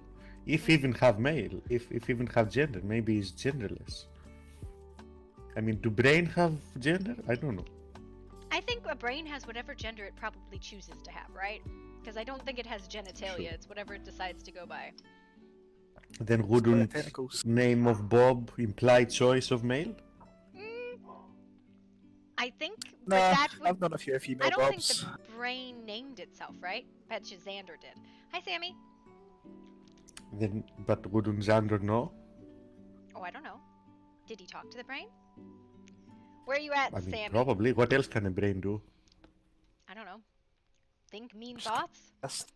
If even have male, if even have gender, maybe he's genderless. I mean, do brain have gender? I don't know. I think a brain has whatever gender it probably chooses to have, right? Because I don't think it has genitalia. It's whatever it decides to go by. Then wouldn't Tentacles. name of Bob imply choice of male? I think, but Nah, that would. I've known a few female I don't Bobs. think the brain named itself, right? Bet you Xander did. Hi, Sammy. Then, but wouldn't Xander know? Oh, I don't know. Did he talk to the brain? Where are you at, I mean, Sammy? probably. What else can a brain do? I don't know. Think mean thoughts? That's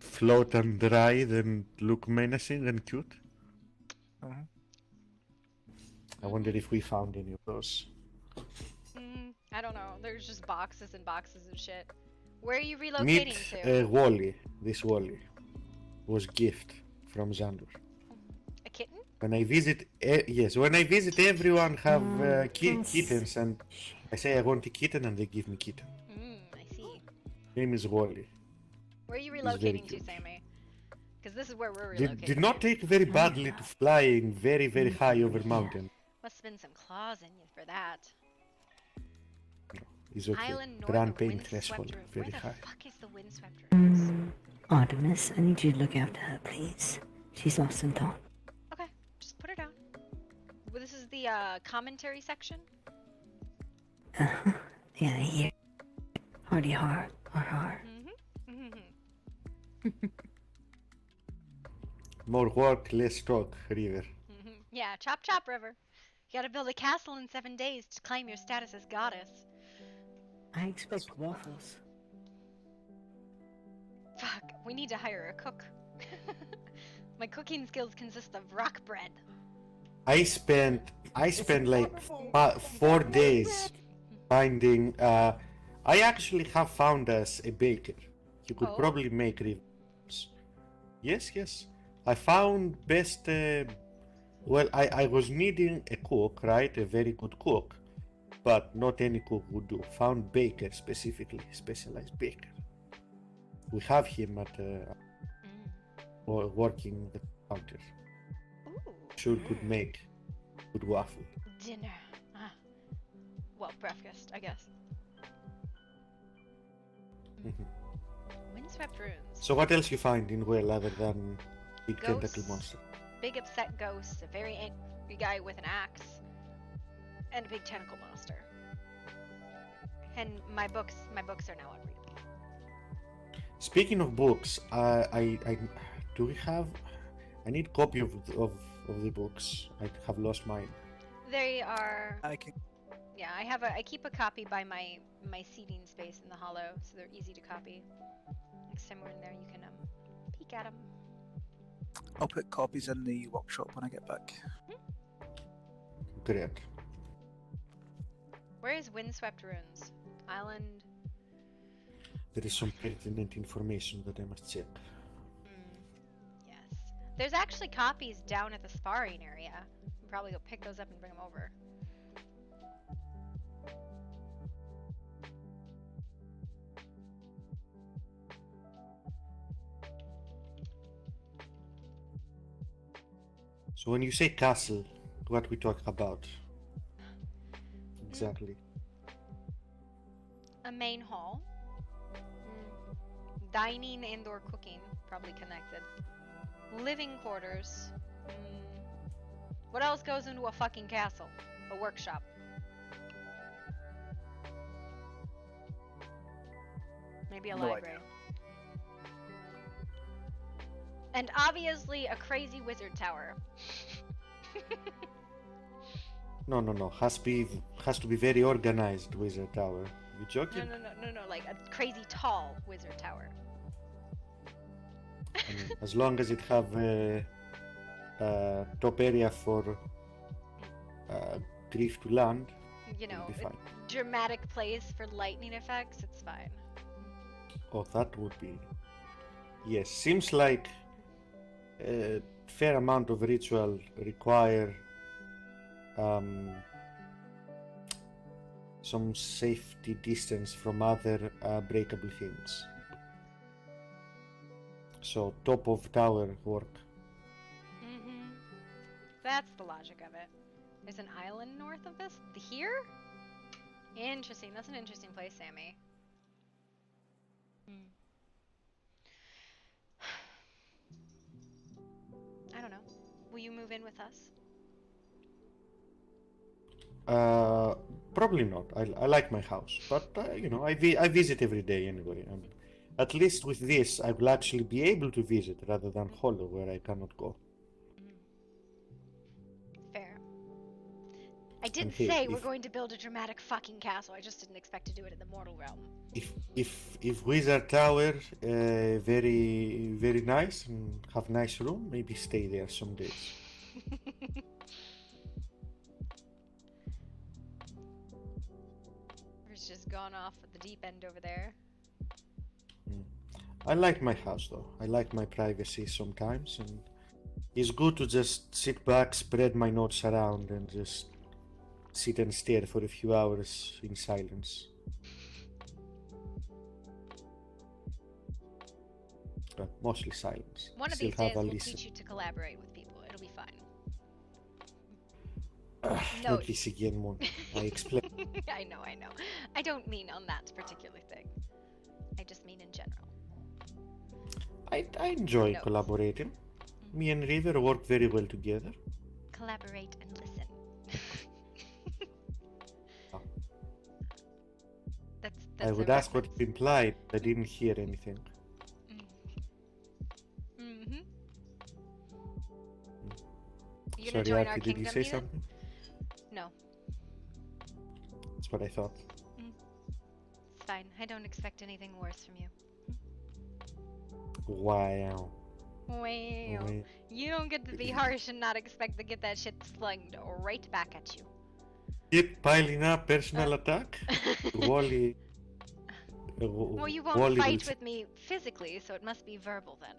Float and dry, then look menacing and cute? Mhm. I wonder if we found any of those. I don't know. There's just boxes and boxes of shit. Where are you relocating Meet to? Wally. This Wally was gift from Xander. A kitten? When I visit, yes, when I visit, everyone have kittens, and I say I want a kitten, and they give me kitten. I see. Name is Wally. Where are you very relocating to, cute. Sammy? Because this is where we're relocating. Did not take very badly to flying very, very high over mountain. Must have been some claws in you for that. It's okay. Island north Grand of pain windswept threshold, ruins. very Where high. the fuck is the windswept ruins? Artemis, I need you to look after her, please. She's lost in thought. Okay, just put her down. Well, this is the commentary section. Uh-huh. Yeah, I hear. Hardy har, har. More work, less talk, River. Yeah, chop chop, River. You gotta build a castle in 7 days to claim your status as goddess. I expect waffles. Fuck, we need to hire a cook. My cooking skills consist of rock bread. I spent like 4 days finding. I actually have found us a baker. He could Oh. probably make ribs. Yes, yes. I found best. Well, I was needing a cook, right? A very good cook, but not any cook would do. Found baker specifically, specialized baker. We have him at working the counter. Ooh. Sure could make good waffle. Dinner. Well, breakfast, I guess. Mhm. Windswept ruins. So what else you find in Well other than big tentacle Ghosts. monster? Big upset ghost, a very angry guy with an axe, and a big tentacle monster. And my books are now unreadable. Speaking of books, I do we have? I need copy of the books. I have lost mine. They are. I can. Yeah, I keep a copy by my seating space in the hollow, so they're easy to copy. Next time we're in there, you can peek at them. I'll put copies in the workshop when I get back. Great. Where is Windswept Ruins? Island. There is some pertinent information that I must check. Yes. There's actually copies down at the sparring area. We'll probably go pick those up and bring them over. So when you say castle, what we talk about? Exactly. A main hall. Dining and/or cooking, probably connected. Living quarters. What else goes into a fucking castle? A workshop. Maybe a No library. And obviously a crazy wizard tower. No. Has to be very organized wizard tower. You joking? No, like a crazy tall wizard tower. I mean, as long as it have top area for grief to land, You know, it'll be fine. a dramatic place for lightning effects, it's fine. Oh, that would be. Yes, seems like a fair amount of ritual require some safety distance from other breakable things. So top of tower work. That's the logic of it. There's an island north of this? Here? Interesting. That's an interesting place, Sammy. I don't know. Will you move in with us? Probably not. I like my house, but you know, I visit every day anyway. And at least with this, I will actually be able to visit rather than Hollow, where I cannot go. Fair. I did And hey, say we're going to build a dramatic fucking castle. I just didn't expect to do it in the mortal realm. If Wizard Tower very nice and have nice room, maybe stay there some days. It's just gone off at the deep end over there. I like my house though. I like my privacy sometimes, and it's good to just sit back, spread my notes around, and just sit and stare for a few hours in silence. But mostly silence. One of Still these have days a we'll listen. teach you to collaborate with people. It'll be fine. No. Not this again, Mon. I explain. I know. I don't mean on that particular thing. I just mean in general. I enjoy collaborating. Me and River work very well together. Collaborate and listen. That's I would ask what it implied. I didn't hear anything. You gonna Sorry, join our Artie, did you kingdom, say Ethan? something? No. That's what I thought. It's fine. I don't expect anything worse from you. Wow. Wow. You don't get to be harsh and not expect to get that shit slugged right back at you. Keep piling up personal attack. Wally. Well, you won't Wally fight will with me physically, so it must be verbal then.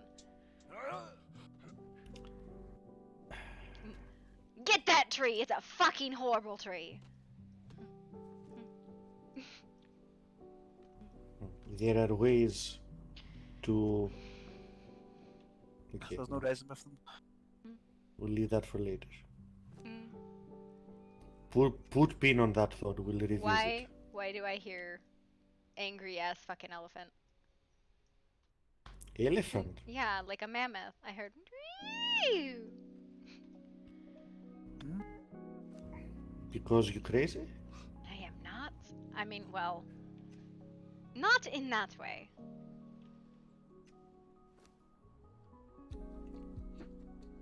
Get that tree! It's a fucking horrible tree. There are ways to. Okay, There's no resin with them. we'll leave that for later. Mm. Put pin on that thought. We'll revisit. Why do I hear angry ass fucking elephant? Elephant. Yeah, like a mammoth. I heard. Because you crazy? I am not. I mean, well, not in that way.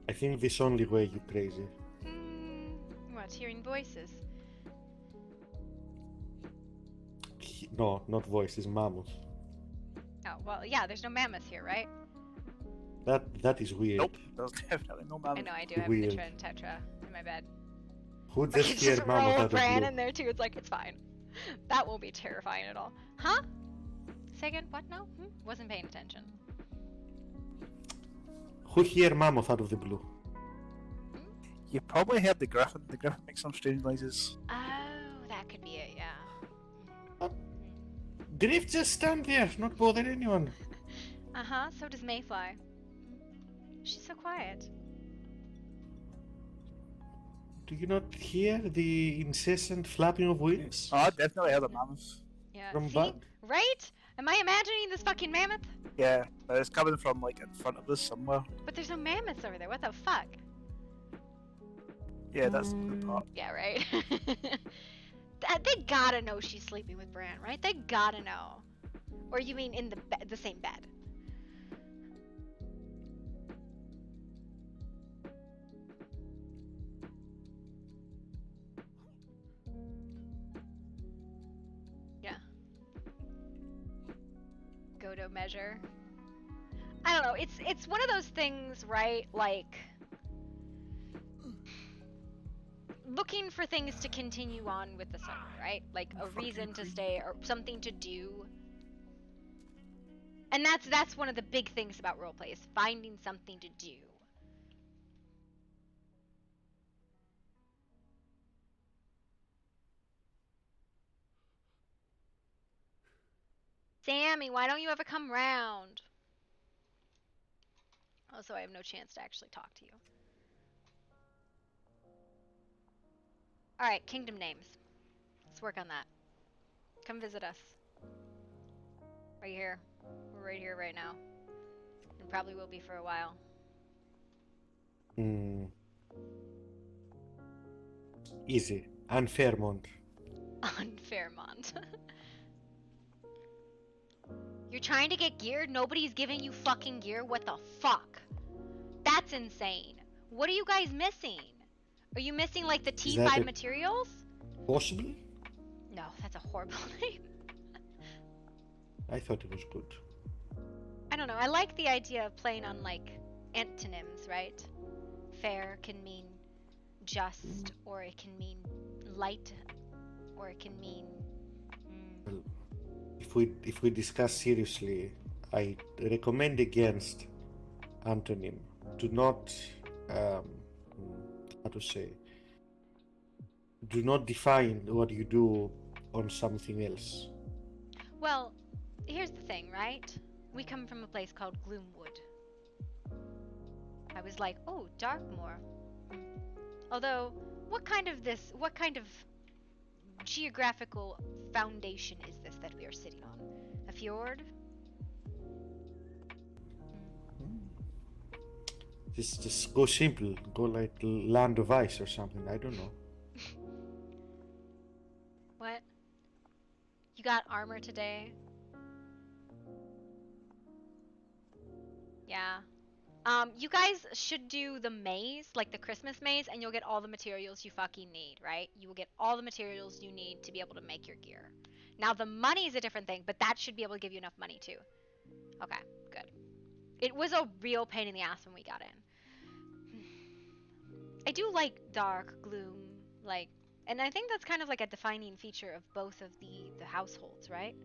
I think this only way you crazy. What? Hearing voices? No, not voices, mammoth. Oh well, yeah. There's no mammoth here, right? That is weird. Nope, there's definitely no I mammoth. know I do have Weird. Mitra and Tetra in my bed. Who I just can hear just mammoth roll out a of Bran blue? in there too. It's like it's fine. That won't be terrifying at all. Huh? Say again? What? No? Wasn't paying attention. Who hear mammoth out of the blue? You probably heard the griffin. The griffin makes some strange noises. Oh, that could be it. Yeah. Drift just stand there, not bother anyone. So does Mayfly. She's so quiet. Do you not hear the incessant flapping of wings? Oh, I definitely heard a mammoth. Yeah. From See? back? Right? Am I imagining this fucking mammoth? Yeah, it's coming from like in front of us somewhere. But there's no mammoths over there. What the fuck? Yeah, that's the good part. Yeah, right. They gotta know she's sleeping with Bran, right? They gotta know. Or you mean in the same bed? Yeah. Go-to measure. I don't know. It's one of those things, right? Like looking for things to continue on with the summer, right? Like a reason to stay or something to do. And that's one of the big things about roleplay is finding something to do. Sammy, why don't you ever come round? Also, I have no chance to actually talk to you. Alright, kingdom names. Let's work on that. Come visit us. Right here. We're right here right now. And probably will be for a while. Easy. Unfairmont. Unfairmont. You're trying to get gear? Nobody's giving you fucking gear? What the fuck? That's insane. What are you guys missing? Are you missing like the T5 materials? Possibly? No, that's a horrible name. I thought it was good. I don't know. I like the idea of playing on like antonyms, right? Fair can mean just, or it can mean light, or it can mean. Well, if we discuss seriously, I recommend against antonym. Do not how to say. Do not define what you do on something else. Well, here's the thing, right? We come from a place called Gloomwood. I was like, oh, Darkmoor. Although, what kind of geographical foundation is this that we are sitting on? A fjord? Just go simple. Go like Land of Ice or something. I don't know. What? You got armor today? Yeah. You guys should do the maze, like the Christmas maze, and you'll get all the materials you fucking need, right? You will get all the materials you need to be able to make your gear. Now, the money is a different thing, but that should be able to give you enough money, too. Okay, good. It was a real pain in the ass when we got in. I do like dark, gloom, like... And I think that's kind of like a defining feature of both of the households, right?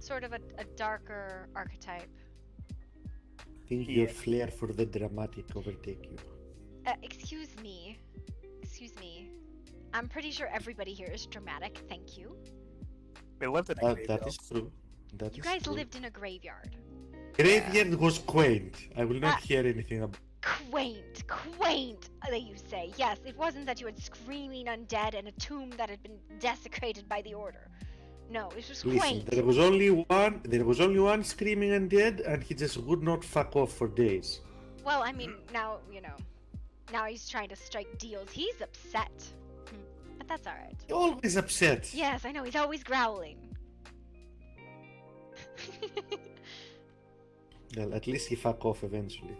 sort of a darker archetype. I think your flair for the dramatic overtake you. Excuse me. Excuse me. I'm pretty sure everybody here is dramatic, thank you. We lived in a That graveyard. is true. That You is guys true. lived in a graveyard. Graveyard was quaint. I will not hear anything about. Quaint, quaint, that you say. Yes, it wasn't that you had screaming undead and a tomb that had been desecrated by the Order. No, it was Listen, quaint. there was only one. There was only one screaming undead, and he just would not fuck off for days. Well, I mean, now, now he's trying to strike deals. He's upset. But that's alright. Always upset. Yes, I know, he's always growling. Well, at least he fuck off eventually.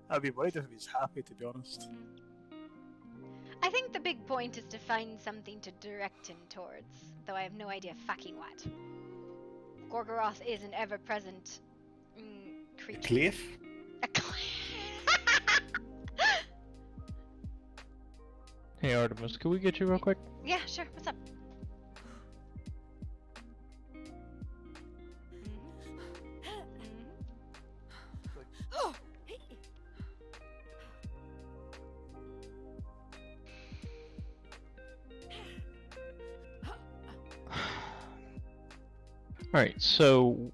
I'd be worried if he was happy, to be honest. I think the big point is to find something to direct him towards, though I have no idea fucking what. Gorgoroth is an ever-present creature. A cliff? A cliff. Hey Artemis, can we get you real quick? Yeah, sure. What's up? Alright, so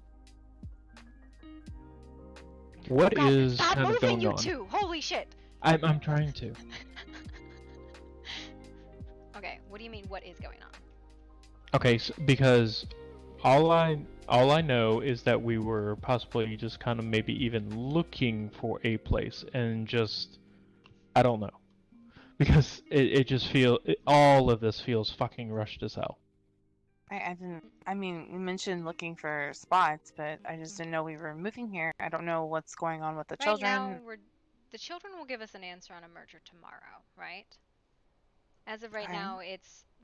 what God, is stop kind of moving, going you on? two! Holy shit! I'm trying to. Okay, what do you mean? What is going on? Okay, so, because all I know is that we were possibly just kind of maybe even looking for a place and just I don't know, because it just all of this feels fucking rushed as hell. I didn't. I mean, you mentioned looking for spots, but I just didn't know we were moving here. I don't know what's going on with the children. Right now, the children will give us an answer on a merger tomorrow, right? As of right Okay. now,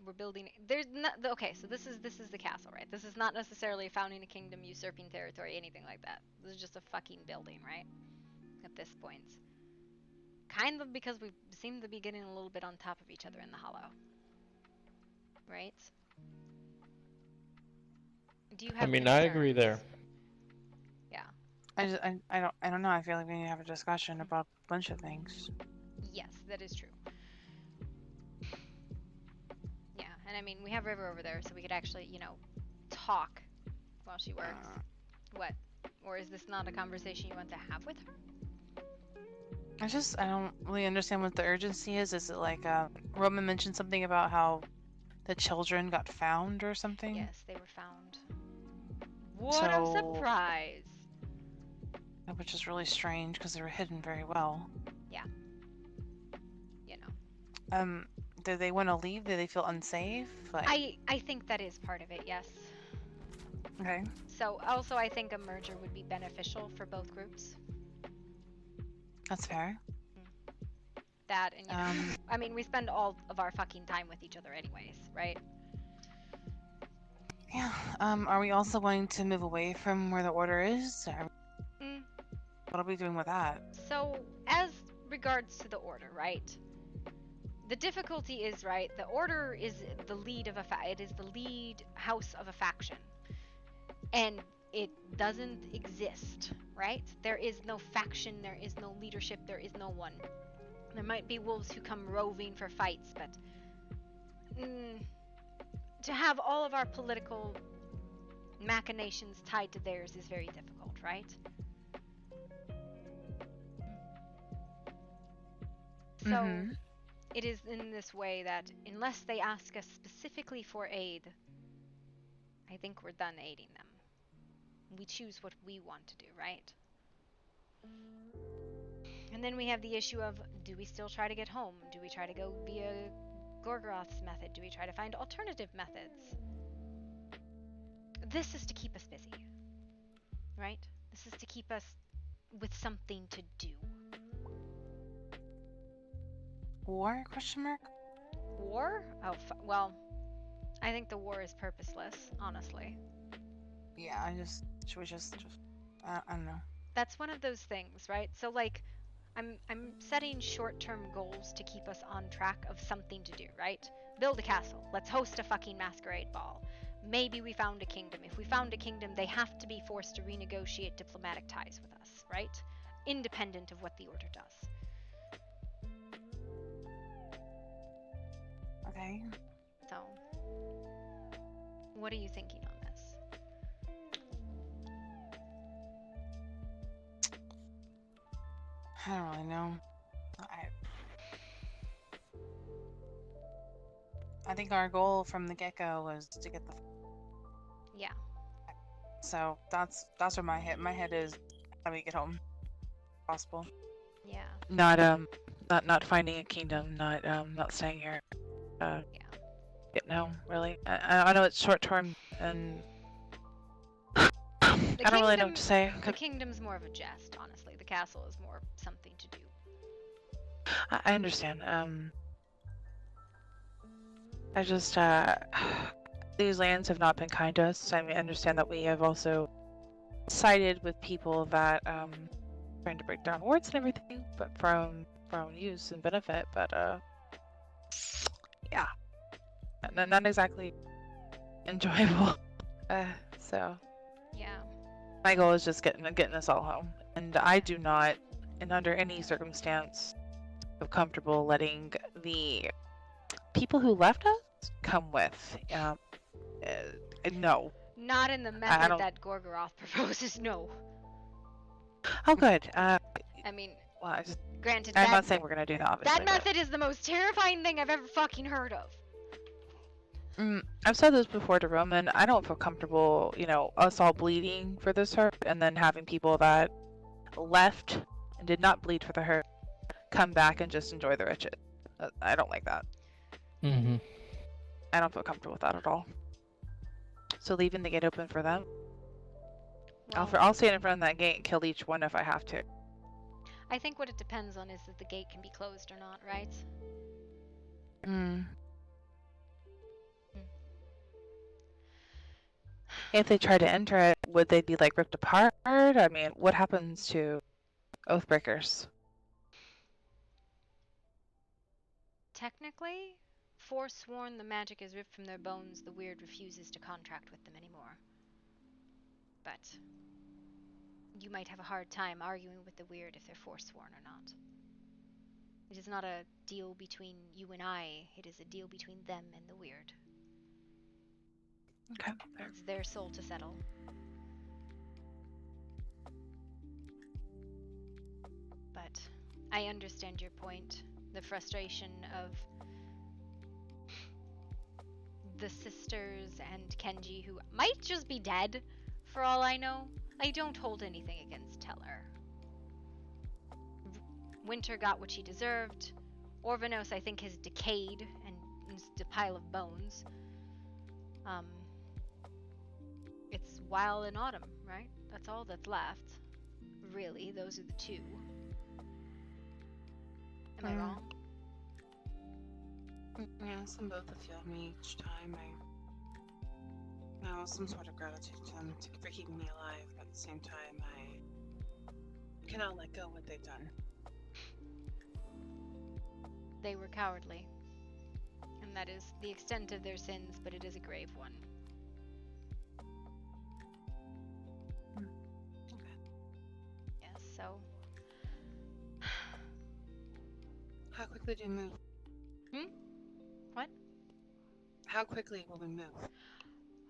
we're building. There's not okay. So this is the castle, right? This is not necessarily founding a kingdom, usurping territory, anything like that. This is just a fucking building, right? At this point, kind of because we seem to be getting a little bit on top of each other in the Hollow, right? Do you have? I mean, I agree concerns? there. Yeah. I don't know. I feel like we need to have a discussion about a bunch of things. Yes, that is true. Yeah, and I mean, we have River over there, so we could actually, talk while she works. What? Or is this not a conversation you want to have with her? I don't really understand what the urgency is. Is it like, Roman mentioned something about how the children got found or something? Yes, they were found. What a surprise! Which is really strange because they were hidden very well. Yeah. Do they want to leave? Do they feel unsafe? Like... I think that is part of it, yes. Okay. So, also I think a merger would be beneficial for both groups. That's fair. That and, I mean, we spend all of our fucking time with each other anyways, right? Yeah. Are we also going to move away from where the Order is? What are we doing with that? So, as regards to the Order, right? The difficulty is, right, the Order is the lead of it is the lead house of a faction. And it doesn't exist, right? There is no faction, there is no leadership, there is no one. There might be wolves who come roving for fights, but to have all of our political machinations tied to theirs is very difficult, right? So, it is in this way that unless they ask us specifically for aid, I think we're done aiding them. We choose what we want to do, right? And then we have the issue of, do we still try to get home? Do we try to go via Gorgoroth's method? Do we try to find alternative methods? This is to keep us busy, right? This is to keep us with something to do. War? Question mark? War? Oh, well, I think the war is purposeless, honestly. Yeah, should we just, I don't know. That's one of those things, right? So, like, I'm setting short-term goals to keep us on track of something to do, right? Build a castle. Let's host a fucking masquerade ball. Maybe we found a kingdom. If we found a kingdom, they have to be forced to renegotiate diplomatic ties with us, right? Independent of what the order does. Okay. So, what are you thinking on this? I don't really know. I think our goal from the get-go was to get the. Yeah. So that's where my head is. How do we get home? Possible. Yeah. Not finding a kingdom. Not staying here. Yeah. No, really. I know it's short term and The I don't really know what to say. The kingdom's more of a jest, honestly. The castle is more something to do. I understand. I just these lands have not been kind to us. I mean, I understand that we have also sided with people that trying to break down wards and everything, but from use and benefit. But yeah, not exactly enjoyable. So yeah, my goal is just getting us all home, and I do not, and under any circumstance, feel comfortable letting the people who left us come with. No. Not in the method that Gorgoroth proposes. No. Oh, good. I mean, well, granted, I'm not saying we're gonna do that. Obviously, that method is the most terrifying thing I've ever fucking heard of. I've said this before to Roman. I don't feel comfortable, us all bleeding for this hurt, and then having people that left and did not bleed for the hurt come back and just enjoy the riches. I don't like that. Mm-hmm. I don't feel comfortable with that at all. So leaving the gate open for them. Well, I'll stand in front of that gate and kill each one if I have to. I think what it depends on is that the gate can be closed or not, right? If they try to enter it, would they be like ripped apart? I mean, what happens to Oathbreakers? Technically, forsworn, the magic is ripped from their bones, the weird refuses to contract with them anymore. But you might have a hard time arguing with the weird if they're forsworn or not. It is not a deal between you and I, it is a deal between them and the weird. Okay. It's their soul to settle. But I understand your point. The frustration of the sisters and Kenji, who might just be dead, for all I know. I don't hold anything against Teller. Winter got what she deserved. Orvanos, I think, has decayed and is a pile of bones. It's Wild and Autumn, right? That's all that's left. Really, those are the two. Am I wrong? Yeah, some both of you of me each time. I some sort of gratitude to them for keeping me alive, but at the same time, I cannot let go what they've done. They were cowardly. And that is the extent of their sins, but it is a grave one. Okay. Yes, so... How quickly do you move? What? How quickly will we move?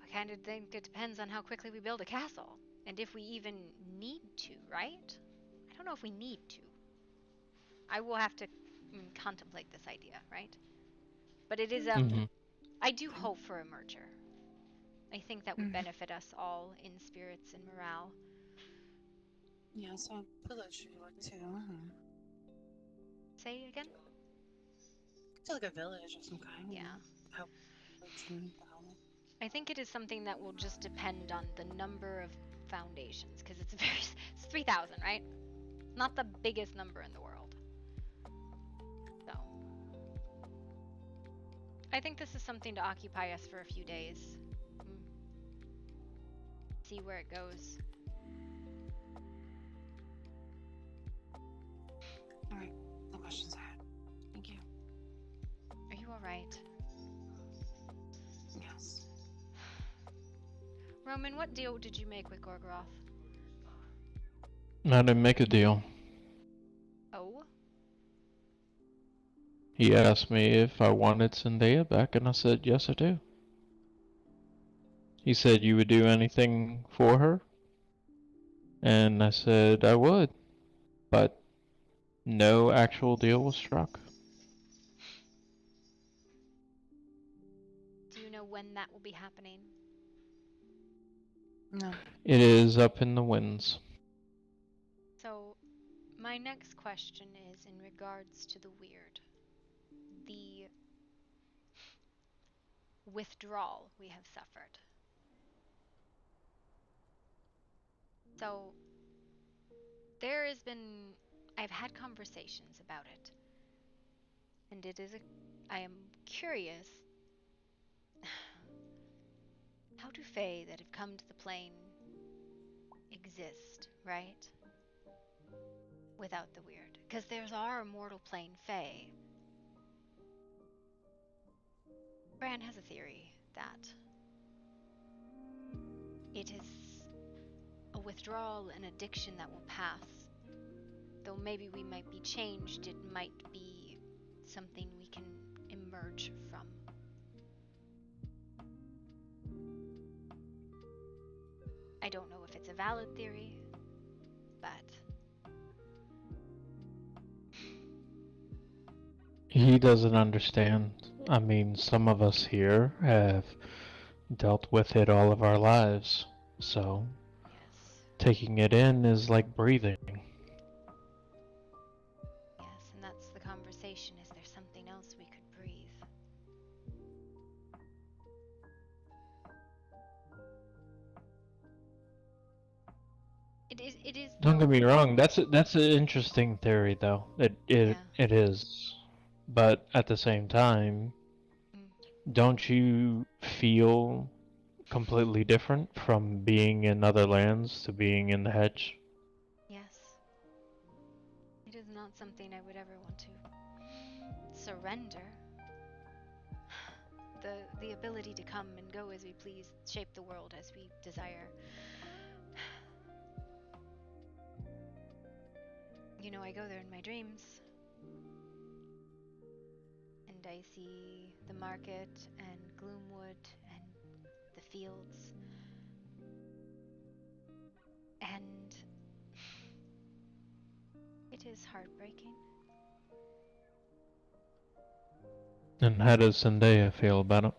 I kind of think it depends on how quickly we build a castle. And if we even need to, right? I don't know if we need to. I will have to contemplate this idea, right? But it is I do hope for a merger. I think that would benefit us all in spirits and morale. Yeah, so village should work too. Say again? It's like a village of some kind. Yeah. How I think it is something that will just depend on the number of foundations, because it's 3,000, right? Not the biggest number in the world. So I think this is something to occupy us for a few days. See where it goes. right? Yes. Roman, what deal did you make with Gorgoroth? I didn't make a deal. Oh? He asked me if I wanted Zendaya back, and I said, yes, I do. He said, you would do anything for her? And I said, I would. But no actual deal was struck. Do you know when that will be happening? No. It is up in the winds. So, my next question is in regards to the weird. The withdrawal we have suffered. So, I've had conversations about it. And I am curious, how do Fae that have come to the plane exist, right? Without the weird. Because there's our immortal plane Fae. Bran has a theory that it is a withdrawal, an addiction that will pass. Though maybe we might be changed, it might be something we can emerge from. I don't know if it's a valid theory, but He doesn't understand. I mean, some of us here have dealt with it all of our lives, so yes. taking it in is like breathing. Yes, and that's the conversation. Is there something else we could breathe? It is Don't get me no. wrong, that's an interesting theory though. Yeah. It is. But at the same time, Mm. don't you feel completely different from being in other lands to being in the hedge? Yes. It is not something I would ever want to surrender. The ability to come and go as we please, shape the world as we desire. You know, I go there in my dreams. And I see the market and Gloomwood and the fields. And it is heartbreaking. And how does Zendaya feel about it?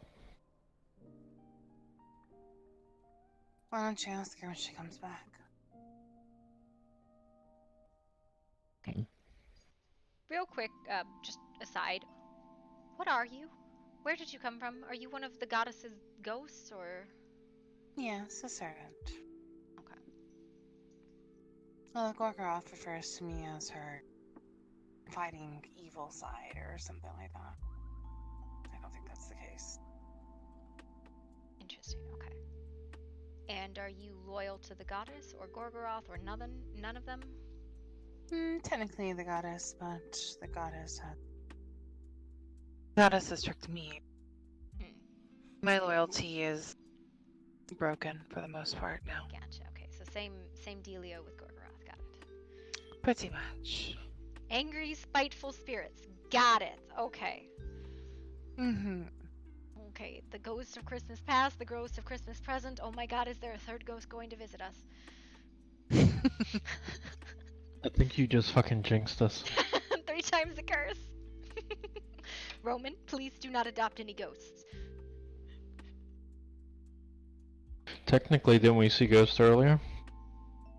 Why don't you ask her when she comes back? Okay. Real quick, just aside. What are you? Where did you come from? Are you one of the goddess's ghosts, or? Yes, a servant. Okay. Well, Gorgoroth refers to me as her fighting evil side or something like that. I don't think that's the case. Interesting, okay. And are you loyal to the goddess, or Gorgoroth, or none of them? Technically the goddess, but the goddess has tricked me. My loyalty is broken for the most part now. Gotcha, okay. So same dealio with Gorgoroth, got it. Pretty much. Angry, spiteful spirits. Got it. Okay. Mm-hmm. Okay, the ghost of Christmas past, the ghost of Christmas present. Oh my god, is there a third ghost going to visit us? I think you just fucking jinxed us. 3 times the curse. Roman, please do not adopt any ghosts. Technically, didn't we see Ghost earlier?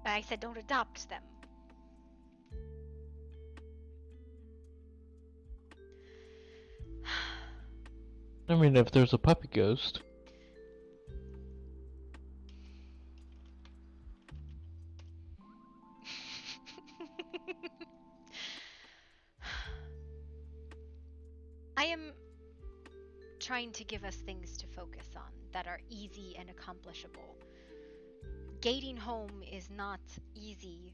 I said don't adopt them. I mean, if there's a puppy ghost. I am trying to give us things to focus on that are easy and accomplishable. Gating home is not easy,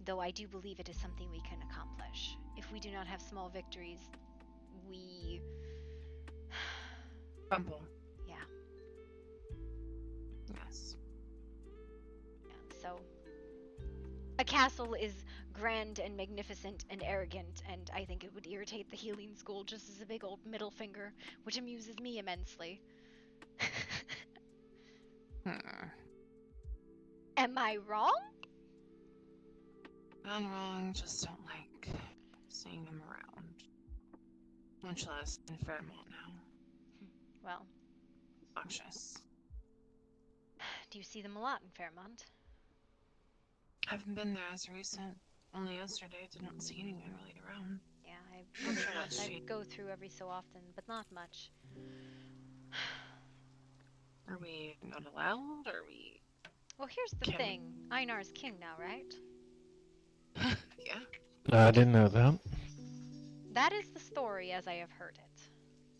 though I do believe it is something we can accomplish. If we do not have small victories, we Rumble. Yeah. Yes. So, a castle is grand and magnificent and arrogant, and I think it would irritate the healing school just as a big old middle finger, which amuses me immensely. Am I wrong? Not wrong, just don't like seeing them around. Much less in Fairmont now. Well, Obnoxious. do you see them a lot in Fairmont? Haven't been there as recent. Only yesterday, didn't see anyone really around. Yeah, I'm sure that's I cheap. go through every so often, but not much. Are we not allowed? Are we... Well, here's the thing. Einar's king now, right? Yeah. I didn't know that. That is the story as I have heard it.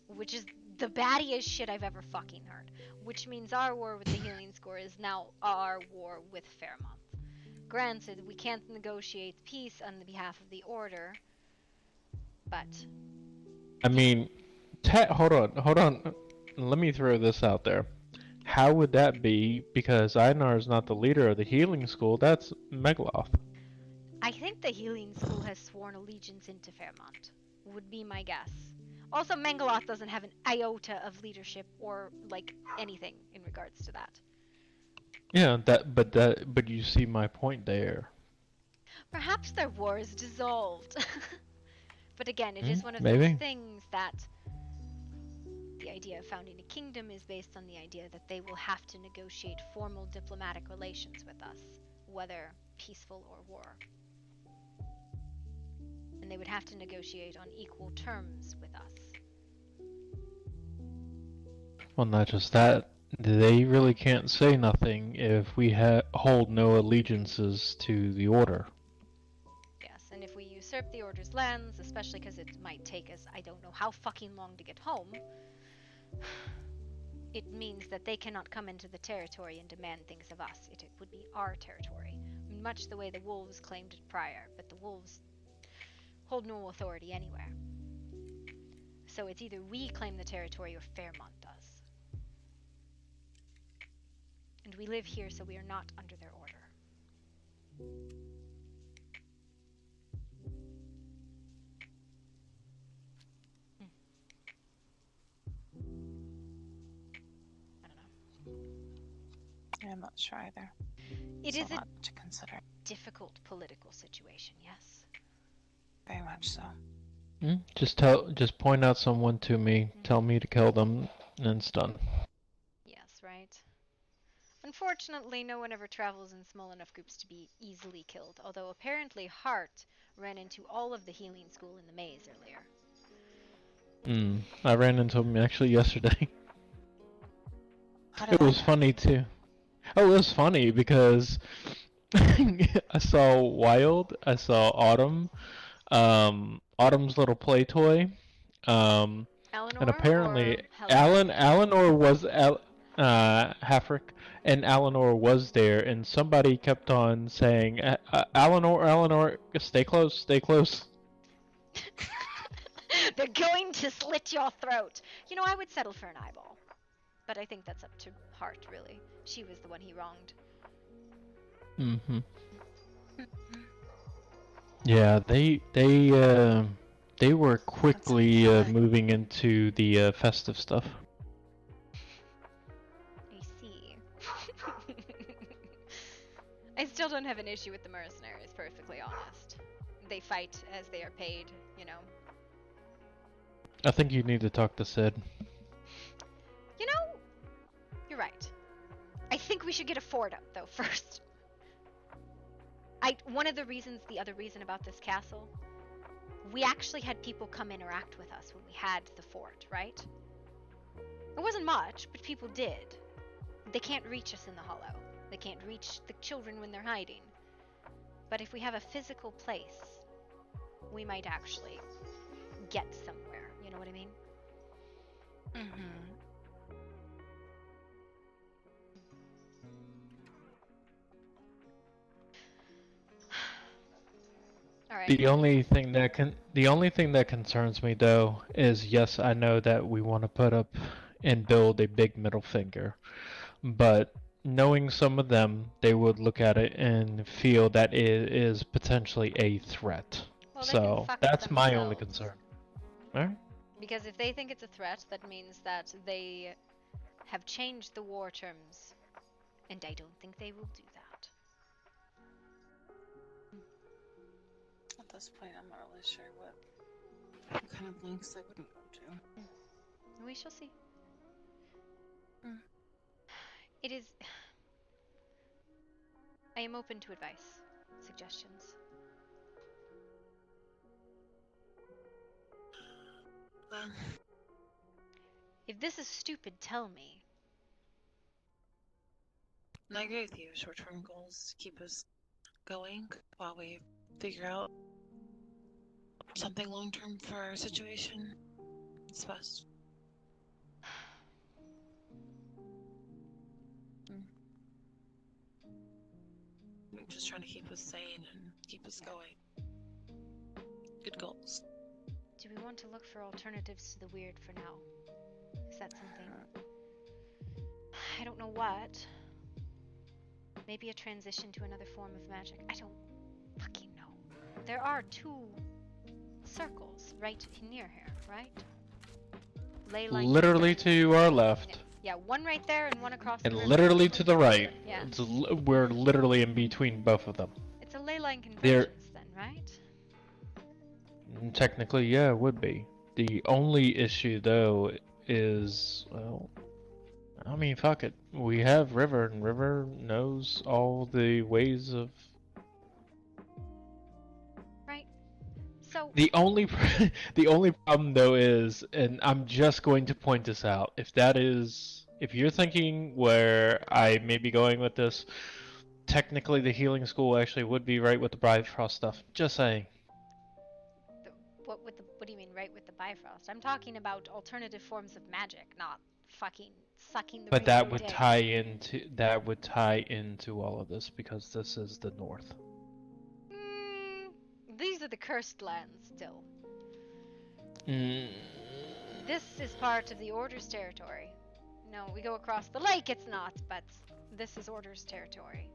Which is the battiest shit I've ever fucking heard. Which means our war with the healing score is now our war with Fairmont. Granted, we can't negotiate peace on the behalf of the Order, but... I mean, hold on. Let me throw this out there. How would that be? Because Einar is not the leader of the healing school. That's Megaloth. I think the healing school has sworn allegiance into Fairmont. Would be my guess. Also, Mengaloth doesn't have an iota of leadership or, like, anything in regards to that. Yeah, but you see my point there. Perhaps their war is dissolved. But again, it is one of maybe. those things that the idea of founding a kingdom is based on the idea that they will have to negotiate formal diplomatic relations with us, whether peaceful or war. And they would have to negotiate on equal terms with us. Well, not just that. They really can't say nothing if we hold no allegiances to the Order. Yes, and if we usurp the Order's lands, especially because it might take us I don't know how fucking long to get home, it means that they cannot come into the territory and demand things of us. It would be our territory, much the way the wolves claimed it prior, but the wolves hold no authority anywhere. So it's either we claim the territory or Fairmont does. And we live here, so we are not under their order. I don't know. Yeah, I'm not sure either. It It's is a a lot to consider. difficult political situation, yes. Very much so. Just point out someone to me, tell me to kill them, and it's done. Yes, right. Unfortunately, no one ever travels in small enough groups to be easily killed, although apparently Hart ran into all of the healing school in the maze earlier. I ran into him actually yesterday. How did It was funny too. Oh, it was funny because I saw Wild, I saw Autumn, Autumn's little play toy, and Eleanor apparently or Helen? Eleanor was Hafric, and Eleanor was there, and somebody kept on saying, Eleanor, stay close, stay close. They're going to slit your throat. You know, I would settle for an eyeball. But I think that's up to Hart, really. She was the one he wronged. Yeah, they were quickly moving into the festive stuff. I see. I still don't have an issue with the mercenaries, perfectly honest. They fight as they are paid, you know. I think you need to talk to Sid. You know, you're right. I think we should get a fort up, though, first. The other reason about this castle, we actually had people come interact with us when we had the fort, right? It wasn't much, but people did. They can't reach us in the hollow. They can't reach the children when they're hiding. But if we have a physical place, we might actually get somewhere. You know what I mean? All right. The only thing that concerns me though is, yes, I know that we want to put up and build a big middle finger. But knowing some of them, they would look at it and feel that it is potentially a threat. Well, they can So fuck that's my only themselves. concern. Alright? Because if they think it's a threat, that means that they have changed the war terms, and I don't think they will do that. At this point, I'm not really sure what kind of links I wouldn't go to. We shall see. Hmm. It is. I am open to advice, suggestions. Well, If this is stupid, tell me. I agree with you. Short-term goals keep us going while we figure out something long-term for our situation. It's best. I'm just trying to keep us sane and keep us going. Good goals. Do we want to look for alternatives to the weird for now? Is that something? I don't know what. Maybe a transition to another form of magic. I don't fucking know. There are 2 circles right near here, right? Ley line. Literally to our left. Yeah, one right there and one across And the river. literally to the right. Yeah. We're literally in between both of them. It's a ley line There- convergence then, right? Technically, yeah, it would be. The only issue, though, is, well, I mean, fuck it. We have River, and River knows all the ways of... Right. So The only problem, though, is, and I'm just going to point this out, if you're thinking where I may be going with this, technically the healing school actually would be right with the Bifrost stuff. Just saying. what do you mean right with the Bifrost? I'm talking about alternative forms of magic, not fucking sucking the But rainbow that would dick. tie into all of this because this is the north. These are the cursed lands still. Mm, This is part of the Order's territory. No, we go across the lake, it's not, but this is Order's territory.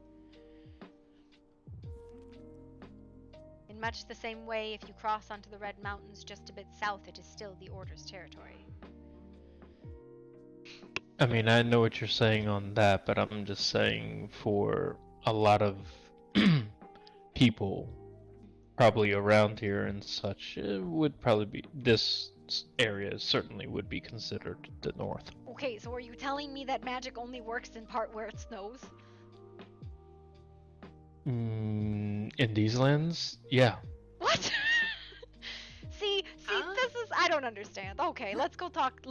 In much the same way, if you cross onto the Red Mountains just a bit south, it is still the Order's territory. I mean, I know what you're saying on that, but I'm just saying for a lot of people probably around here and such, it would probably be this area certainly would be considered the north. Okay, so are you telling me that magic only works in part where it snows? In these lands, yeah. What? See, this is I don't understand. Okay, let's go talk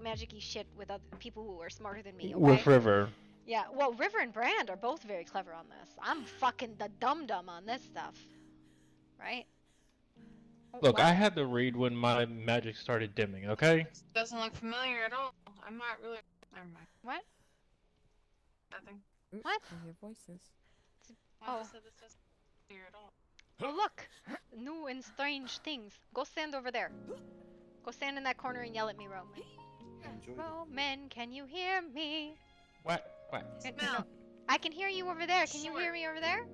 magic-y shit with other people who are smarter than me, okay? With River. Yeah, well, River and Brand are both very clever on this. I'm fucking the dum-dum on this stuff. Right? Oh, Look, what? I had to read when my magic started dimming, okay? Doesn't look familiar at all. I'm not really. Never mind. What? Nothing. Oops, What? I hear voices. I just said this doesn't look familiar at all. Oh, look! New and strange things. Go stand over there. Go stand in that corner and yell at me, Roman. Roman, can you hear me? What? No, I can hear you over there. Can you hear me over there?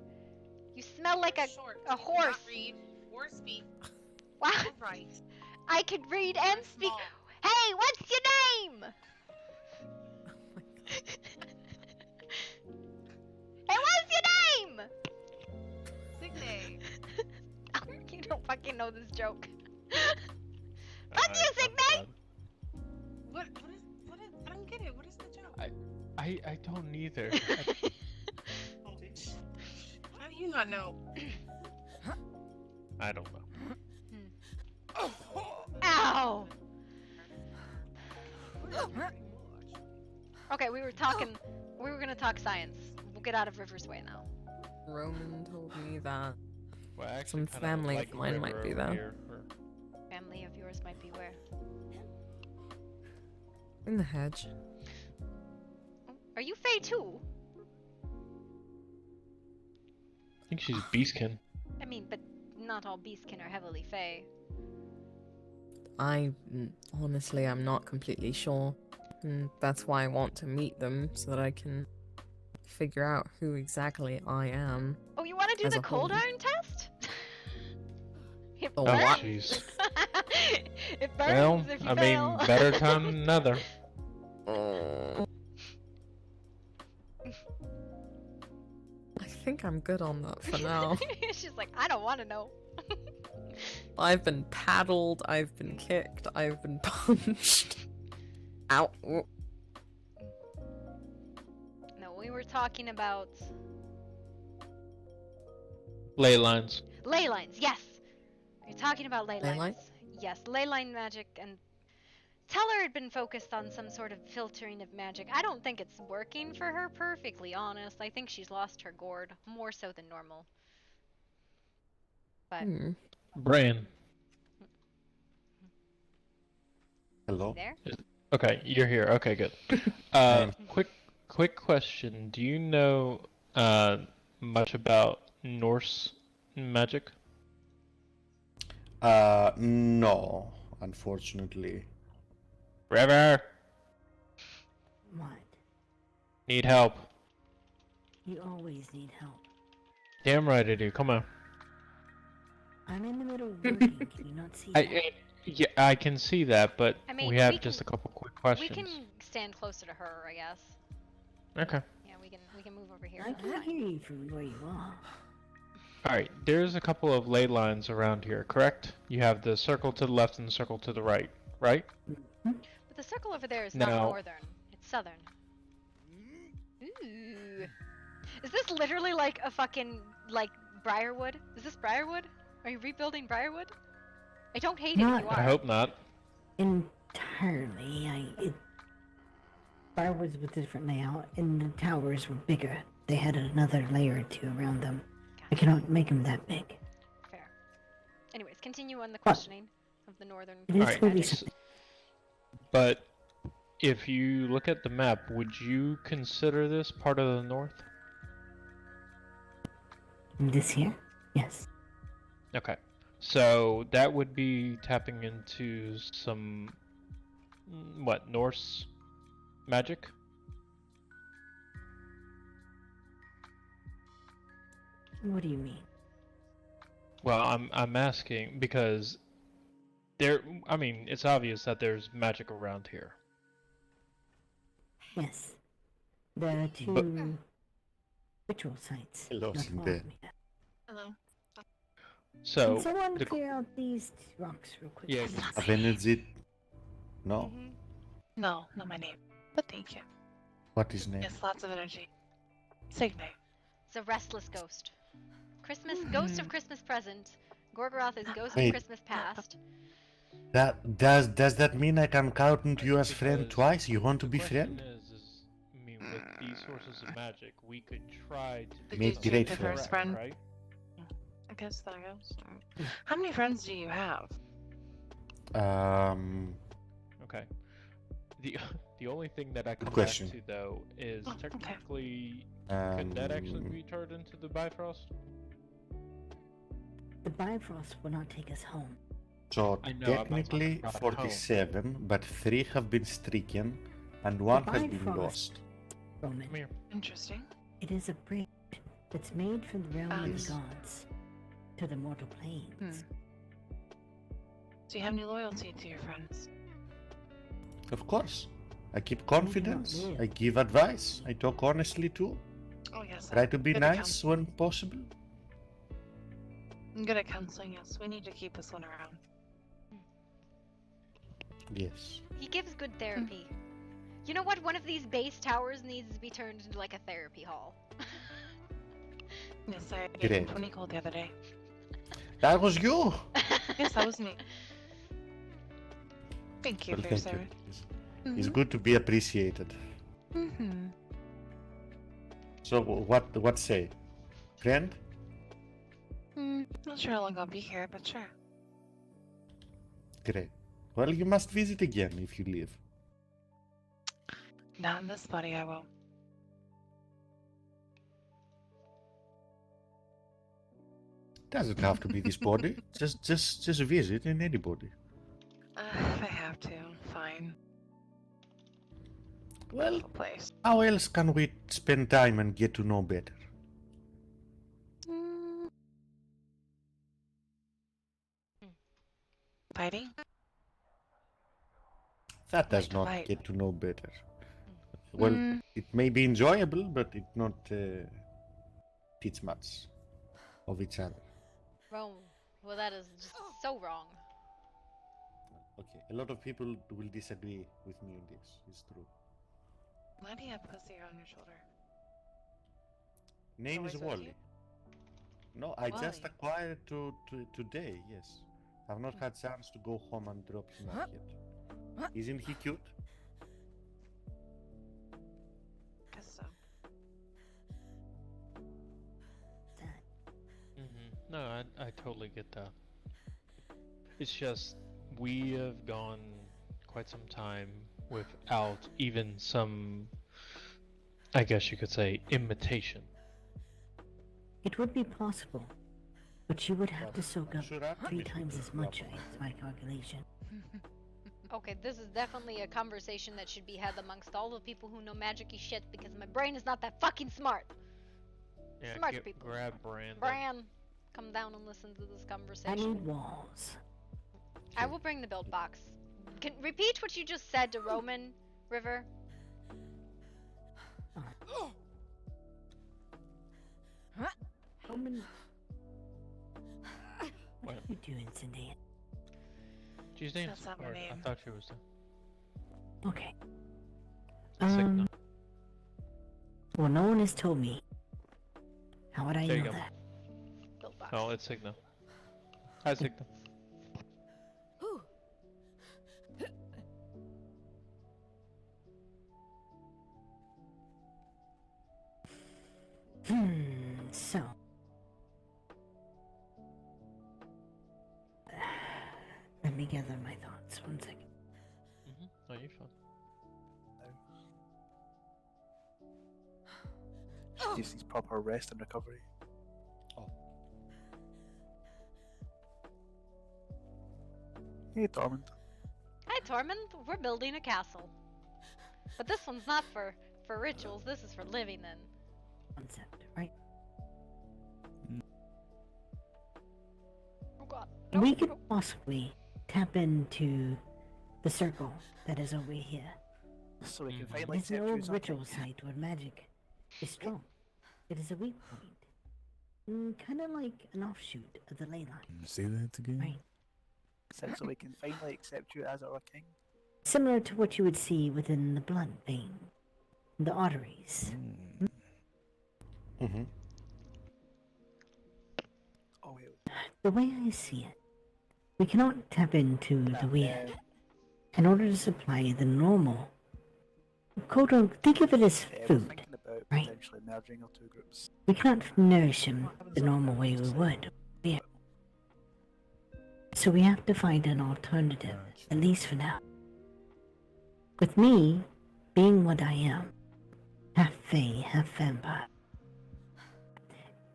You smell like a Short. horse. Not read or speak. Wow. Or write. I could read and Or speak. small. Hey, what's your name? Hey, what's your name? Signay. You don't fucking know this joke. What's your sick name? What is I don't get it. What is the joke? I don't either. How do you not know? I don't know. Ow! Okay, we were gonna talk science. We'll get out of River's way now. Roman told me that Well, I actually some kinda family like of mine might River be over there. here, Family of yours might be where? In the hedge. Are you Fae too? I think she's Beastkin. I mean, but not all beastkin are heavily Fae. Honestly, I'm not completely sure. And that's why I want to meet them, so that I can figure out who exactly I am. Oh, you want to do As the a cold whole. iron test? It Oh, burns. what? jeez. It burns Well, if you I fail. mean, better time than another. I think I'm good on that for now. She's like, I don't want to know. I've been paddled, I've been kicked, I've been punched. Ow. Ooh. No, we were talking about Ley lines. ley lines. Yes, we're talking about ley Ley lines. line? Yes, ley line magic, and Teller had been focused on some sort of filtering of magic. I don't think it's working for her, perfectly honest. I think she's lost her gourd, more so than normal. But Bran. Hello. there? Okay, you're here. Okay, good. Quick question. Do you know much about Norse magic? No, unfortunately. River, What? need help. You always need help. Damn right I do. Come on. I'm in the middle of working. Can you not see that? Yeah, I can see that, but I mean, we have we just can- a couple quick questions. We can stand closer to her, I guess. Okay. Yeah, we can move over here. I can hear you from where you are. Alright, there's a couple of ley lines around here, correct? You have the circle to the left and the circle to the right, right? But the circle over there is not No. northern. It's southern. Ooh. Is this literally like a fucking, like, Briarwood? Is this Briarwood? Are you rebuilding Briarwood? I don't hate it if you Not- are. I hope not. Entirely. Briarwoods with a different layout, and the towers were bigger. They had another layer or two around them. I cannot make them that big. Fair. Anyways, continue on the questioning of the northern It is Alright. really magic. something. But if you look at the map, would you consider this part of the north? This here? Yes. Okay. So that would be tapping into some what, Norse magic? What do you mean? Well, I'm asking because I mean, it's obvious that there's magic around here. Yes. There are two But- ritual sites. Hello, not far Cindy. from here. Hello. So Can someone the- clear out these rocks real quick? Yeah, please? Of energy. No. Mhm. No, not my name. But thank you. What is name? Yes, lots of energy. Signe. It's a restless ghost. Ghost of Christmas present. Gorgoroth is ghost of Wait. Christmas past. That does that mean I can count you as friend Because twice? You want to the be question friend? I mean, with these sources of magic, we could try to Make do great something friends. correct, right? I guess that goes. How many friends do you have? Okay. The the only thing that I come back question. to though is Oh, okay. technically could that actually be turned into the Bifrost? The Bifrost will not take us home. So I know, I'm not technically talking about 47, but 3 have been stricken and 1 has been Bifrost. lost. Roman. Come here. Interesting. It is a bridge that's made from the realm of Yes. the gods to the mortal planes. Do you have any loyalty to your friends? Of course. I keep confidence, live. I give advice, I talk honestly too. Oh yes. Try to be good at nice when possible. I'm good at counseling. Yes, we need to keep this one around. Yes. He gives good therapy. You know what? One of these base towers needs to be turned into like a therapy hall. Yes, I gave him Great. 20 gold the other day. That was you! Yes, that was me. Thank you Well, for your thank you. service. It's good to be appreciated. Mm-hmm. So what say? Friend? Not sure how long I'll be here, but sure. Great. Well, you must visit again if you leave. Not in this body, I won't. Doesn't have to be this body. just visit in any body. If I have to, fine. Well, beautiful place. how else can we spend time and get to know better? Mm. Fighting? That does Like to not fight. get to know better. Well, Mm. it may be enjoyable, but it not teach much of each other. Rome. Well, that is just so wrong. Okay, a lot of people will disagree with me on this. It's true. Why do you have pussy on your shoulder? Name is Always with Wally. you? No, I just Wally. acquired today. Yes, I've not had chance to go home and drop him off yet. Isn't he cute? Guess so. No, I totally get that. It's just we have gone quite some time without even some, I guess you could say, imitation. It would be possible, but you would have to soak up Sure, Artie, 3 we should times as go much up. ice, my calculation. Okay, this is definitely a conversation that should be had amongst all the people who know magic-y shit, because my brain is not that fucking smart. Yeah, Smart people. grab Brandon. Bran, come down and listen to this I conversation. need walls. I will bring the build box. Can repeat what you just said to Roman, River? Roman, What? what are you doing, Zendaya? She's named That's not my or name. I thought she was. Okay. Signa. Well, no one has told me. How would I There you know go. that? Build box. Oh, it's Signa. Hi, Signa. So. Let me gather my thoughts. 1 second. Oh, you're fine. She just needs proper rest and recovery. Oh. Hey, Tormund. Hi, Tormund. We're building a castle. But this one's not for rituals. This is for living in. Concept, right? Oh god. We could possibly tap into the circle that is over here. So we can finally It's an accept you old as ritual our king. site where magic is strong. It is a weak point. Kind of like an offshoot of the ley line, Say that again. right? So we can finally accept you as our king. Similar to what you would see within the blood vein, the arteries. Mm-hmm. Oh, wait. The way I see it, we cannot tap into the weird in order to supply the normal. Think of it as We're food. thinking about right. potentially merging our two groups. We cannot nourish him the normal way we would. Yeah. So we have to find an alternative, at least for now. With me being what I am, half fae, half vampire.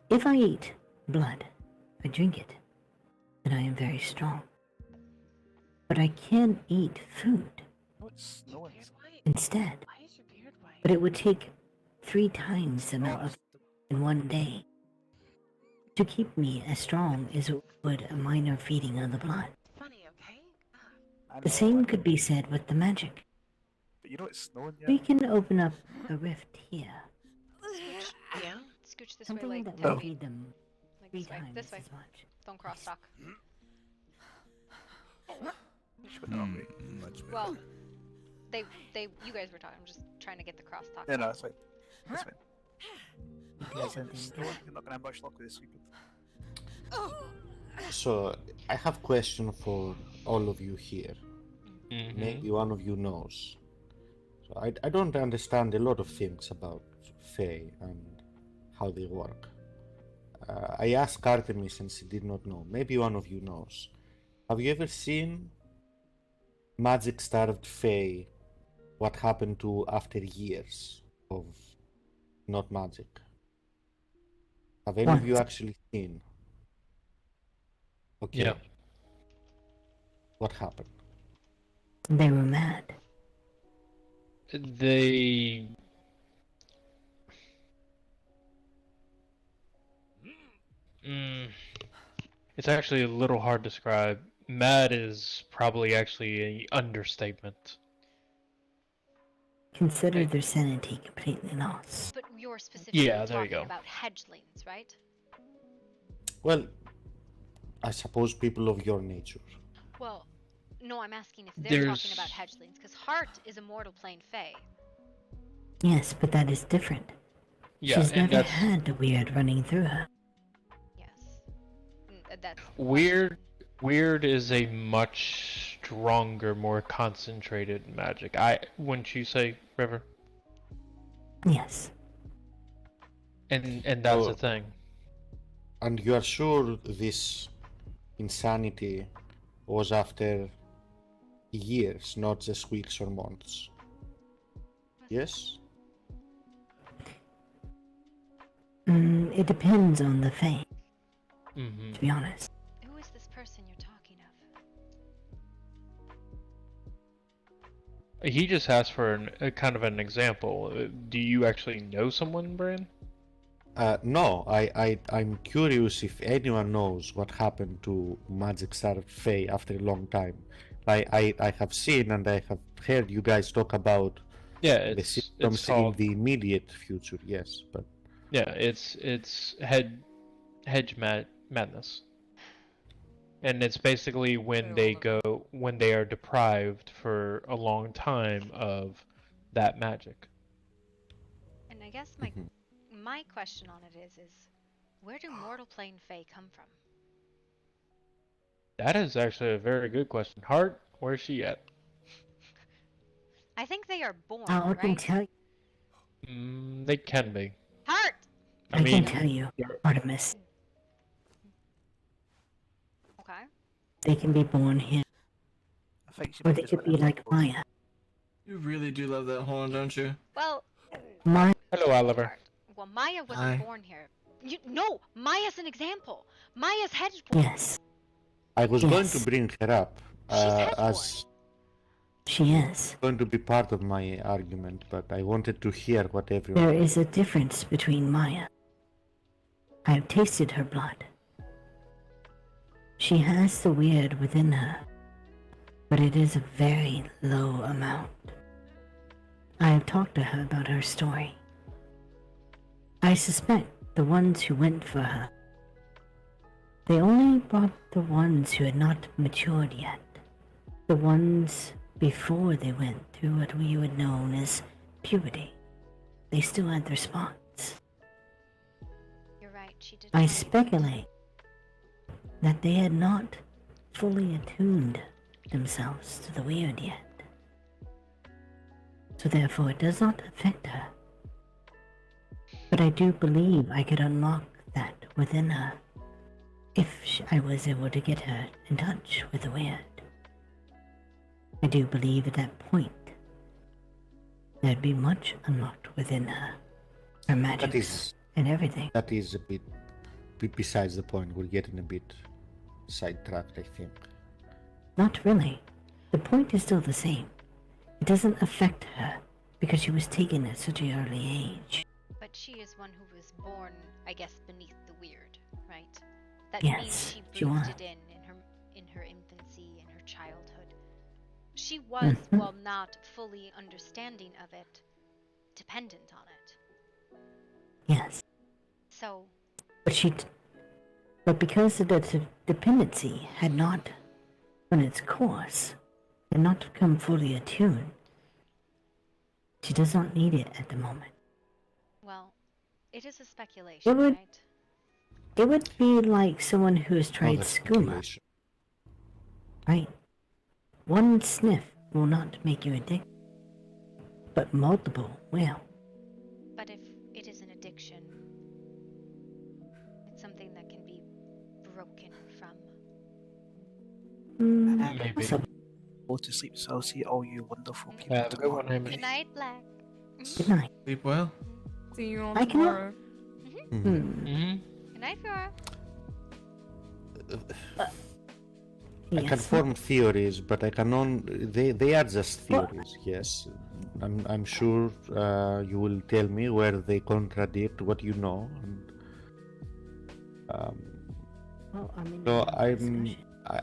If I eat blood, I drink it, then I am very strong. But I can eat food No, it's no Beard one's. white? instead. Why is your beard white? But it would take 3 times the amount of in one day to keep me as strong as it would a minor feeding of the blood. Funny, okay? I The know, same I could know. be said with the magic. But you know it's snowing yet. We can open up a rift here, Scooch. Yeah? Scooch this something way like that 10 will feet. feed them Like 3 this way. times This way. as much. Don't cross talk. She went the wrong way. Much better. Well, you guys were talking. I'm just trying to get the cross talk. No, no, that's fine. That's fine. Do Listen, something it's snowing. You're not gonna have much luck with this sweeping. So I have question for all of you here. Maybe one of you knows. So I don't understand a lot of things about Fae and how they work. I asked Artemis and she did not know. Maybe one of you knows. Have you ever seen magic-starved Fae? What happened to after years of not magic? Have any of you Once. actually seen? Okay. Yeah. What happened? They were mad. they it's actually a little hard to describe. Mad is probably actually an understatement. Consider their sanity completely lost. But you're specifically Yeah, there you talking go. about hedgelings, right? Well, I suppose people of your nature. Well, no, I'm asking if they're talking about There's hedgelings, because Heart is a mortal plane fae. Yes, but that is different. yeah, She's and never that's had the weird running through her. Yes. That's the weird. question. Weird is a much stronger, more concentrated magic. Wouldn't you say, River? Yes. And that's the Oh, thing. and you are sure this insanity was after years, not just weeks or months? Yes? It depends on the fate, Mm-hmm. to be honest. Who is this person you're talking of? He just asked for a kind of an example. Do you actually know someone, Bran? No, I'm curious if anyone knows what happened to Magic Star Faye after a long time. I have seen and I have heard you guys talk about Yeah, the it's symptoms in called the immediate future, yes, but yeah, it's hedge madness, and it's basically when they are deprived for a long time of that magic. And I guess my question on it is where do mortal plane fae come from? That is actually a very good question. Heart, where's she at? I think they are born, I can right? tell you. They can be. Heart! I can tell you, Artemis. Okay. They can be born here, I think she or might they just could went be into like a potion. Maya. You really do love that horn, don't you? Well, Maya. Hello, Oliver. well, Maya wasn't Hi. born here. No, Maya's an example. Maya's hedgeborn. Yes, I was going to Yes. bring her up She's hedgeborn. as she is. going to be part of my argument, but I wanted to hear what everyone. There is a difference between Maya. I have tasted her blood. She has the weird within her, but it is a very low amount. I have talked to her about her story. I suspect the ones who went for her, they only brought the ones who had not matured yet. The ones before they went through what we would know as puberty. They still had their spots. You're right, she did. I tell me speculate that they had not fully attuned themselves to the weird yet. So therefore it does not affect her. But I do believe I could unlock that within her if I was able to get her in touch with the weird. I do believe at that point there'd be much unlocked within her. Her magic and everything. That is a bit besides the point. We're getting a bit sidetracked, I think. Not really. The point is still the same. It doesn't affect her because she was taken at such an early age. But she is one who was born, I guess, beneath the weird, right? That Yes, means she she breathed was. it in her infancy, in her childhood. She was, while not fully understanding of it, dependent on it. Yes. So, But because the dependency had not run its course, had not become fully attuned, she does not need it at the moment. well, it is a speculation, It would- right? It would be like someone who has tried Other skooma, speculation. right? One sniff will not make you addicted, but multiple will. But if it is an addiction, it's something that can be broken from. Maybe. possibly. Go to sleep, so I'll see all you wonderful people Have a good one, tomorrow. Hamish. Good night, Black. Good night. Sleep well. See you on I cannot- tomorrow. Mhm. Mm-hmm. Good night, Fiora. I can Yes, form theories, but I cannot. They are just theories. Yes, I'm sure you will tell me where they contradict what you know. And, well, I'm in so the discussion.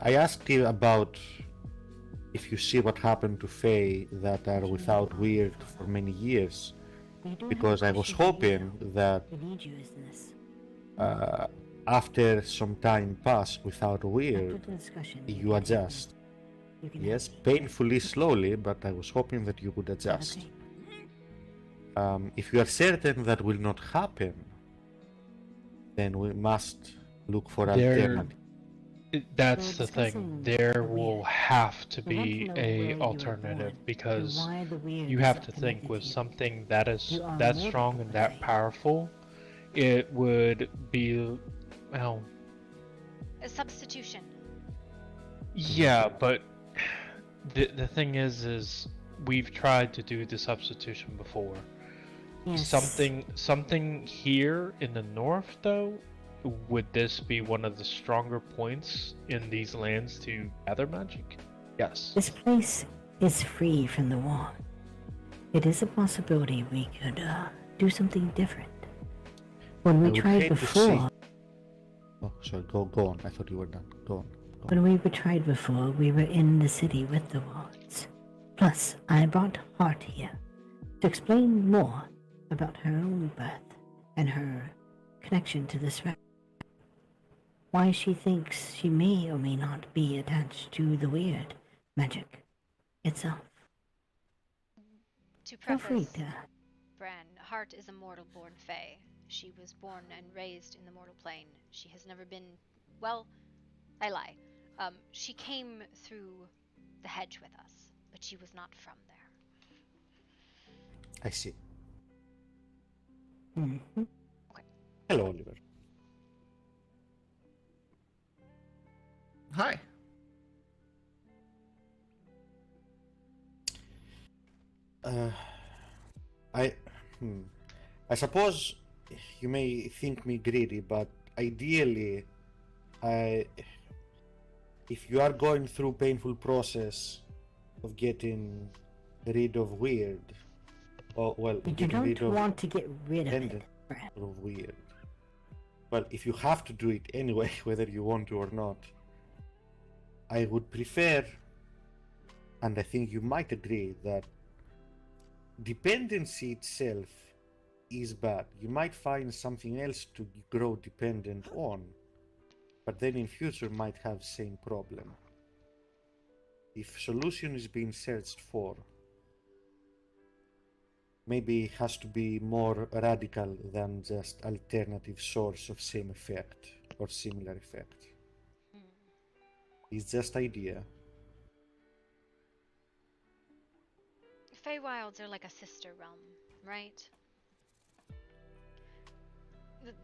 I asked you about if you see what happened to Fae that are without weird for many years, We don't because I have a was question for you, hoping though. that We need you as this. after some time pass without After weird, the discussion, you can take me. adjust. You can Yes, help me. painfully slowly, but I was hoping that you would Is that adjust. okay? If you are certain that will not happen, then we must look for alternatives. That's We're the thing. discussing There the will weird. have to We want to be know a where you were alternative born because and why the weird you is have so to think connected with to you. something that is You are that mortal, strong and that Fae. powerful, it would be well, A substitution. yeah, but the thing is we've tried to do the substitution before. Yes. Something here in the north though, would this be one of the stronger points in these lands to gather magic? Yes. This place is free from the war. It is a possibility we could do something different. When I we would tried hate to before, see. Oh, sorry. Go on. I thought you were done. Go on. when we were tried before, we were in the city with the wards. Plus, I brought Artie here to explain more about her own birth and her connection to this realm. Why she thinks she may or may not be attached to the weird magic itself. To Feel free preface, to. Bran, Hart is a mortal-born Fae. She was born and raised in the mortal plane. She has never been... Well, I lie. She came through the hedge with us, but she was not from there. I see. Mm-hmm. Hello, Oliver. Hi. I suppose you may think me greedy, but ideally, if you are going through painful process of getting rid of weird, or well, But you getting rid don't of want to get rid of it, dependent Bran. of weird. Well, if you have to do it anyway, whether you want to or not, I would prefer, and I think you might agree, that dependency itself is bad. You might find something else to grow dependent on, but then in future might have same problem. If solution is being searched for, maybe it has to be more radical than just alternative source of same effect or similar effect. It's just idea. Feywilds are like a sister realm, right?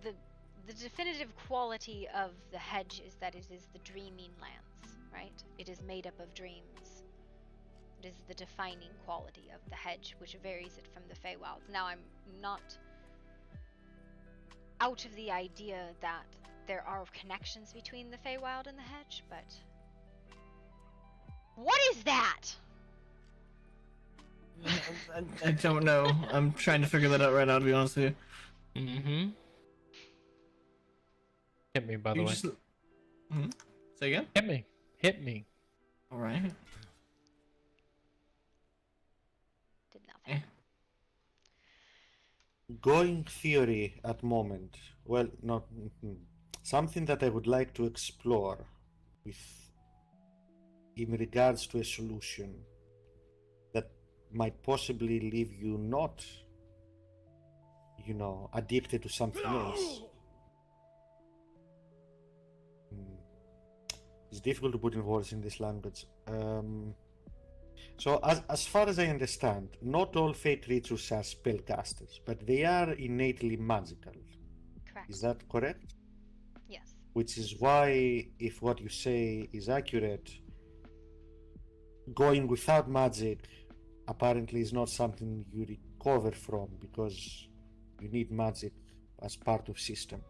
The definitive quality of the hedge is that it is the dreaming lands, right? It is made up of dreams. It is the defining quality of the hedge, which varies it from the Feywilds. Now, I'm not out of the idea that there are connections between the Feywild and the hedge, but... What is that? I don't know. I'm trying to figure that out right now, to be honest with you. Mm-hmm. Hit me, by the You way. just... Hmm? Say again? Hit me. Hit me. Alright. Did nothing. Going theory at moment, well, not something that I would like to explore with in regards to a solution that might possibly leave you not, addicted to something else. It's difficult to put in words in this language. So as far as I understand, not all Fey creatures are spellcasters, but they are innately magical. Correct. Is that correct? Yes. Which is why, if what you say is accurate, going without magic apparently is not something you recover from, because you need magic as part of system.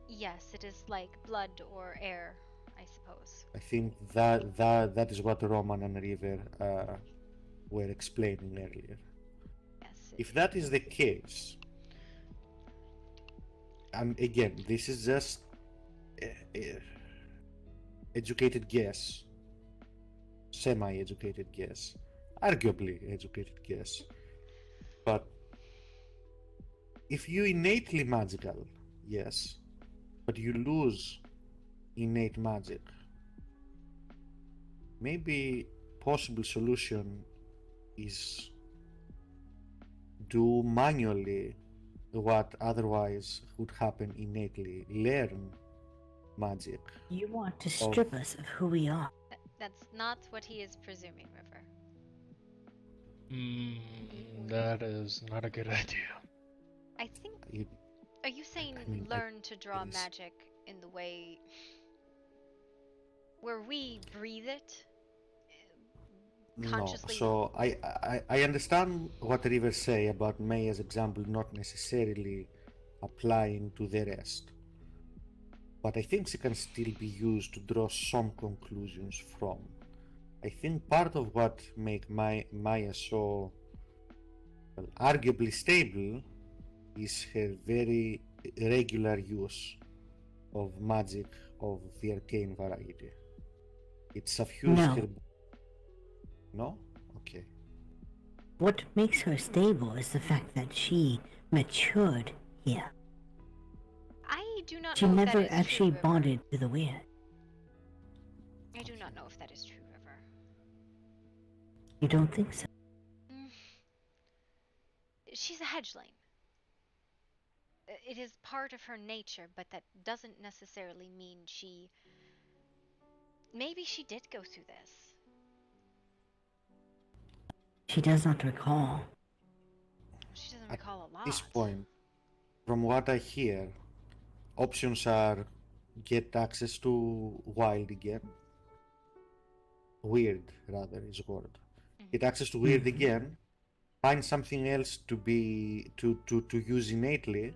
Yes, it is like blood or air. I suppose. I think that is what Roman and River were explaining earlier. Yes. If that is the case, and again, this is just educated guess, semi-educated guess, arguably educated guess, but if you innately magical, yes, but you lose innate magic, maybe possible solution is do manually what otherwise would happen innately, learn magic. You want to strip us of who we are. That's not what he is presuming, River. That is not a good idea. I think. You, Are you saying learn to draw magic in the way where we breathe it? Consciously? No, so I understand what River say about May as example not necessarily applying to the rest, but I think she can still be used to draw some conclusions from. I think part of what make Maya so arguably stable is her very regular use of magic of the arcane variety. It suffused No. her. No? Okay. What makes her stable is the fact that she matured here. I do not She know never if that is actually true, River. bonded to the weird. I do not know if that is true, River. You don't think so? She's a hedgeling. It is part of her nature, but that doesn't necessarily mean she... Maybe she did go through this. She does not recall. She doesn't recall a lot. At this point, from what I hear, options are get access to wild again. Weird, rather, is word. Get access to weird again. Find something else to use innately,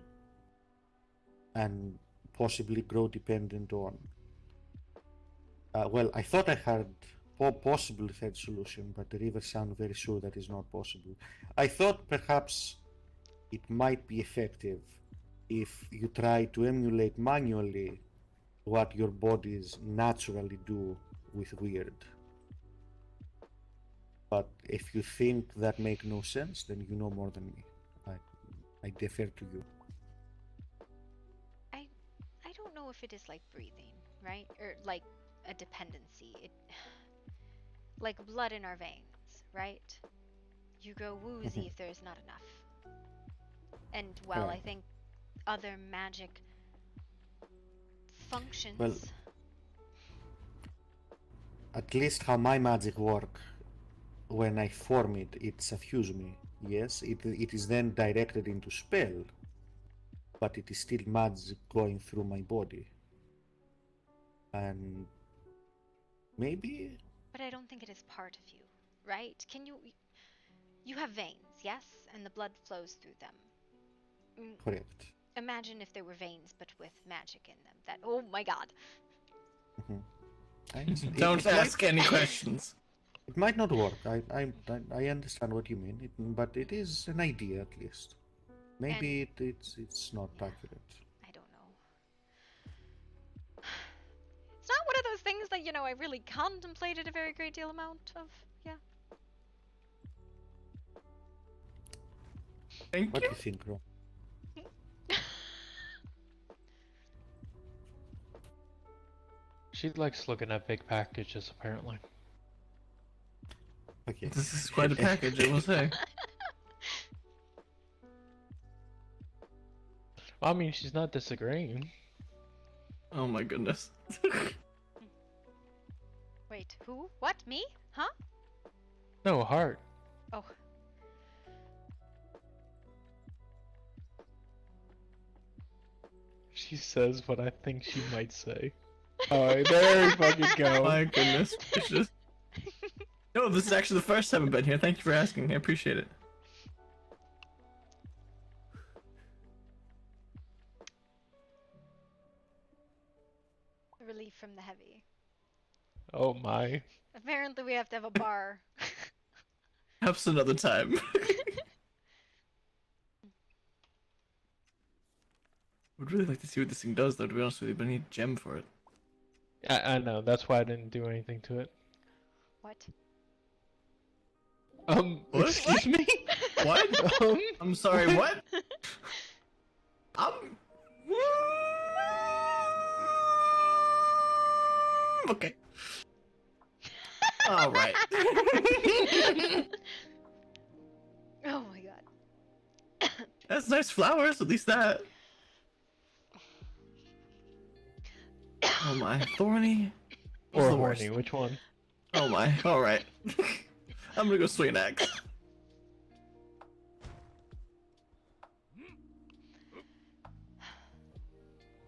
and possibly grow dependent on. Well, I thought I had possible third solution, but the River sound very sure that is not possible. I thought perhaps it might be effective if you try to emulate manually what your bodies naturally do with weird. But if you think that make no sense, then you know more than me. I defer to you. I don't know if it is like breathing, right? Or like a dependency. Like blood in our veins, right? You go woozy if there's not enough. And well, I think other magic functions. Well, at least how my magic work, when I form it, it suffuses me. Yes, it is then directed into spell, but it is still magic going through my body. And maybe... But I don't think it is part of you, right? Can you... You have veins, yes? And the blood flows through them. Correct. Imagine if there were veins, but with magic in them. That... Oh my god. Don't ask any questions. It might not work. I understand what you mean, but it is an idea at least. Maybe it's not accurate. I don't know. It's not one of those things that, you know, I really contemplated a very great deal amount of. Yeah. What do you think, Ron? She likes looking at big packages, apparently. Okay. This is quite a package, I will say. I mean, she's not disagreeing. Oh my goodness. Wait, who? What? Me? Huh? No, Heart. Oh. She says what I think she might say. Alright, there we fucking go. My goodness gracious. No, this is actually the first time I've been here. Thank you for asking. I appreciate it. Relief from the heavy. Oh my. Apparently we have to have a bar. Perhaps another time. Would really like to see what this thing does, though, to be honest with you, but I need a gem for it. I know, that's why I didn't do anything to it. What? What? Excuse me? What? I'm sorry, what? Okay. Alright. Oh my god. That's nice flowers, at least that. Oh my, thorny? What's Or the horny, worst? which one? Oh my, alright. I'm gonna go swing an axe.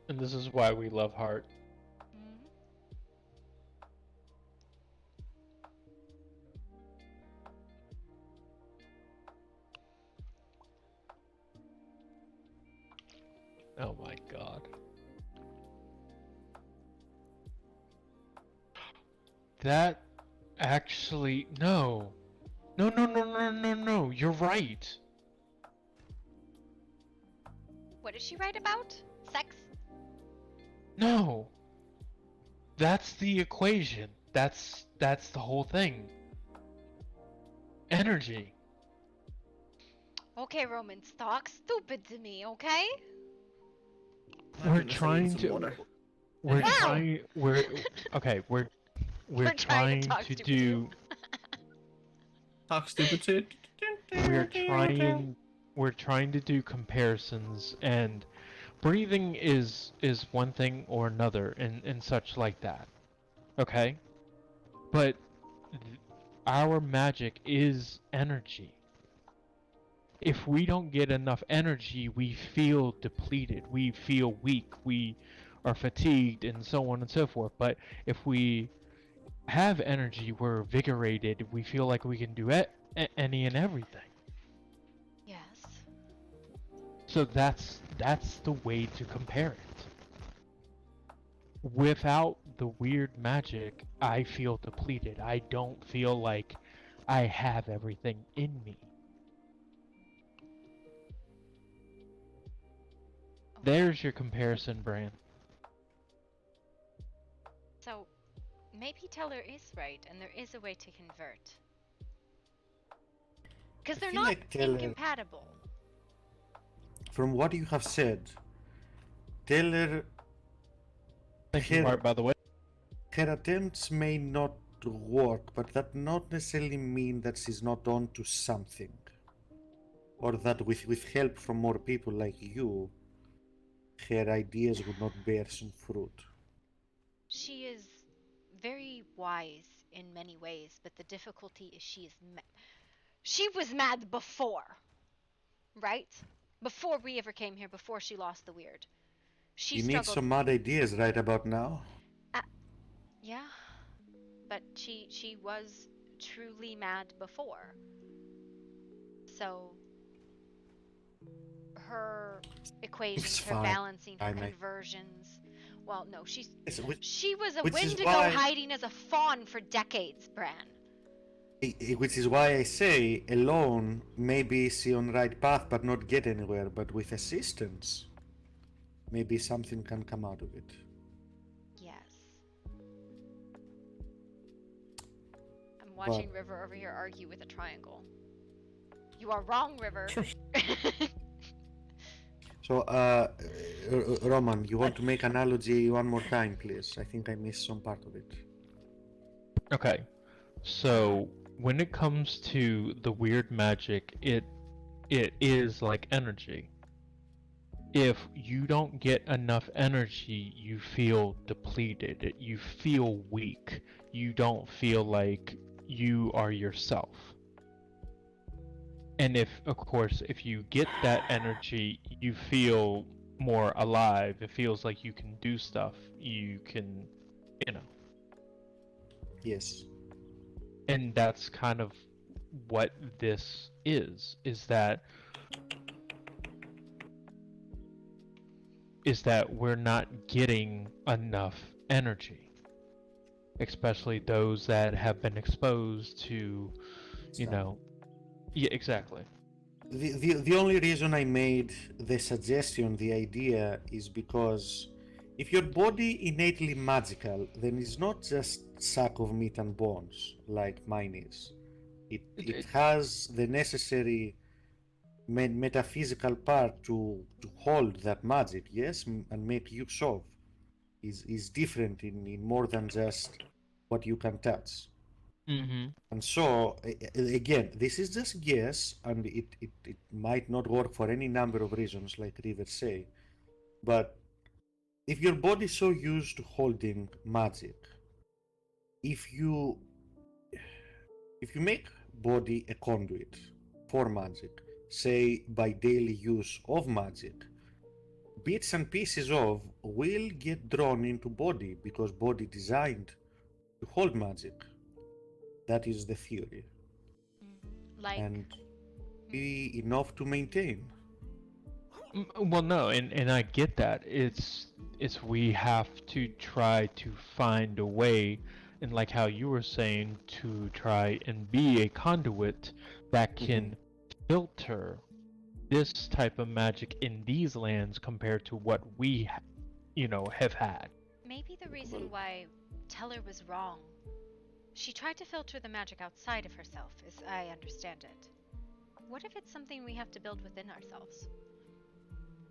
And this is why we love heart. Oh my god. That actually no. No. You're right. What did she write about? Sex? No. That's the equation. That's the whole thing. Energy. Okay, Roman, talk stupid to me, okay? We're trying to we're Wow. trying we're okay, we're trying to trying talk to stupid do Talk stupid to it. we're trying to do comparisons, and breathing is one thing or another and such like that. Okay? But our magic is energy. If we don't get enough energy, we feel depleted, we feel weak, we are fatigued, and so on and so forth. But if we have energy, we're invigorated, we feel like we can do any and everything. Yes. So that's the way to compare it. Without the weird magic, I feel depleted. I don't feel like I have everything in me. There's your comparison, Bran. So, maybe Teller is right, and there is a way to convert. Because they're feel not like Teller- incompatible. From what you have said, Teller, Thank you, Bart, by the way. her attempts may not work, but that not necessarily mean that she's not on to something. Or that with help from more people like you, her ideas would not bear some fruit. She is very wise in many ways, but the difficulty is she was mad before, right? Before we ever came here, before she lost the weird. She You need struggled. some mad ideas right about now. Yeah, but she was truly mad before. So her equations, It's her fine. balancing, her I may- conversions. Well, no, Yes, she was a which is Wendigo why- hiding as a fawn for decades, Bran. Which is why I say, alone, maybe she on right path but not get anywhere, but with assistance, maybe something can come out of it. Yes. I'm watching River over here argue with a triangle. You are wrong, River. So, Roman, you want to make analogy one more time, please? I think I missed some part of it. Okay. So when it comes to the weird magic, it is like energy. If you don't get enough energy, you feel depleted, you feel weak, you don't feel like you are yourself. And if you get that energy, you feel more alive, it feels like you can do stuff, you can, Yes. And that's kind of what this is that we're not getting enough energy. especially those that have been exposed to, you know, yeah, exactly. The only reason I made the suggestion, the idea, is because if your body innately magical, then it's not just sack of meat and bones like mine is. It has the necessary metaphysical part to hold that magic, yes, and make use of. Is different in more than just what you can touch. Mm-hmm. And so, again, this is just guess, and it might not work for any number of reasons, like Rivers say. But if your body is so used to holding magic, if you if you make body a conduit for magic, say by daily use of magic, bits and pieces of will get drawn into body because body designed to hold magic. That is the theory. Like, And be enough to maintain. Well, no, and I get that. It's we have to try to find a way, and like how you were saying, to try and be a conduit that can filter this type of magic in these lands compared to what we, have had. maybe the reason why Teller was wrong. She tried to filter the magic outside of herself, as I understand it. What if it's something we have to build within ourselves?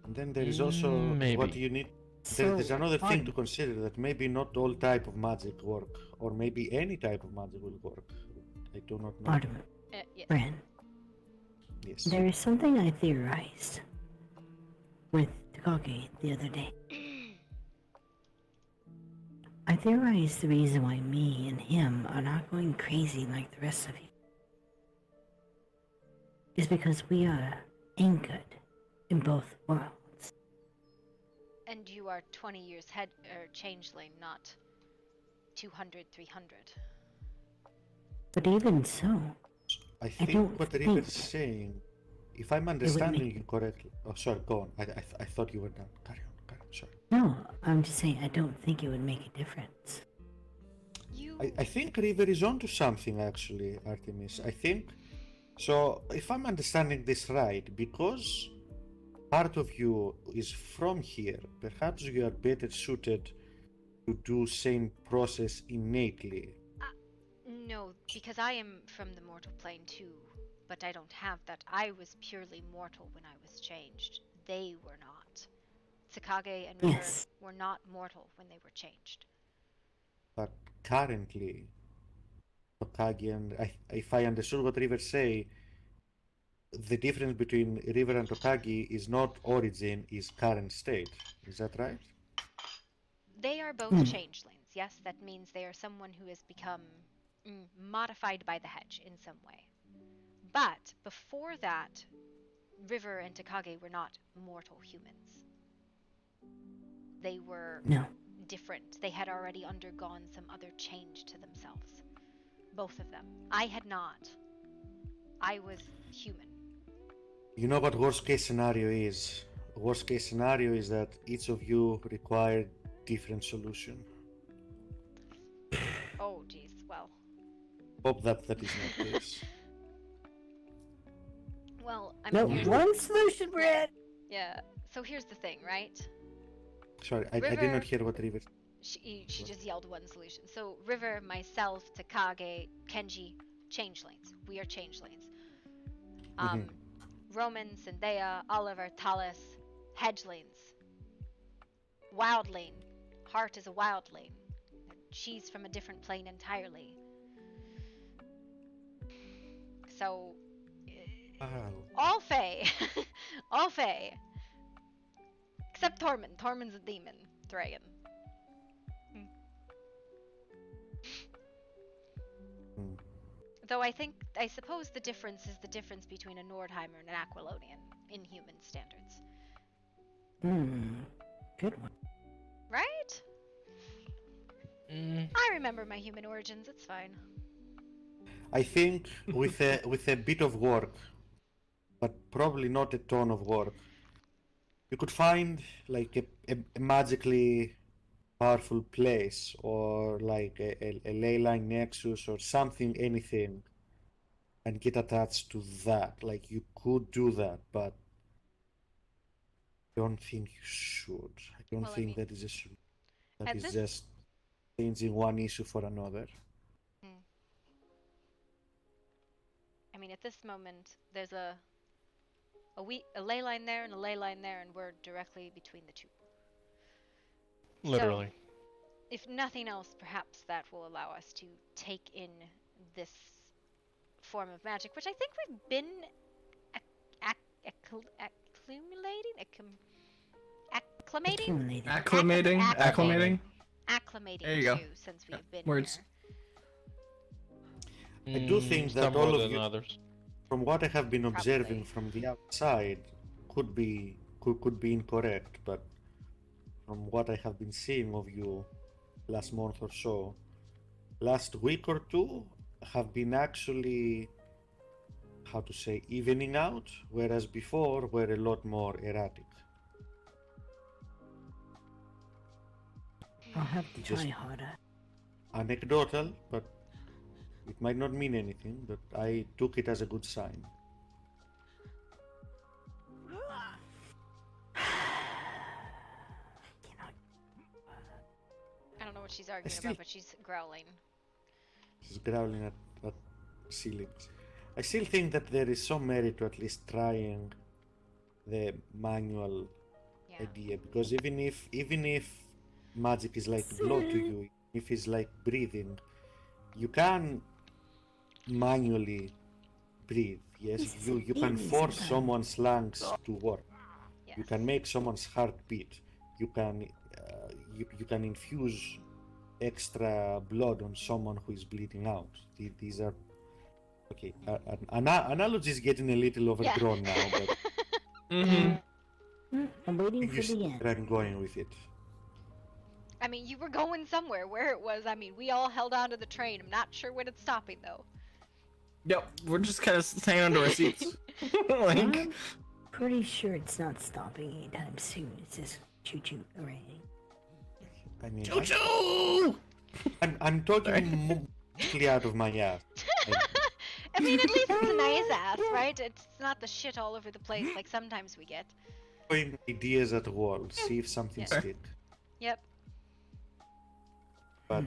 And then there is also Maybe. what you need. There's another thing to consider, that maybe not all type of magic work, or maybe any type of magic will work. I do not know. Artem, Yes. Bran, Yes. there is something I theorized with Takagi the other day. I theorized the reason why me and him are not going crazy like the rest of you is because we are anchored in both worlds. And you are 20 years head or changeling, not 200, 300. But even so, I think don't what think River is saying, if I'm understanding you correctly. Oh, sorry, go on. I thought you were done. Carry on, sorry. no, I'm just saying I don't think it would make a difference. I think River is onto something, actually, Artemis. I think so. If I'm understanding this right, because part of you is from here, perhaps you are better suited to do same process innately. No, because I am from the mortal plane too, but I don't have that. I was purely mortal when I was changed. They were not. Tsukage and River Yes. were not mortal when they were changed. But currently, Tokage and if I understood what River say, the difference between River and Tokage is not origin, is current state. Is that right? They are both changelings. Yes, that means they are someone who has become modified by the hedge in some way. But before that, River and Takage were not mortal humans. They were different. They had already undergone some other change to themselves. Both of them. I had not. I was human. You know what worst case scenario is? Worst case scenario is that each of you require different solution. Oh, geez. Well. Hope that is not the case. Well, I mean, here's one solution, Brad. Yeah. So here's the thing, right? Sorry, I did not hear what River. She just yelled one solution. So River, myself, Takage, Kenji, changelings. We are changelings. Roman, Synthea, Oliver, Talus, hedgelings. Wildling. Heart is a wildling. She's from a different plane entirely. So, all Fae. All Fae. Except Tormund. Tormund's a demon. Dragon. Though I suppose the difference is the difference between a Nordheimer and an Aquilonian in human standards. Good one. Right? I remember my human origins, it's fine. I think with a bit of work, but probably not a ton of work, you could find like a magically powerful place or like a ley line nexus or something, anything, and get attached to that. Like you could do that, but I don't think you should. I don't Well, I think mean, that is a solution. That at is this just changing one issue for another. I mean, at this moment, there's a ley line there and a ley line there, and we're directly between the two. Literally. So, if nothing else, perhaps that will allow us to take in this form of magic, which I think we've been Acclimating. acclimating There you go. to since we've been Words. I do think that some all more of than you, others. from what I have been observing Probably. from the outside, could be incorrect, but from what I have been seeing of you last month or so, last week or two have been actually, how to say, evening out, whereas before were a lot more erratic. I'll have to Just try harder. anecdotal, but it might not mean anything, but I took it as a good sign. I don't know what she's arguing still- about, but she's growling. She's growling at ceilings. I still think that there is some merit to at least trying the manual Yeah. idea, because even if magic is like blood to you, if it's like breathing, you can manually breathe. Yes, This you is can easy force sometimes. someone's lungs to work. Yes. You can make someone's heart beat. You can you can infuse extra blood on someone who is bleeding out. These are okay. Analogy is getting a little overgrown now, but I'm waiting you for see the end. where I'm going with it. I mean, you were going somewhere. Where it was, I mean, we all held on to the train. I'm not sure when it's stopping, though. Yep, we're just kind of hanging onto our seats. Like, I'm pretty sure it's not stopping anytime soon. It's just choo-choo already. I mean, choo-choo! I'm talking mostly out of my ass. I mean, at least it's a nice ass, right? It's not the shit all over the place like sometimes we get. Throwing ideas at the wall, see if something Yeah. stick. Yep. But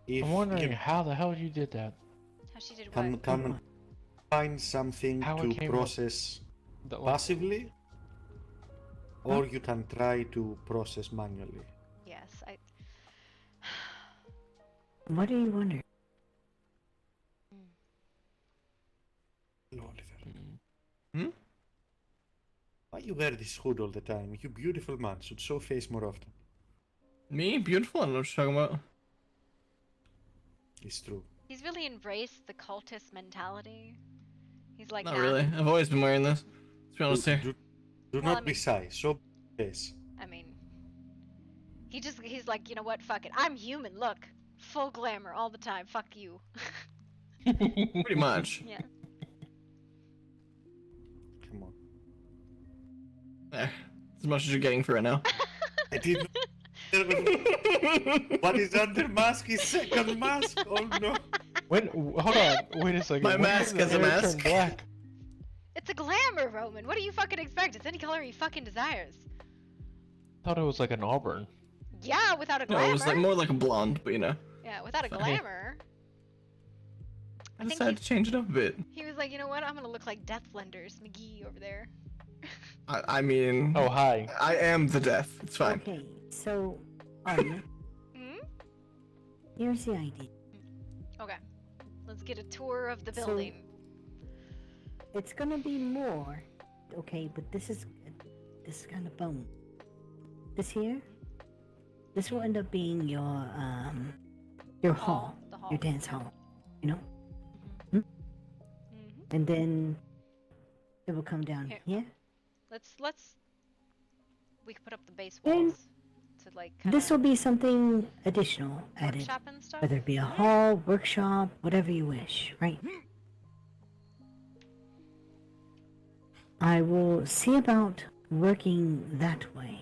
if I'm wondering you how the hell you did that. How she did can what? find something How it to came up- process That one. passively, or you can try to process manually. Yes, I. What do you wonder? Hello, Oliver. Hmm? Why you wear this hood all the time? You beautiful man should show face more often. Me? Beautiful? I don't know what you're talking about. It's true. He's really embraced the cultist mentality. He's like, Not nah. really. I've always been wearing this. Let's be honest here. Do Well, not I be mean- shy. Show face. I mean, he's like, you know what? Fuck it. I'm human. Look, full glamour all the time. Fuck you. Pretty much. Yeah. Come on. As much as you're getting for right now. I didn't. What is under mask is second mask. Oh no. When hold on, wait a second. My when mask did the is a hair turn mask. Black? It's a glamour, Roman. What do you fucking expect? It's any color he fucking desires. Thought it was like an auburn. Yeah, without a No, glamour. it was like more like a blonde, but you know. Yeah, without a Fine. glamour. I think decided to change it up a bit. He was like, you know what? I'm gonna look like Deathlanders McGee over there. I mean, Oh hi. I am the death. It's fine. Okay, so, Artie, Hmm? here's the idea. Okay. Let's get a tour of the So- building. It's gonna be more, okay, but this is kind of bone. This here, this will end up being your hall, The hall. your dance hall, you know, Mhm. and then it will come down Here. here. Let's. We could put up the base Then walls to like kind This will be something additional added, workshop and stuff. whether it be a hall, workshop, whatever you wish, right? I will see about working that way.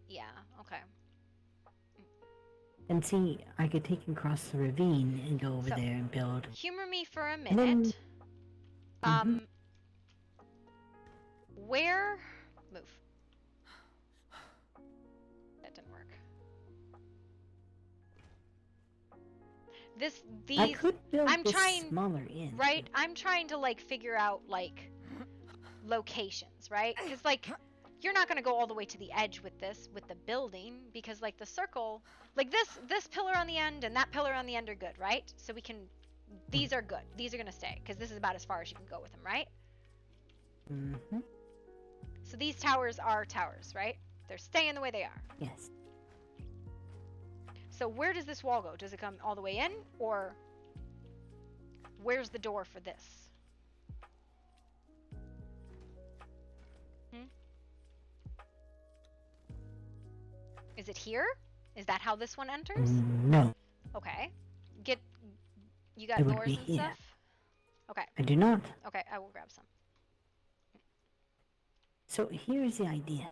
Yeah, okay. And see, I could take and cross the ravine and go over So- there and build. Humor me for a And then- minute. Where... Move. That didn't work. These... I could build I'm this trying- smaller in. Right? I'm trying to, like, figure out, like, locations, right? Because, like, you're not going to go all the way to the edge with this, with the building, because, like, the circle... Like, this pillar on the end and that pillar on the end are good, right? So we can... These are good. These are going to stay, because this is about as far as you can go with them, right? Mm-hmm. So these towers are towers, right? They're staying the way they are. Yes. So where does this wall go? Does it come all the way in, or where's the door for this? Is it here? Is that how this one enters? No, Okay. You got It would doors be and here. stuff? Okay. I do not. Okay, I will grab some. So here's the idea.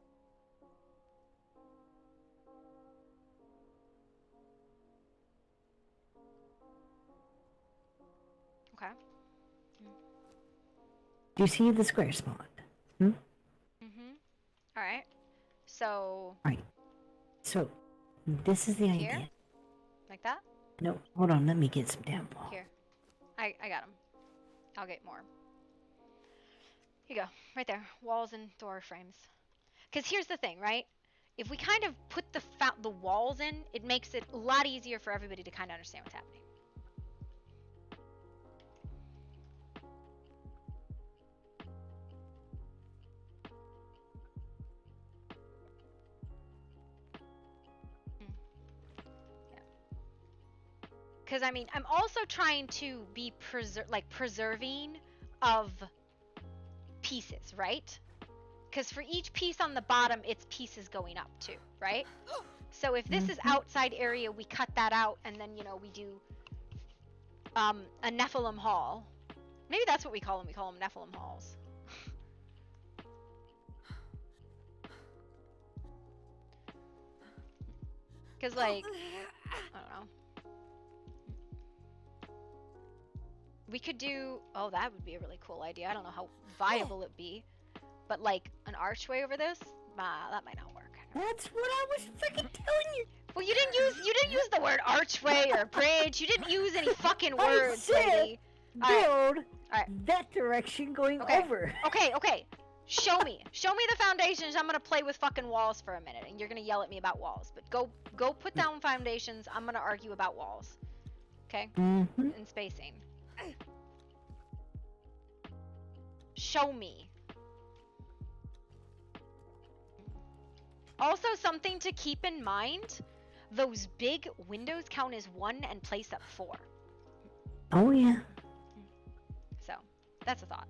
Okay. Do you see the square spot? Mm-hmm. Alright. So Right. So this is the Here? idea. like that? No, hold on. Let me get some down wall. Here. I got them. I'll get more. Here you go. Right there. Walls and door frames. Because here's the thing, right? If we kind of put the walls in, it makes it a lot easier for everybody to kind of understand what's happening. Because I mean, I'm also trying to be preserving of pieces, right? Because for each piece on the bottom, it's pieces going up too, right? So if this is outside area, we cut that out, and then, you know, we do a Nephilim hall. Maybe that's what we call them. We call them Nephilim halls. Because, like, I don't know. We could do... Oh, that would be a really cool idea. I don't know how viable it'd be. But, like, an archway over this? That might not work. That's what I was freaking telling you. Well, you didn't use the word archway or bridge. You didn't use any fucking I words, said lady. Alright. Build Alright. that direction going Okay. over. Okay. Show me the foundations. I'm gonna play with fucking walls for a minute, and you're gonna yell at me about walls. But go put down foundations. I'm gonna argue about walls. Okay? Mm-hmm. And spacing. Show me. Also, something to keep in mind, those big windows count as 1 and place up 4. Oh yeah. So, that's a thought.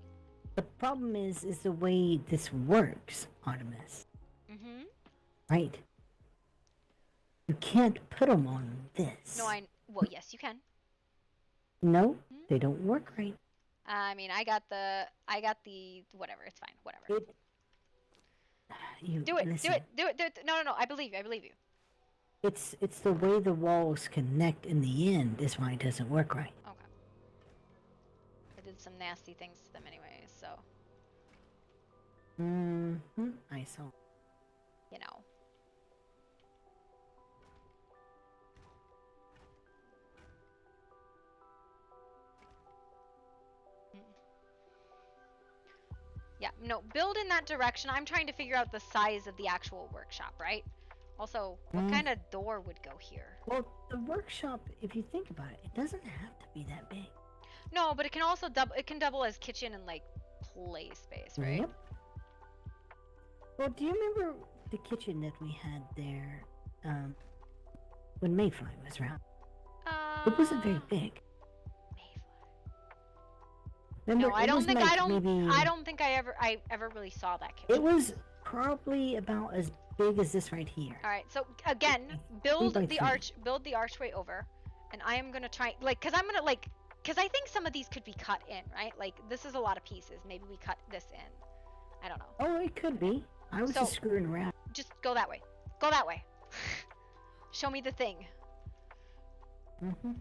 The problem is the way this works, Artemis. Mm-hmm. Right? You can't put them on this. No, well, yes, you can. No, they don't work right. I mean, I got the, whatever, it's fine, whatever. Do it. No, I believe you. It's the way the walls connect in the end is why it doesn't work right. Okay. I did some nasty things to them anyway, so. Mm-hmm. I saw. You know. Yeah, no, build in that direction. I'm trying to figure out the size of the actual workshop, right? Also, what kind of door would go here? Well, the workshop, if you think about it, it doesn't have to be that big. No, but it can also double as kitchen and like play space, right? Yep. Well, do you remember the kitchen that we had there when Mayfly was around? It wasn't very big. Remember, No, I it don't was think like I don't maybe, I don't think I ever really saw that kitchen. It was probably about as big as this right here. All right, so again, build by the three. build the archway over, and I am gonna try cause I think some of these could be cut in, right? Like this is a lot of pieces. Maybe we cut this in. I don't know. Oh, it could be. I was So- just screwing around. Just go that way. Go that way. Show me the thing. Mm-hmm.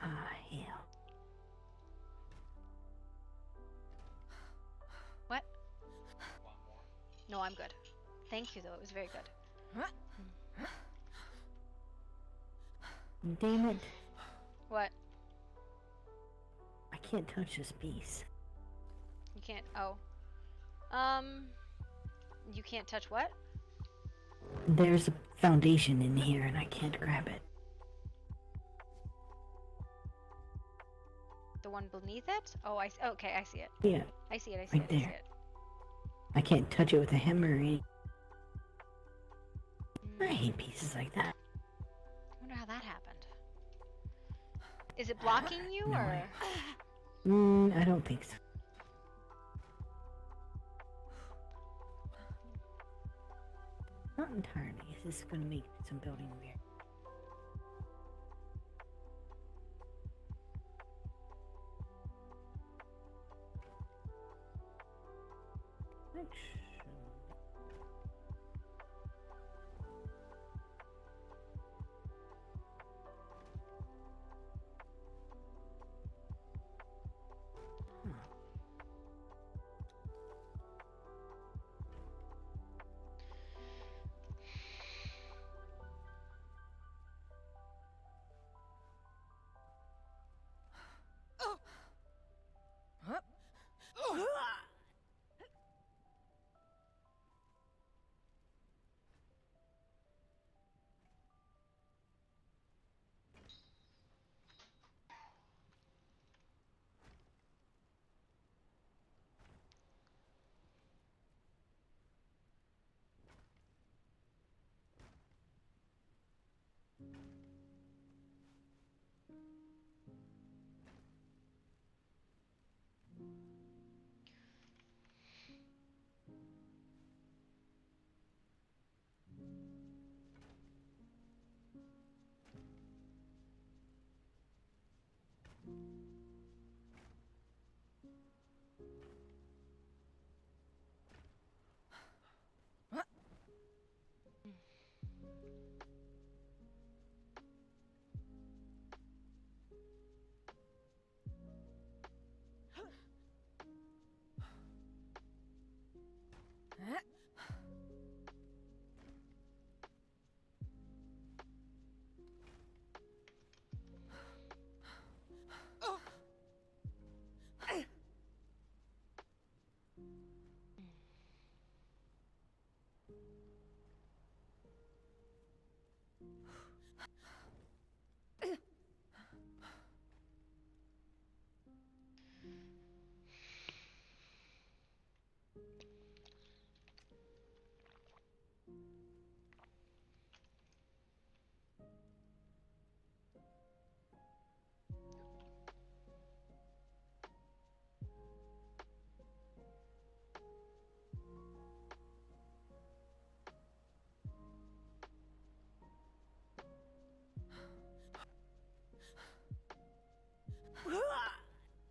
Ah, hell. What? No, I'm good. Thank you, though. It was very good. Damn it. What? I can't touch this piece. You can't. Oh. You can't touch what? There's a foundation in here and I can't grab it. The one beneath it? Oh, okay, I see it. Yeah. I see it. I see Right it. I see there. it. I can't touch it with a hammer or anything. I hate pieces like that. I wonder how that happened. Is it blocking you, No, or? I don't think so. Not entirely. This is gonna make some building weird.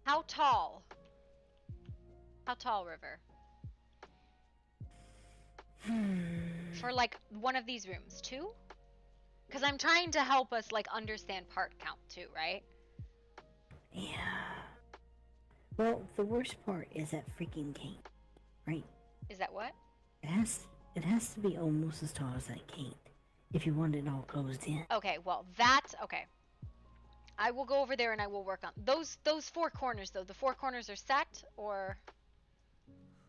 How tall? How tall, River? For like one of these rooms, 2? Because I'm trying to help us like understand part count too, right? Yeah. Well, the worst part is that freaking gate, right? Is that what? It has to be almost as tall as that gate if you want it all closed in. Okay, well okay. I will go over there and I will work on those 4 corners though. The 4 corners are set, or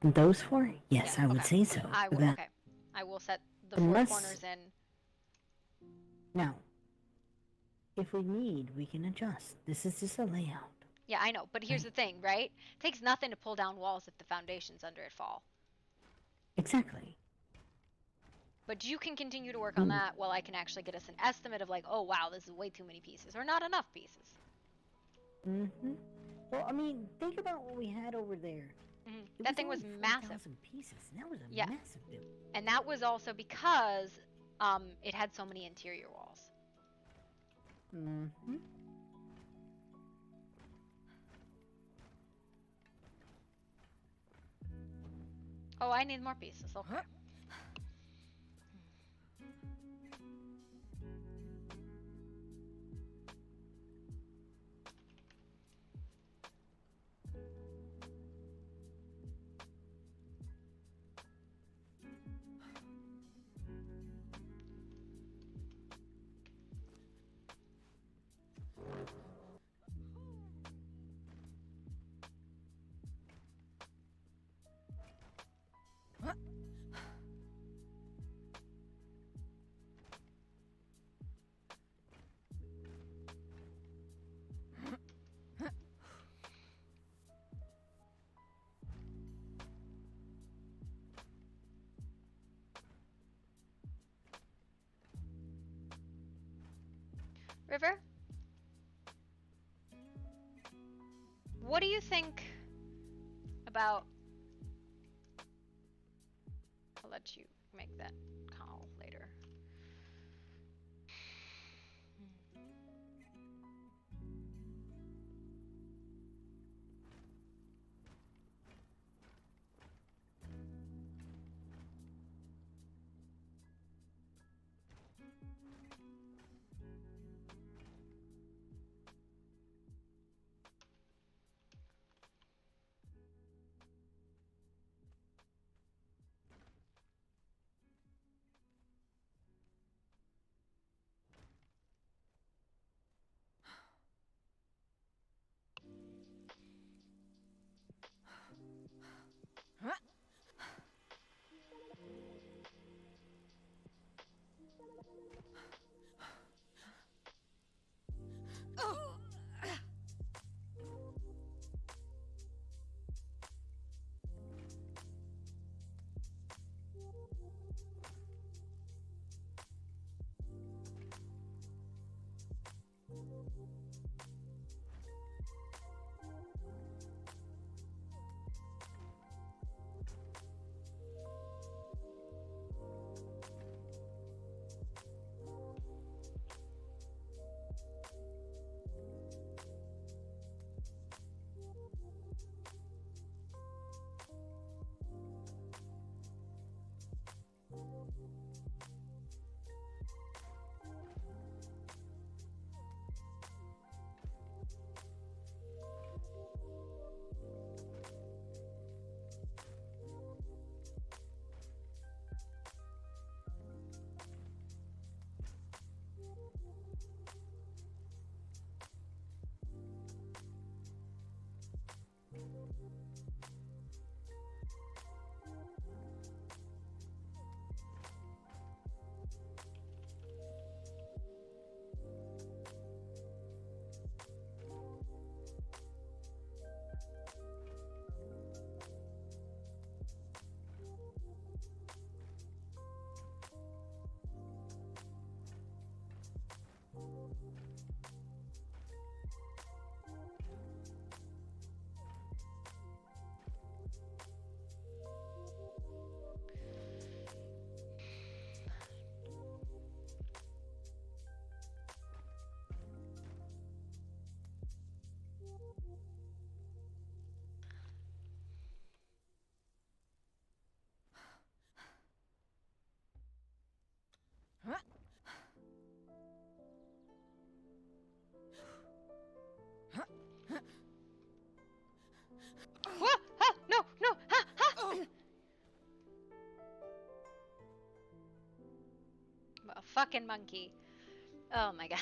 Those 4? Yes, yeah, I would okay. say so. I will. That- Okay, I will set the 4 Unless- corners in. Now, if we need, we can adjust. This is just a layout. Yeah, I know, but here's the thing, right? It takes nothing to pull down walls if the foundations under it fall. Exactly. But you can continue to work on that while I can actually get us an estimate of like, oh wow, this is way too many pieces, or not enough pieces. Mm-hmm. Well, I mean, think about what we had over there. It That thing was only massive. 4,000 pieces, and that was a Yeah. massive build. And that was also because it had so many interior walls. Mm-hmm. Oh, I need more pieces. Okay. River? What do you think about... I'll let you make that call later. Whoa! Ah, no! No! Ah, ah! A fucking monkey. Oh my god.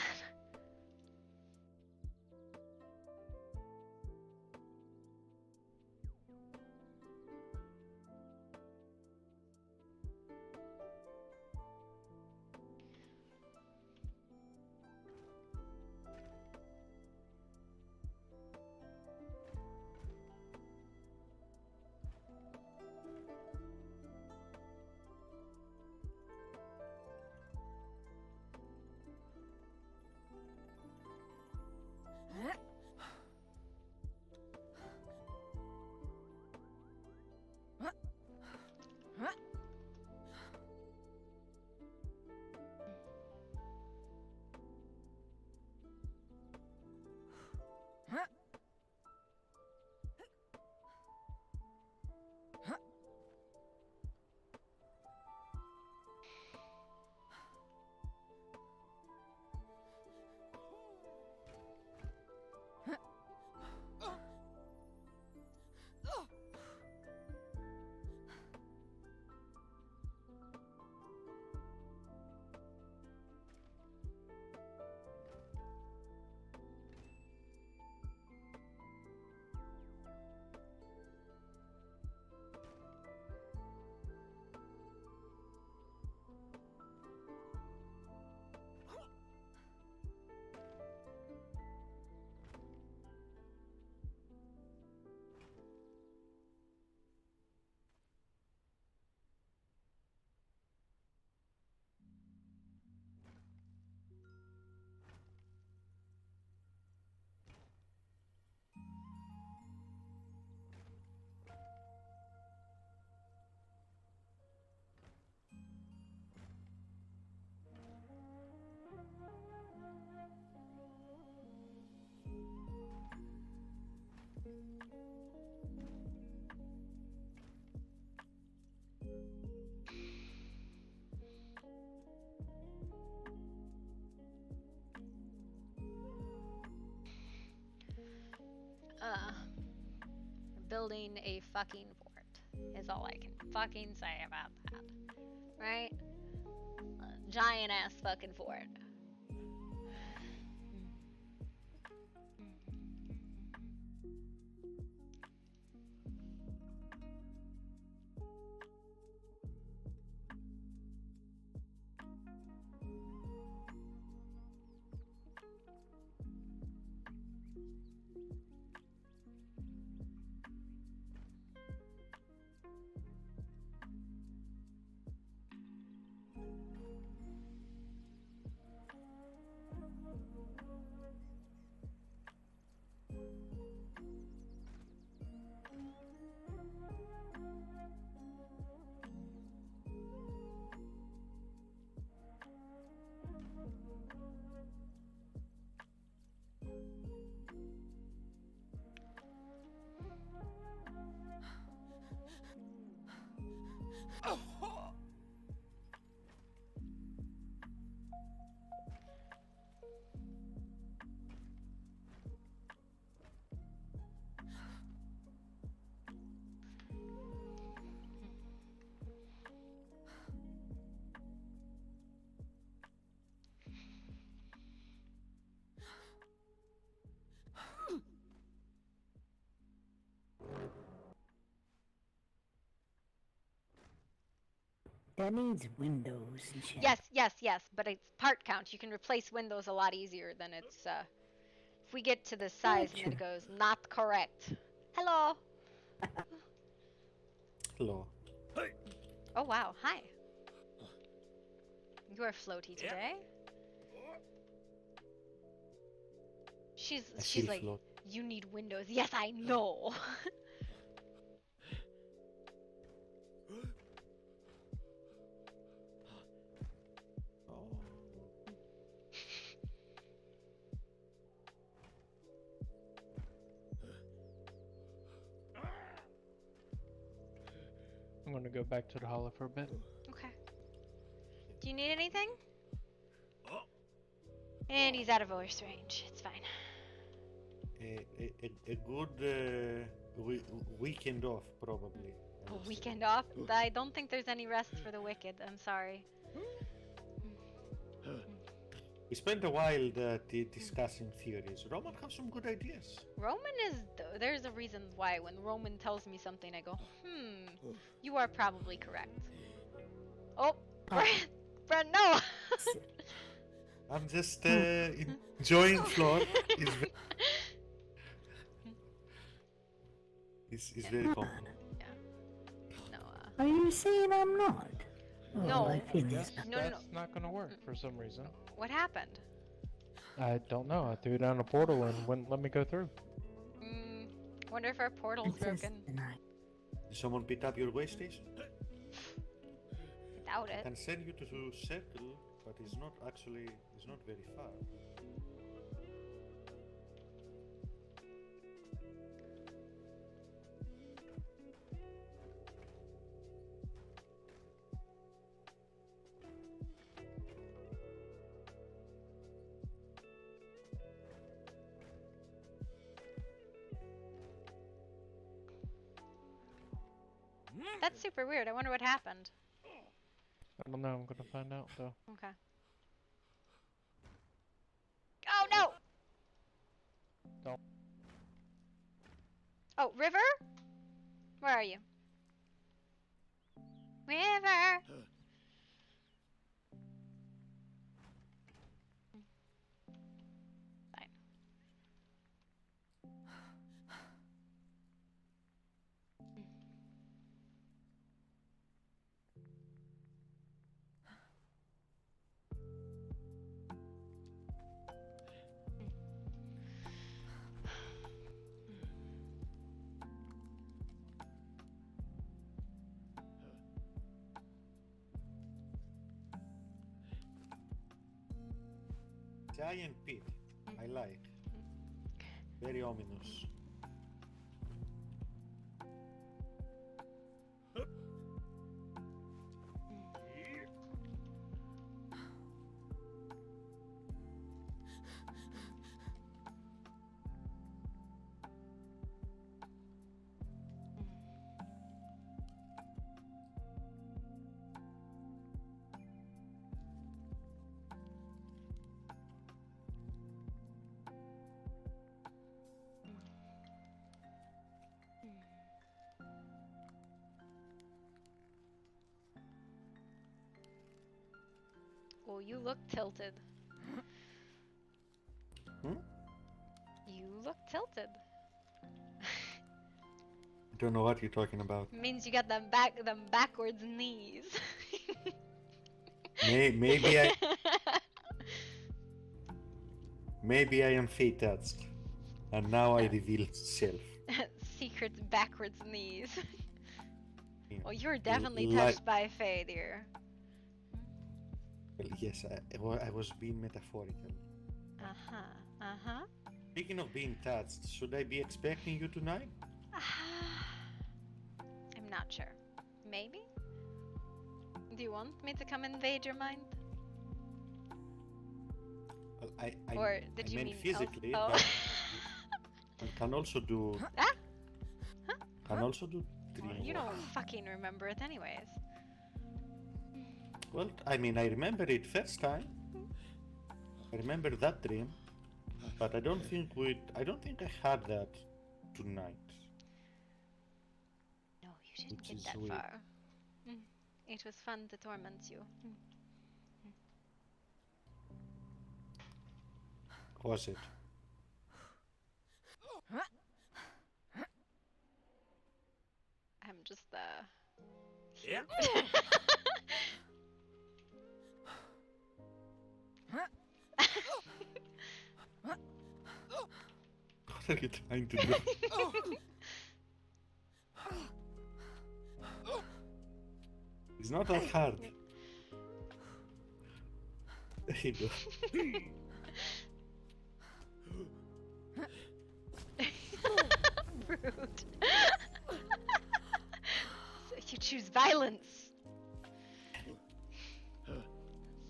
building a fucking fort. Is all I can fucking say about that. Right? A giant ass fucking fort. That needs windows and shit. Yes, but it's part count. You can replace windows a lot easier than it's, if we get to this size and then it goes, not correct. Hello! Hello. Oh wow, hi. You are floaty today. She's like, float. you need windows. Yes, I know. I'm gonna go back to the hollow for a bit. Okay. Do you need anything? And he's out of voice range. It's fine. A good weekend off, probably. A weekend off? I don't think there's any rest for the wicked. I'm sorry. We spent a while discussing theories. Roman has some good ideas. Roman is... There's a reason why when Roman tells me something, I go, you are probably correct. Oh, Brent, no! I'm just enjoying Floor. He's very confident. Yeah. No, Are you saying I'm not? Oh, No. I feel Yes, this. No. that's not gonna work for some reason. What happened? I don't know. I threw down a portal and wouldn't let me go through. Wonder if our portal's broken. Did someone pick up your way station? Doubt I it. can send you to Circle, but it's not very far. That's super weird. I wonder what happened. I don't know. I'm gonna find out though. Okay. Oh no! Don't. Oh, River? Where are you? River! Fine. Giant pit. I like. Very ominous. Oh, you look tilted. Hmm? You look tilted. I don't know what you're talking about. Means you got them backwards knees. Maybe I am fate touched, and now I reveal self. Secret's backwards knees. Yeah. Well, you're definitely Like, touched by Fae, dear. well, yes, I was being metaphorical. Uh-huh. Speaking of being touched, should I be expecting you tonight? I'm not sure. Maybe? Do you want me to come invade your mind? Well, Or did I you meant mean physically, oh. but you can also do. Ah? Can also do dream You work. don't fucking remember it anyways. Well, I mean, I remember it first time. I remember that dream, but I don't think I had that tonight. No, you didn't Which get is that weird. far. It was fun to torment you. Was it? I'm just Yeah. What are you trying to do? It's not that hard. There you go. Rude. So you choose violence.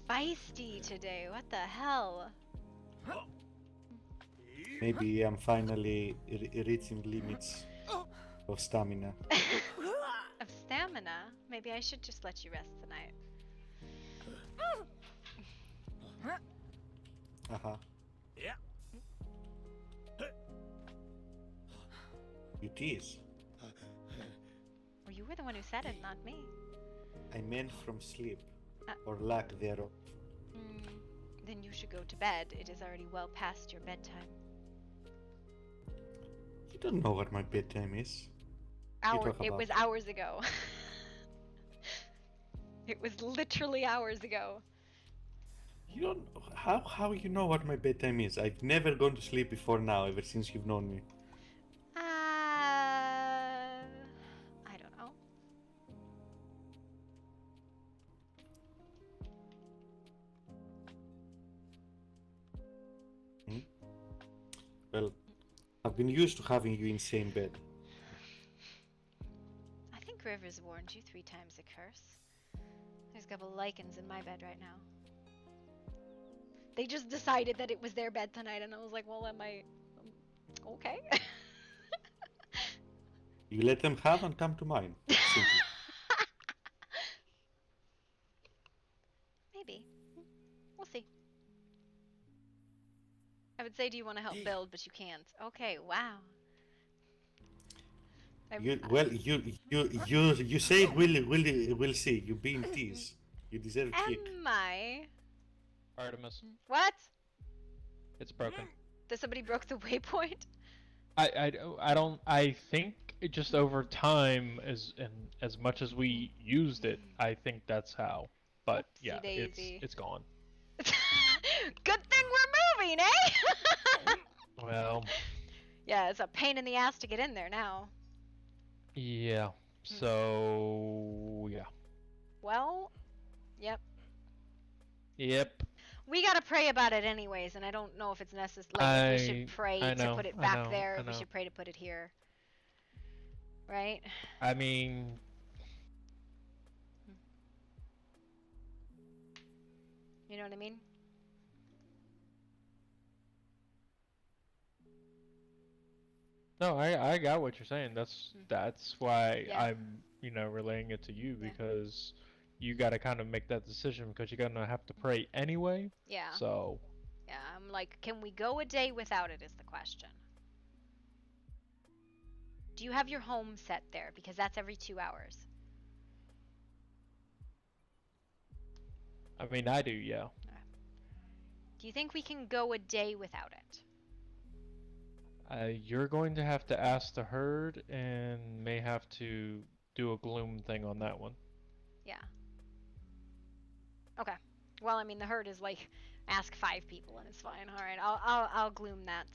Feisty today. What the hell? Maybe I'm finally reaching limits of stamina. Of stamina. Maybe I should just let you rest tonight. Uh-huh. Yeah. You tease. Well, you were the one who said it, not me. I meant from sleep, Uh. or lack thereof. Then you should go to bed. It is already well past your bedtime. You don't know what my bedtime is. It was hours ago. It was literally hours ago. You don't. How you know what my bedtime is? I've never gone to sleep before now, ever since you've known me. I don't know. Well, I've been used to having you in same bed. I think Rivers warned you 3 times a curse. There's a couple lichens in my bed right now. They just decided that it was their bed tonight, and I was like, well, am I okay? You let them have and come to mine. Simple. Maybe. We'll see. I would say, do you want to help build, but you can't. Okay, wow. You say we'll see. You being teased. You deserve kick. Am I? Artemis, What? it's broken. That somebody broke the waypoint? I think it just over time, as much as we used it, I think that's how. But yeah, Whoopsie-daisy. it's gone. Good thing we're moving, eh? Well, Yeah, it's a pain in the ass to get in there now. yeah. So yeah. Well, yep. Yep. We gotta pray about it anyways, and I don't know if it's necessary. Like, if we should pray to put it back there, if we should pray to put it here. Right? I mean, You know what I mean? no, I got what you're saying. That's why Yeah. I'm, relaying it to you, because you got to kind of make that decision, because you're gonna have to pray anyway. Yeah. So Yeah, I'm like, can we go a day without it is the question. Do you have your home set there? Because that's every 2 hours. I mean, I do, yeah. Do you think we can go a day without it? You're going to have to ask the herd and may have to do a gloom thing on that one. Yeah. Okay. Well, I mean, the herd is like, ask 5 people and it's fine. All right, I'll gloom that.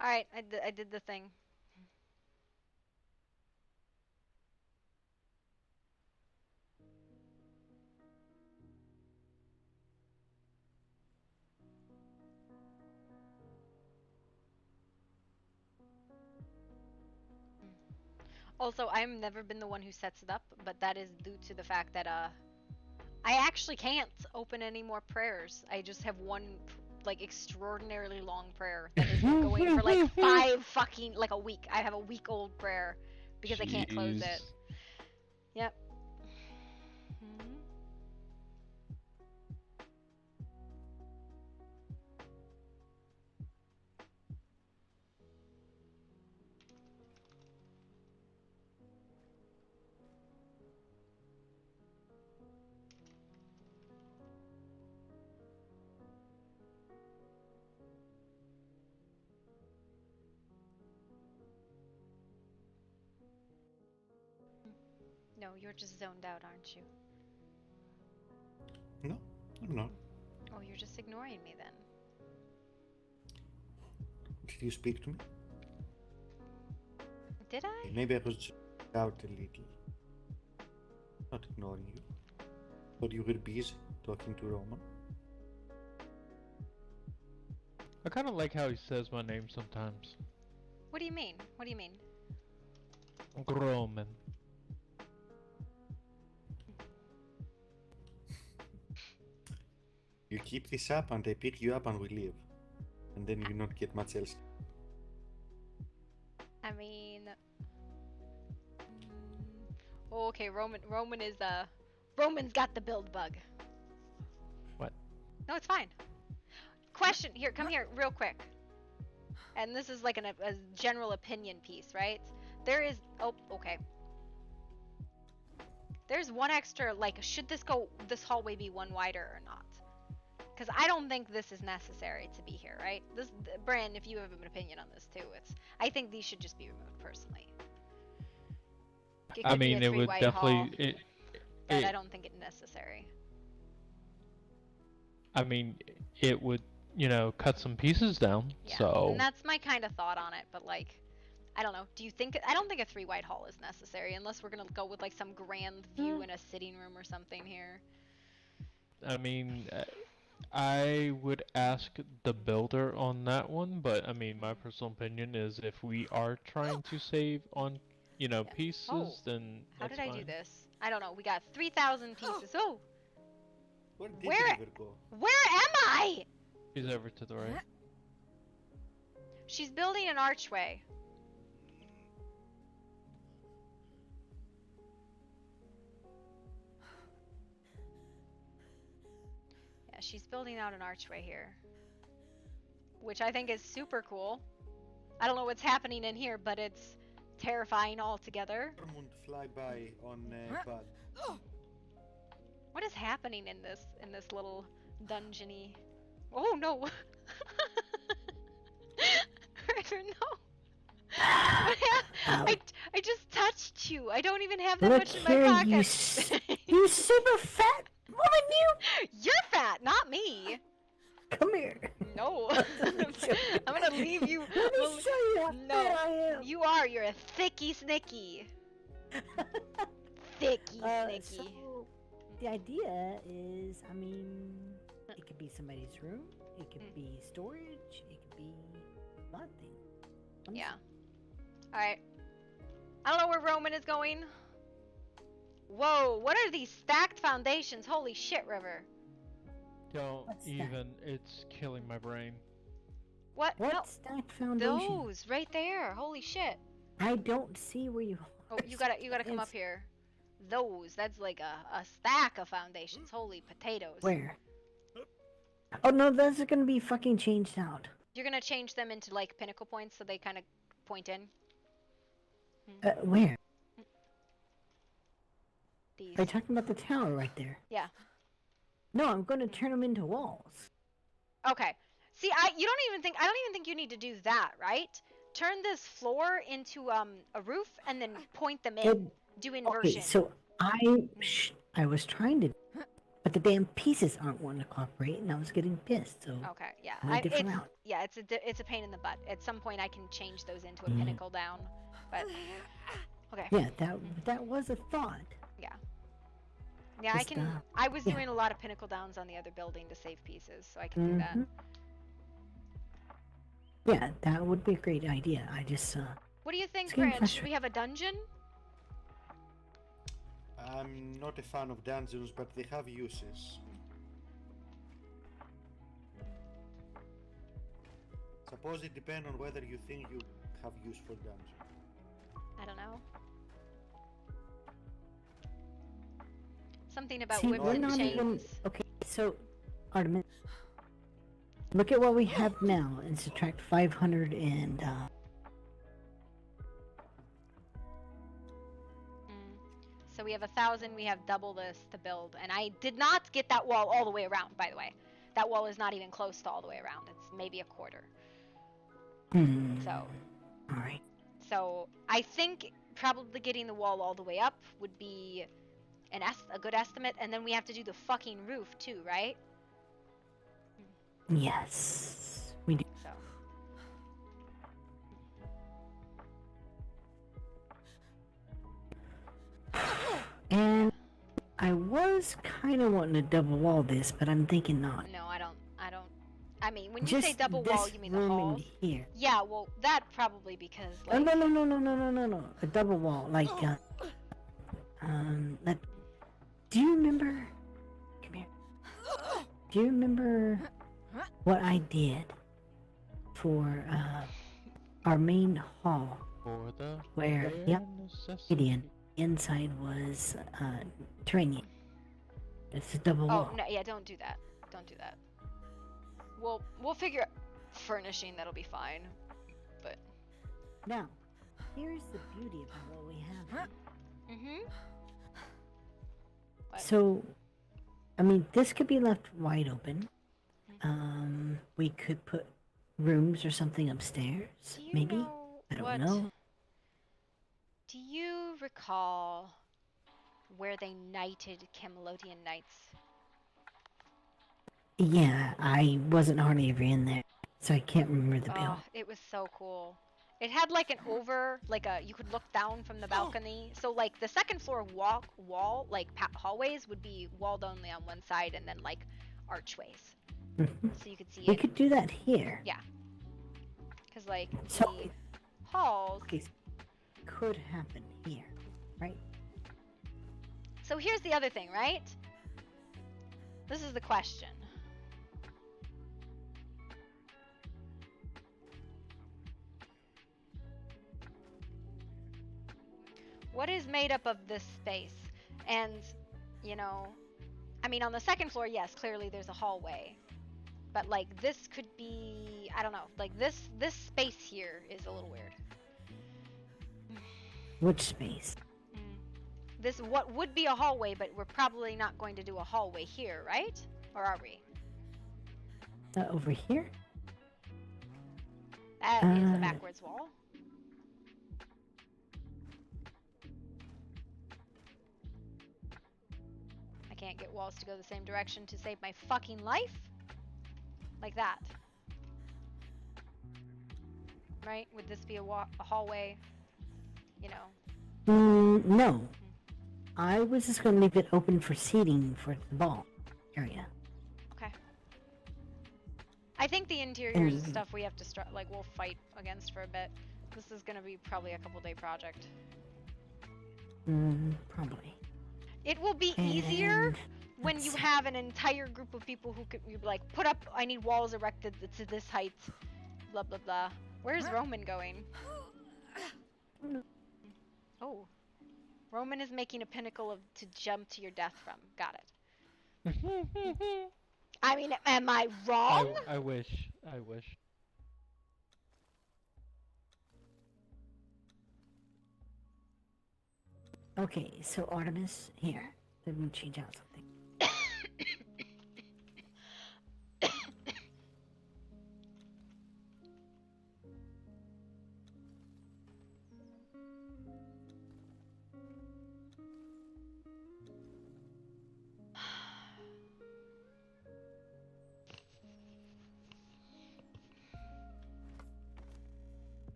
All right, I did the thing. Also, I've never been the one who sets it up, but that is due to the fact that I actually can't open any more prayers. I just have one like extraordinarily long prayer that has been going for like 5 fucking like a week. I have a week-old prayer because I can't close it. Jeez. Yep. Mhm. No, you're just zoned out, aren't you? No, I'm not. Oh, you're just ignoring me then. Did you speak to me? Did I? Maybe I was just out a little. Not ignoring you. But you were busy talking to Roman. I kind of like how he says my name sometimes. What do you mean? What do you mean? Roman. You keep this up and I pick you up and we leave. And then you not get much else. I mean, oh, okay, Roman is Roman's got the build bug. What? No, it's fine. Question, here, come here, real quick. And this is like a general opinion piece, right? There is, oh, okay. There's one extra, like, should this hallway be one wider or not? Because I don't think this is necessary to be here, right? This, Bran, if you have an opinion on this too, I think these should just be removed personally. I mean, it would definitely. But I don't think it's necessary. I mean, it would, cut some pieces down. Yeah, So. and that's my kind of thought on it. But like, I don't know. Do you think? I don't think a 3 wide hall is necessary unless we're gonna go with like some grand view in a sitting room or something here. I mean, I would ask the builder on that one, but I mean, my personal opinion is if we are trying to save on, pieces, then How that's did I fine. do this? I don't know. We got 3,000 pieces. Oh, Where did Where- River go? where am I? She's over to the right. She's building an archway. Yeah, she's building out an archway here. Which I think is super cool. I don't know what's happening in here, but it's terrifying altogether. Dormund fly by on Bud. What is happening in this little dungeony? Oh no! River, no! I just touched you. I don't even have that Look much in my here, pockets. you super fat woman, you! You're fat, not me. Come here. No. I'm gonna leave you. Let me show you how fat I am. You are. You're a thicky snicky. Thicky snicky. So the idea is, I mean, it could be somebody's room. It could be storage. It could be a lot of things. Yeah. Alright. I don't know where Roman is going. Whoa, what are these stacked foundations? Holy shit, River. Don't What's that? even. It's killing my brain. What? What No. stacked foundation? Those right there. Holy shit. I don't see where you. Oh, you gotta come up here. Those. That's like a stack of foundations. Holy potatoes. Where? Oh no, those are gonna be fucking changed out. You're gonna change them into like pinnacle points so they kind of point in. Where? These. Are you talking about the tower right there? Yeah. No, I'm gonna turn them into walls. Okay. See, I don't even think you need to do that, right? Turn this floor into a roof and then point them in. Do inversion. Okay, so I was trying to, but the damn pieces aren't wanting to cooperate, and I was getting pissed. So Okay, yeah. I went a different route. Yeah, it's a pain in the butt. At some point, I can change those into a pinnacle down, but okay. Yeah, that was a thought. Yeah. Yeah, Just, I was yeah. doing a lot of pinnacle downs on the other building to save pieces, so I can do that. Yeah, that would be a great idea. I just What do you think, it's getting Grant? Should we have a dungeon? I'm not a fan of dungeons, but they have uses. Suppose it depends on whether you think you have use for dungeon. I don't know. Something about see, whips we're and not chains. even okay. So, Artemis, look at what we have now and subtract 500 and So we have 1,000, we have double this to build, and I did not get that wall all the way around, by the way. That wall is not even close to all the way around. It's maybe a quarter. So. Alright. So I think probably getting the wall all the way up would be a good estimate, and then we have to do the fucking roof too, right? Yes, we do. So. And I was kind of wanting to double wall this, but I'm thinking not. No, I don't. I mean, when you Just say double wall, this you mean the room in halls? here. Yeah, well, that probably because Oh, like. no. A double wall, like let. Do you remember? Come here. Do you remember what I did for our main hall? For the Where, Gideon, inside was terrain. It's a double wall. Oh no, yeah, don't do that. Don't do that. We'll figure out furnishing. That'll be fine. But now, here's the beauty about what we have. What? So, I mean, this could be left wide open. We could put rooms or something upstairs. Maybe. I don't know. Do you recall where they knighted Camelodian knights? Yeah, I wasn't hardly ever in there, so I can't remember the build. Oh, it was so cool. It had like an you could look down from the balcony. So like the second floor wall, like hallways would be walled only on one side and then like archways. So you could see We it. could do that here. Yeah. Because like So, the halls. Okay, could happen here, right? So here's the other thing, right? This is the question. What is made up of this space? And, you know, I mean, on the second floor, yes, clearly there's a hallway. But, like, this could be, I don't know, like, this space here is a little weird. Which space? This, what would be a hallway, but we're probably not going to do a hallway here, right? Or are we? Over here? That is a backwards wall. I can't get walls to go the same direction to save my fucking life. Like that. Right? Would this be a hallway? You know. No. I was just gonna leave it open for seating for the ball area. Okay. I think the interiors and stuff we have to start, like, we'll fight against for a bit. This is gonna be probably a couple-day project. Probably. It will be easier when you have an entire group of people who could be like, put up, I need walls erected to this height. blah blah blah. Where's Roman going? Oh. Roman is making a pinnacle to jump to your death from. Got it. I mean, am I wrong? I wish. I wish. Okay, so Artemis, here. Let me change out something.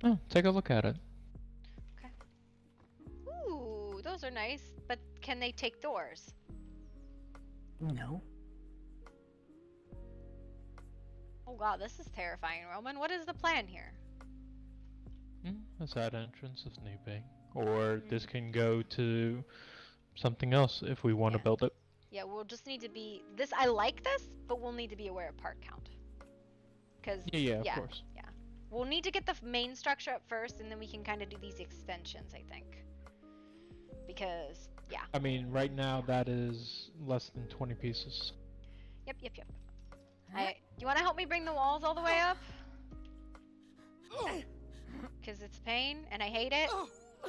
Oh, take a look at it. Okay. Ooh, those are nice. But can they take doors? No. Oh god, this is terrifying, Roman. What is the plan here? A side entrance if need be. Or this can go to something else if we want to build it. Yeah, we'll just need to be... I like this, but we'll need to be aware of part count. Because, Yeah, of course. Yeah. We'll need to get the main structure up first, and then we can kind of do these extensions, I think. Because, yeah. I mean, right now that is less than 20 pieces. Yep. You want to help me bring the walls all the way up? Because it's pain, and I hate it,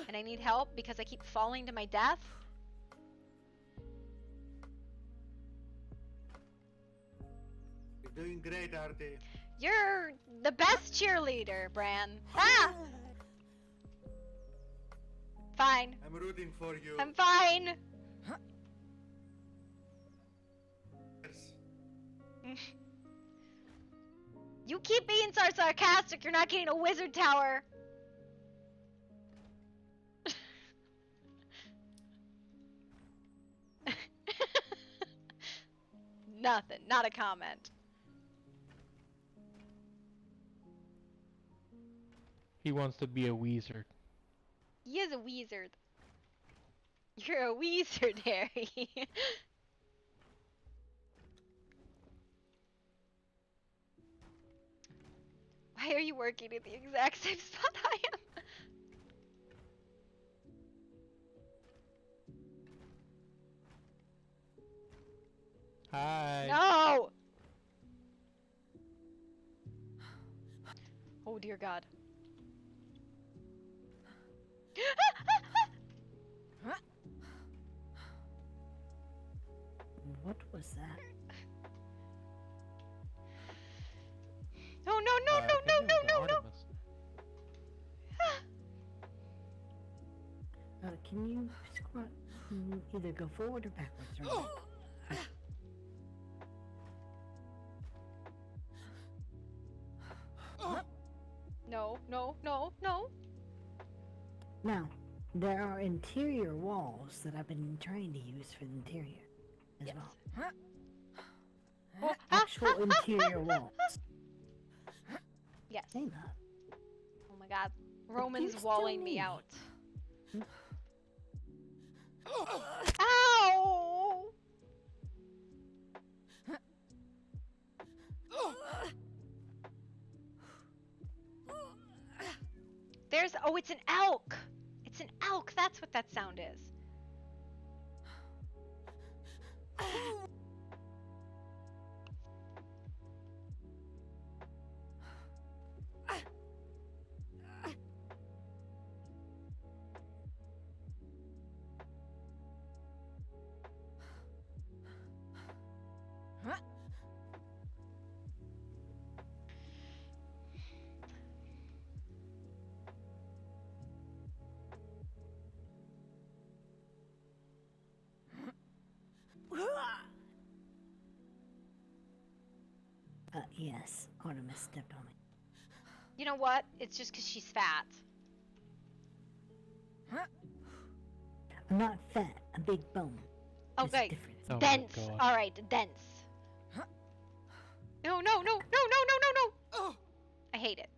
and I need help because I keep falling to my death. You're doing great, Artie. You're the best cheerleader, Bran. Ah! Fine. I'm rooting for you. I'm fine. You keep being so sarcastic, you're not getting a wizard tower. Nothing, not a comment. He wants to be a wizard. He is a wizard. You're a wizard, Harry. Why are you working at the exact same spot I am? Hi. No! Oh dear God. What was that? No, no, no, I no, think no, it was no, the no, no. Artemis. Can you squat? Either go forward or backwards or right? No, no, no, no. Now, there are interior walls that I've been trying to use for the interior as well. Oh, Actual interior walls. Yes. Hey, love. Oh my God. Roman's still walling me need- out. Ow! Oh, it's an elk. It's an elk. That's what that sound is. Yes, Artemis stepped on me. You know what? It's just because she's fat. I'm not fat, I'm big bone. Okay. Difference. Oh my Dense. God. All right, dense. No, no, no, no, no, no, no, no. I hate it.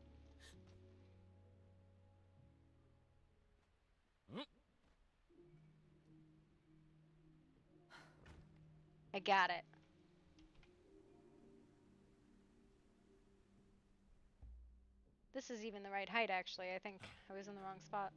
I got it. This is even the right height, actually. I think I was in the wrong spot.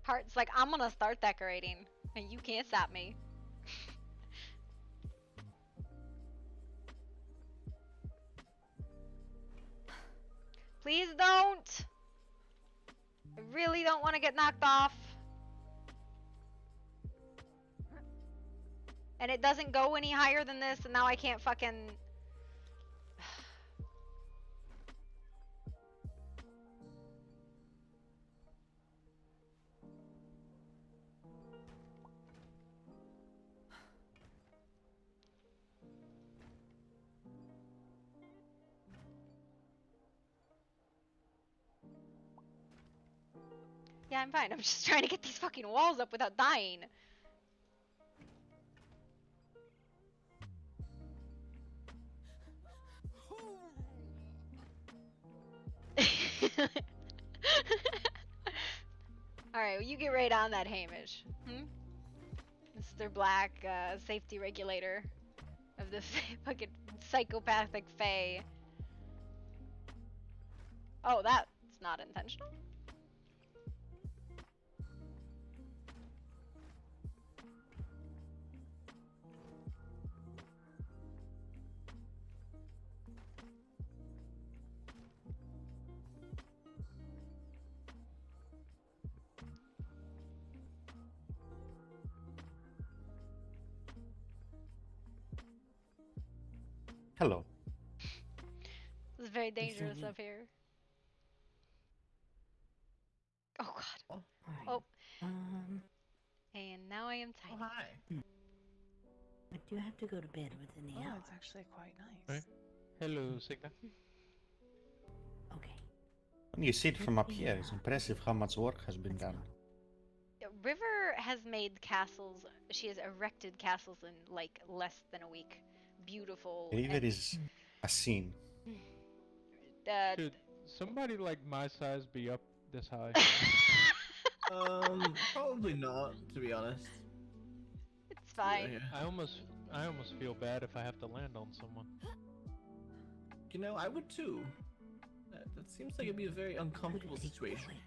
Heart's like, I'm gonna start decorating, and you can't stop me. Please don't! I really don't want to get knocked off. And it doesn't go any higher than this, and now I can't fucking... Yeah, I'm fine. I'm just trying to get these fucking walls up without dying. Alright, well, you get right on that, Hamish. Mr. Black, safety regulator of the fucking psychopathic fae. Oh, that's not intentional? Hello. This is very dangerous up here. Oh god. Oh. And now I am tiny. Oh, hi. But you have to go to bed within the hour. It's actually quite nice. Hello, Signa. Okay. When you see it from up here, it's impressive how much work has been done. River has made castles. She has erected castles in like less than a week. Beautiful. River is a scene. Should somebody like my size be up this high? Probably not, to be honest. It's fine. Yeah. I almost feel bad if I have to land on someone. You know, I would too. That seems like it'd be a very uncomfortable situation.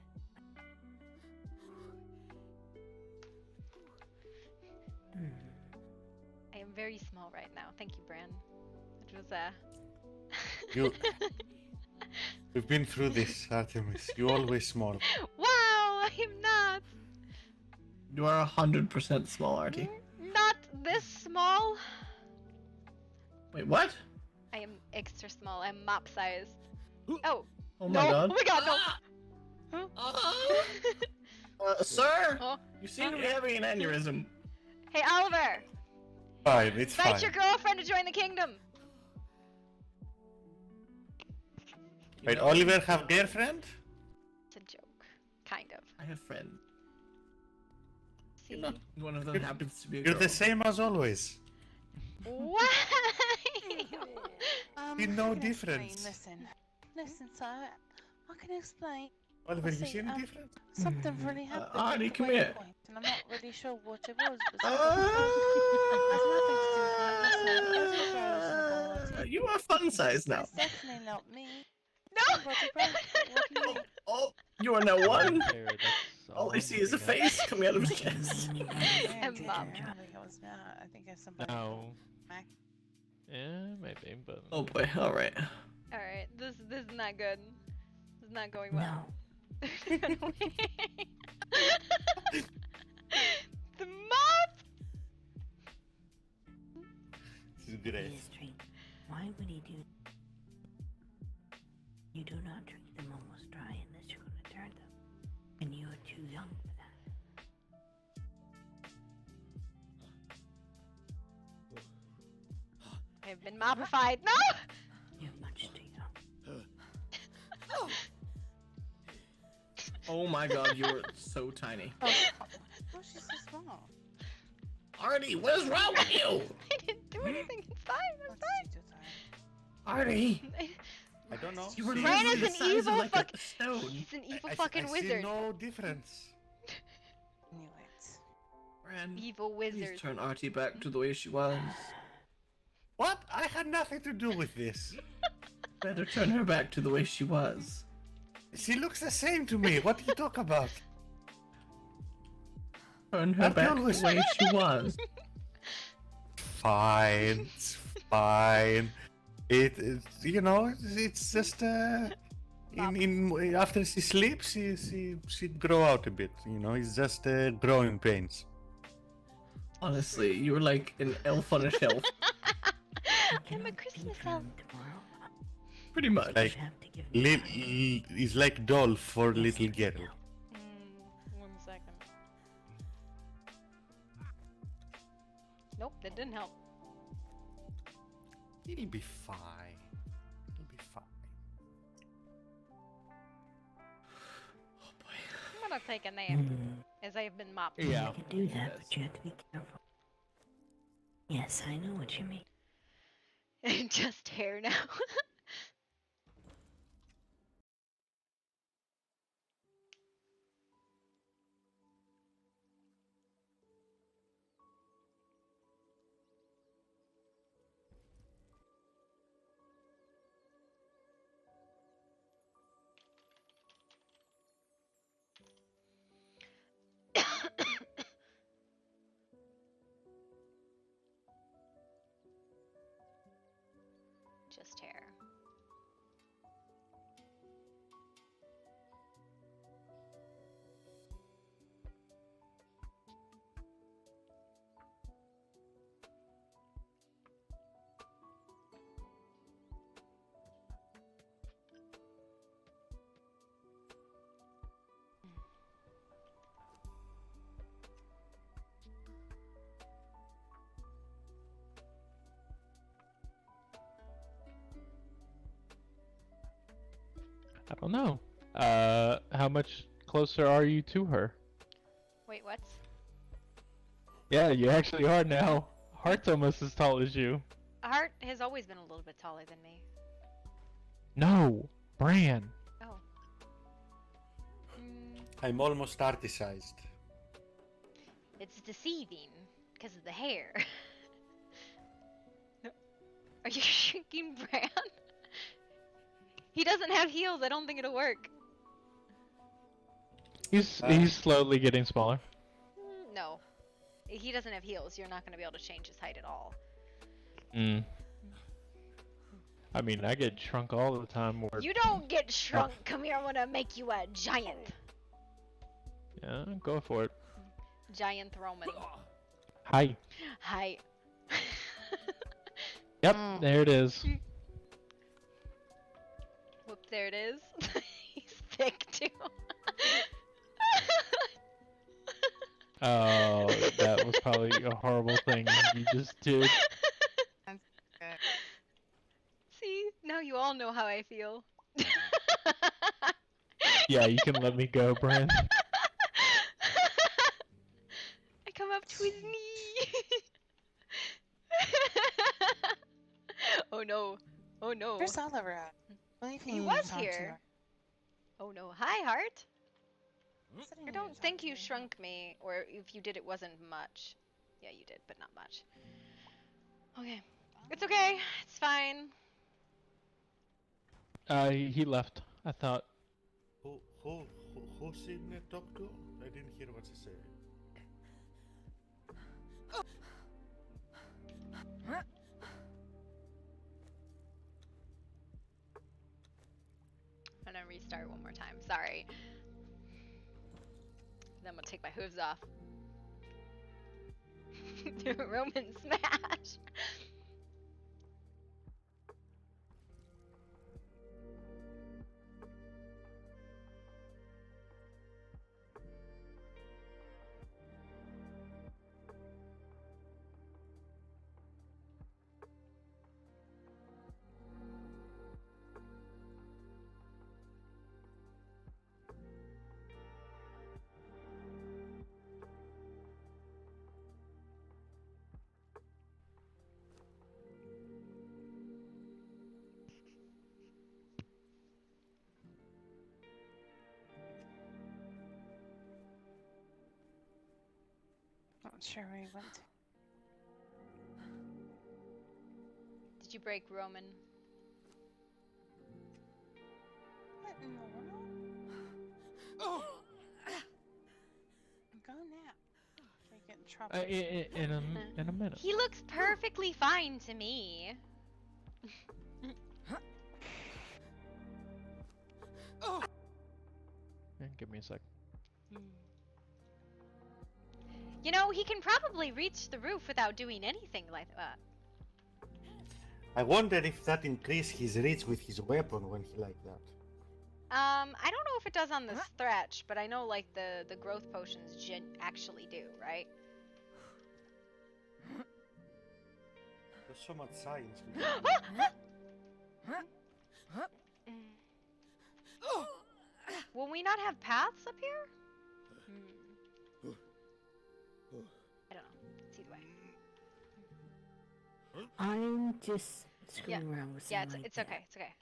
I am very small right now. Thank you, Bran. It was We've been through this, Artemis. You're always small. Wow, I am not. You are 100% small, Artie. Not this small. Wait, what? I am extra small. I'm mop sized. Oh. Oh no. my god. Oh my god, no. Sir! Oh. You seem to be having an aneurysm. Hey, Oliver. Fine, it's Invite fine. your girlfriend to join the kingdom. Wait, Oliver have girlfriend? It's a joke. Kind of. I have friends. See? One of them happens to be a You're girl. the same as always. Why? You know I can difference. explain. Listen, sir. I can explain. Oliver, you See, see any difference? Something really happened. Artie, at the come breaking here. point, and I'm not really sure what it was. But it's nothing to do with me. Listen, I was sure I was gonna go on to You are fun size now. It's definitely not me. No! What do you mean? Oh, you are now one. There, that's All I see is a face coming out of his chest. And mom. I think I was not. I think I somebody. No. Mac. Yeah, maybe, but. Oh boy, alright. Alright, this is not good. This is not going well. No. The mop! This is great. He is trained. Why would he do? You do not treat them almost dry unless you're going to turn them, and you are too young for that. I've been moppified. No! You're much too young. Oh my god, you're so tiny. Oh, she's so small. Artie, what is wrong with you? I didn't do anything. It's fine. I'm fine. Artie, I don't know. you were Bran literally is the an size evil of like fuck- a stone. He's an evil I fucking see wizard. no difference. Knew it. Bran, Evil please wizard. turn Artie back to the way she was. What? I had nothing to do with this. Better turn her back to the way she was. She looks the same to me. What do you talk about? Turn her Artie back to always- the way she was. Fine, it's fine. You know, it's just after she sleeps, she grow out a bit. You know, it's just growing pains. Honestly, you were like an elf on a shelf. I'm a Christmas elf. Tomorrow. Pretty much. Like, You have to give me time. it's like doll for little girl. 1 second. Nope, that didn't help. It'll be fine. It'll be fine. Oh boy. I'm gonna take a nap, Mm, as I have been mopped. Yeah. you can do that, Yes. but you have to be careful. Yes, I know what you mean. Just hair now. Just hair. I don't know. How much closer are you to her? Wait, what? Yeah, you actually are now. Heart's almost as tall as you. Hart has always been a little bit taller than me. No, Bran. Oh. Mm, I'm almost Artie-sized. it's deceiving because of the hair. Are you shrinking Bran? He doesn't have heels. I don't think it'll work. He's slowly getting smaller. No. He doesn't have heels. You're not going to be able to change his height at all. Mm. I mean, I get shrunk all the time. Where... You don't get shrunk. Come here, I want to make you a giant. Yeah, go for it. Giant Roman. Hi. Hi. Yep, there it is. Whoop, there it is. He's thick too. Oh, that was probably a horrible thing you just did. See, now you all know how I feel. Yeah, you can let me go, Bran. I come up to his knee. Oh no. Oh no. Where's Oliver at? He was here. Oh no. Hi, Heart. I don't think you shrunk me, or if you did, it wasn't much. Yeah, you did, but not much. Okay. It's okay. It's fine. He left. I thought. Who's in talk to? I didn't hear what she said. I'm gonna restart one more time. Sorry. Then I'm gonna take my hooves off. Do a Roman smash. sure where he went. Did you break Roman? What in the world? Oh! Go now. Before you get in trouble. In a minute. He looks perfectly fine to me. Give me a sec. You know, he can probably reach the roof without doing anything like that. I wonder if that increased his reach with his weapon when he like that. I don't know if it does on the stretch, but I know like the growth potions actually do, right? There's so much science. Will we not have paths up here? I don't know. It's either way. I'm just screwing around with Yeah, something like it's that. okay. It's okay.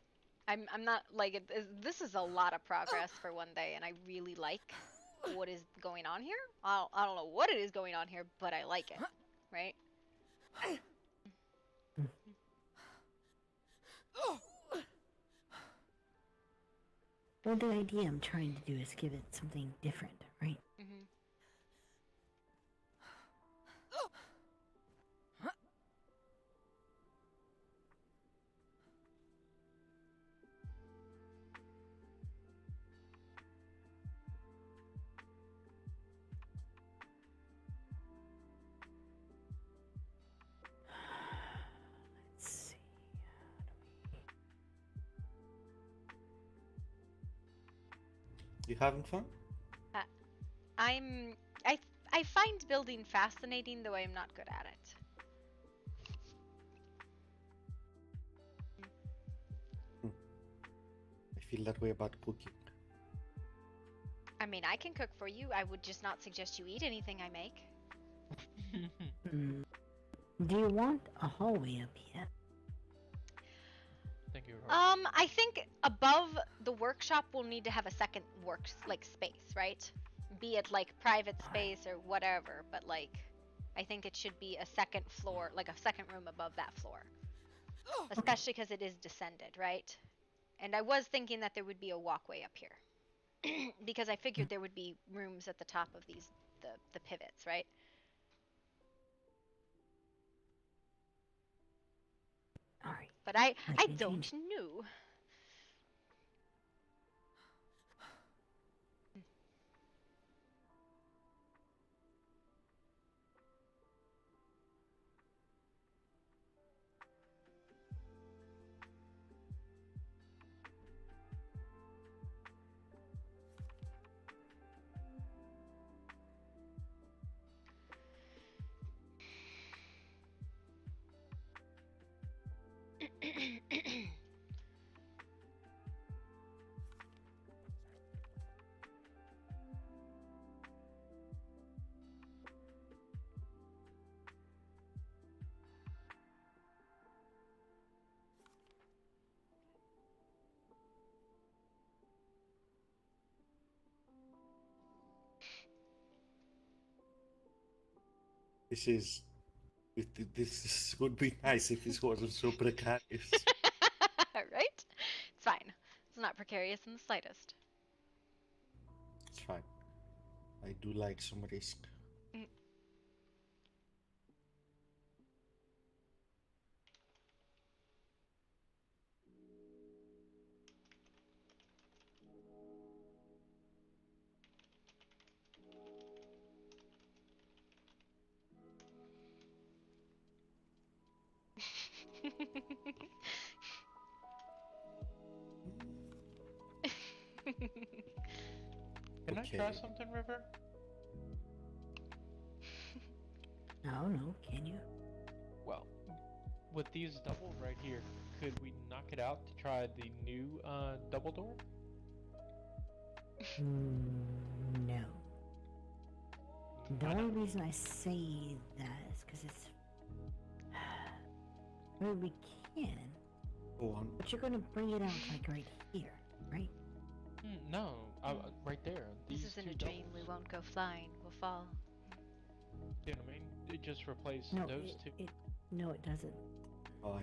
I'm not like this is a lot of progress for one day, and I really like what is going on here. I don't know what it is going on here, but I like it, right? Well, the idea I'm trying to do is give it something different, right? Mm-hmm. Let's see. You having fun? I find building fascinating, though I am not good at it. I feel that way about cooking. I mean, I can cook for you. I would just not suggest you eat anything I make. Do you want a hallway up here? Thank you. I think above the workshop we'll need to have a second space, right? Be it like private space or whatever, but like I think it should be a second floor, like a second room above that floor. Especially because it is descended, right? And I was thinking that there would be a walkway up here. Because I figured there would be rooms at the top of these the pivots, right? Alright. But I me don't change. know. This would be nice if this wasn't so precarious. Right? It's fine. It's not precarious in the slightest. It's fine. I do like some risk. Can I try something, River? No, can you? Well, with these double right here, could we knock it out to try the new double door? No. The only reason I say that is because it's... I mean, we can. Go on. But you're gonna bring it out like right here, right? No, right there. This These isn't two a dream. doubles. We won't go flying. We'll fall. You know what I mean? It just replaced No, those two. No, it doesn't. Oh,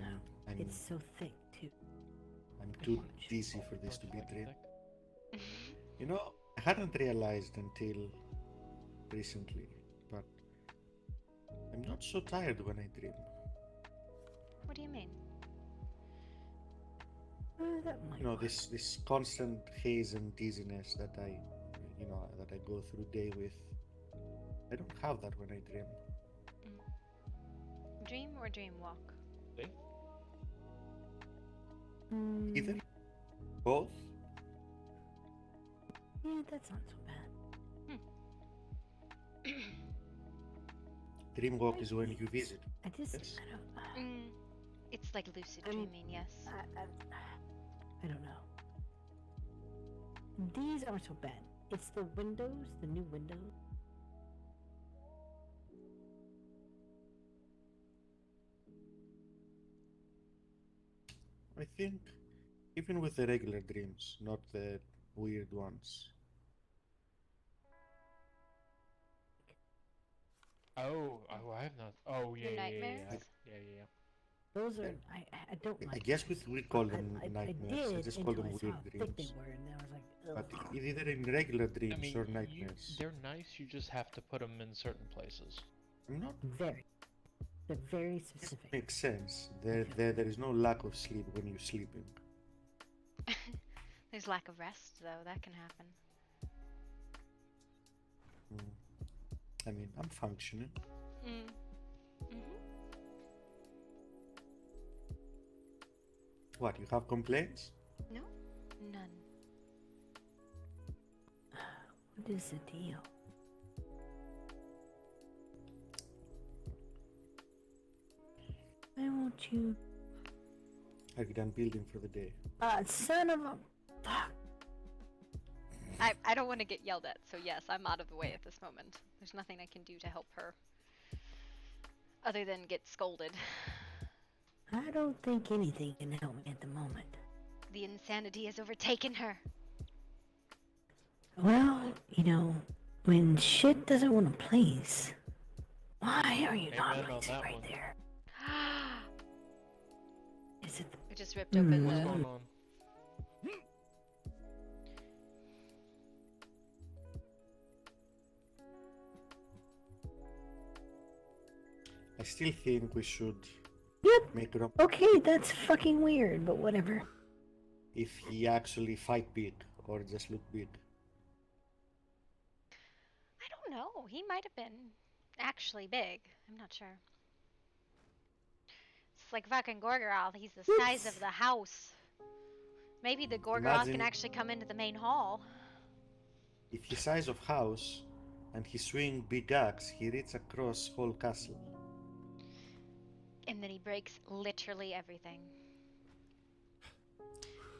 It's so thick too. I'm too dizzy for this to be a dream. Thick. You know, I hadn't realized until recently, but I'm not so tired when I dream. What do you mean? That might You know, work. this constant haze and dizziness that I go through day with. I don't have that when I dream. Dream or dream walk? Either, both. Yeah, that's not so bad. Dreamwalk is when you visit. I just, Yes. I don't, It's like lucid dreaming, yes. I don't know. These aren't so bad. It's the windows, the new windows. I think even with the regular dreams, not the weird ones. Oh, I have not. Oh, yeah, Your yeah, nightmares? yeah. Those are, I don't like I guess those. we call I- them I nightmares. I did just call until them I saw weird how thick dreams. they were, and then I was like, But ugh. either in regular I dreams mean, or nightmares. they're nice. You just have to put them in certain places. I'm not. They're very specific. Makes sense. There is no lack of sleep when you're sleeping. There's lack of rest, though. That can happen. I mean, I'm functioning. What, you have complaints? No? None. What is the deal? Why won't you? Are you done building for the day? Son of a fuck. I don't want to get yelled at, so yes, I'm out of the way at this moment. There's nothing I can do to help her. Other than get scolded. I don't think anything can help me at the moment. The insanity has overtaken her. Well, you know, when shit doesn't want to please, why are you not Amen on placing that right one. there? Is it? We just ripped open What's the... going on? I still think we should Yep. make it up Okay, that's fucking weird, but whatever. if he actually fight big or just look big. I don't know. He might have been actually big. I'm not sure. It's like fucking Gorgoroth. He's the size of the house. Maybe the Gorgoroth can Imagine- actually come into the main hall. If he's size of house and he swing big axe, he reach across whole castle. And then he breaks literally everything.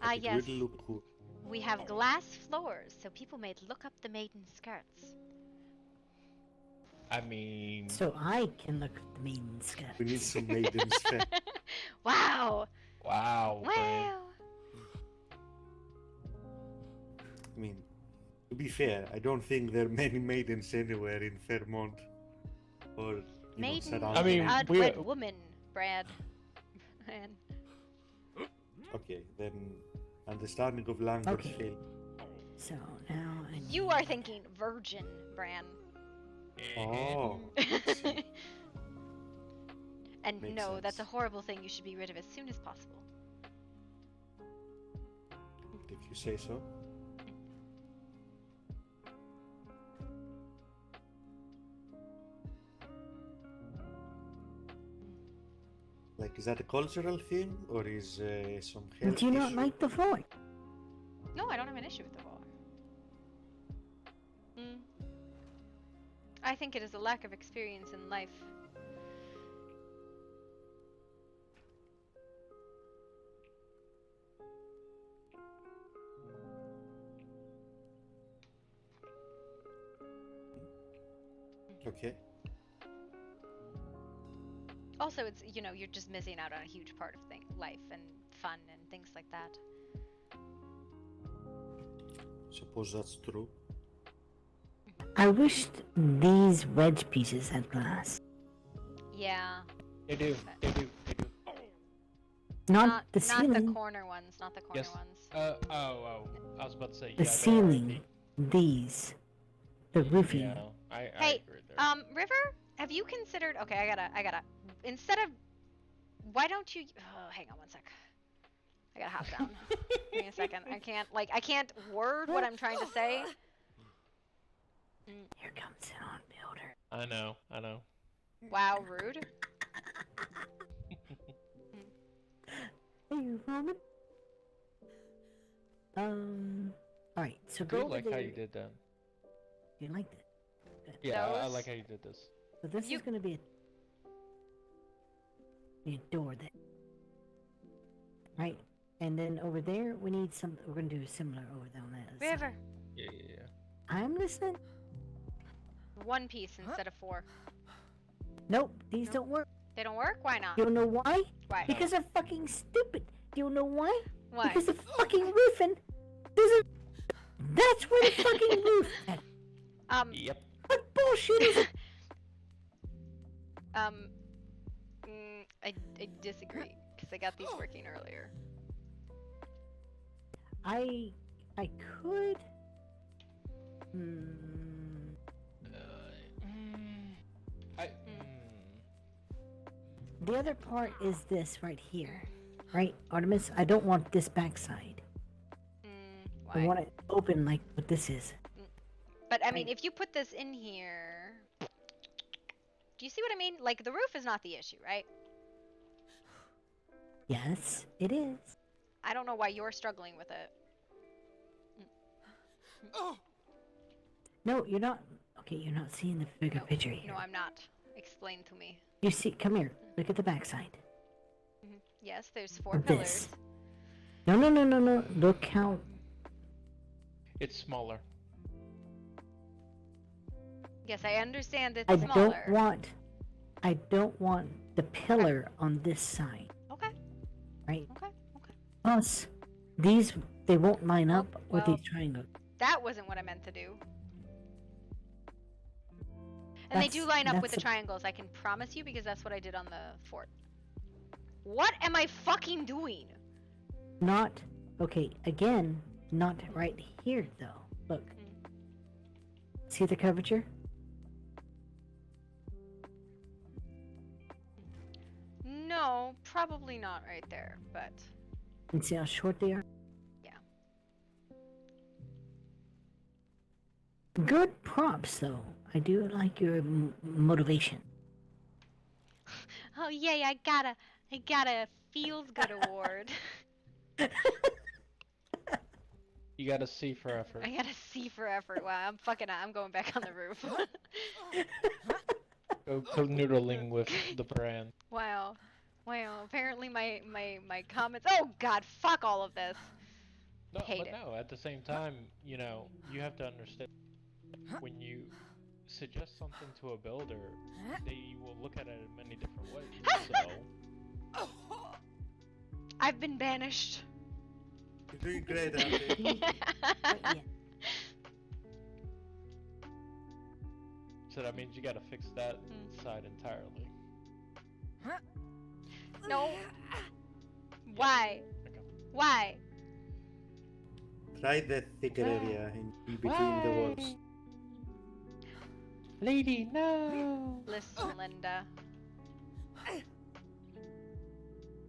But it Yes. will look cool. We have glass floors, so people may look up the maiden's skirts. I mean, So I can look at the maiden skirt. We need some maidens fair. Wow! wow. Bryn. Wow! I mean, to be fair, I don't think there are many maidens anywhere in Fairmont or Maiden surrounding. I mean, unwed woman, Brad. Man. Okay, then understanding of language Okay. failed. So now I You are thinking virgin, Bran. Oh, And Makes no, that's a sense. horrible thing you should be rid of as soon as possible. if you say so. Like, is that a cultural thing or is some health Do you not issue? like the void? No, I don't have an issue with the war. I think it is a lack of experience in life. Okay. Also, it's, you know, you're just missing out on a huge part of life and fun and things like that. Suppose that's true. I wished these wedge pieces had glass. Yeah. They do. They do. They do. Not the Not ceiling. the corner ones. Not the corner Yes. ones. Oh. I was about to say. The yeah, they are ceiling. These. The roofing. Yeah, I Hey, agree there. River, have you considered? Okay, I gotta. Instead of, why don't you? Oh, hang on one sec. I gotta hop down. Give me a second. I can't word what I'm trying to say. Here comes an on builder. I know. Wow, rude. Hey, you Roman? Alright, so I go do over like there. how you did that. You liked it? Yeah, I Those- like how you did this. So this is gonna be a door there. Right? And then over there, we need some. We're gonna do similar over there on that other River, side. Yeah. I'm listening. one piece instead of 4. Nope, these don't work. They don't work? Why not? You know why? Why? Because they're fucking stupid. Do you know why? Why? Because the fucking roofing doesn't. That's where the fucking roof at. Yep. What bullshit is it? I disagree because I got these working earlier. I could. The other part is this right here, right, Artemis? I don't want this backside. Why? I want it open like what this is. But I mean, if you put this in here, do you see what I mean? Like the roof is not the issue, right? Yes, it is. I don't know why you're struggling with it. No, you're not. Okay, you're not seeing the bigger picture here. No, I'm not. Explain to me. You see, come here. Look at the backside. Yes, there's 4 Of pillars. this. No. Look how. It's smaller. Yes, I understand it's I smaller. I don't want the pillar on this side. Okay. Right. Okay. Plus, these they won't line up with well, these triangles. That wasn't what I meant to do. And they do That's- line up with that's the triangles, I can promise you, because that's what I did on the fort. What am I fucking doing? Not okay. Again, not right here though. Look. See the curvature? No, probably not right there, but And see how short they are? yeah. Good props though. I do like your motivation. Oh yay, I got a feels good award. You got a C for effort. I got a C for effort. Wow, I'm going back on the roof. Go canoodling with the brand. Wow. Apparently my comments. Oh god, fuck all of this. No, Hate but it. no, at the same time, you know, you have to understand when you suggest something to a builder, they will look at it in many different ways. So I've been banished. You're doing great, Artie. So that means you gotta fix that side entirely. No. Why? Why? Try the thicker area in between the walls. Lady, no! Listen, Linda.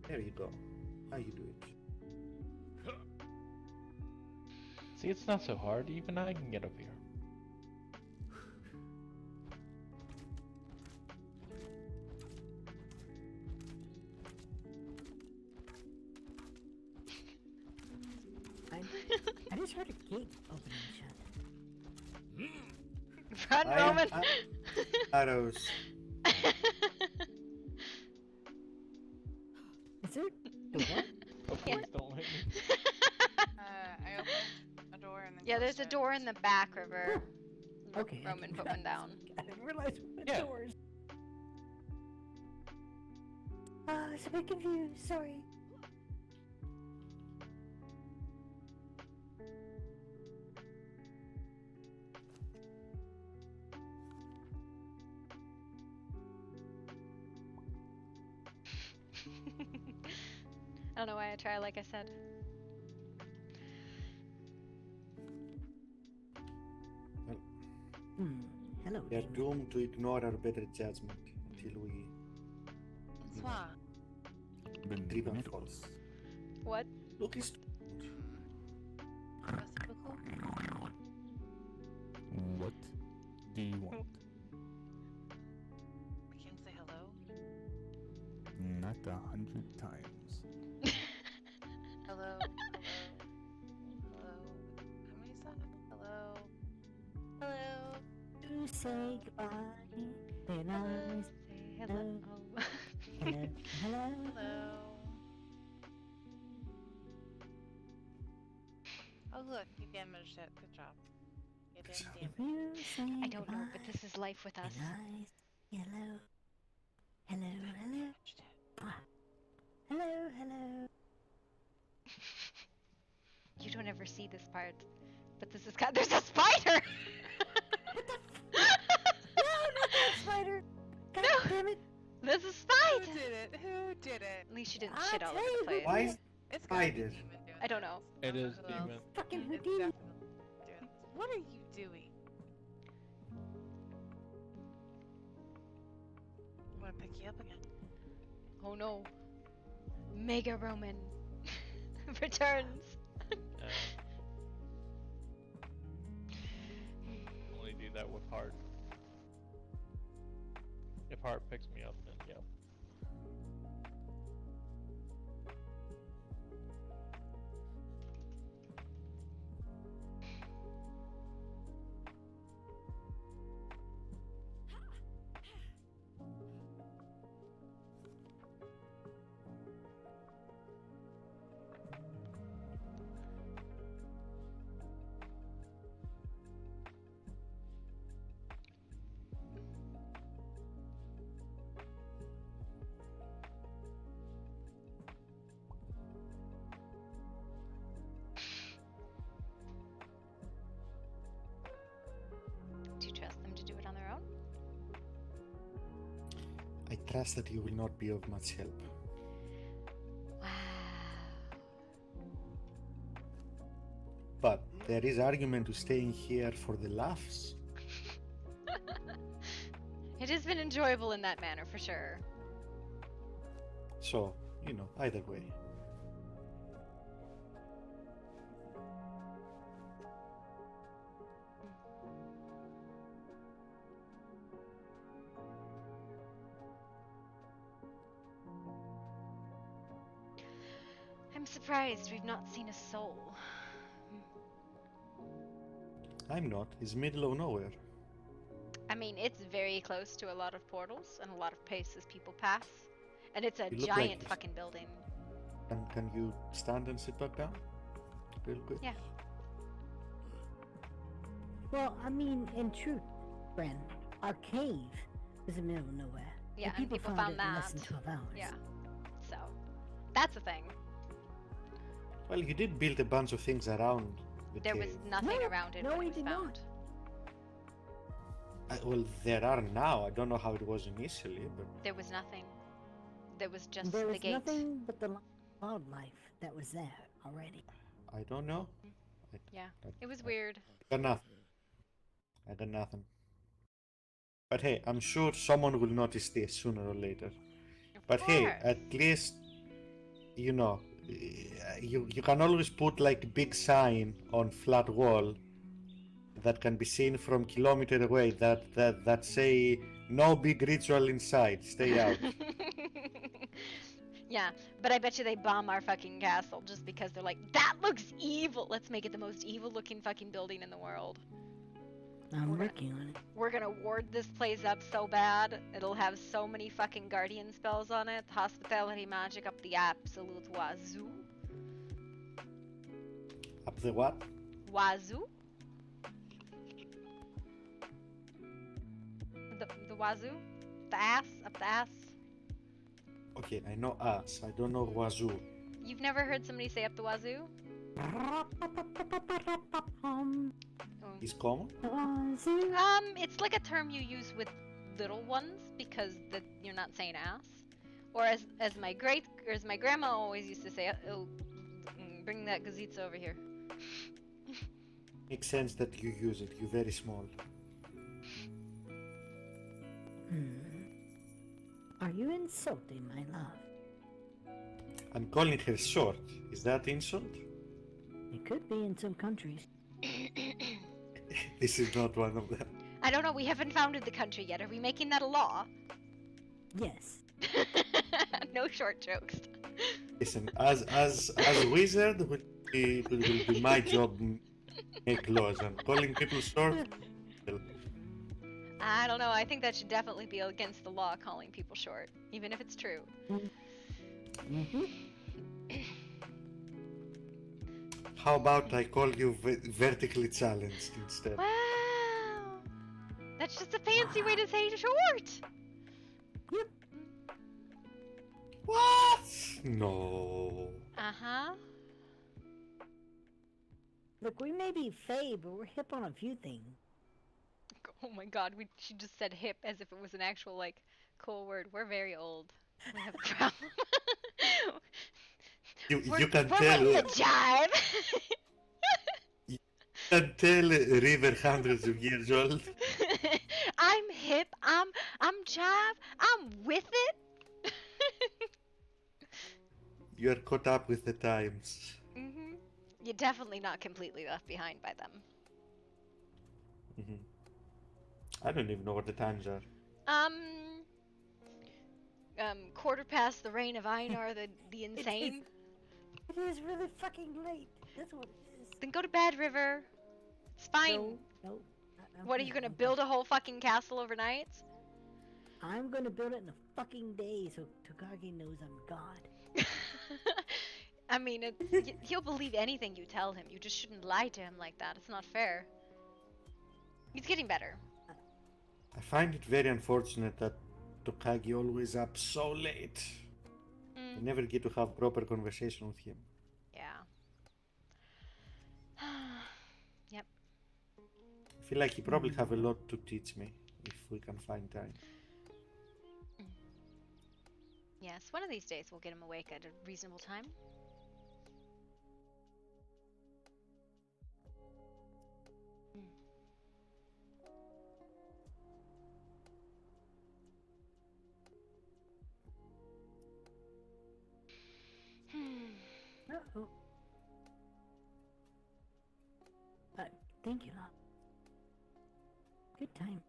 There you go. How you do it? See, it's not so hard. Even I can get up here. I just heard a gate open and shut. Run, Roman. Arrows. Is there a door? Oh, please don't let me. I opened a door and then Yeah, there's a door in the back, River. Okay. Roman put one down. I didn't realize we Yeah. had doors. I was a bit confused. Sorry. don't know why I try, like I said. Hello. We are demon. doomed to ignore our better judgment until we Bonsoir. trip and fall. What? Look, it's Merci beaucoup. What do you want? We can say hello. Not 100 times. Hello. Hello. How many times? Hello. Hello. To say goodbye, then I Say hello. hello, hello. Hello. Oh look, you damaged it. Good job. You didn't If damage. you say I don't know, but goodbye, this is life with us. then I say hello, hello, hello, Damaged it. ah. Hello, hello. You don't ever see this part, but this is there's a spider! No, not that spider. God No. damn it. There's a Who spider! did it? Who did it? At least you didn't I'll shit all tell over you the place. who why is It's gotta be spider? Demon doing I don't know. this. It is Who else? Demon. Fucking It's Houdini. definitely doing this. What are you doing? I'm gonna pick you up again. Oh no. Mega Roman returns. Only do that with heart. If heart picks me up, then yeah. Do you trust them to do it on their own? I trust that you will not be of much help. Wow. But there is argument to staying here for the laughs. It has been enjoyable in that manner, for sure. So, either way. I'm surprised we've not seen a soul. I'm not. It's middle of nowhere. I mean, it's very close to a lot of portals and a lot of places people pass. And it's a You look like giant this. fucking building. Can you stand and sit back down? Real quick? Yeah. Well, I mean, in truth, Bren, our cave is in the middle of nowhere. Yeah, and and people found it in less than that. 12 hours. Yeah. So, that's a thing. Well, you did build a bunch of things around the There was cave. nothing No, around it no, when we it was did not. found. Well, there are now. I don't know how it was initially, but There was nothing. There was just There the was gate. nothing but the wildlife that was there already. I don't know. Yeah, it was weird. I got nothing. I got nothing. But hey, I'm sure someone will notice this sooner or later. Of But hey, course. at least, you can always put like a big sign on flat wall that can be seen from kilometer away that say no big ritual inside, stay out. Yeah, but I bet you they bomb our fucking castle just because they're like, that looks evil. Let's make it the most evil looking fucking building in the world. I'm working on it. We're gonna ward this place up so bad, it'll have so many fucking guardian spells on it. Hospitality magic up the absolute wazoo. Up the what? Wazoo? The wazoo? The ass? Up the ass? Okay, I know ass. I don't know wazoo. You've never heard somebody say up the wazoo? Is common? It's like a term you use with little ones because you're not saying ass. Or as my grandma always used to say, oh, bring that gazitza over here. Makes sense that you use it. You're very small. Are you insulting my love? I'm calling her short. Is that insult? It could be in some countries. This is not one of them. I don't know. We haven't founded the country yet. Are we making that a law? Yes. No short jokes. Listen, as wizard, it will be my job to make laws. And calling people short. I don't know. I think that should definitely be against the law, calling people short, even if it's true. How about I call you vertically challenged instead? Wow! That's just a fancy way to say short! Yep. What? No. Uh-huh. Look, we may be Fae, but we're hip on a few things. Oh my god, she just said hip as if it was an actual, like, cool word. We're very old. We have a problem. You can we're tell. with the jive! You can tell a river hundreds of years old. I'm hip, I'm jive, I'm with it! You're caught up with the times. Mm-hmm. You're definitely not completely left behind by them. Mm-hmm. I don't even know what the times are. Quarter past the reign of Einar the Insane. It is really fucking late. That's what it is. Then go to bed, River. It's fine. No. What, are you gonna build a whole fucking castle overnight? I'm gonna build it in a fucking day so Tokage knows I'm God. I mean, he'll believe anything you tell him. You just shouldn't lie to him like that. It's not fair. He's getting better. I find it very unfortunate that Tokage always up so late. I never get to have proper conversation with him. Yeah. Yep. I feel like he probably have a lot to teach me if we can find time. Yes, one of these days we'll get him awake at a reasonable time. Uh-oh. Thank you. Good time.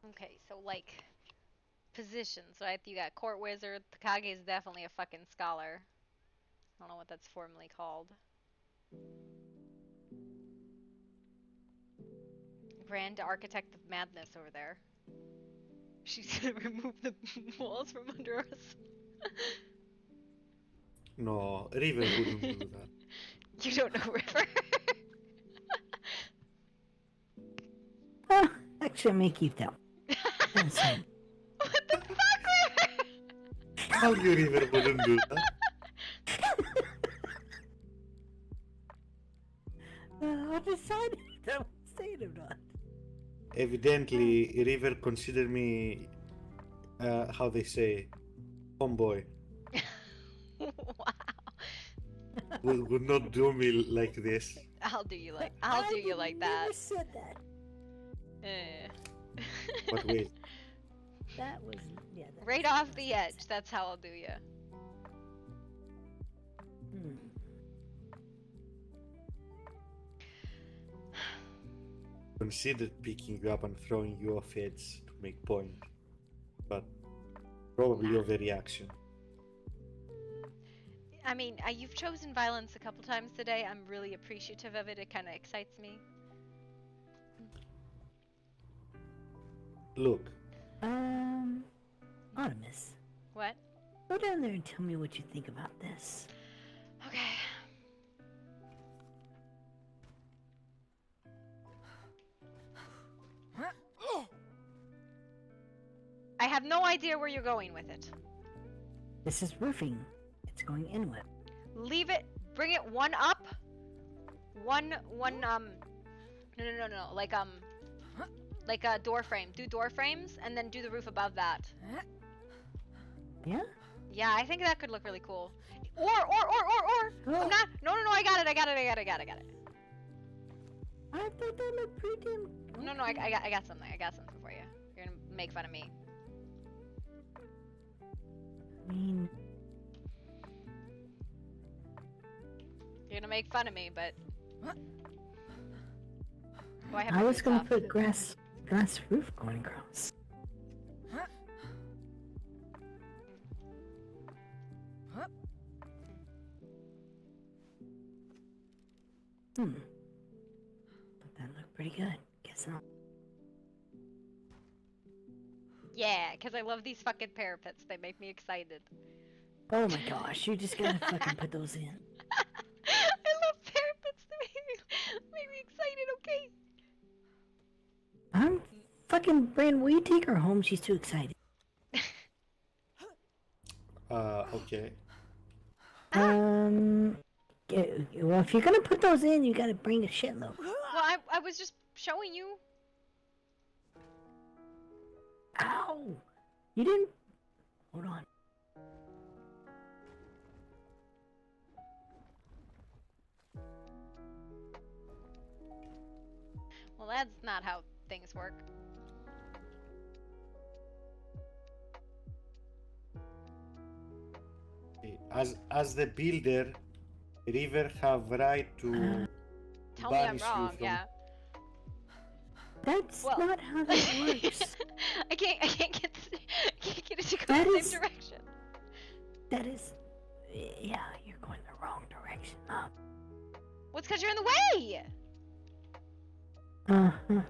Okay, so like positions, right? You got court wizard. Takage is definitely a fucking scholar. I don't know what that's formally called. Grand Architect of Madness over there. She's gonna remove the walls from under us. No, River wouldn't do that. You don't know River? Actually, I may keep that. That's fine. What the fuck, River? How you River wouldn't do that? I decided if I would say it or not. Evidently, River considered me, how they say, homeboy. Wow. Would not do me like this. I'll do you like that. I said that. But wait. That was Right off the edge. That's how I'll do you. Considered picking you up and throwing you off edge to make point, but probably overreaction. I mean, you've chosen violence a couple times today. I'm really appreciative of it. It kind of excites me. Look. Artemis. What? Go down there and tell me what you think about this. Okay. I have no idea where you're going with it. This is roofing. It's going inward. Leave it. Bring it one up. One. No. Like a door frame. Do door frames and then do the roof above that. Yeah? Yeah, I think that could look really cool. Or. I'm not. No. I got it. I thought that looked pretty damn. No. I got something. I got something for you. You're gonna make fun of me. I mean, You're gonna make fun of me, but. Oh, I have I my was boots gonna off. put glass roof going across. But that looked pretty good. Guess not. Yeah, because I love these fucking parapets. They make me excited. Oh my gosh, you just gotta fucking put those in. I love parapets. They make me excited, okay? I'm fucking Brand, will you take her home? She's too excited. Okay. Well, if you're gonna put those in, you gotta bring a shitload. Well, I was just showing you. Ow! You didn't. Hold on. Well, that's not how things work. As the builder, River have right to Tell me I'm banish you wrong, from. yeah. That's Well, not how that works. I can't get it to go That the is- same direction. That is. Yeah, you're going the wrong direction. Well, it's because you're in the way. Uh-huh.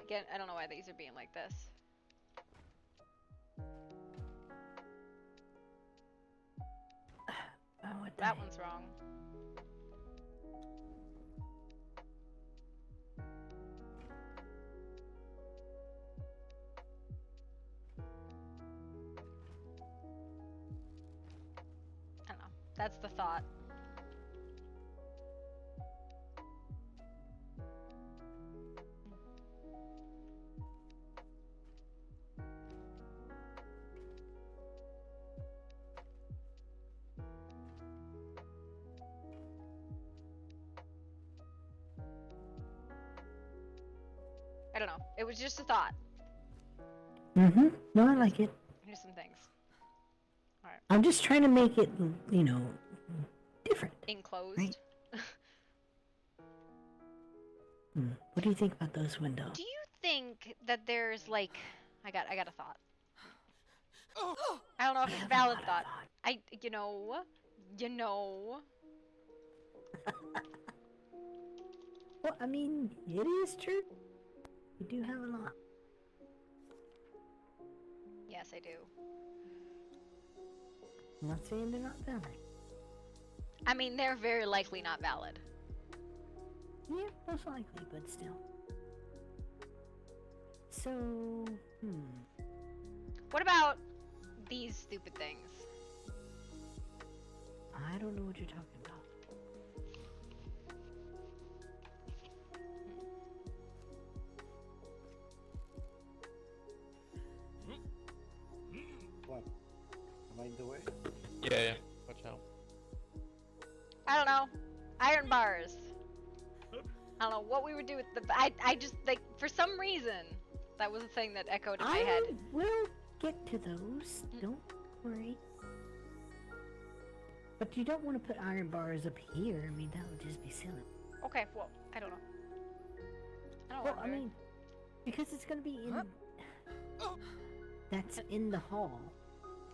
Again, I don't know why these are being like this. What That one's wrong. I don't know. That's the thought. I don't know. It was just a thought. Mm-hmm. No, I like it. Here's some things. Alright. I'm just trying to make it, you know, different. Enclosed. Right. What do you think about those windows? Do you think that there's like I got a thought. I don't know if it's a valid thought. You know. Well, I mean, it is true. You do have a lot. Yes, I do. I'm not saying they're not valid. I mean, they're very likely not valid. Yeah, most likely, but still. So, What about these stupid things? I don't know what you're talking about. What? Am I in the way? Yeah. Watch out. I don't know. Iron bars. I don't know what we would do with the. I just like for some reason that was a thing that echoed in my head. We'll get to those. Don't worry. But you don't want to put iron bars up here. I mean, that would just be silly. Okay, well, I don't know. Well, I mean, because it's gonna be in. That's in the hall.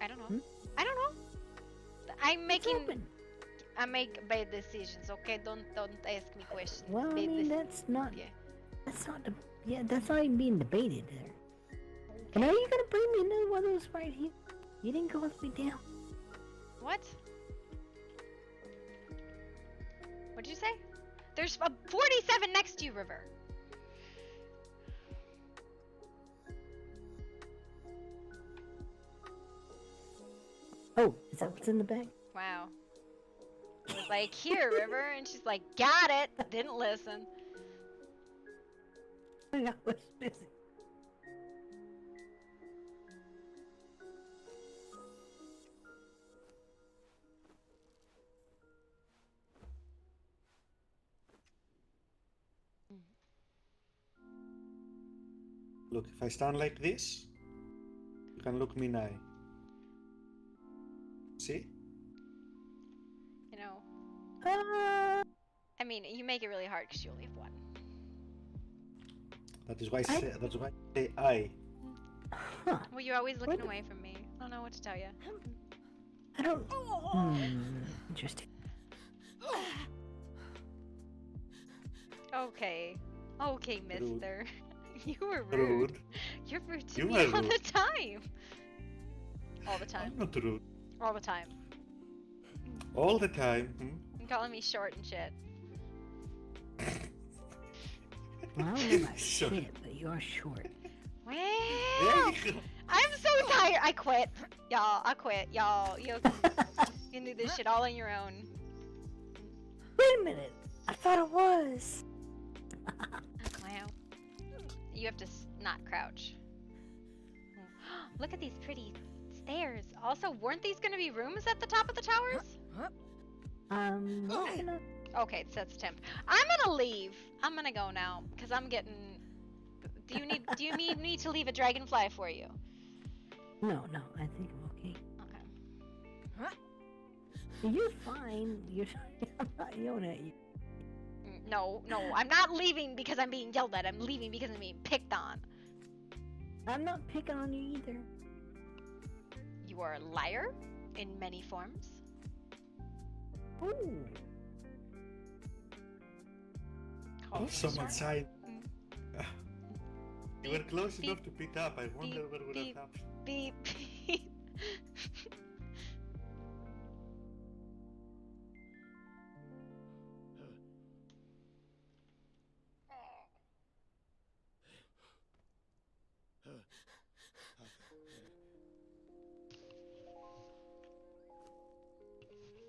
I don't know. I don't know. I'm making. open. I make bad decisions. Okay, don't ask me questions. Well, I Bad mean, deci- that's not. Yeah. That's not the. Yeah, that's not even being debated there. And are you gonna bring me another one of those right here? You didn't go all the way down. What? What'd you say? There's a 47 next to you, River. Oh, is that what's in the bag? Wow. I was like, here, River, and she's like, got it. Didn't listen. I was busy. Look, if I stand like this, you can look me in eye. See? You know. I mean, you make it really hard because you only have one. That is why I say, that's why I say eye. Huh. Well, you're always looking away from me. I don't know what to tell you. I don't. Interesting. Okay. Okay, mister. You were rude. Rude. You're rude to You me are all rude. the time. All the time. I'm not rude. All the time. All the time. You're calling me short and shit. Well, I don't know about shit, but you're short. Well, There you go. I'm so tired. I quit. Y'all, I quit. Y'all, you can do this shit all on your own. Wait a minute. I thought it was. Wow. You have to not crouch. Look at these pretty stairs. Also, weren't these gonna be rooms at the top of the towers? Okay, it says temp. I'm gonna leave. I'm gonna go now because I'm getting. Do you need me to leave a dragonfly for you? No, I think I'm okay. Okay. You're fine. I'm not yelling at you. No, I'm not leaving because I'm being yelled at. I'm leaving because I'm being picked on. I'm not picking on you either. You are a liar in many forms. Ooh. Oh, Someone sorry. signed. You were close enough to pick up. I wonder what would have happened. Beep, beep.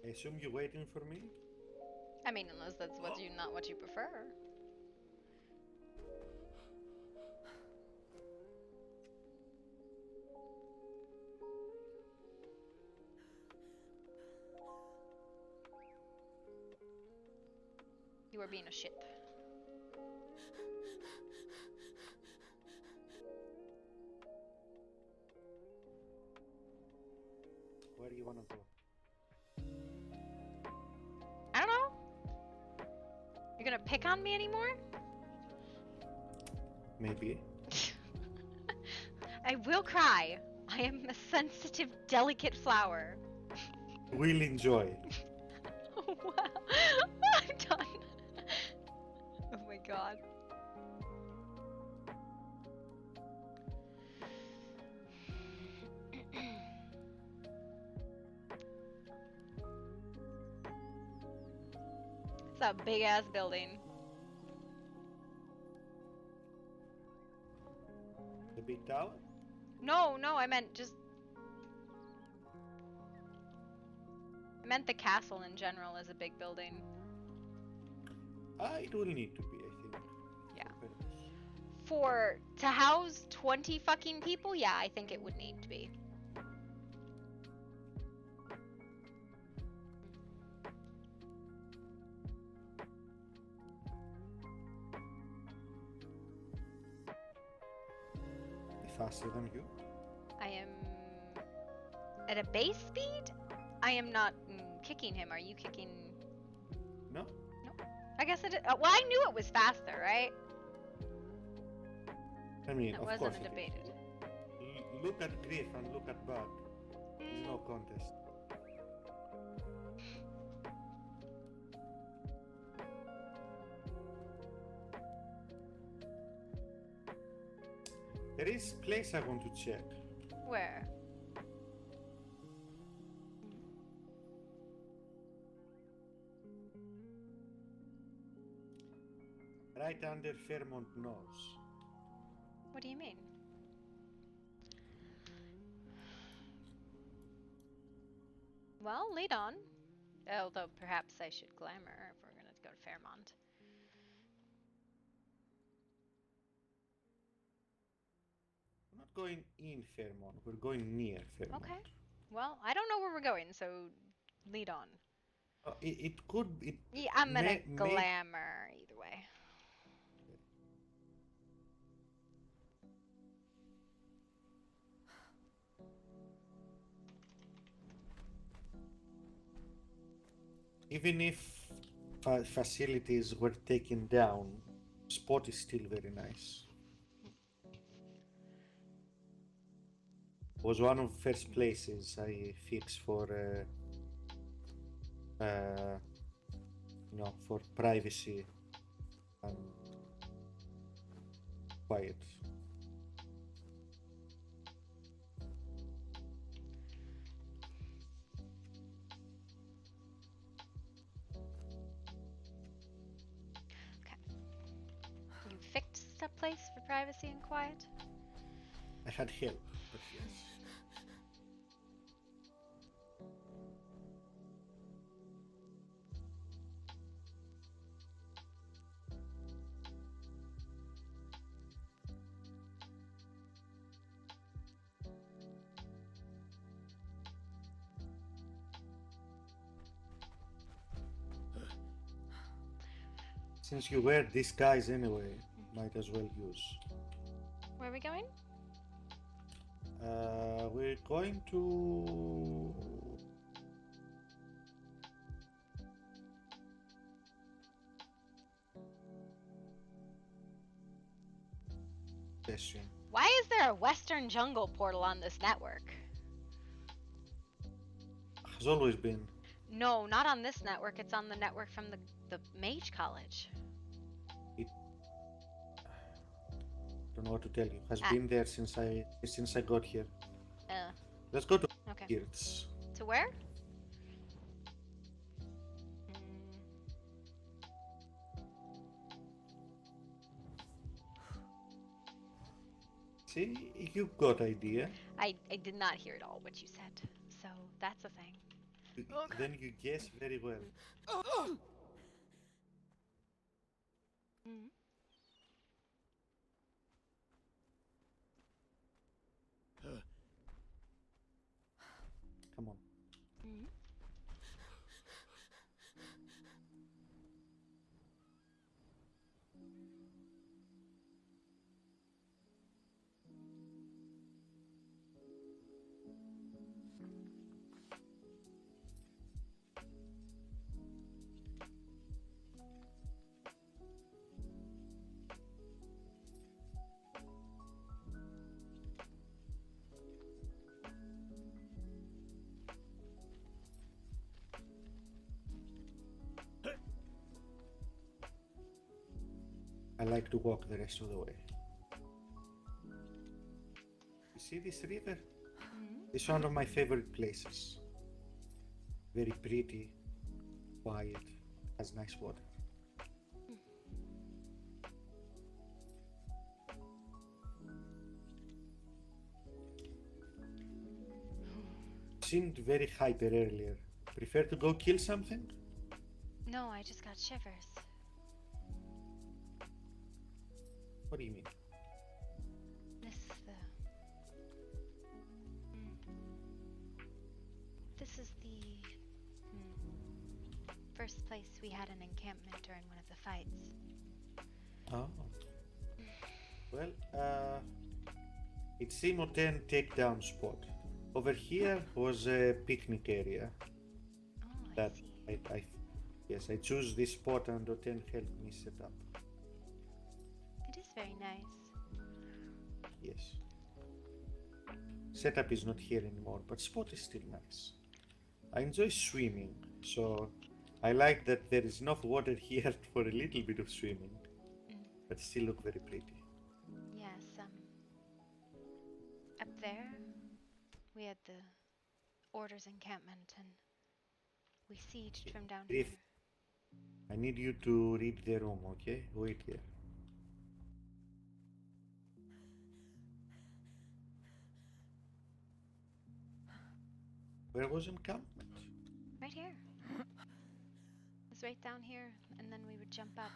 I assume you're waiting for me? I mean, unless that's not what you prefer. You are being a shit. Where do you want to go? I don't know. You're gonna pick on me anymore? Maybe. I will cry. I am a sensitive, delicate flower. We'll enjoy. Oh, wow. I'm done. Oh my god. It's a big ass building. The big tower? No, I meant just. I meant the castle in general is a big building. It will need to be, I think. Yeah. To house 20 fucking people, yeah, I think it would need to be. Faster than you? I am at a base speed? I am not kicking him. Are you kicking? No. No. I guess it. Well, I knew it was faster, right? I mean, That of wasn't course a it debated. is. Look at Griff and look at Bug. There's no contest. There is place I want to check. Where? right under Fairmont nose. What do you mean? Well, lead on. Although perhaps I should glamour if we're gonna go to Fairmont. We're not going in Fairmont, we're going near Fairmont. Okay. Well, I don't know where we're going, so lead on. It could be. Yeah, I'm gonna glamour either way. Even if facilities were taken down, spot is still very nice. Was one of the first places I fixed for for privacy and quiet. Okay. You fixed a place for privacy and quiet? I had help, but yes. Since you wear disguise anyway, might as well use. Where are we going? We're going to... Question. Why is there a Western Jungle portal on this network? Has always been. No, not on this network. It's on the network from the Mage College. Don't know what to tell you. Has been there since I got here. Let's go to Geertz. To where? See, you got idea. I did not hear at all what you said, so that's a thing. Then you guess very well. Mm-hmm. Come on. Mm-hmm. I like to walk the rest of the way. You see this river? It's one of my favorite places. Very pretty, quiet, has nice water. Seemed very hyper earlier. Prefer to go kill something? No, I just got shivers. What do you mean? This is the first place we had an encampment during one of the fights. Oh. Well, it's Simo-10 takedown spot. Over here was a picnic area. Oh, that yes, I choose this spot and O10 helped me set up. It is very nice. Yes. Setup is not here anymore, but spot is still nice. I enjoy swimming, so I like that there is enough water here for a little bit of swimming, but still look very pretty. Yes, up there, we had the Order's encampment, and we sieged from down here. I need you to read the room, okay? Wait here. Where was encampment? Right here. It's right down here, and then we would jump up.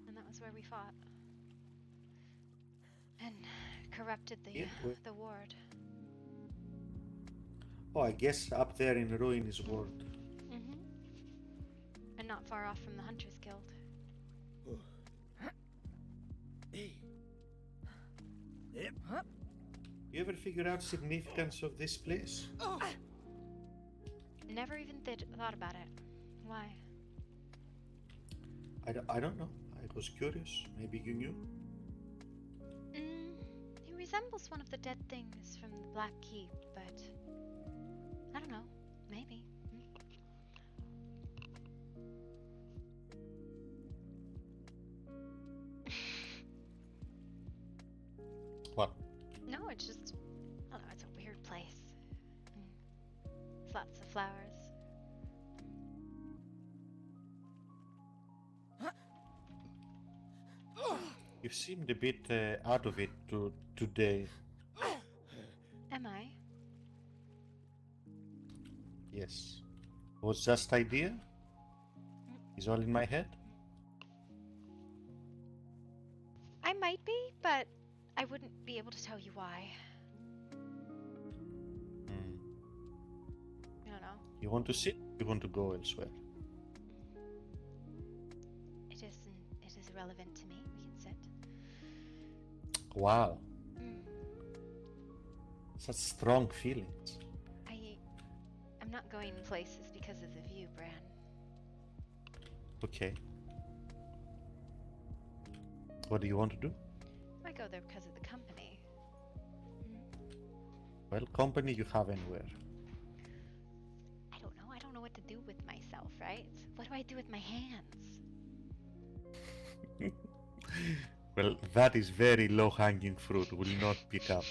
And that was where we fought. And corrupted the ward. Oh, I guess up there in ruin is ward. Mm-hmm. And not far off from the Hunters Guild. Hey. Yep. You ever figure out significance of this place? Never even thought about it. Why? I don't know. I was curious. Maybe you knew. He resembles one of the dead things from the Black Keep, but I don't know. Maybe. What? No, it's just, I don't know, it's a weird place. There's lots of flowers. You seemed a bit out of it today. Am I? Yes. Was just idea? Is all in my head? I might be, but I wouldn't be able to tell you why. I don't know. You want to sit? You want to go elsewhere? It is irrelevant to me. We can sit. Wow. Such strong feelings. I'm not going places because of the view, Bran. Okay. What do you want to do? I go there because of the company. Well, company you have anywhere. I don't know. I don't know what to do with myself, right? What do I do with my hands? Well, that is very low-hanging fruit. Will not pick up.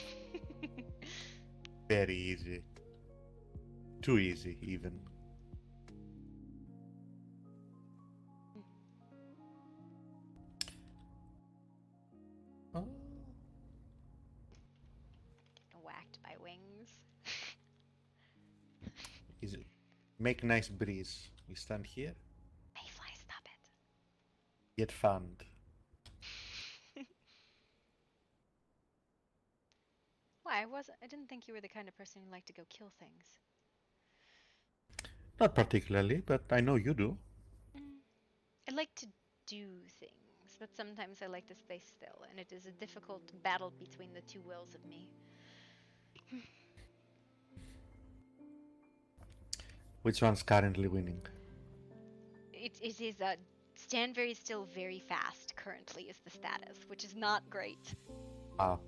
Very easy. Too easy, even. Oh. Whacked by wings. Is it? Make nice breeze. We stand here. Mayfly, stop it. Get fanned. Why? I didn't think you were the kind of person who liked to go kill things. Not particularly, but I know you do. I like to do things, but sometimes I like to stay still, and it is a difficult battle between the two wills of me. Which one's currently winning? It is stand very still, very fast. Currently is the status, which is not great. Ah.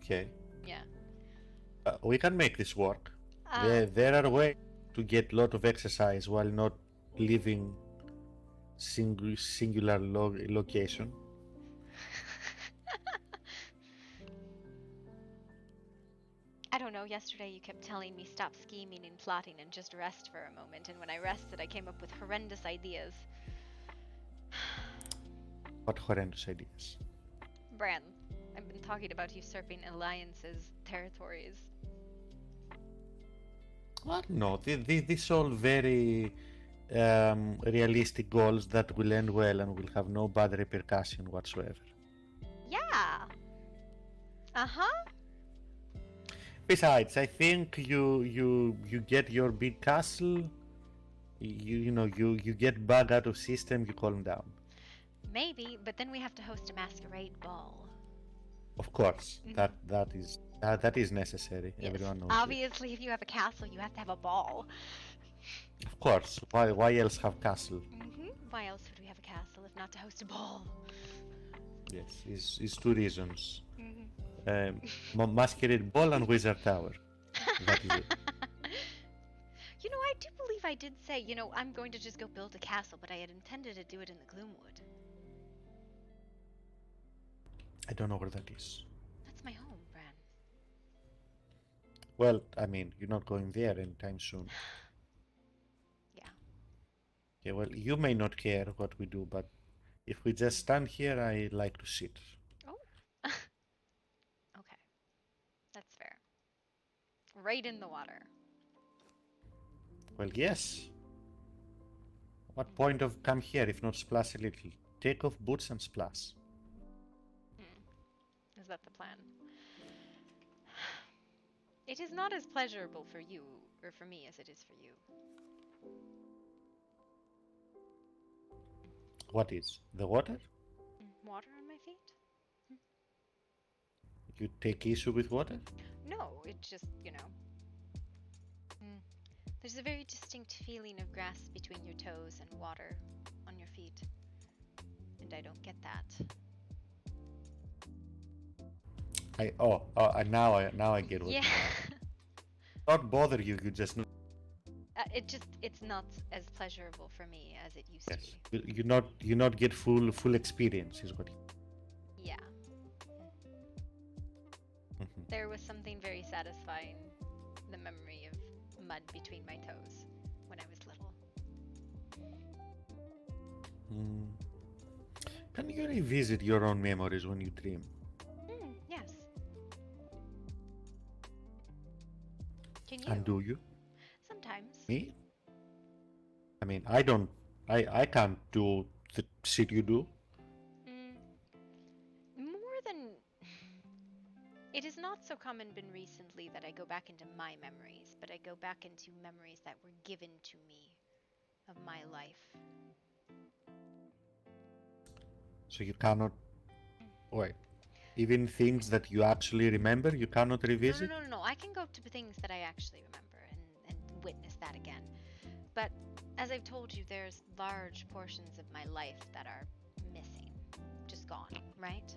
Okay. Yeah. We can make this work. There are ways to get a lot of exercise while not leaving singular location. I don't know, yesterday you kept telling me stop scheming and plotting and just rest for a moment, and when I rested I came up with horrendous ideas. What horrendous ideas? Bran, I've been talking about usurping Alliance's territories. What? No, these all very realistic goals that will end well and will have no bad repercussion whatsoever. Yeah! Uh-huh! Besides, I think you get your big castle, you get bug out of system, you calm down. Maybe, but then we have to host a masquerade ball. Of course, that is necessary. Yes. Everyone knows. Obviously, if you have a castle, you have to have a ball. Of course. Why else have castle? Why else would we have a castle if not to host a ball? Yes, is two reasons. Masquerade ball and wizard tower. That is it. You know, I do believe I did say, I'm going to just go build a castle, but I had intended to do it in the Gloomwood. I don't know where that is. That's my home, Bran. Well, I mean, you're not going there anytime soon. Yeah. Okay, well, you may not care what we do, but if we just stand here, I like to sit. Oh, Right in the water. Well, yes. What point of come here if not splash a little? Take off boots and splash. Is that the plan? It is not as pleasurable for you, or for me, as it is for you. What is? The water? Water on my feet? You take issue with water? No, it just, there's a very distinct feeling of grass between your toes and water on your feet. And I don't get that. Now I get what. Yeah. Not bother you. You just know. It's not as pleasurable for me as it used to be. You not get full experience is what. Yeah. There was something very satisfying, the memory of mud between my toes when I was little. Can you revisit your own memories when you dream? Yes. Can you? And do you? Sometimes. Me? I mean, I can't do the shit you do. More than... It has not so common been recently that I go back into my memories, but I go back into memories that were given to me of my life. So you cannot... Wait. Even things that you actually remember, you cannot revisit? No. I can go to things that I actually remember and witness that again. But as I've told you, there's large portions of my life that are missing. Just gone, right?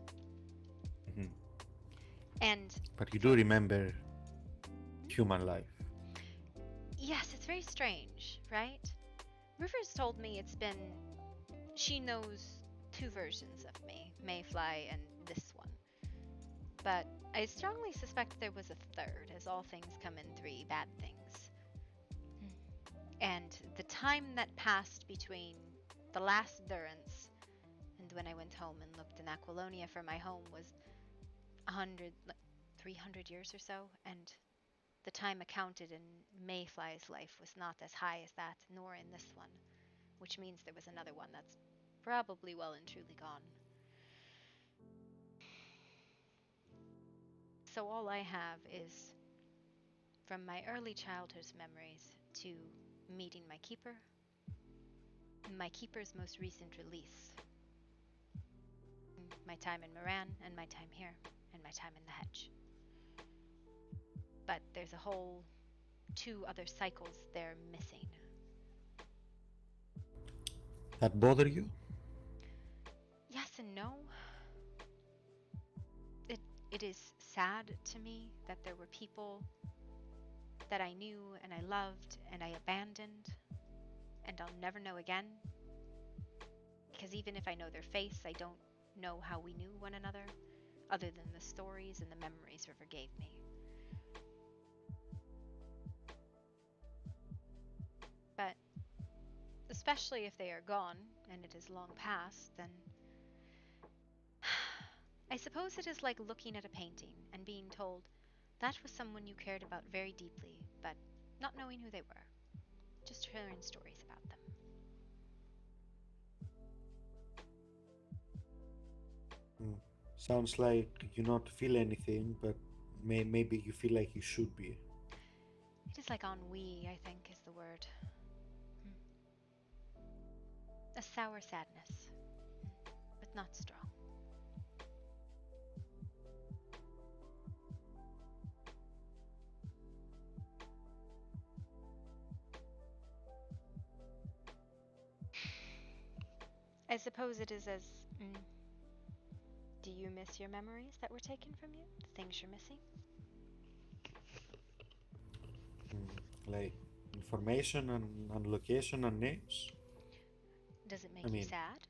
Mm-hmm. And... But you do remember human life. Yes, it's very strange, right? Rivers told me it's been... She knows 2 versions of me, Mayfly and this one. But I strongly suspect there was a 3rd, as all things come in 3 bad things. And the time that passed between the last durance and when I went home and looked in Aquilonia for my home was 300 years or so, and the time accounted in Mayfly's life was not as high as that, nor in this one, which means there was another one that's probably well and truly gone. So all I have is from my early childhood's memories to meeting my keeper's most recent release, my time in Moran and my time here, and my time in the hedge. But there's a whole 2 other cycles they're missing. That bother you? Yes and no. It is sad to me that there were people that I knew and I loved and I abandoned and I'll never know again. Because even if I know their face, I don't know how we knew one another, other than the stories and the memories River gave me. But especially if they are gone and it is long past, then I suppose it is like looking at a painting and being told that was someone you cared about very deeply, but not knowing who they were, just hearing stories about them. Sounds like you not feel anything, but maybe you feel like you should be. It is like ennui, I think, is the word. A sour sadness, but not strong. I suppose it is as... Do you miss your memories that were taken from you? The things you're missing? Like information and location and names? Does it make you sad?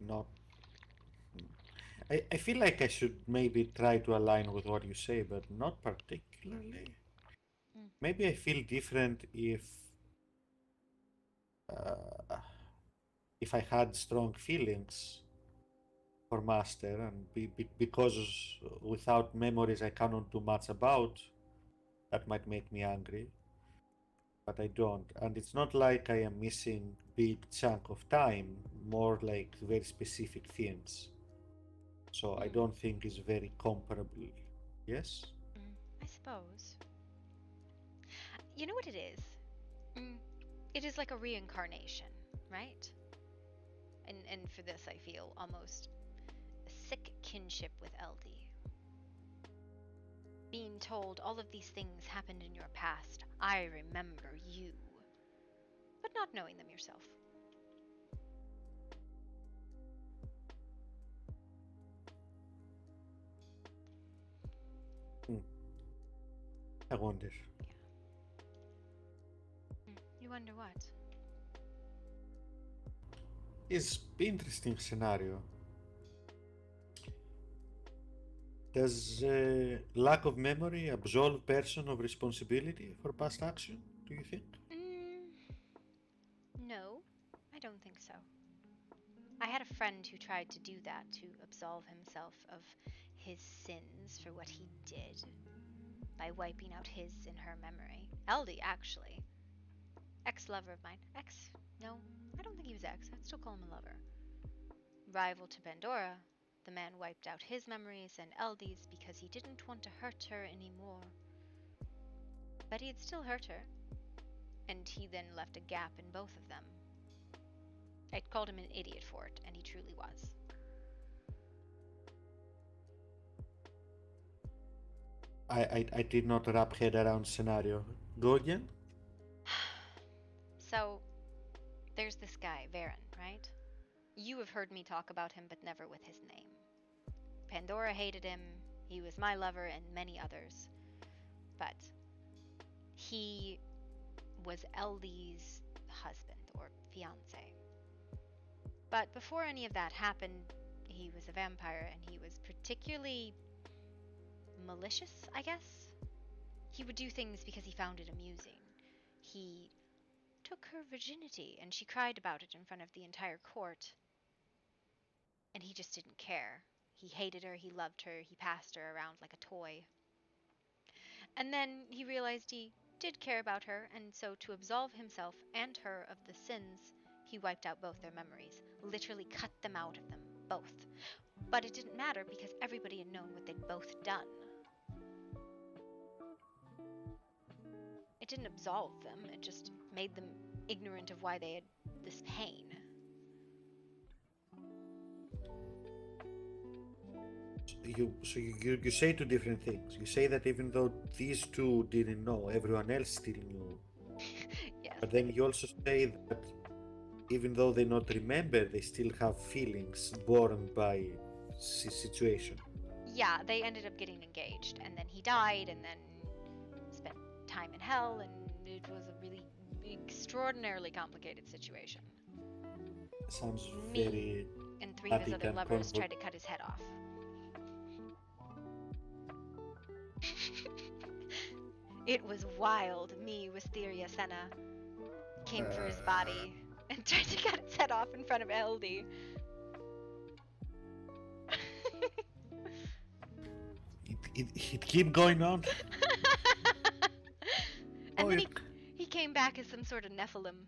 Not. I feel like I should maybe try to align with what you say, but not particularly. Maybe I feel different if I had strong feelings for master, and because without memories I cannot do much about, that might make me angry. But I don't, and it's not like I am missing big chunk of time, more like very specific things. So I don't think it's very comparable. Yes? I suppose. You know what it is? It is like a reincarnation, right? And for this I feel almost a sick kinship with Eldie. Being told all of these things happened in your past. I remember you. But not knowing them yourself. I wonder. You wonder what? It's interesting scenario. Does lack of memory absolve person of responsibility for past action, do you think? No, I don't think so. I had a friend who tried to do that, to absolve himself of his sins for what he did, by wiping out his in her memory. Eldie, actually. Ex-lover of mine. No, I don't think he was ex. I'd still call him a lover. Rival to Pandora, the man wiped out his memories and Eldie's because he didn't want to hurt her anymore. But he had still hurt her, and he then left a gap in both of them. I called him an idiot for it, and he truly was. I did not wrap head around scenario. Go again? So, there's this guy, Varen, right? You have heard me talk about him, but never with his name. Pandora hated him, he was my lover, and many others. But he was Eldie's husband, or fiancé. But before any of that happened, he was a vampire, and he was particularly malicious, I guess? He would do things because he found it amusing. He took her virginity, and she cried about it in front of the entire court. And he just didn't care. He hated her, he loved her, he passed her around like a toy. And then he realized he did care about her, and so to absolve himself and her of the sins, he wiped out both their memories, literally cut them out of them, both. But it didn't matter because everybody had known what they'd both done. It didn't absolve them, it just made them ignorant of why they had this pain. You say two different things. You say that even though these two didn't know, everyone else still knew. Yes. But then you also say that even though they not remember, they still have feelings born by situation. Yeah, they ended up getting engaged, and then he died, and then spent time in hell, and it was a really extraordinarily complicated situation. Sounds Me very and three of his other lovers tried to cut his head off. It was wild. Me, Wisteria Senna, came for his body and tried to cut his head off in front of Eldie. It keep going on. And then he came back as some sort of Nephilim.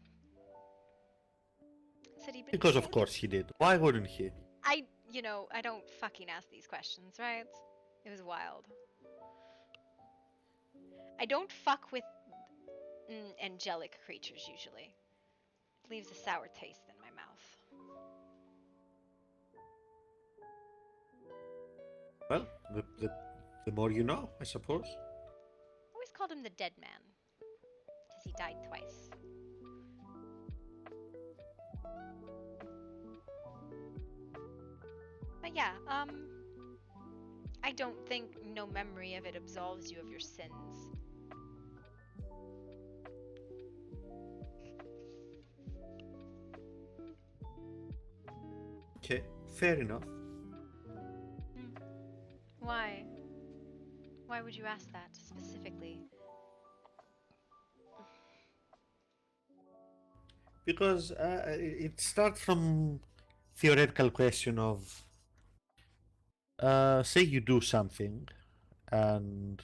Said he'd been Because of course he did. Why wouldn't he? I don't fucking ask these questions, right? It was wild. I don't fuck with angelic creatures usually. It leaves a sour taste in my mouth. Well, the more you know, I suppose. I always called him the dead man, because he died twice. But yeah, I don't think no memory of it absolves you of your sins. Okay, fair enough. Why? Why would you ask that specifically? Because it starts from theoretical question of say you do something and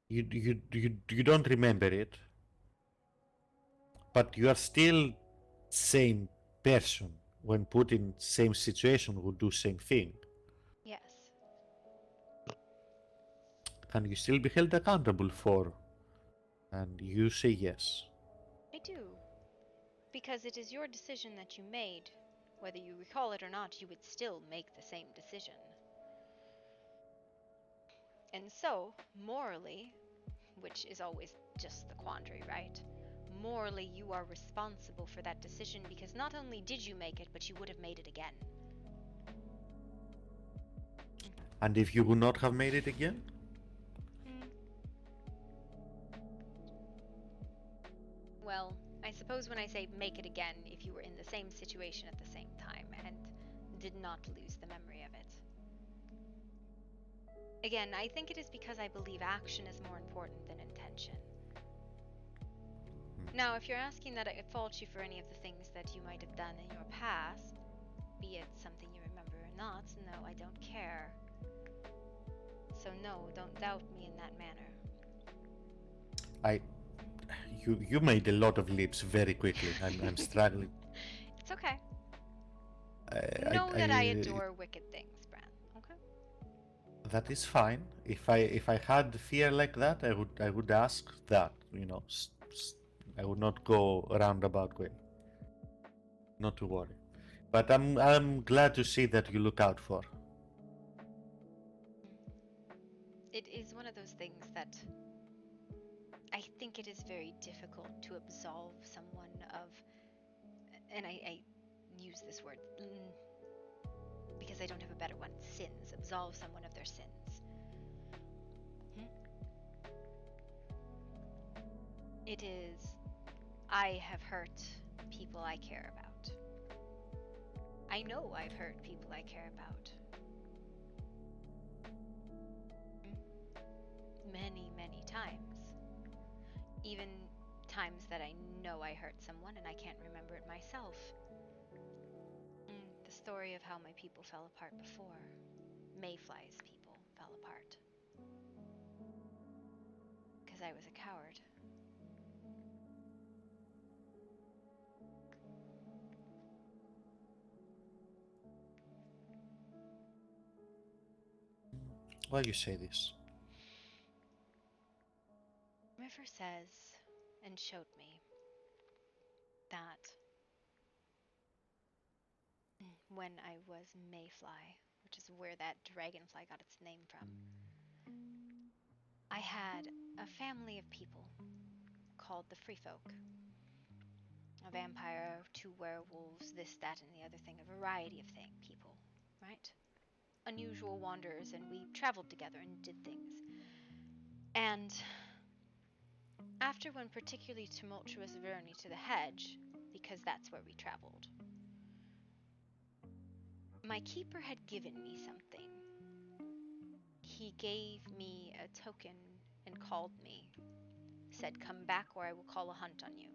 you don't remember it, but you are still same person when put in same situation would do same thing. Yes. Can you still be held accountable for? And you say yes. I do. Because it is your decision that you made. Whether you recall it or not, you would still make the same decision. And so, morally, which is always just the quandary, right? Morally, you are responsible for that decision because not only did you make it, but you would have made it again. And if you would not have made it again? Well, I suppose when I say make it again, if you were in the same situation at the same time and did not lose the memory of it. Again, I think it is because I believe action is more important than intention. Now, if you're asking that I fault you for any of the things that you might have done in your past, be it something you remember or not, no, I don't care. So no, don't doubt me in that manner. You made a lot of leaps very quickly. I'm struggling. It's okay. Know that I adore wicked things, Bran. Okay? That is fine. If I had fear like that, I would ask that. You know, I would not go a roundabout way. Not to worry. But I'm glad to see that you look out for. It is one of those things that I think it is very difficult to absolve someone of, and I use this word because I don't have a better one, sins. Absolve someone of their sins. It is, I have hurt people I care about. I know I've hurt people I care about. Many, many times. Even times that I know I hurt someone and I can't remember it myself. The story of how my people fell apart before. Mayfly's people fell apart. Because I was a coward. Why you say this? River says and showed me that when I was Mayfly, which is where that dragonfly got its name from, I had a family of people called the Free Folk. A vampire, 2 werewolves, this, that, and the other thing, a variety of people, right? Unusual wanderers, and we traveled together and did things. And after one particularly tumultuous journey to the hedge, because that's where we traveled, my keeper had given me something. He gave me a token and called me, said, "Come back or I will call a hunt on you."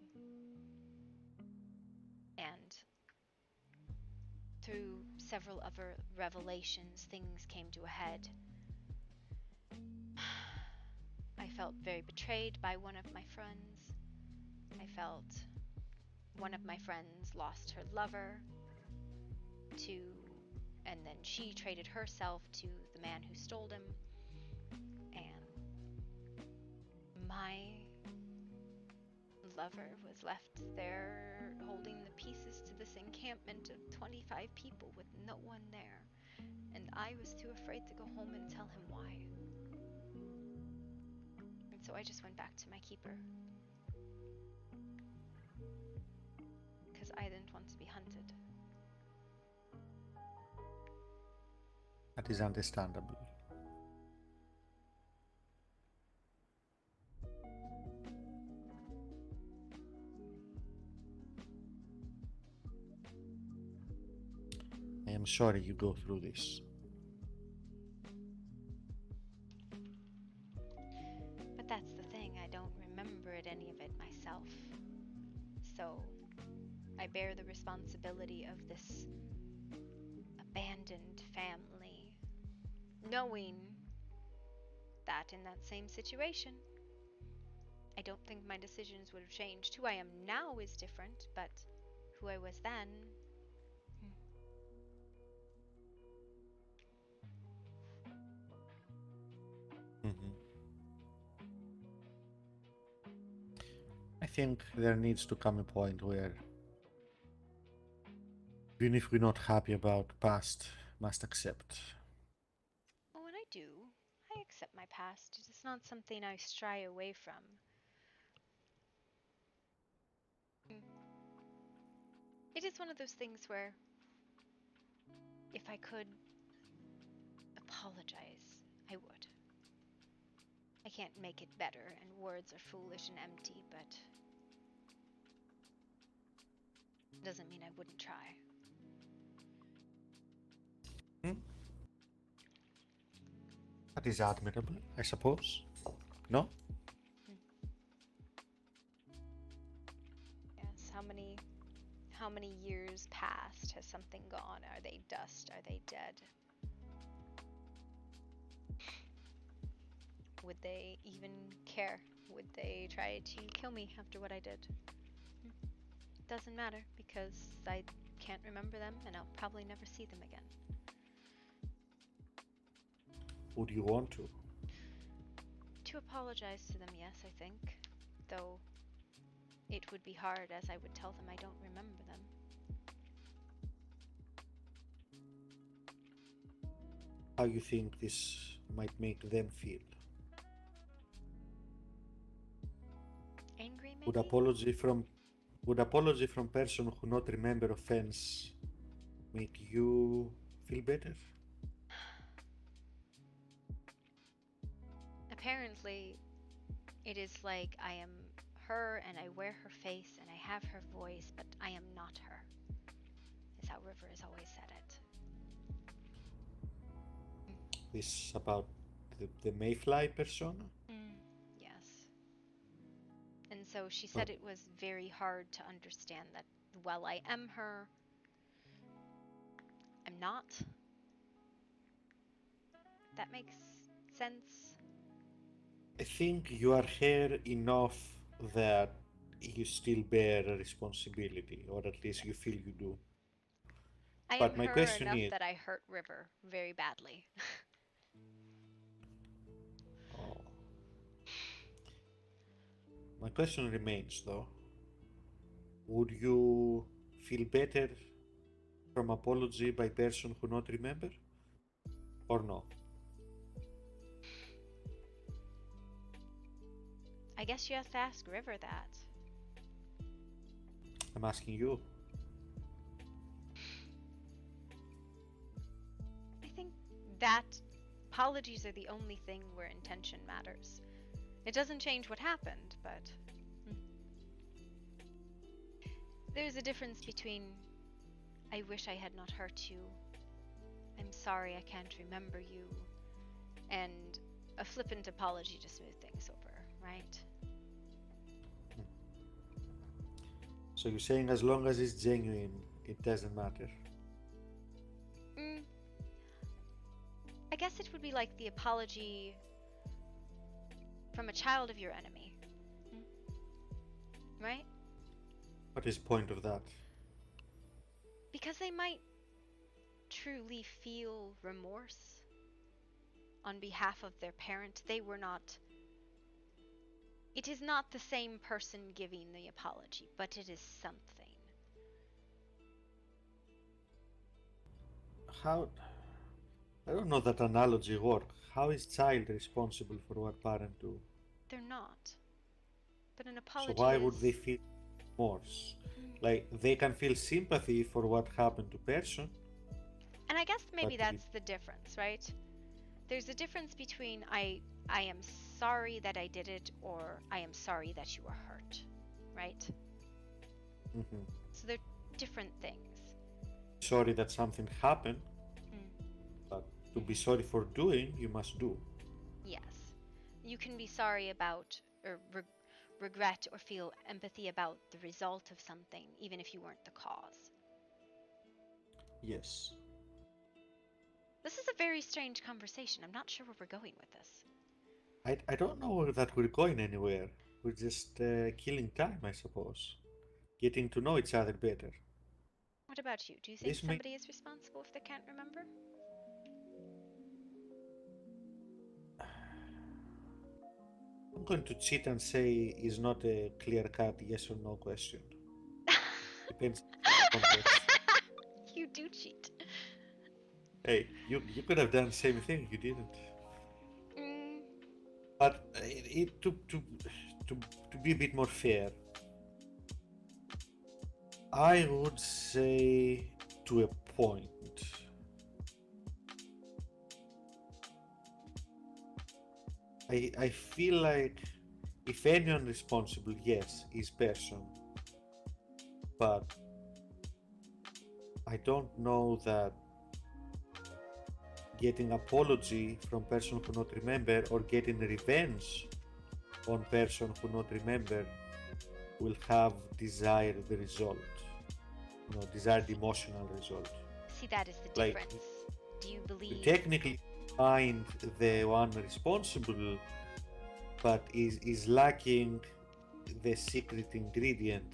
And through several other revelations, things came to a head. I felt very betrayed by one of my friends. I felt one of my friends lost her lover and then she traded herself to the man who stole him. And my lover was left there holding the pieces to this encampment of 25 people with no one there. And I was too afraid to go home and tell him why. And so I just went back to my keeper. Because I didn't want to be hunted. That is understandable. I am sorry you go through this. But that's the thing, I don't remember any of it myself. So I bear the responsibility of this abandoned family knowing that in that same situation, I don't think my decisions would have changed. Who I am now is different, but who I was then. Mhm. I think there needs to come a point where, even if we're not happy about past, must accept. Oh, and I do. I accept my past. It is not something I stray away from. It is one of those things where, if I could apologize, I would. I can't make it better, and words are foolish and empty, but it doesn't mean I wouldn't try. That is admirable, I suppose. No? Yes, how many years passed? Has something gone? Are they dust? Are they dead? Would they even care? Would they try to kill me after what I did? Doesn't matter, because I can't remember them and I'll probably never see them again. Would you want to? To apologize to them, yes, I think. Though it would be hard, as I would tell them I don't remember them. How you think this might make them feel? Angry, maybe? Would apology from person who not remember offense make you feel better? Apparently, it is like I am her and I wear her face and I have her voice, but I am not her. Is how River has always said it. This about the Mayfly persona? Yes. And so she said it was very hard to understand that while I am her, I'm not. That makes sense. I think you are here enough that you still bear a responsibility, or at least you feel you do. I But am my her question enough is, that I hurt River very badly. my question remains though. Would you feel better from apology by person who not remember? Or no? I guess you have to ask River that. I'm asking you. I think that apologies are the only thing where intention matters. It doesn't change what happened, but there's a difference between I wish I had not hurt you, I'm sorry I can't remember you, and a flippant apology to smooth things over, right? So you're saying as long as it's genuine, it doesn't matter? I guess it would be like the apology from a child of your enemy. Right? What is the point of that? Because they might truly feel remorse on behalf of their parent. They were not... It is not the same person giving the apology, but it is something. How... I don't know that analogy works. How is child responsible for what parent do? They're not. But an apology So why is... would they feel remorse? Like, they can feel sympathy for what happened to person. And I guess maybe but that's the difference, right? There's a difference between I am sorry that I did it, or I am sorry that you were hurt, right? So they're different things. Sorry that something happened, but to be sorry for doing, you must do. Yes. You can be sorry about, or regret or feel empathy about the result of something, even if you weren't the cause. Yes. This is a very strange conversation. I'm not sure where we're going with this. I don't know that we're going anywhere. We're just killing time, I suppose. Getting to know each other better. What about you? Do you think This may... somebody is responsible if they can't remember? I'm going to cheat and say is not a clear-cut yes or no question. Depends on context. You do cheat. Hey, you could have done the same thing. You didn't. Mm, But to be a bit more fair, I would say to a point. I feel like if anyone responsible, yes, is person. But I don't know that getting apology from person who not remember or getting revenge on person who not remember will have desired result. You know, desired emotional result. see, that is the Like, difference. Do you you believe? technically find the one responsible, but is lacking the secret ingredient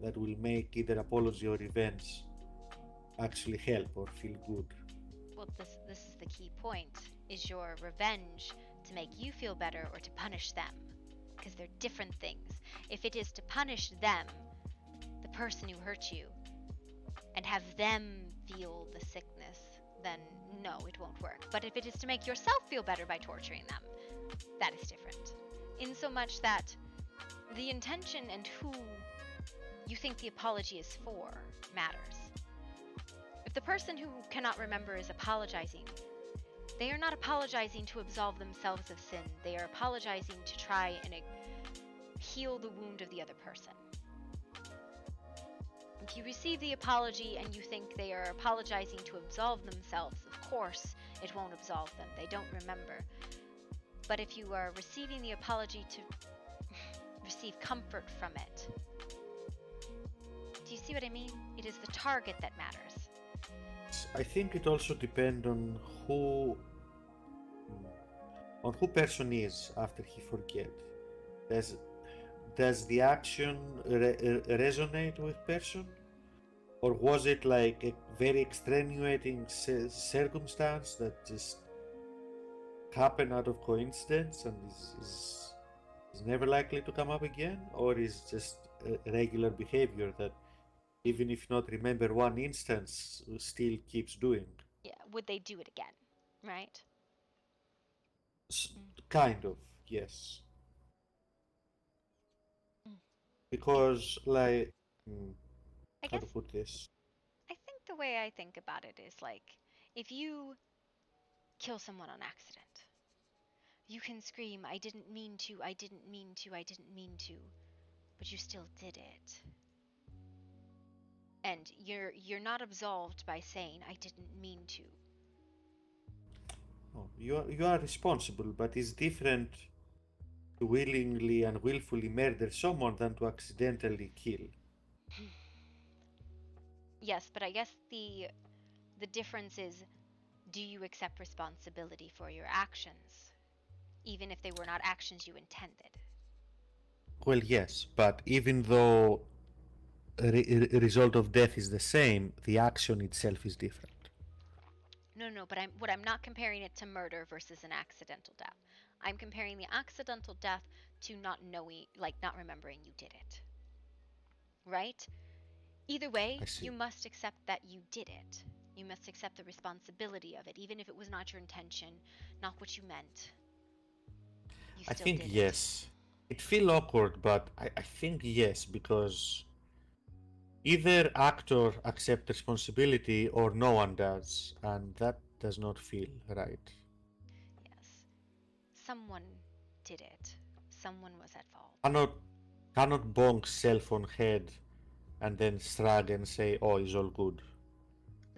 that will make either apology or revenge actually help or feel good. Well, this is the key point. Is your revenge to make you feel better or to punish them? Because they're different things. If it is to punish them, the person who hurt you, and have them feel the sickness, then no, it won't work. But if it is to make yourself feel better by torturing them, that is different. In so much that the intention and who you think the apology is for matters. If the person who cannot remember is apologizing, they are not apologizing to absolve themselves of sin. They are apologizing to try and heal the wound of the other person. If you receive the apology and you think they are apologizing to absolve themselves, of course it won't absolve them. They don't remember. But if you are receiving the apology to receive comfort from it, do you see what I mean? It is the target that matters. I think it also depends on who person is after he forget. Does the action resonate with person, or was it like a very extenuating circumstance that just happened out of coincidence and is never likely to come up again, or is just a regular behavior that even if not remember one instance still keeps doing? Yeah, would they do it again, right? Kind of, yes. Mm. Because like I how guess to put this? I think the way I think about it is like if you kill someone on accident, you can scream, I didn't mean to, I didn't mean to, I didn't mean to, but you still did it. And you're not absolved by saying I didn't mean to. Oh, you are responsible, but it's different to willingly and willfully murder someone than to accidentally kill. Yes, but I guess the difference is, do you accept responsibility for your actions, even if they were not actions you intended? Well, yes, but even though result of death is the same, the action itself is different. No, but I'm not comparing it to murder versus an accidental death. I'm comparing the accidental death to not knowing, like not remembering you did it. Right? Either way, I see. you must accept that you did it. You must accept the responsibility of it, even if it was not your intention, not what you meant. You I still think did it. yes. It feel awkward, but I think yes, because either actor accept responsibility or no one does, and that does not feel right. Yes. Someone did it. Someone was at fault. Cannot bonk self on head and then shrug and say, "Oh, it's all good."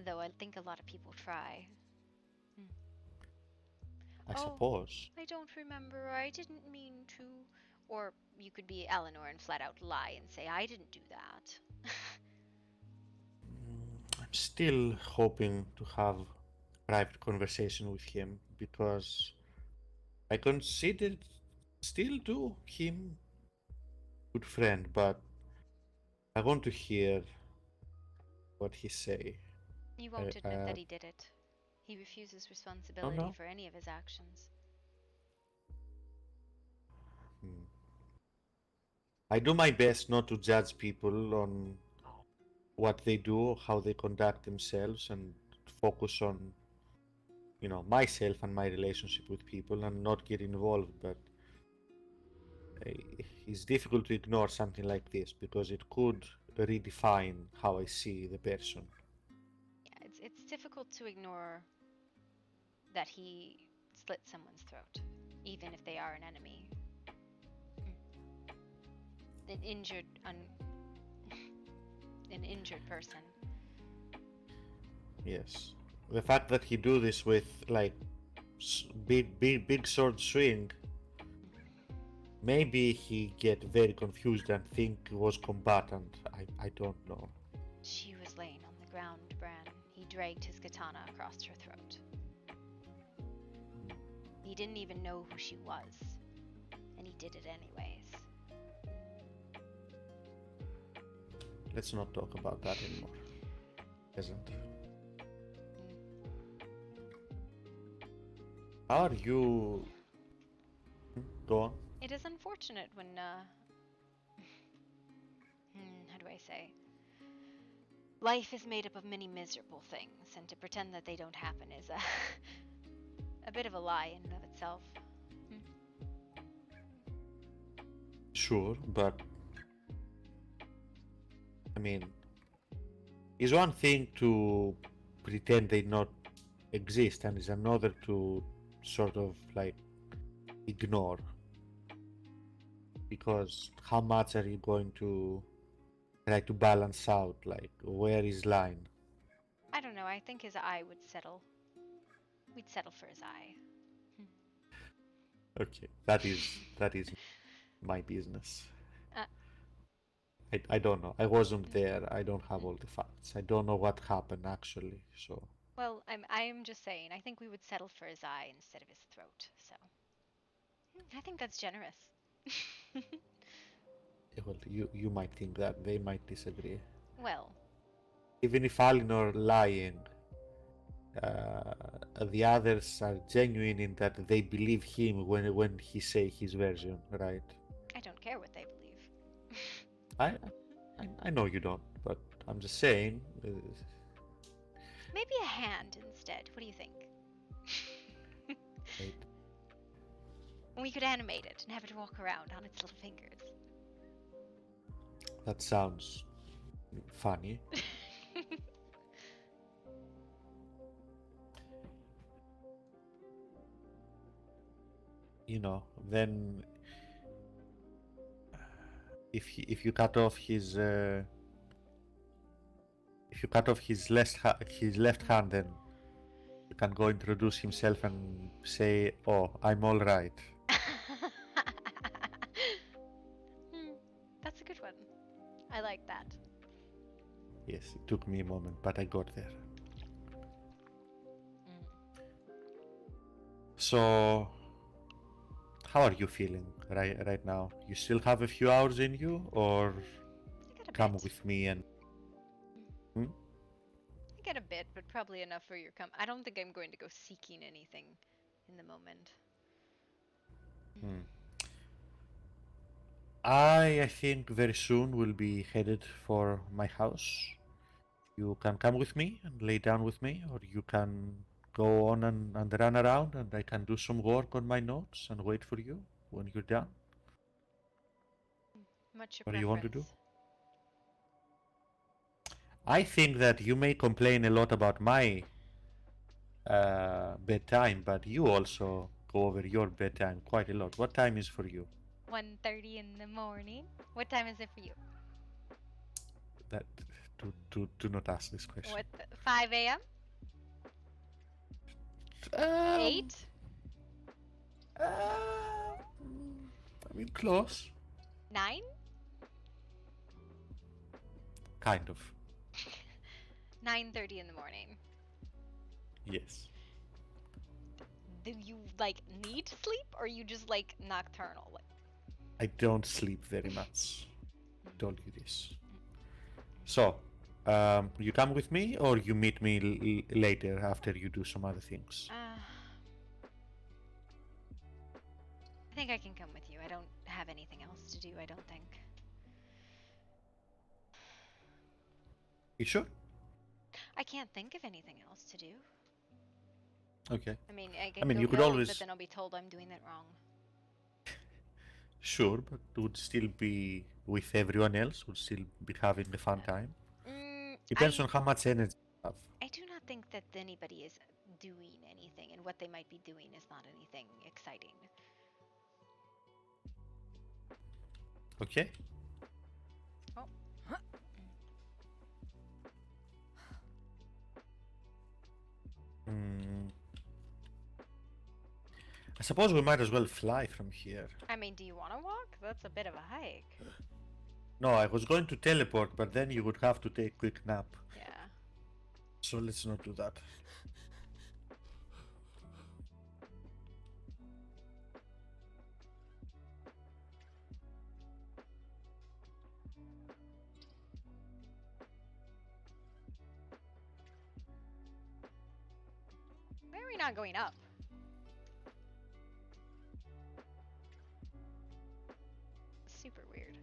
Though I think a lot of people try. I Oh, suppose. I don't remember. I didn't mean to. Or you could be Eleanor and flat out lie and say, I didn't do that. I'm still hoping to have private conversation with him because I consider still do him good friend, but I want to hear what he say. You won't admit Uh, that he did it. He refuses no, responsibility no. for any of his actions. I do my best not to judge people on what they do, how they conduct themselves, and focus on, myself and my relationship with people and not get involved. But uh, it's difficult to ignore something like this because it could redefine how I see the person. Yeah, it's difficult to ignore that he slit someone's throat, even if they are an enemy. An injured person. Yes, the fact that he do this with like big sword swing, maybe he get very confused and think it was combatant. I don't know. She was laying on the ground, Bran. He dragged his katana across her throat. He didn't even know who she was, and he did it anyways. Let's not talk about that anymore. Isn't? How are you? Go on. It is unfortunate when, how do I say? Life is made up of many miserable things, and to pretend that they don't happen is a bit of a lie in and of itself. Sure, but I mean, it's one thing to pretend they not exist, and it's another to sort of like ignore. Because how much are you going to try to balance out? Like, where is line? I don't know, I think his eye would settle. We'd settle for his eye. Okay, that is my business. I don't know. I wasn't there. I don't have all the facts. I don't know what happened actually. So. Well, I'm just saying, I think we would settle for his eye instead of his throat, so. I think that's generous. Well, you might think that. They might disagree. Well. Even if Alinor lying, the others are genuine in that they believe him when he say his version, right? I don't care what they believe. I know you don't, but I'm just saying. Maybe a hand instead. What do you think? Right. We could animate it and have it walk around on its little fingers. That sounds funny. Then if you cut off his his left hand, then you can go introduce himself and say, "Oh, I'm all right." That's a good one. I like that. Yes, it took me a moment, but I got there. So, how are you feeling right now? You still have a few hours in you, or come with me and? I get a bit, but probably enough for your I don't think I'm going to go seeking anything in the moment. I think very soon we'll be headed for my house. You can come with me and lay down with me, or you can go on and run around, and I can do some work on my notes and wait for you when you're done. What's your What do you want to do? preference? I think that you may complain a lot about my bedtime, but you also go over your bedtime quite a lot. What time is for you? 1:30 in the morning. What time is it for you? That do not ask this question. What? 5 a.m. 8. I mean, close. 9. Kind of. 9:30 in the morning. Yes. like need sleep, or you just like nocturnal? Like, I don't sleep very much. I told you this. So, you come with me, or you meet me later after you do some other things? I think I can come with you. I don't have anything else to do, I don't think. You sure? I can't think of anything else to do. Okay. I mean, I can mean, go you could milk, always... but then I'll be told I'm doing it wrong. Sure, but would still be with everyone else, would still be having a fun time. Depends on how much energy you have. I do not think that anybody is doing anything, and what they might be doing is not anything exciting. Okay. Oh. I suppose we might as well fly from here. I mean, do you want to walk? That's a bit of a hike. No, I was going to teleport, but then you would have to take a quick nap. Yeah. So let's not do that. Why are we not going up? Super weird.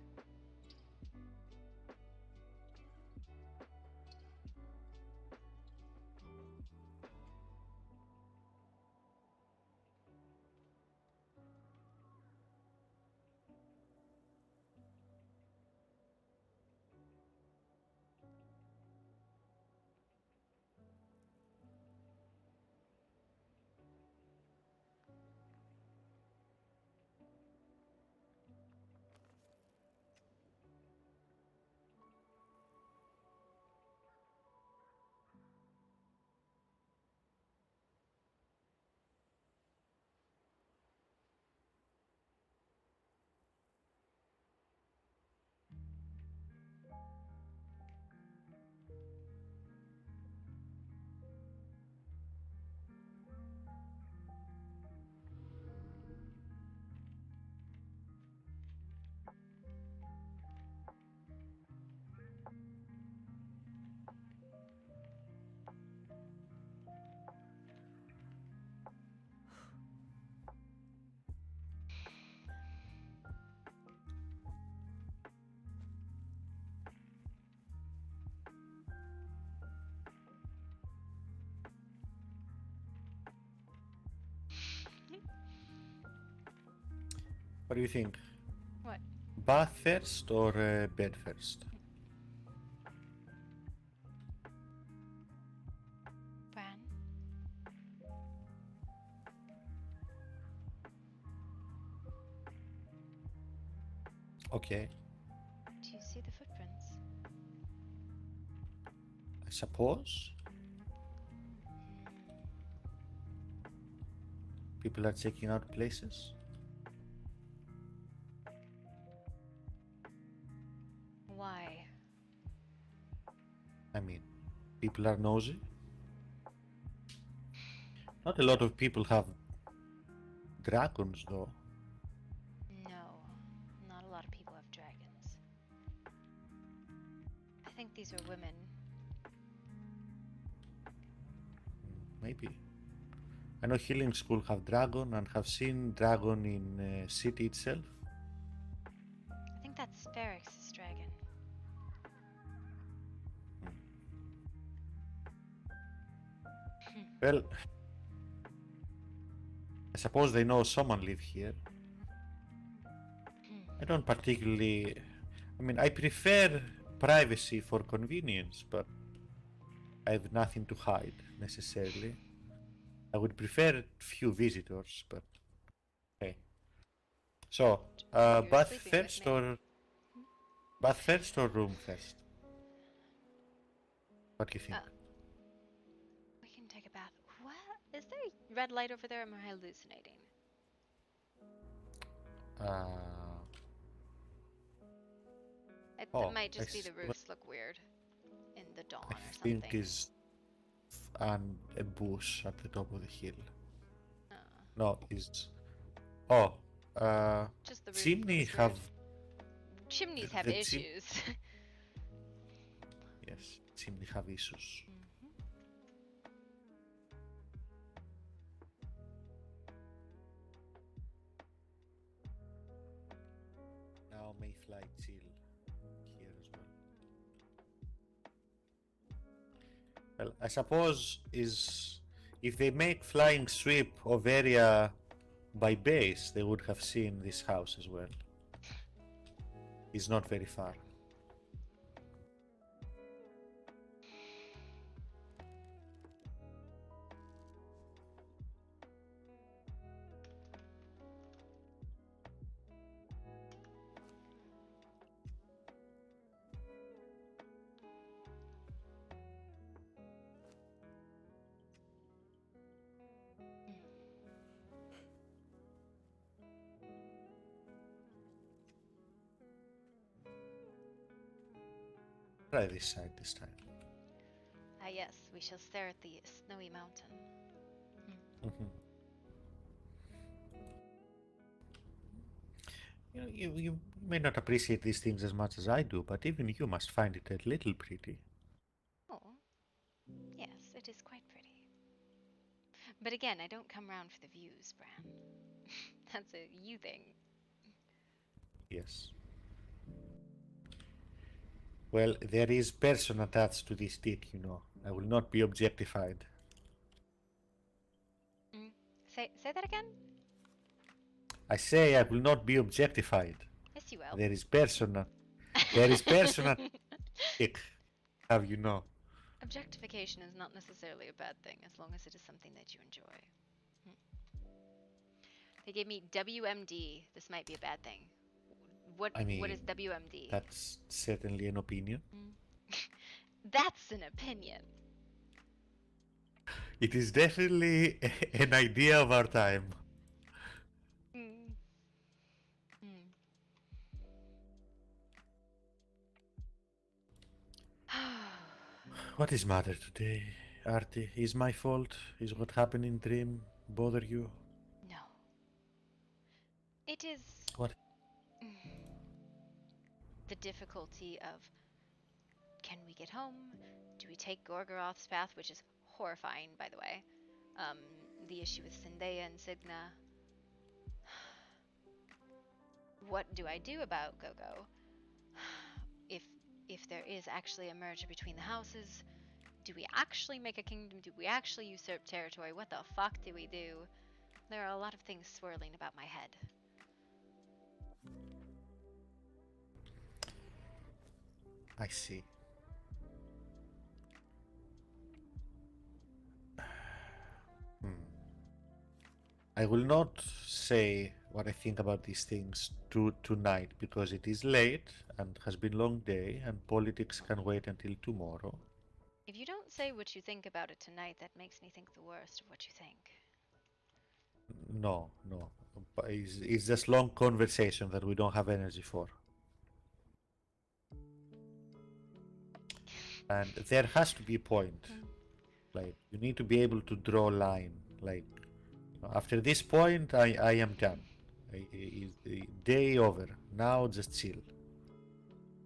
What do you think? What? Bath first or bed first? Bran? Okay, Do you see the footprints? I suppose. People are checking out places. Why? I mean, people are nosy. Not a lot of people have dragons, though. No, not a lot of people have dragons. I think these are women. Maybe. I know Healing School have dragon and have seen dragon in city itself. I think that's Ferrex's dragon. Well, I suppose they know someone live here. I don't particularly... I mean, I prefer privacy for convenience, but I have nothing to hide, necessarily. I would prefer few visitors, but... Okay. So, You're bath sleeping with first me. or... Bath first or room first? What do you think? We can take a bath. What? Is there a red light over there? Or am I hallucinating? It might just be the roofs look weird in the dawn I or something. think is a bush at the top of the hill. No, is... Oh, Just the roof chimney looks have... weird. Chimneys have the issues. Yes, chimney have issues. Now may fly chill here as well. Well, I suppose is if they make flying sweep of area by base, they would have seen this house as well. It's not very far. Try this side this time. Ah yes, we shall stare at the snowy mountain. Mhm. You may not appreciate these things as much as I do, but even you must find it a little pretty. Oh, yes, it is quite pretty. But again, I don't come round for the views, Bran. That's a you thing. Yes. Well, there is person attached to this dick, you know. I will not be objectified. Say that again? I say I will not be objectified. Yes, you will. There is person. There is person at dick. Have you know? Objectification is not necessarily a bad thing as long as it is something that you enjoy. They gave me WMD. This might be a bad thing. What I mean, what is WMD? That's certainly an opinion. That's an opinion. It is definitely an idea of our time. What is matter today, Artie? Is my fault? Is what happened in dream bother you? No. It is What? the difficulty of can we get home? Do we take Gorgoroth's path, which is horrifying, by the way? The issue with Zendaya and Signa. What do I do about Gogo? If there is actually a merger between the houses, do we actually make a kingdom? Do we actually usurp territory? What the fuck do we do? There are a lot of things swirling about my head. I see. I will not say what I think about these things tonight because it is late and has been a long day and politics can wait until tomorrow. If you don't say what you think about it tonight, that makes me think the worst of what you think. No. But it's just long conversation that we don't have energy for. And there has to be a point. Like, you need to be able to draw a line. Like, after this point, I am done. Day over. Now just chill.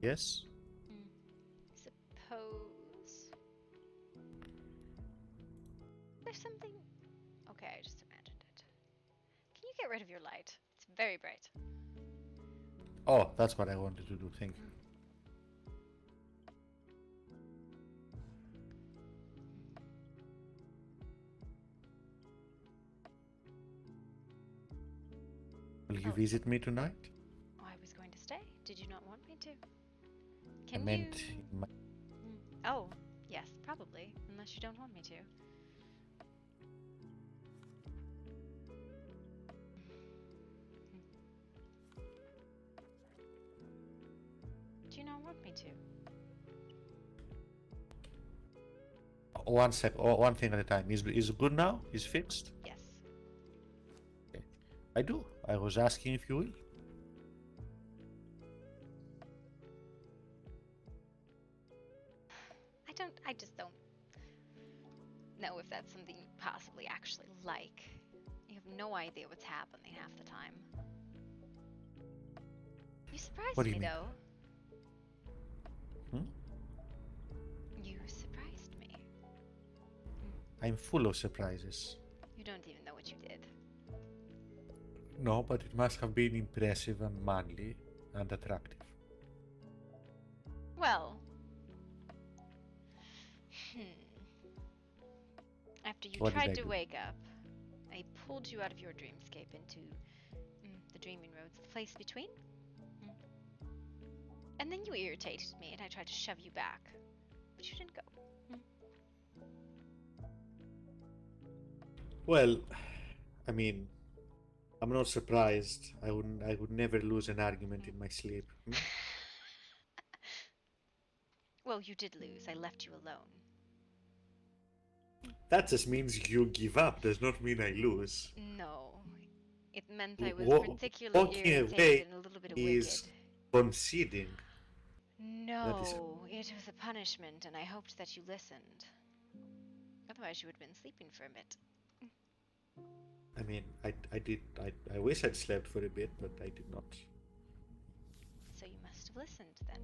Yes? Suppose... There's something... Okay, I just imagined it. Can you get rid of your light? It's very bright. Oh, that's what I wanted to do. Thank you. Will you visit me tonight? Oh, I was going to stay. Did you not want me to? I meant... Oh, yes, probably. Unless you don't want me to. Do you not want me to? One sec. Oh, one thing at a time. Is it good now? Is fixed? Yes. Okay. I do. I was asking if you will. I just don't know if that's something you possibly actually like. You have no idea what's happening half the time. You surprised What do you me, mean? though. Hmm? You surprised me. I'm full of surprises. You don't even know what you did. No, but it must have been impressive and manly and attractive. Well, after you What did tried I to do? wake up, I pulled you out of your dreamscape into the dreaming roads, the place between. And then you irritated me, and I tried to shove you back, but you didn't go. Well, I mean, I'm not surprised. I would never lose an argument in my sleep. Well, you did lose. I left you alone. That just means you give up. Does not mean I lose. No, it meant I was Walking particularly irritated away and a little bit is wicked. conceding. No, it was a punishment, and I hoped that you listened. Otherwise, you would have been sleeping for a bit. I mean, I wish I'd slept for a bit, but I did not. So you must have listened then.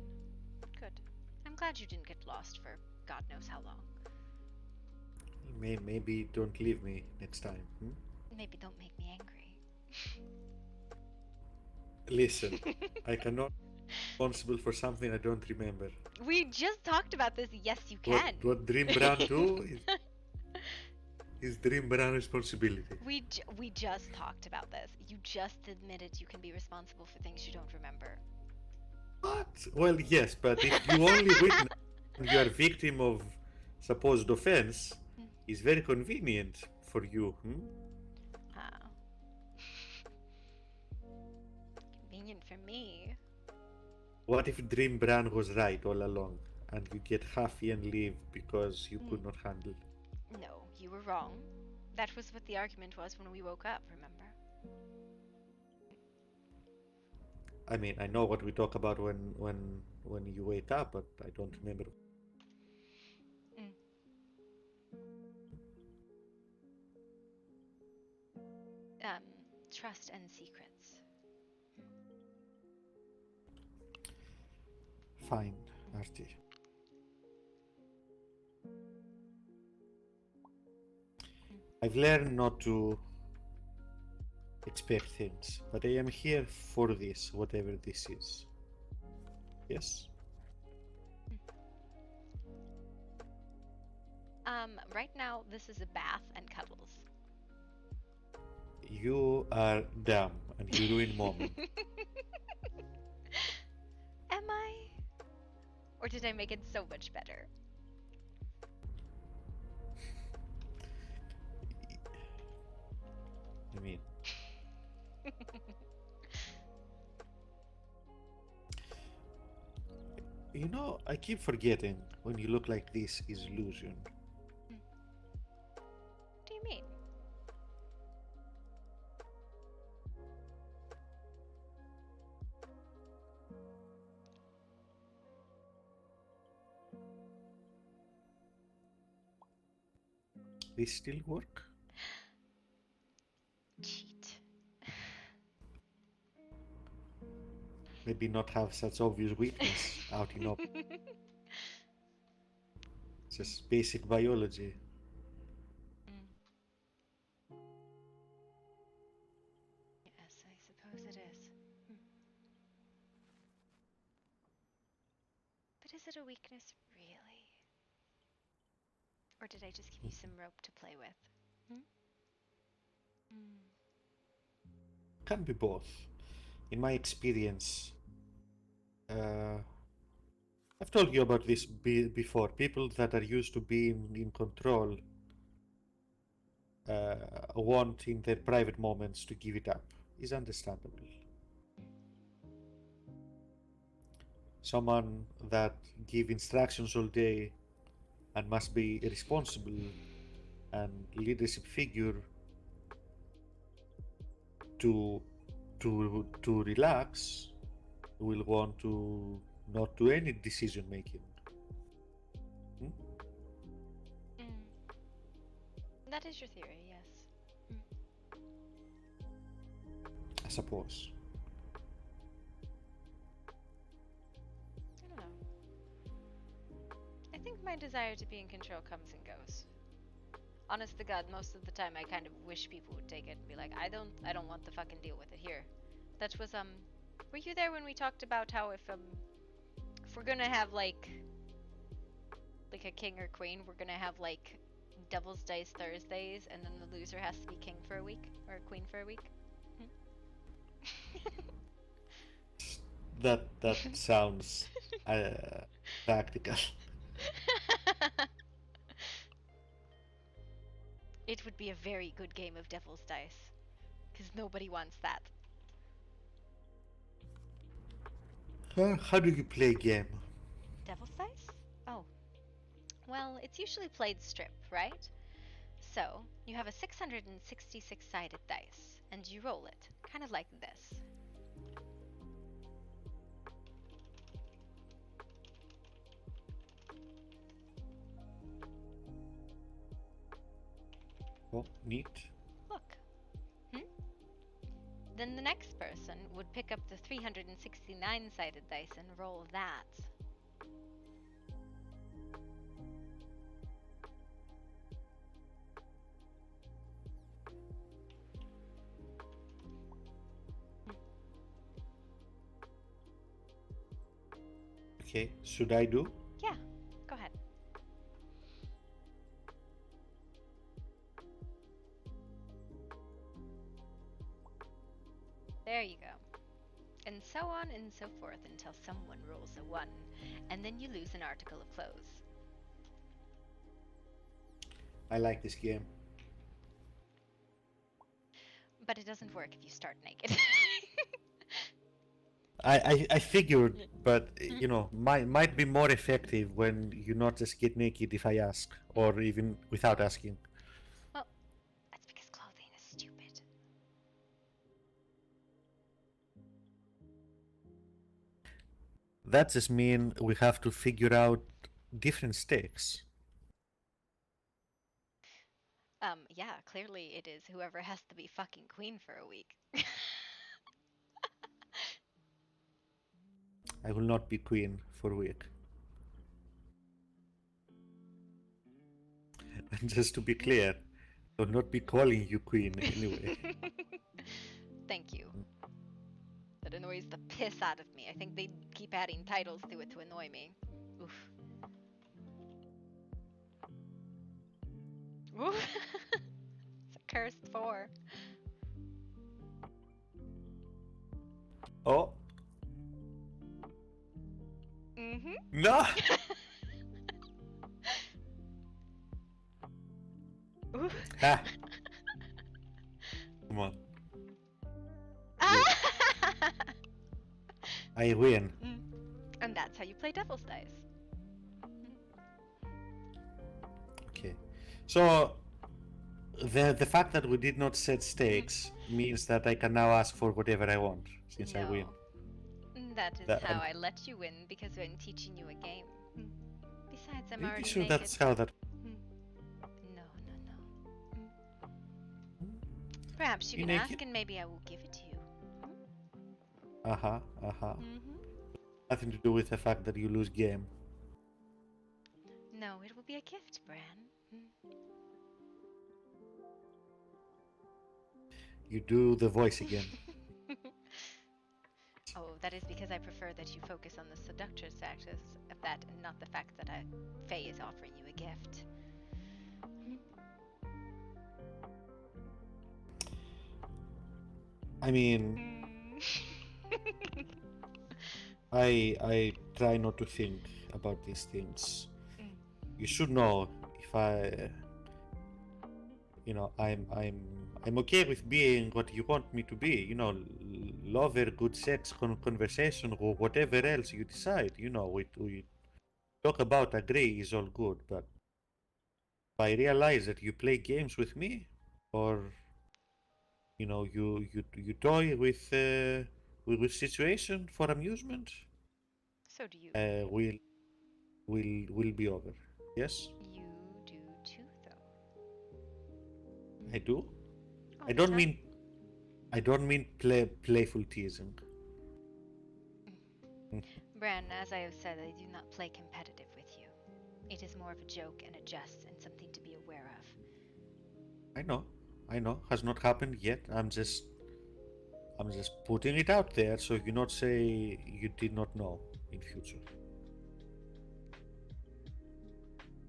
Good. I'm glad you didn't get lost for God knows how long. Maybe don't leave me next time. Maybe don't make me angry. Listen, I cannot be responsible for something I don't remember. We just talked about this. Yes, you can. What Dream Brand do is Dream Brand responsibility. We just talked about this. You just admitted you can be responsible for things you don't remember. What? Well, yes, but if you only witness and you are victim of supposed offense, it's very convenient for you. Convenient for me. What if Dream Brand was right all along and you get happy and leave because you could not handle? No, you were wrong. That was what the argument was when we woke up, remember? I mean, I know what we talk about when you wake up, but I don't remember. Trust and secrets. Fine, Artie. I've learned not to expect things, but I am here for this, whatever this is. Yes? Right now, this is a bath and cuddles. You are dumb and you ruin moment. Am I? Or did I make it so much better? I mean... You know, I keep forgetting when you look like this is illusion. What do you mean? This still work? Cheat. Maybe not have such obvious weakness out in open. Just basic biology. Yes, I suppose it is. But is it a weakness, really? Or did I just give you some rope to play with? Can be both. In my experience, I've told you about this before. People that are used to being in control want in their private moments to give it up. Is understandable. Someone that give instructions all day and must be responsible and leadership figure to relax will want to not do any decision making. That is your theory, yes. suppose. I don't know. I think my desire to be in control comes and goes. Honest to God, most of the time I kind of wish people would take it and be like, I don't want to fucking deal with it here. That was were you there when we talked about how if we're gonna have like a king or queen, we're gonna have like Devil's Dice Thursdays, and then the loser has to be king for a week or queen for a week. That sounds practical. It would be a very good game of Devil's Dice, because nobody wants that. How do you play game? Devil's Dice? Oh. Well, it's usually played strip, right? So, you have a 666-sided dice, and you roll it, kind of like this. Oh, neat. Look. Then the next person would pick up the 369-sided dice and roll that. Okay, should I do? Yeah, go ahead. There you go. And so on and so forth until someone rolls a 1, and then you lose an article of clothes. I like this game. But it doesn't work if you start naked. I figured, but you know, might be more effective when you not just get naked if I ask, or even without asking. Well, that's because clothing is stupid. That just mean we have to figure out different stakes. Yeah, clearly it is whoever has to be fucking queen for a week. I will not be queen for a week. And just to be clear, I will not be calling you queen anyway. Thank you. That annoys the piss out of me. I think they keep adding titles to it to annoy me. Oof. Oof. It's a cursed 4. Oh. Mm-hmm. No! Oof. Ha! Come on. I win. And that's how you play Devil's Dice. Okay. So the fact that we did not set stakes means that I can now ask for whatever I want since I win. That is how I let you win, because I'm teaching you a game. Besides, I'm Pretty already sure naked. that's how that. No. Perhaps you You can naked? ask and maybe I will give it to you. Nothing to do with the fact that you lose game. No, it will be a gift, Bran. You do the voice again. Oh, that is because I prefer that you focus on the seductress axis of that and not the fact that Faye is offering you a gift. I mean, I try not to think about these things. You should know if I'm okay with being what you want me to be. You know, lover, good sex, conversation, or whatever else you decide. You know, we talk about agree is all good, but if I realize that you play games with me, or you know, you toy with situation for amusement. So do you. Will be over. Yes. You do too, though. I do. All I the don't time. mean. I don't mean playful teasing. Bran, as I have said, I do not play competitive with you. It is more of a joke and a jest and something to be aware of. I know. Has not happened yet. I'm just putting it out there so you not say you did not know in future.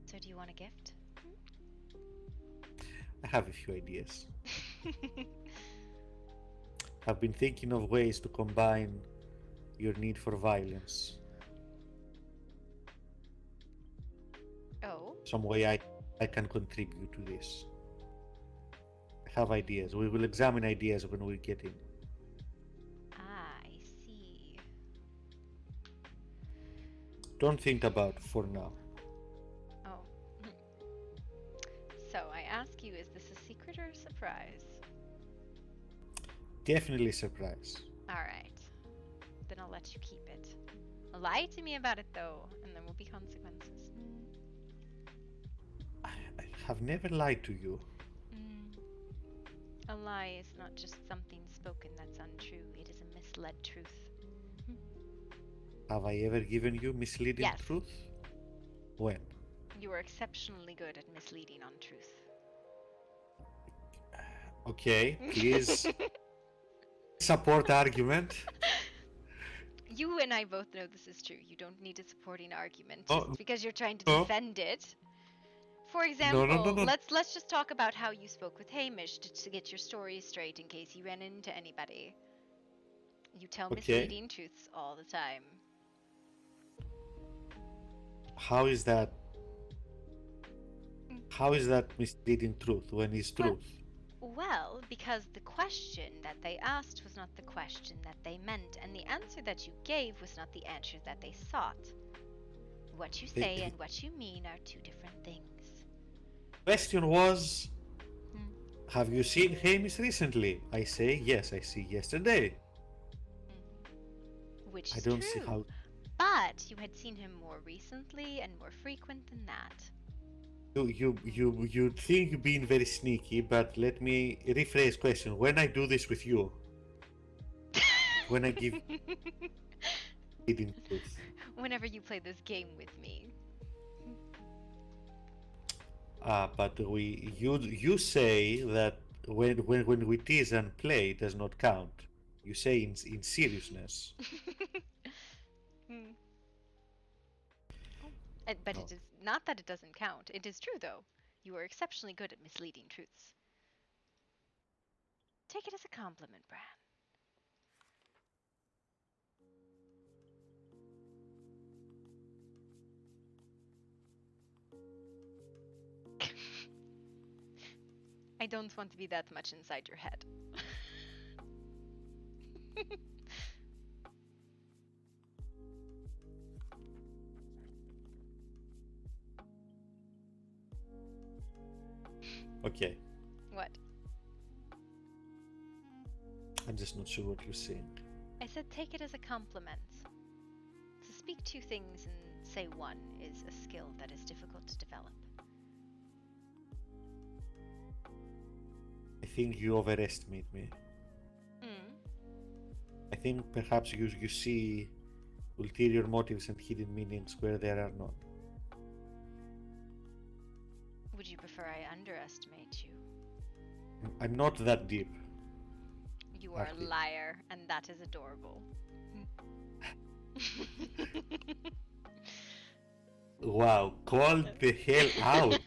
So do you want a gift? I have a few ideas. I've been thinking of ways to combine your need for violence. Oh? Some way I can contribute to this. I have ideas. We will examine ideas when we get in. Ah, I see. Don't think about it for now. Oh. So I ask you, is this a secret or a surprise? Definitely surprise. Alright. Then I'll let you keep it. Lie to me about it though, and there will be consequences. I have never lied to you. A lie is not just something spoken that's untrue, it is a misled truth. Have I ever given you misleading Yes. truth? When? You are exceptionally good at misleading on truth. Okay, please support argument. You and I both know this is true. You don't need a supporting argument Oh, just because you're trying to no. defend it. For example, no. let's just talk about how you spoke with Hamish to get your story straight in case he ran into anybody. You tell Okay. misleading truths all the time. How is that misleading truth when it's truth? Well, because the question that they asked was not the question that they meant, and the answer that you gave was not the answer that they sought. What you say and what you mean are two different things. Question was, have you seen Hamish recently? I say yes, I see yesterday. Which I is don't true. see how. But you had seen him more recently and more frequent than that. You think you're being very sneaky, but let me rephrase question. When I do this with you, when I give misleading truth, Whenever you play this game with me. but you say that when we tease and play it does not count. You say in seriousness. But No. it is not that it doesn't count. It is true, though. You are exceptionally good at misleading truths. Take it as a compliment, Bran. I don't want to be that much inside your head. Okay. What? I'm just not sure what you're saying. I said take it as a compliment. To speak two things and say one is a skill that is difficult to develop. I think you overestimate me. I think perhaps you see ulterior motives and hidden meanings where there are none. Would you prefer I underestimate you? I'm not that deep. You are Artie. a liar, and that is adorable. Wow, call the hell out.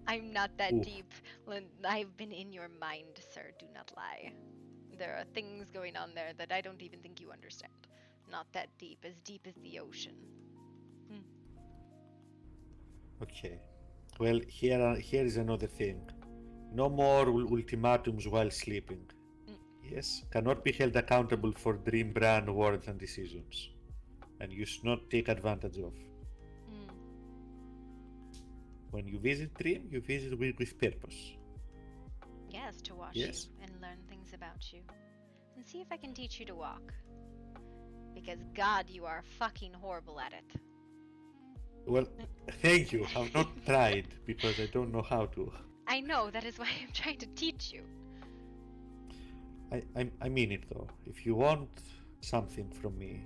I'm not that Oof. deep. I've been in your mind, sir. Do not lie. There are things going on there that I don't even think you understand. Not that deep as the ocean. Okay. Well, here is another thing. No more ultimatums while sleeping. Yes, cannot be held accountable for dream brand words and decisions, and you should not take advantage of. When you visit Dream, you visit with purpose. Yes, to watch Yes. you and learn things about you. And see if I can teach you to walk. Because God, you are fucking horrible at it. Well, thank you. I've not tried because I don't know how to. I know, that is why I'm trying to teach you. I mean it though. If you want something from me,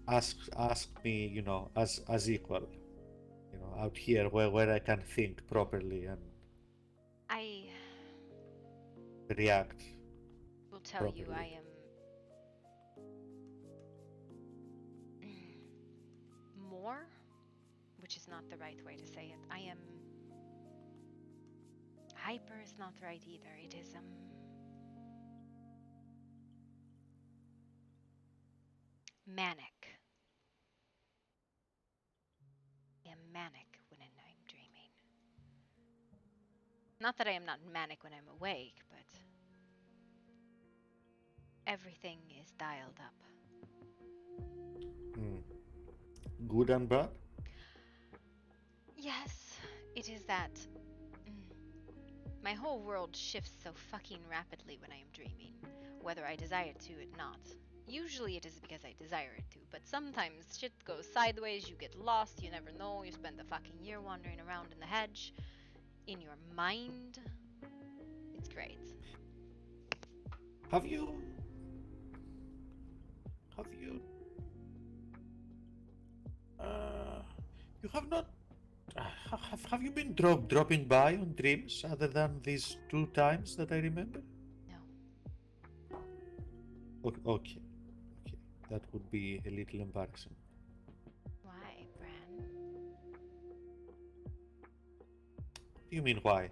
ask me, you know, as equal. You know, out here where I can think properly and I react will tell you I properly. am more, which is not the right way to say it. I am hyper is not right either. It is manic. I am manic when I'm dreaming. Not that I am not manic when I'm awake, but everything is dialed up. Good and bad? Yes, it is that my whole world shifts so fucking rapidly when I am dreaming, whether I desire to or not. Usually it is because I desire it to, but sometimes shit goes sideways, you get lost, you never know, you spend a fucking year wandering around in the hedge, in your mind. It's great. Have you you have not have you been dropping by on dreams other than these 2 times that I remember? No. Okay, that would be a little embarrassing. Why, Bran? What do you mean why?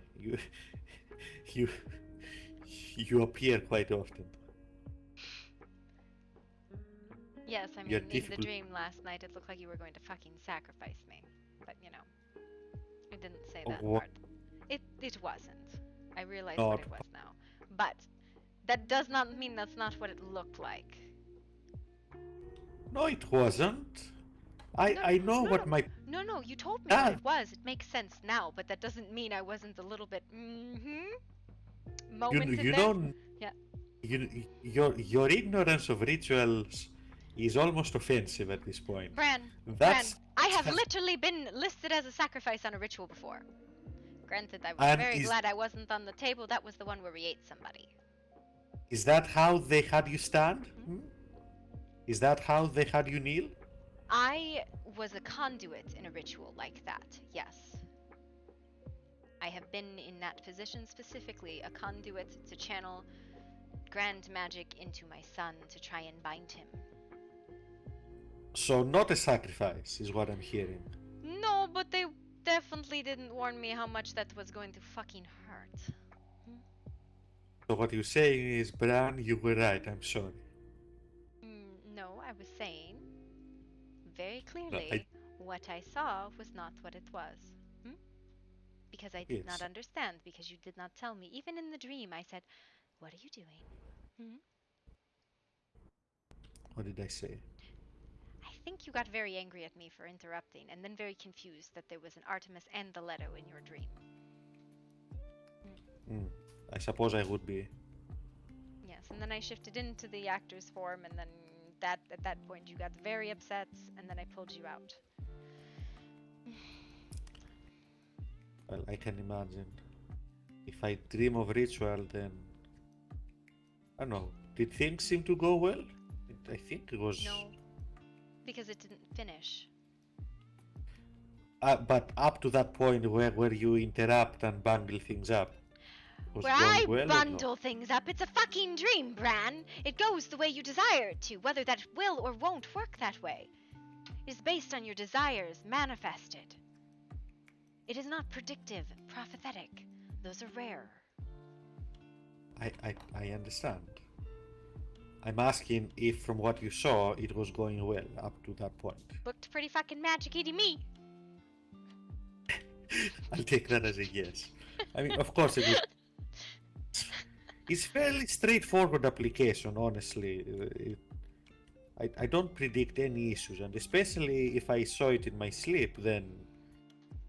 You you appear quite often. Yes, I You're mean, in the difficult. dream last night, it looked like you were going to fucking sacrifice me. But, you know, I didn't say that What? part. It wasn't. I realize Not. what it was now. But that does not mean that's not what it looked like. No, it wasn't. I know what my No, you told me what dad. it was. It makes sense now, but that doesn't mean I wasn't a little bit, momented You there. don't. Yeah. Your ignorance of rituals is almost offensive at this point. Bran, That's I have literally been listed as a sacrifice on a ritual before. Granted, I was and very glad I wasn't on the table. That was the one where we ate somebody. is that how they had you stand? Is that how they had you kneel? I was a conduit in a ritual like that, yes. I have been in that position specifically, a conduit to channel grand magic into my son to try and bind him. So not a sacrifice is what I'm hearing. No, but they definitely didn't warn me how much that was going to fucking hurt. So what you're saying is, Bran, you were right. I'm sorry. No, I was saying very No, clearly what I saw was not what it was. Because I did not Yes. understand, because you did not tell me. Even in the dream, I said, "What are you doing?" What did I say? I think you got very angry at me for interrupting, and then very confused that there was an Artemis and the Leto in your dream. I suppose I would be. Yes, and then I shifted into the actor's form, and then at that point you got very upset, and then I pulled you out. Well, I can imagine. If I dream of ritual, then I don't know. Did things seem to go well? I think it was. No, because it didn't finish. But up to that point where you interrupt and bungle things up, was Where going I well bundle things up, it's a fucking dream, Bran. It goes the way you desire it to, whether that will or won't work that way. It is based on your desires manifested. It is not predictive, prophetic. Those are rare. I understand. I'm asking if from what you saw it was going well up to that point. Looked pretty fucking magic-y to me. I'll take that as a yes. I mean, of course it was. It's fairly straightforward application, honestly. I don't predict any issues, and especially if I saw it in my sleep, then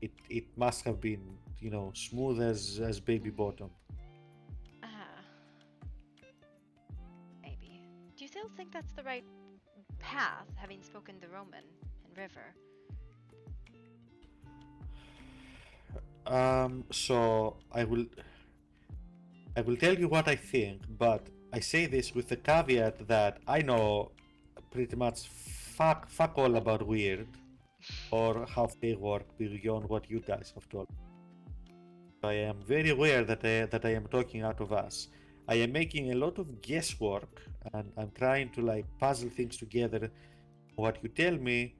it must have been, you know, smooth as baby bottom. Maybe. Do you still think that's the right path, having spoken the Roman and River? So I will tell you what I think, but I say this with the caveat that I know pretty much fuck all about weird or how they work beyond what you guys have told. I am very aware that I am talking out of us. I am making a lot of guesswork and I'm trying to like puzzle things together, what you tell me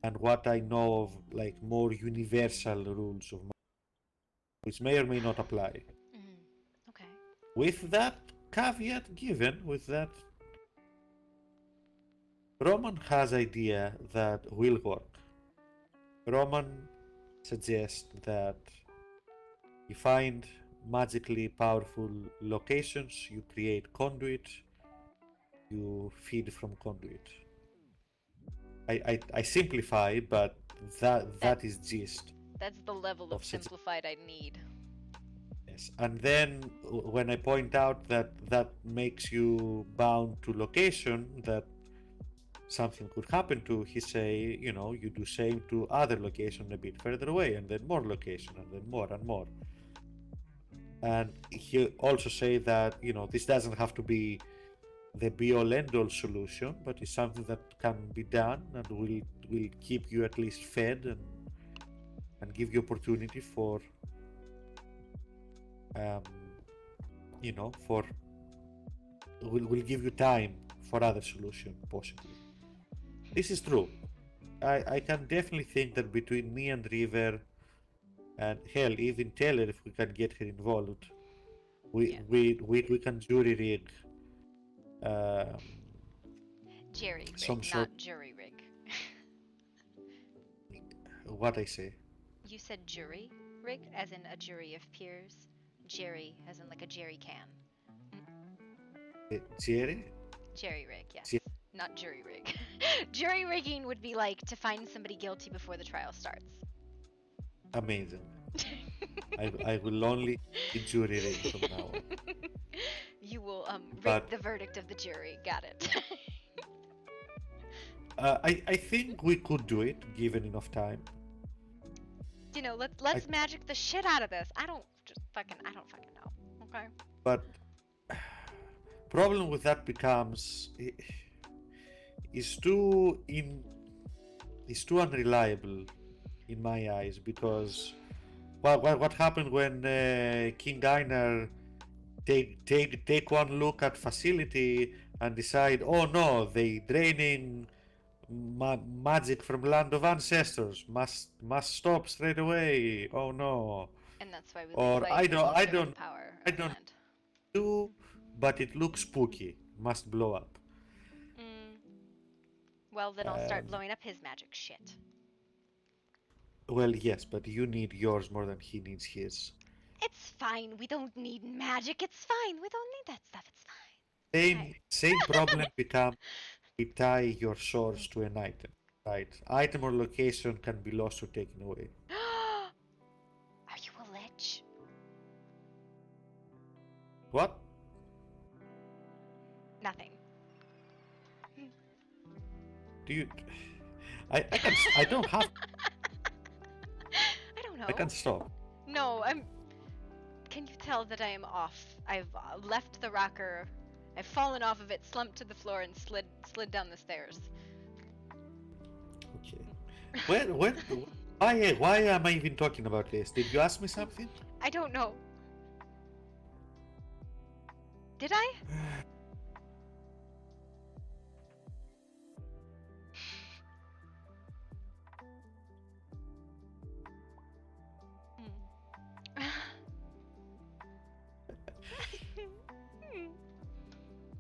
and what I know of like more universal rules of which may or may not apply. Okay. With that caveat given, with that, Roman has idea that will work. Roman suggests that you find magically powerful locations, you create conduit, you feed from conduit. I simplify, but that is gist. That's the level of simplified I need. Yes, and then when I point out that that makes you bound to location, that something could happen to, he say, you know, you do same to other location a bit further away, and then more location, and then more and more. And he also say that, you know, this doesn't have to be the be-all end-all solution, but it's something that can be done and will keep you at least fed and give you opportunity for you know, for will give you time for other solution possibly. This is true. I can definitely think that between me and River and hell even Taylor, if we can get her involved, we can jury rig Jerry some rig, sort. not jury rig. What I say? You said jury rig, as in a jury of peers. Jerry, as in like a jerry can. Jerry? Jerry rig, yes. Not jury rig. Jury rigging would be like to find somebody guilty before the trial starts. Amazing. I will only be jury rig from now on. You will rig the verdict of the jury. Got it. I think we could do it given enough time. You know, let's magic the shit out of this. I don't fucking know. Okay. But problem with that becomes is too unreliable in my eyes, because what happened when King Einar take one look at facility and decide, oh no, they draining magic from land of ancestors, must stop straight away. Oh no. And that's why we or I don't power do, but it looks spooky, must blow up. Well, then I'll start blowing up his magic shit. Well, yes, but you need yours more than he needs his. It's fine. We don't need magic. It's fine. We don't need that stuff. It's fine. Same problem becomes we tie your source to an item, right? Item or location can be lost or taken away. Are you a lich? What? Nothing. Do you? I don't have. I don't know. I can stop. No, Can you tell that I am off? I've left the rocker. I've fallen off of it, slumped to the floor, and slid down the stairs. Okay. Why am I even talking about this? Did you ask me something? I don't know. Did I?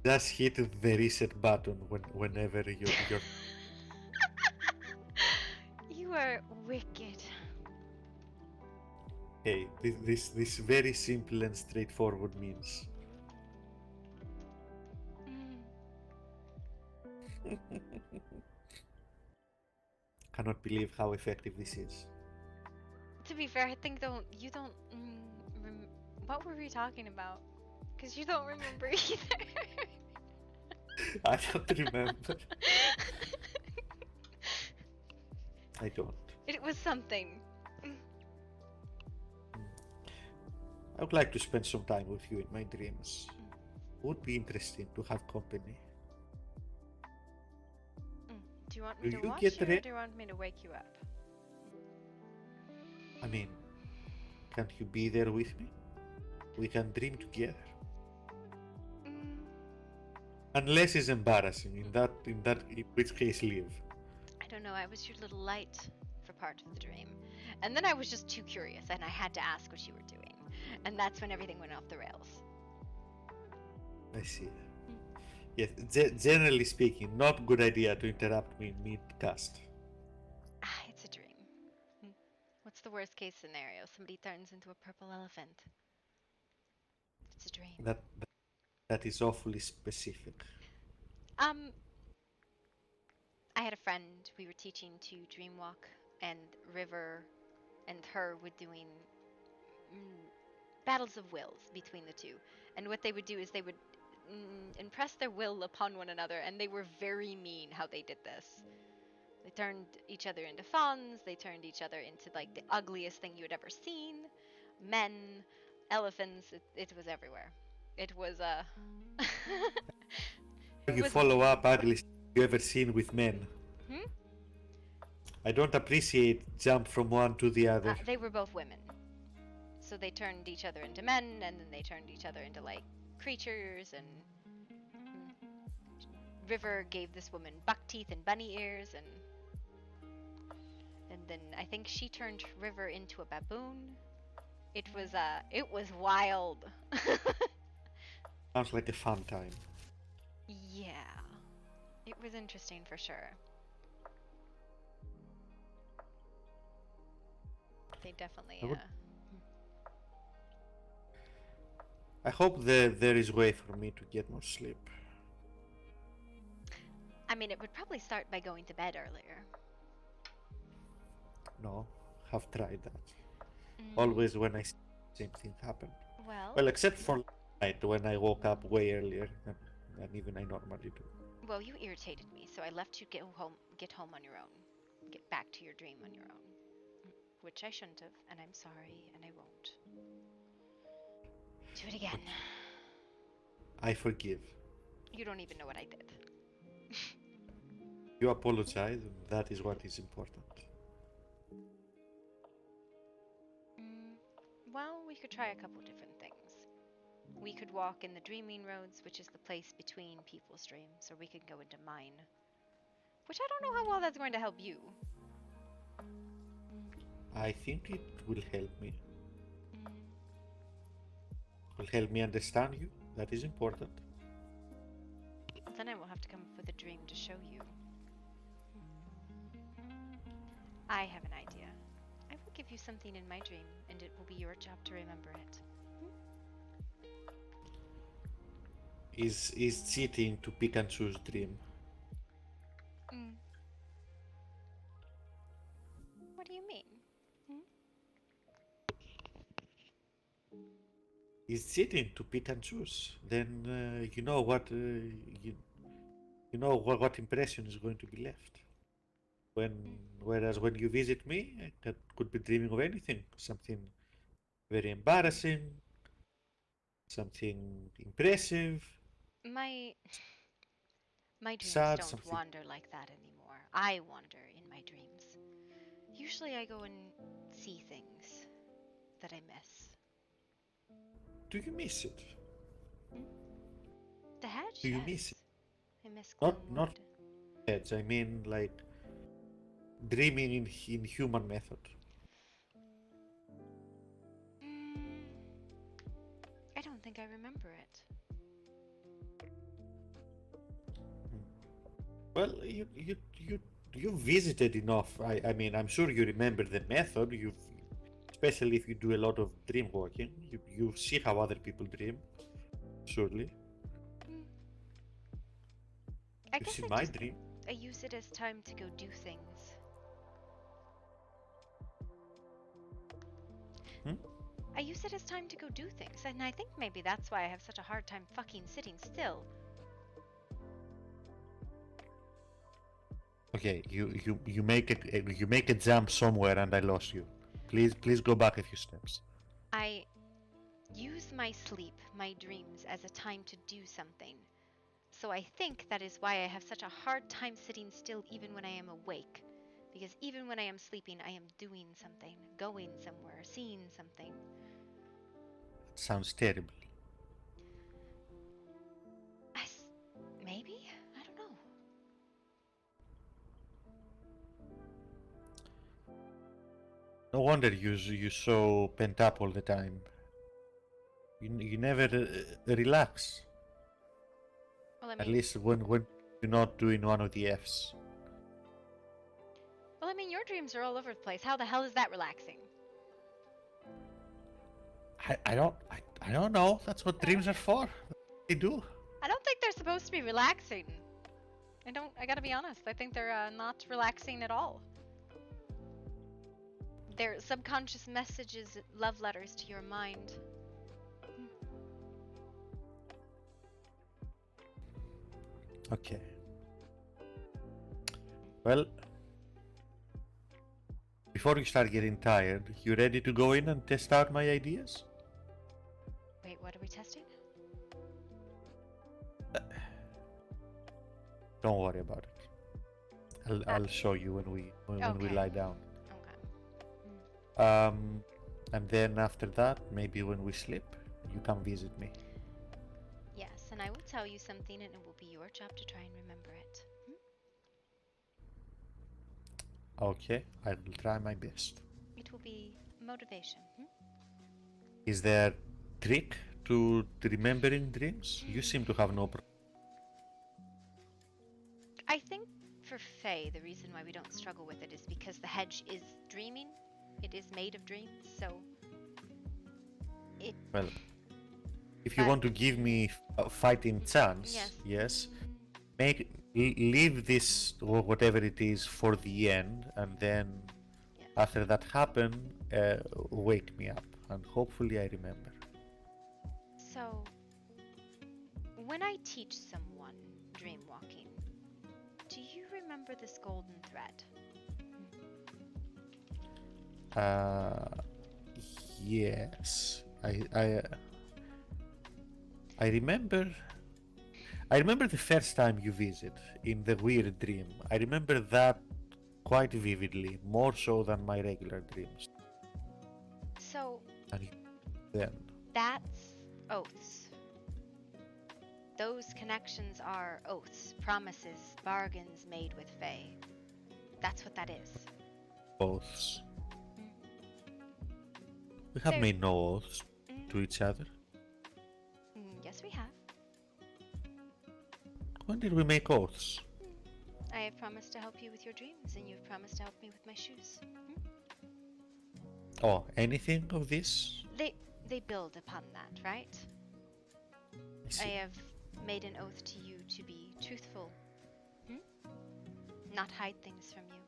Just hit the reset button whenever you're... You are wicked. Hey, this very simple and straightforward means. Cannot believe how effective this is. To be fair, I think you don't. What were we talking about? Because you don't remember either. I don't remember. I don't. It was something. I would like to spend some time with you in my dreams. Would be interesting to have company. Do you want me Do to you watch get you, or re- do you want me to wake you up? I mean, can't you be there with me? We can dream together. Unless it's embarrassing. In which case, leave. I don't know, I was your little light for part of the dream. And then I was just too curious, and I had to ask what you were doing. And that's when everything went off the rails. I see. Yes, generally speaking, not good idea to interrupt me mid-cast. It's a dream. What's the worst case scenario? Somebody turns into a purple elephant. It's a dream. That is awfully specific. I had a friend, we were teaching to dreamwalk, and River and her were doing battles of wills between the two. And what they would do is they would impress their will upon one another, and they were very mean how they did this. They turned each other into fawns, they turned each other into like the ugliest thing you had ever seen. Men, elephants, it was everywhere. It was You follow up ugliest you ever seen with men. I don't appreciate jump from one to the other. They were both women. So they turned each other into men, and then they turned each other into like creatures, and River gave this woman buck teeth and bunny ears, and then I think she turned River into a baboon. It was wild. Sounds like a fun time. Yeah. It was interesting for sure. They definitely I hope there is way for me to get more sleep. I mean, it would probably start by going to bed earlier. No, have tried that. Always when I see the same thing happen. Well, except for night when I woke up way earlier than even I normally do. Well, you irritated me, so I left you get home on your own. Get back to your dream on your own. Which I shouldn't have, and I'm sorry, and I won't. Do it again. I forgive. You don't even know what I did. You apologize, and that is what is important. Well, we could try a couple different things. We could walk in the dreaming roads, which is the place between people's dreams, or we could go into mine. Which I don't know how well that's going to help you. I think it will help me. Will help me understand you. That is important. Then I will have to come up with a dream to show you. I have an idea. I will give you something in my dream, and it will be your job to remember it. Is cheating to pick and choose dream? What do you mean? Is cheating to pick and choose? Then you know what you know what impression is going to be left. Whereas when you visit me, I could be dreaming of anything, something very embarrassing, something impressive. My dreams Sad, don't something. wander like that anymore. I wander in my dreams. Usually I go and see things that I miss. Do you miss it? The hedge? Do you Yes. miss it? I miss Not edge. I mean like dreaming in human method. I don't think I remember it. Well, you visited enough. I mean, I'm sure you remember the method. Especially if you do a lot of dream walking, you see how other people dream. Surely. I You've guess seen my dream. I use it as time to go do things. I use it as time to go do things, and I think maybe that's why I have such a hard time fucking sitting still. Okay, you make a jump somewhere and I lost you. Please go back a few steps. use my sleep, my dreams, as a time to do something. So I think that is why I have such a hard time sitting still even when I am awake. Because even when I am sleeping, I am doing something, going somewhere, seeing something. It sounds terrible. Maybe? I don't know. No wonder you so pent up all the time. You never relax. Well, I At mean, least when you're not doing one of the Fs. your dreams are all over the place. How the hell is that relaxing? I don't know. That's what dreams are for. They do. I don't think they're supposed to be relaxing. I gotta be honest. I think they're not relaxing at all. They're subconscious messages, love letters to your mind. Okay. Well, before you start getting tired, you ready to go in and test out my ideas? Wait, what are we testing? Don't worry about it. I'll show you when we lie down. Okay. And then after that, maybe when we sleep, you come visit me. Yes, and I will tell you something, and it will be your job to try and remember it. Okay, I will try my best. It will be motivation. Is there trick to remembering dreams? You seem to have no problem. I think for Faye, the reason why we don't struggle with it is because the hedge is dreaming. It is made of dreams, so it... Well, if you want to give me a fighting chance, yes, leave this or whatever it is for the end, and then after that happen, wake me up, and hopefully I remember. So, when I teach someone dream walking, do you remember this golden thread? Yes. I remember the first time you visit in the weird dream. I remember that quite vividly, more so than my regular dreams. So, And then that's oaths. Those connections are oaths, promises, bargains made with Faye. That's what that is. oaths. We have made no oaths to each other. Yes, we have. When did we make oaths? I have promised to help you with your dreams, and you've promised to help me with my shoes. Oh, anything of this? They build upon that, right? I have made an oath to you to be truthful. Not hide things from you.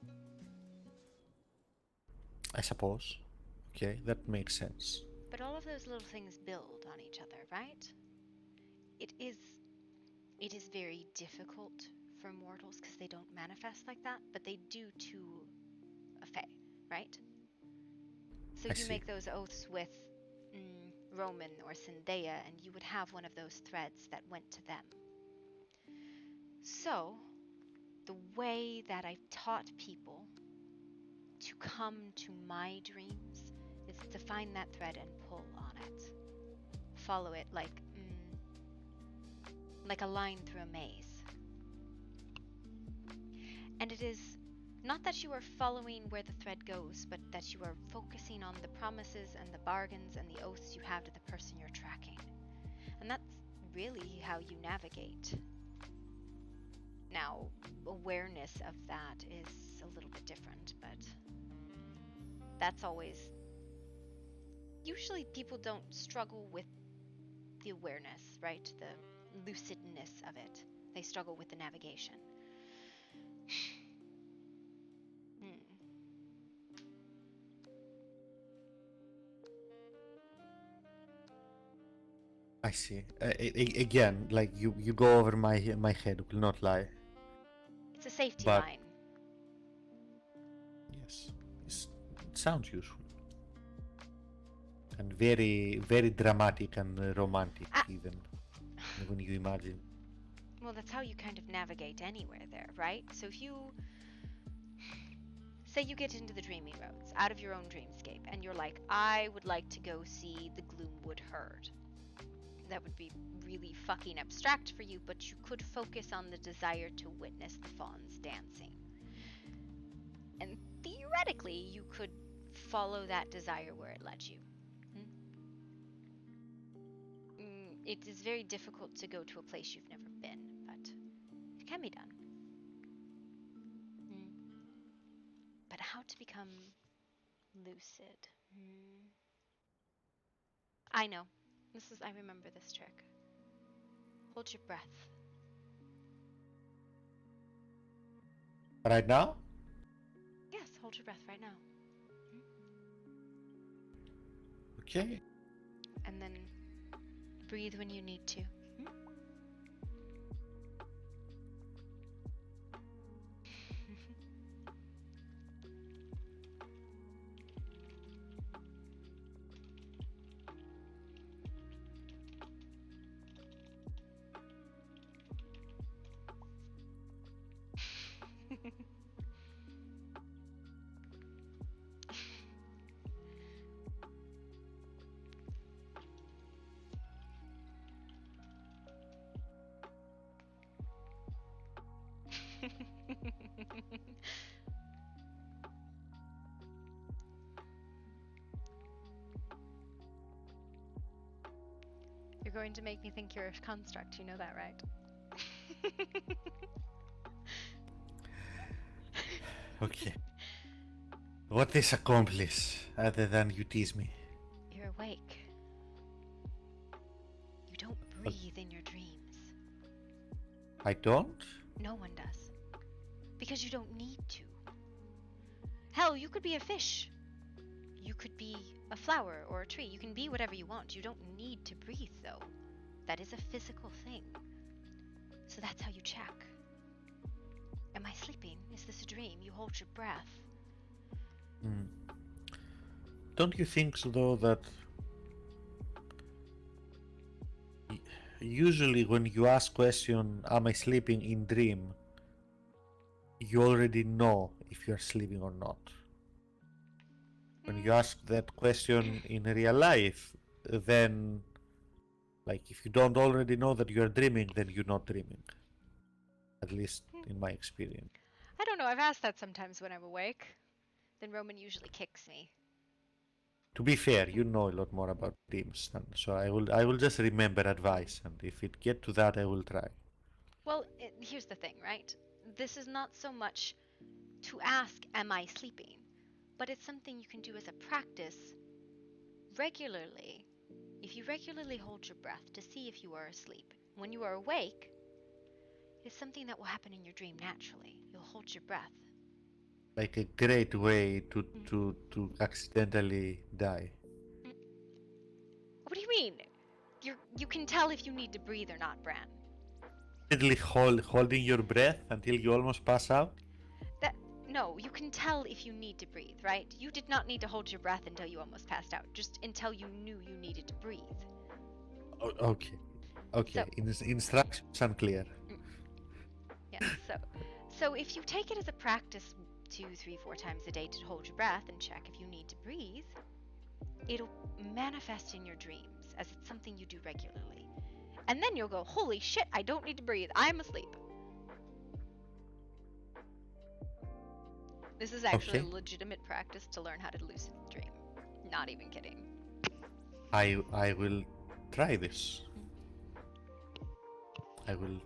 I suppose. Okay, that makes sense. But all of those little things build on each other, right? It is very difficult for mortals because they don't manifest like that, but they do to a fae, right? So you make those oaths with Roman or Zendaya, and you would have one of those threads that went to them. So, the way that I've taught people to come to my dreams is to find that thread and pull on it. Follow it like a line through a maze. And it is not that you are following where the thread goes, but that you are focusing on the promises and the bargains and the oaths you have to the person you're tracking. And that's really how you navigate. Now, awareness of that is a little bit different, but that's always... Usually people don't struggle with the awareness, right? The lucidness of it. They struggle with the navigation. I see. Again, like you go over my head. Will not lie. It's a safety line. Yes, it sounds useful. and very, very dramatic and romantic, Ah. even when you imagine. Well, that's how you kind of navigate anywhere there, right? So if you say you get into the dreamy roads out of your own dreamscape and you're like, I would like to go see the Gloomwood herd. That would be really fucking abstract for you, but you could focus on the desire to witness the fawns dancing. And theoretically, you could follow that desire where it led you. It is very difficult to go to a place you've never been, but it can be done. But how to become lucid? I know. I remember this trick. Hold your breath. Right now? Yes, hold your breath right now. Okay. And then breathe when you need to. You're going to make me think you're a construct, you know that, right? Okay. What this accomplish other than you tease me? You're awake. You don't breathe in your dreams. I don't? No one does. Because you don't need to. Hell, you could be a fish. You could be a flower or a tree. You can be whatever you want. You don't need to breathe, though. That is a physical thing. So that's how you check. Am I sleeping? Is this a dream? You hold your breath. Don't you think, though, that usually when you ask question, am I sleeping in dream, you already know if you're sleeping or not. When you ask that question in real life, then, like, if you don't already know that you're dreaming, then you're not dreaming. At least in my experience. I don't know, I've asked that sometimes when I'm awake. Then Roman usually kicks me. To be fair, you know a lot more about dreams, and so I will just remember advice, and if it get to that, I will try. Well, here's the thing, right? This is not so much to ask, am I sleeping? But it's something you can do as a practice regularly. If you regularly hold your breath to see if you are asleep. When you are awake, it is something that will happen in your dream naturally. You'll hold your breath. Like a great way to accidentally die. What do you mean? You can tell if you need to breathe or not, Bran. Holding your breath until you almost pass out? No, you can tell if you need to breathe, right? You did not need to hold your breath until you almost passed out, just until you knew you needed to breathe. Okay. Okay, So, instructions unclear. Yeah, so if you take it as a practice 2, 3, 4 times a day to hold your breath and check if you need to breathe, it'll manifest in your dreams as it's something you do regularly. And then you'll go, holy shit, I don't need to breathe, I'm asleep. This is actually a legitimate practice to learn how to lucid dream. Not even kidding. I will try this. I will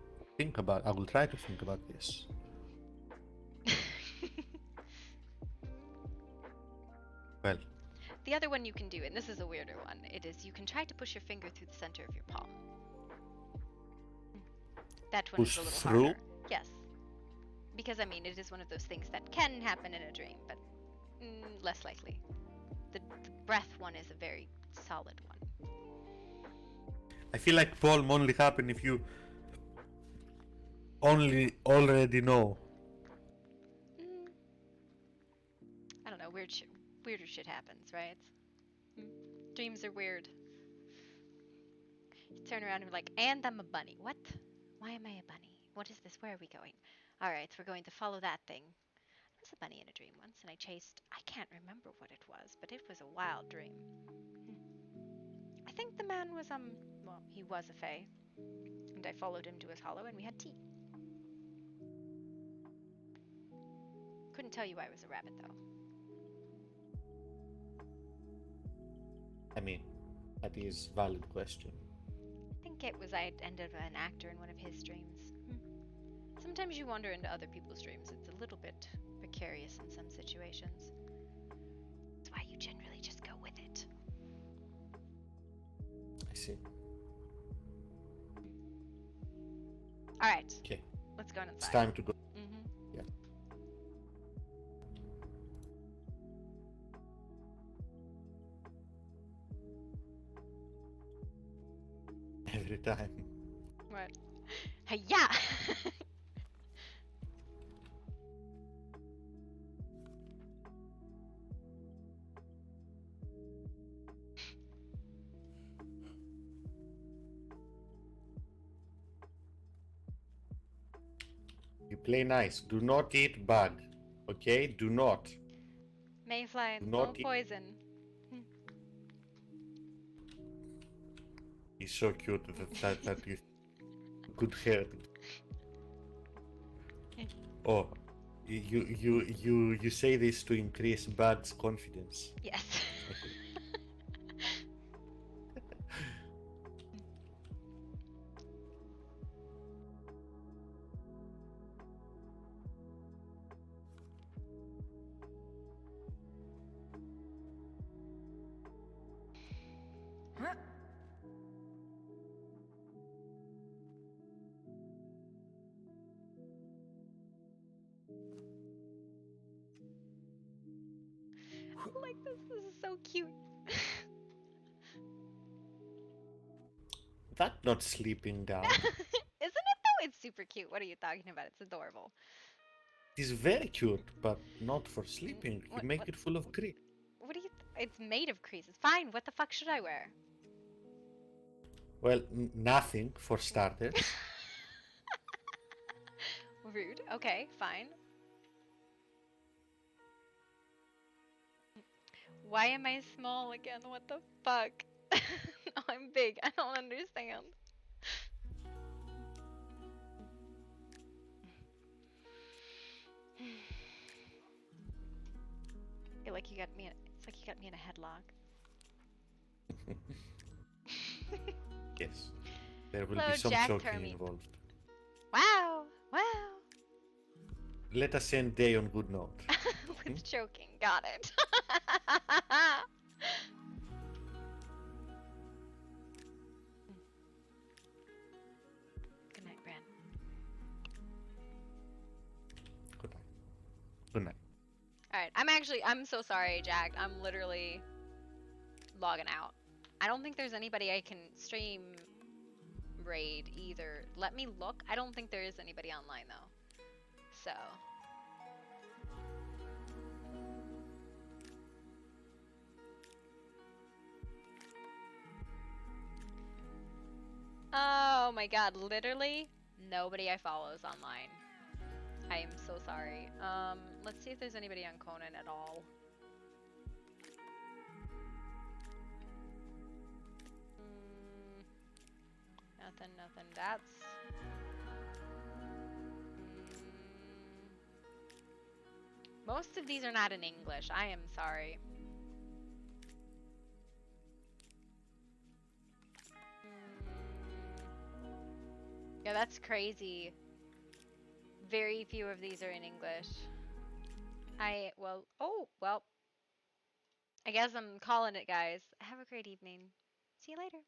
try to think about this. Well. The other one you can do, and this is a weirder one, it is you can try to push your finger through the center of your palm. That one is a little harder. Yes. Because, I mean, it is one of those things that can happen in a dream, but less likely. The breath one is a very solid one. I feel like palm only happen if you already know. I don't know, weirder shit happens, right? streams are weird. You turn around and be like, and I'm a bunny. What? Why am I a bunny? What is this? Where are we going? Alright, we're going to follow that thing. I was a bunny in a dream once, and I chased... I can't remember what it was, but it was a wild dream. I think the man was, well, he was a fae. And I followed him to his hollow, and we had tea. Couldn't tell you I was a rabbit, though. I mean, that is valid question. I think it was I'd ended up an actor in one of his dreams. Sometimes you wander into other people's dreams. It's a little bit precarious in some situations. That's why you generally just go with it. I see. Alright. Okay. Let's go inside. It's time to go. Yeah. Every time. What? Hey, yeah! You play nice. Do not eat bug. Okay? Do not. Mayfly, Do no not eat. poison. He's so cute that you could hear it. Oh, you say this to increase Bug's confidence. Yes. Like this is so cute. That not sleeping down. Isn't it though? It's super cute. What are you talking about? It's adorable. It's very cute, but not for sleeping. You make it full of creep. What do you... It's made of creases. Fine, what the fuck should I wear? Well, nothing for starters. Rude. Okay, fine. Why am I small again? What the fuck? No, I'm big. I don't understand. I feel like you got me in, it's like you got me in a headlock. Yes. There will Hello, be some Jack choking Termy. involved. Wow! Wow! Let us end day on good note. With choking. Got it. Good night, Bran. Good night. Good night. Alright, I'm so sorry, Jack. I'm literally logging out. I don't think there's anybody I can stream raid either. Let me look. I don't think there is anybody online though. So. Oh my god, literally nobody I follow is online. I am so sorry. Let's see if there's anybody on Conan at all. Nothing. That's... Most of these are not in English. I am sorry. Yeah, that's crazy. Very few of these are in English. Well, I guess I'm calling it, guys. Have a great evening. See you later.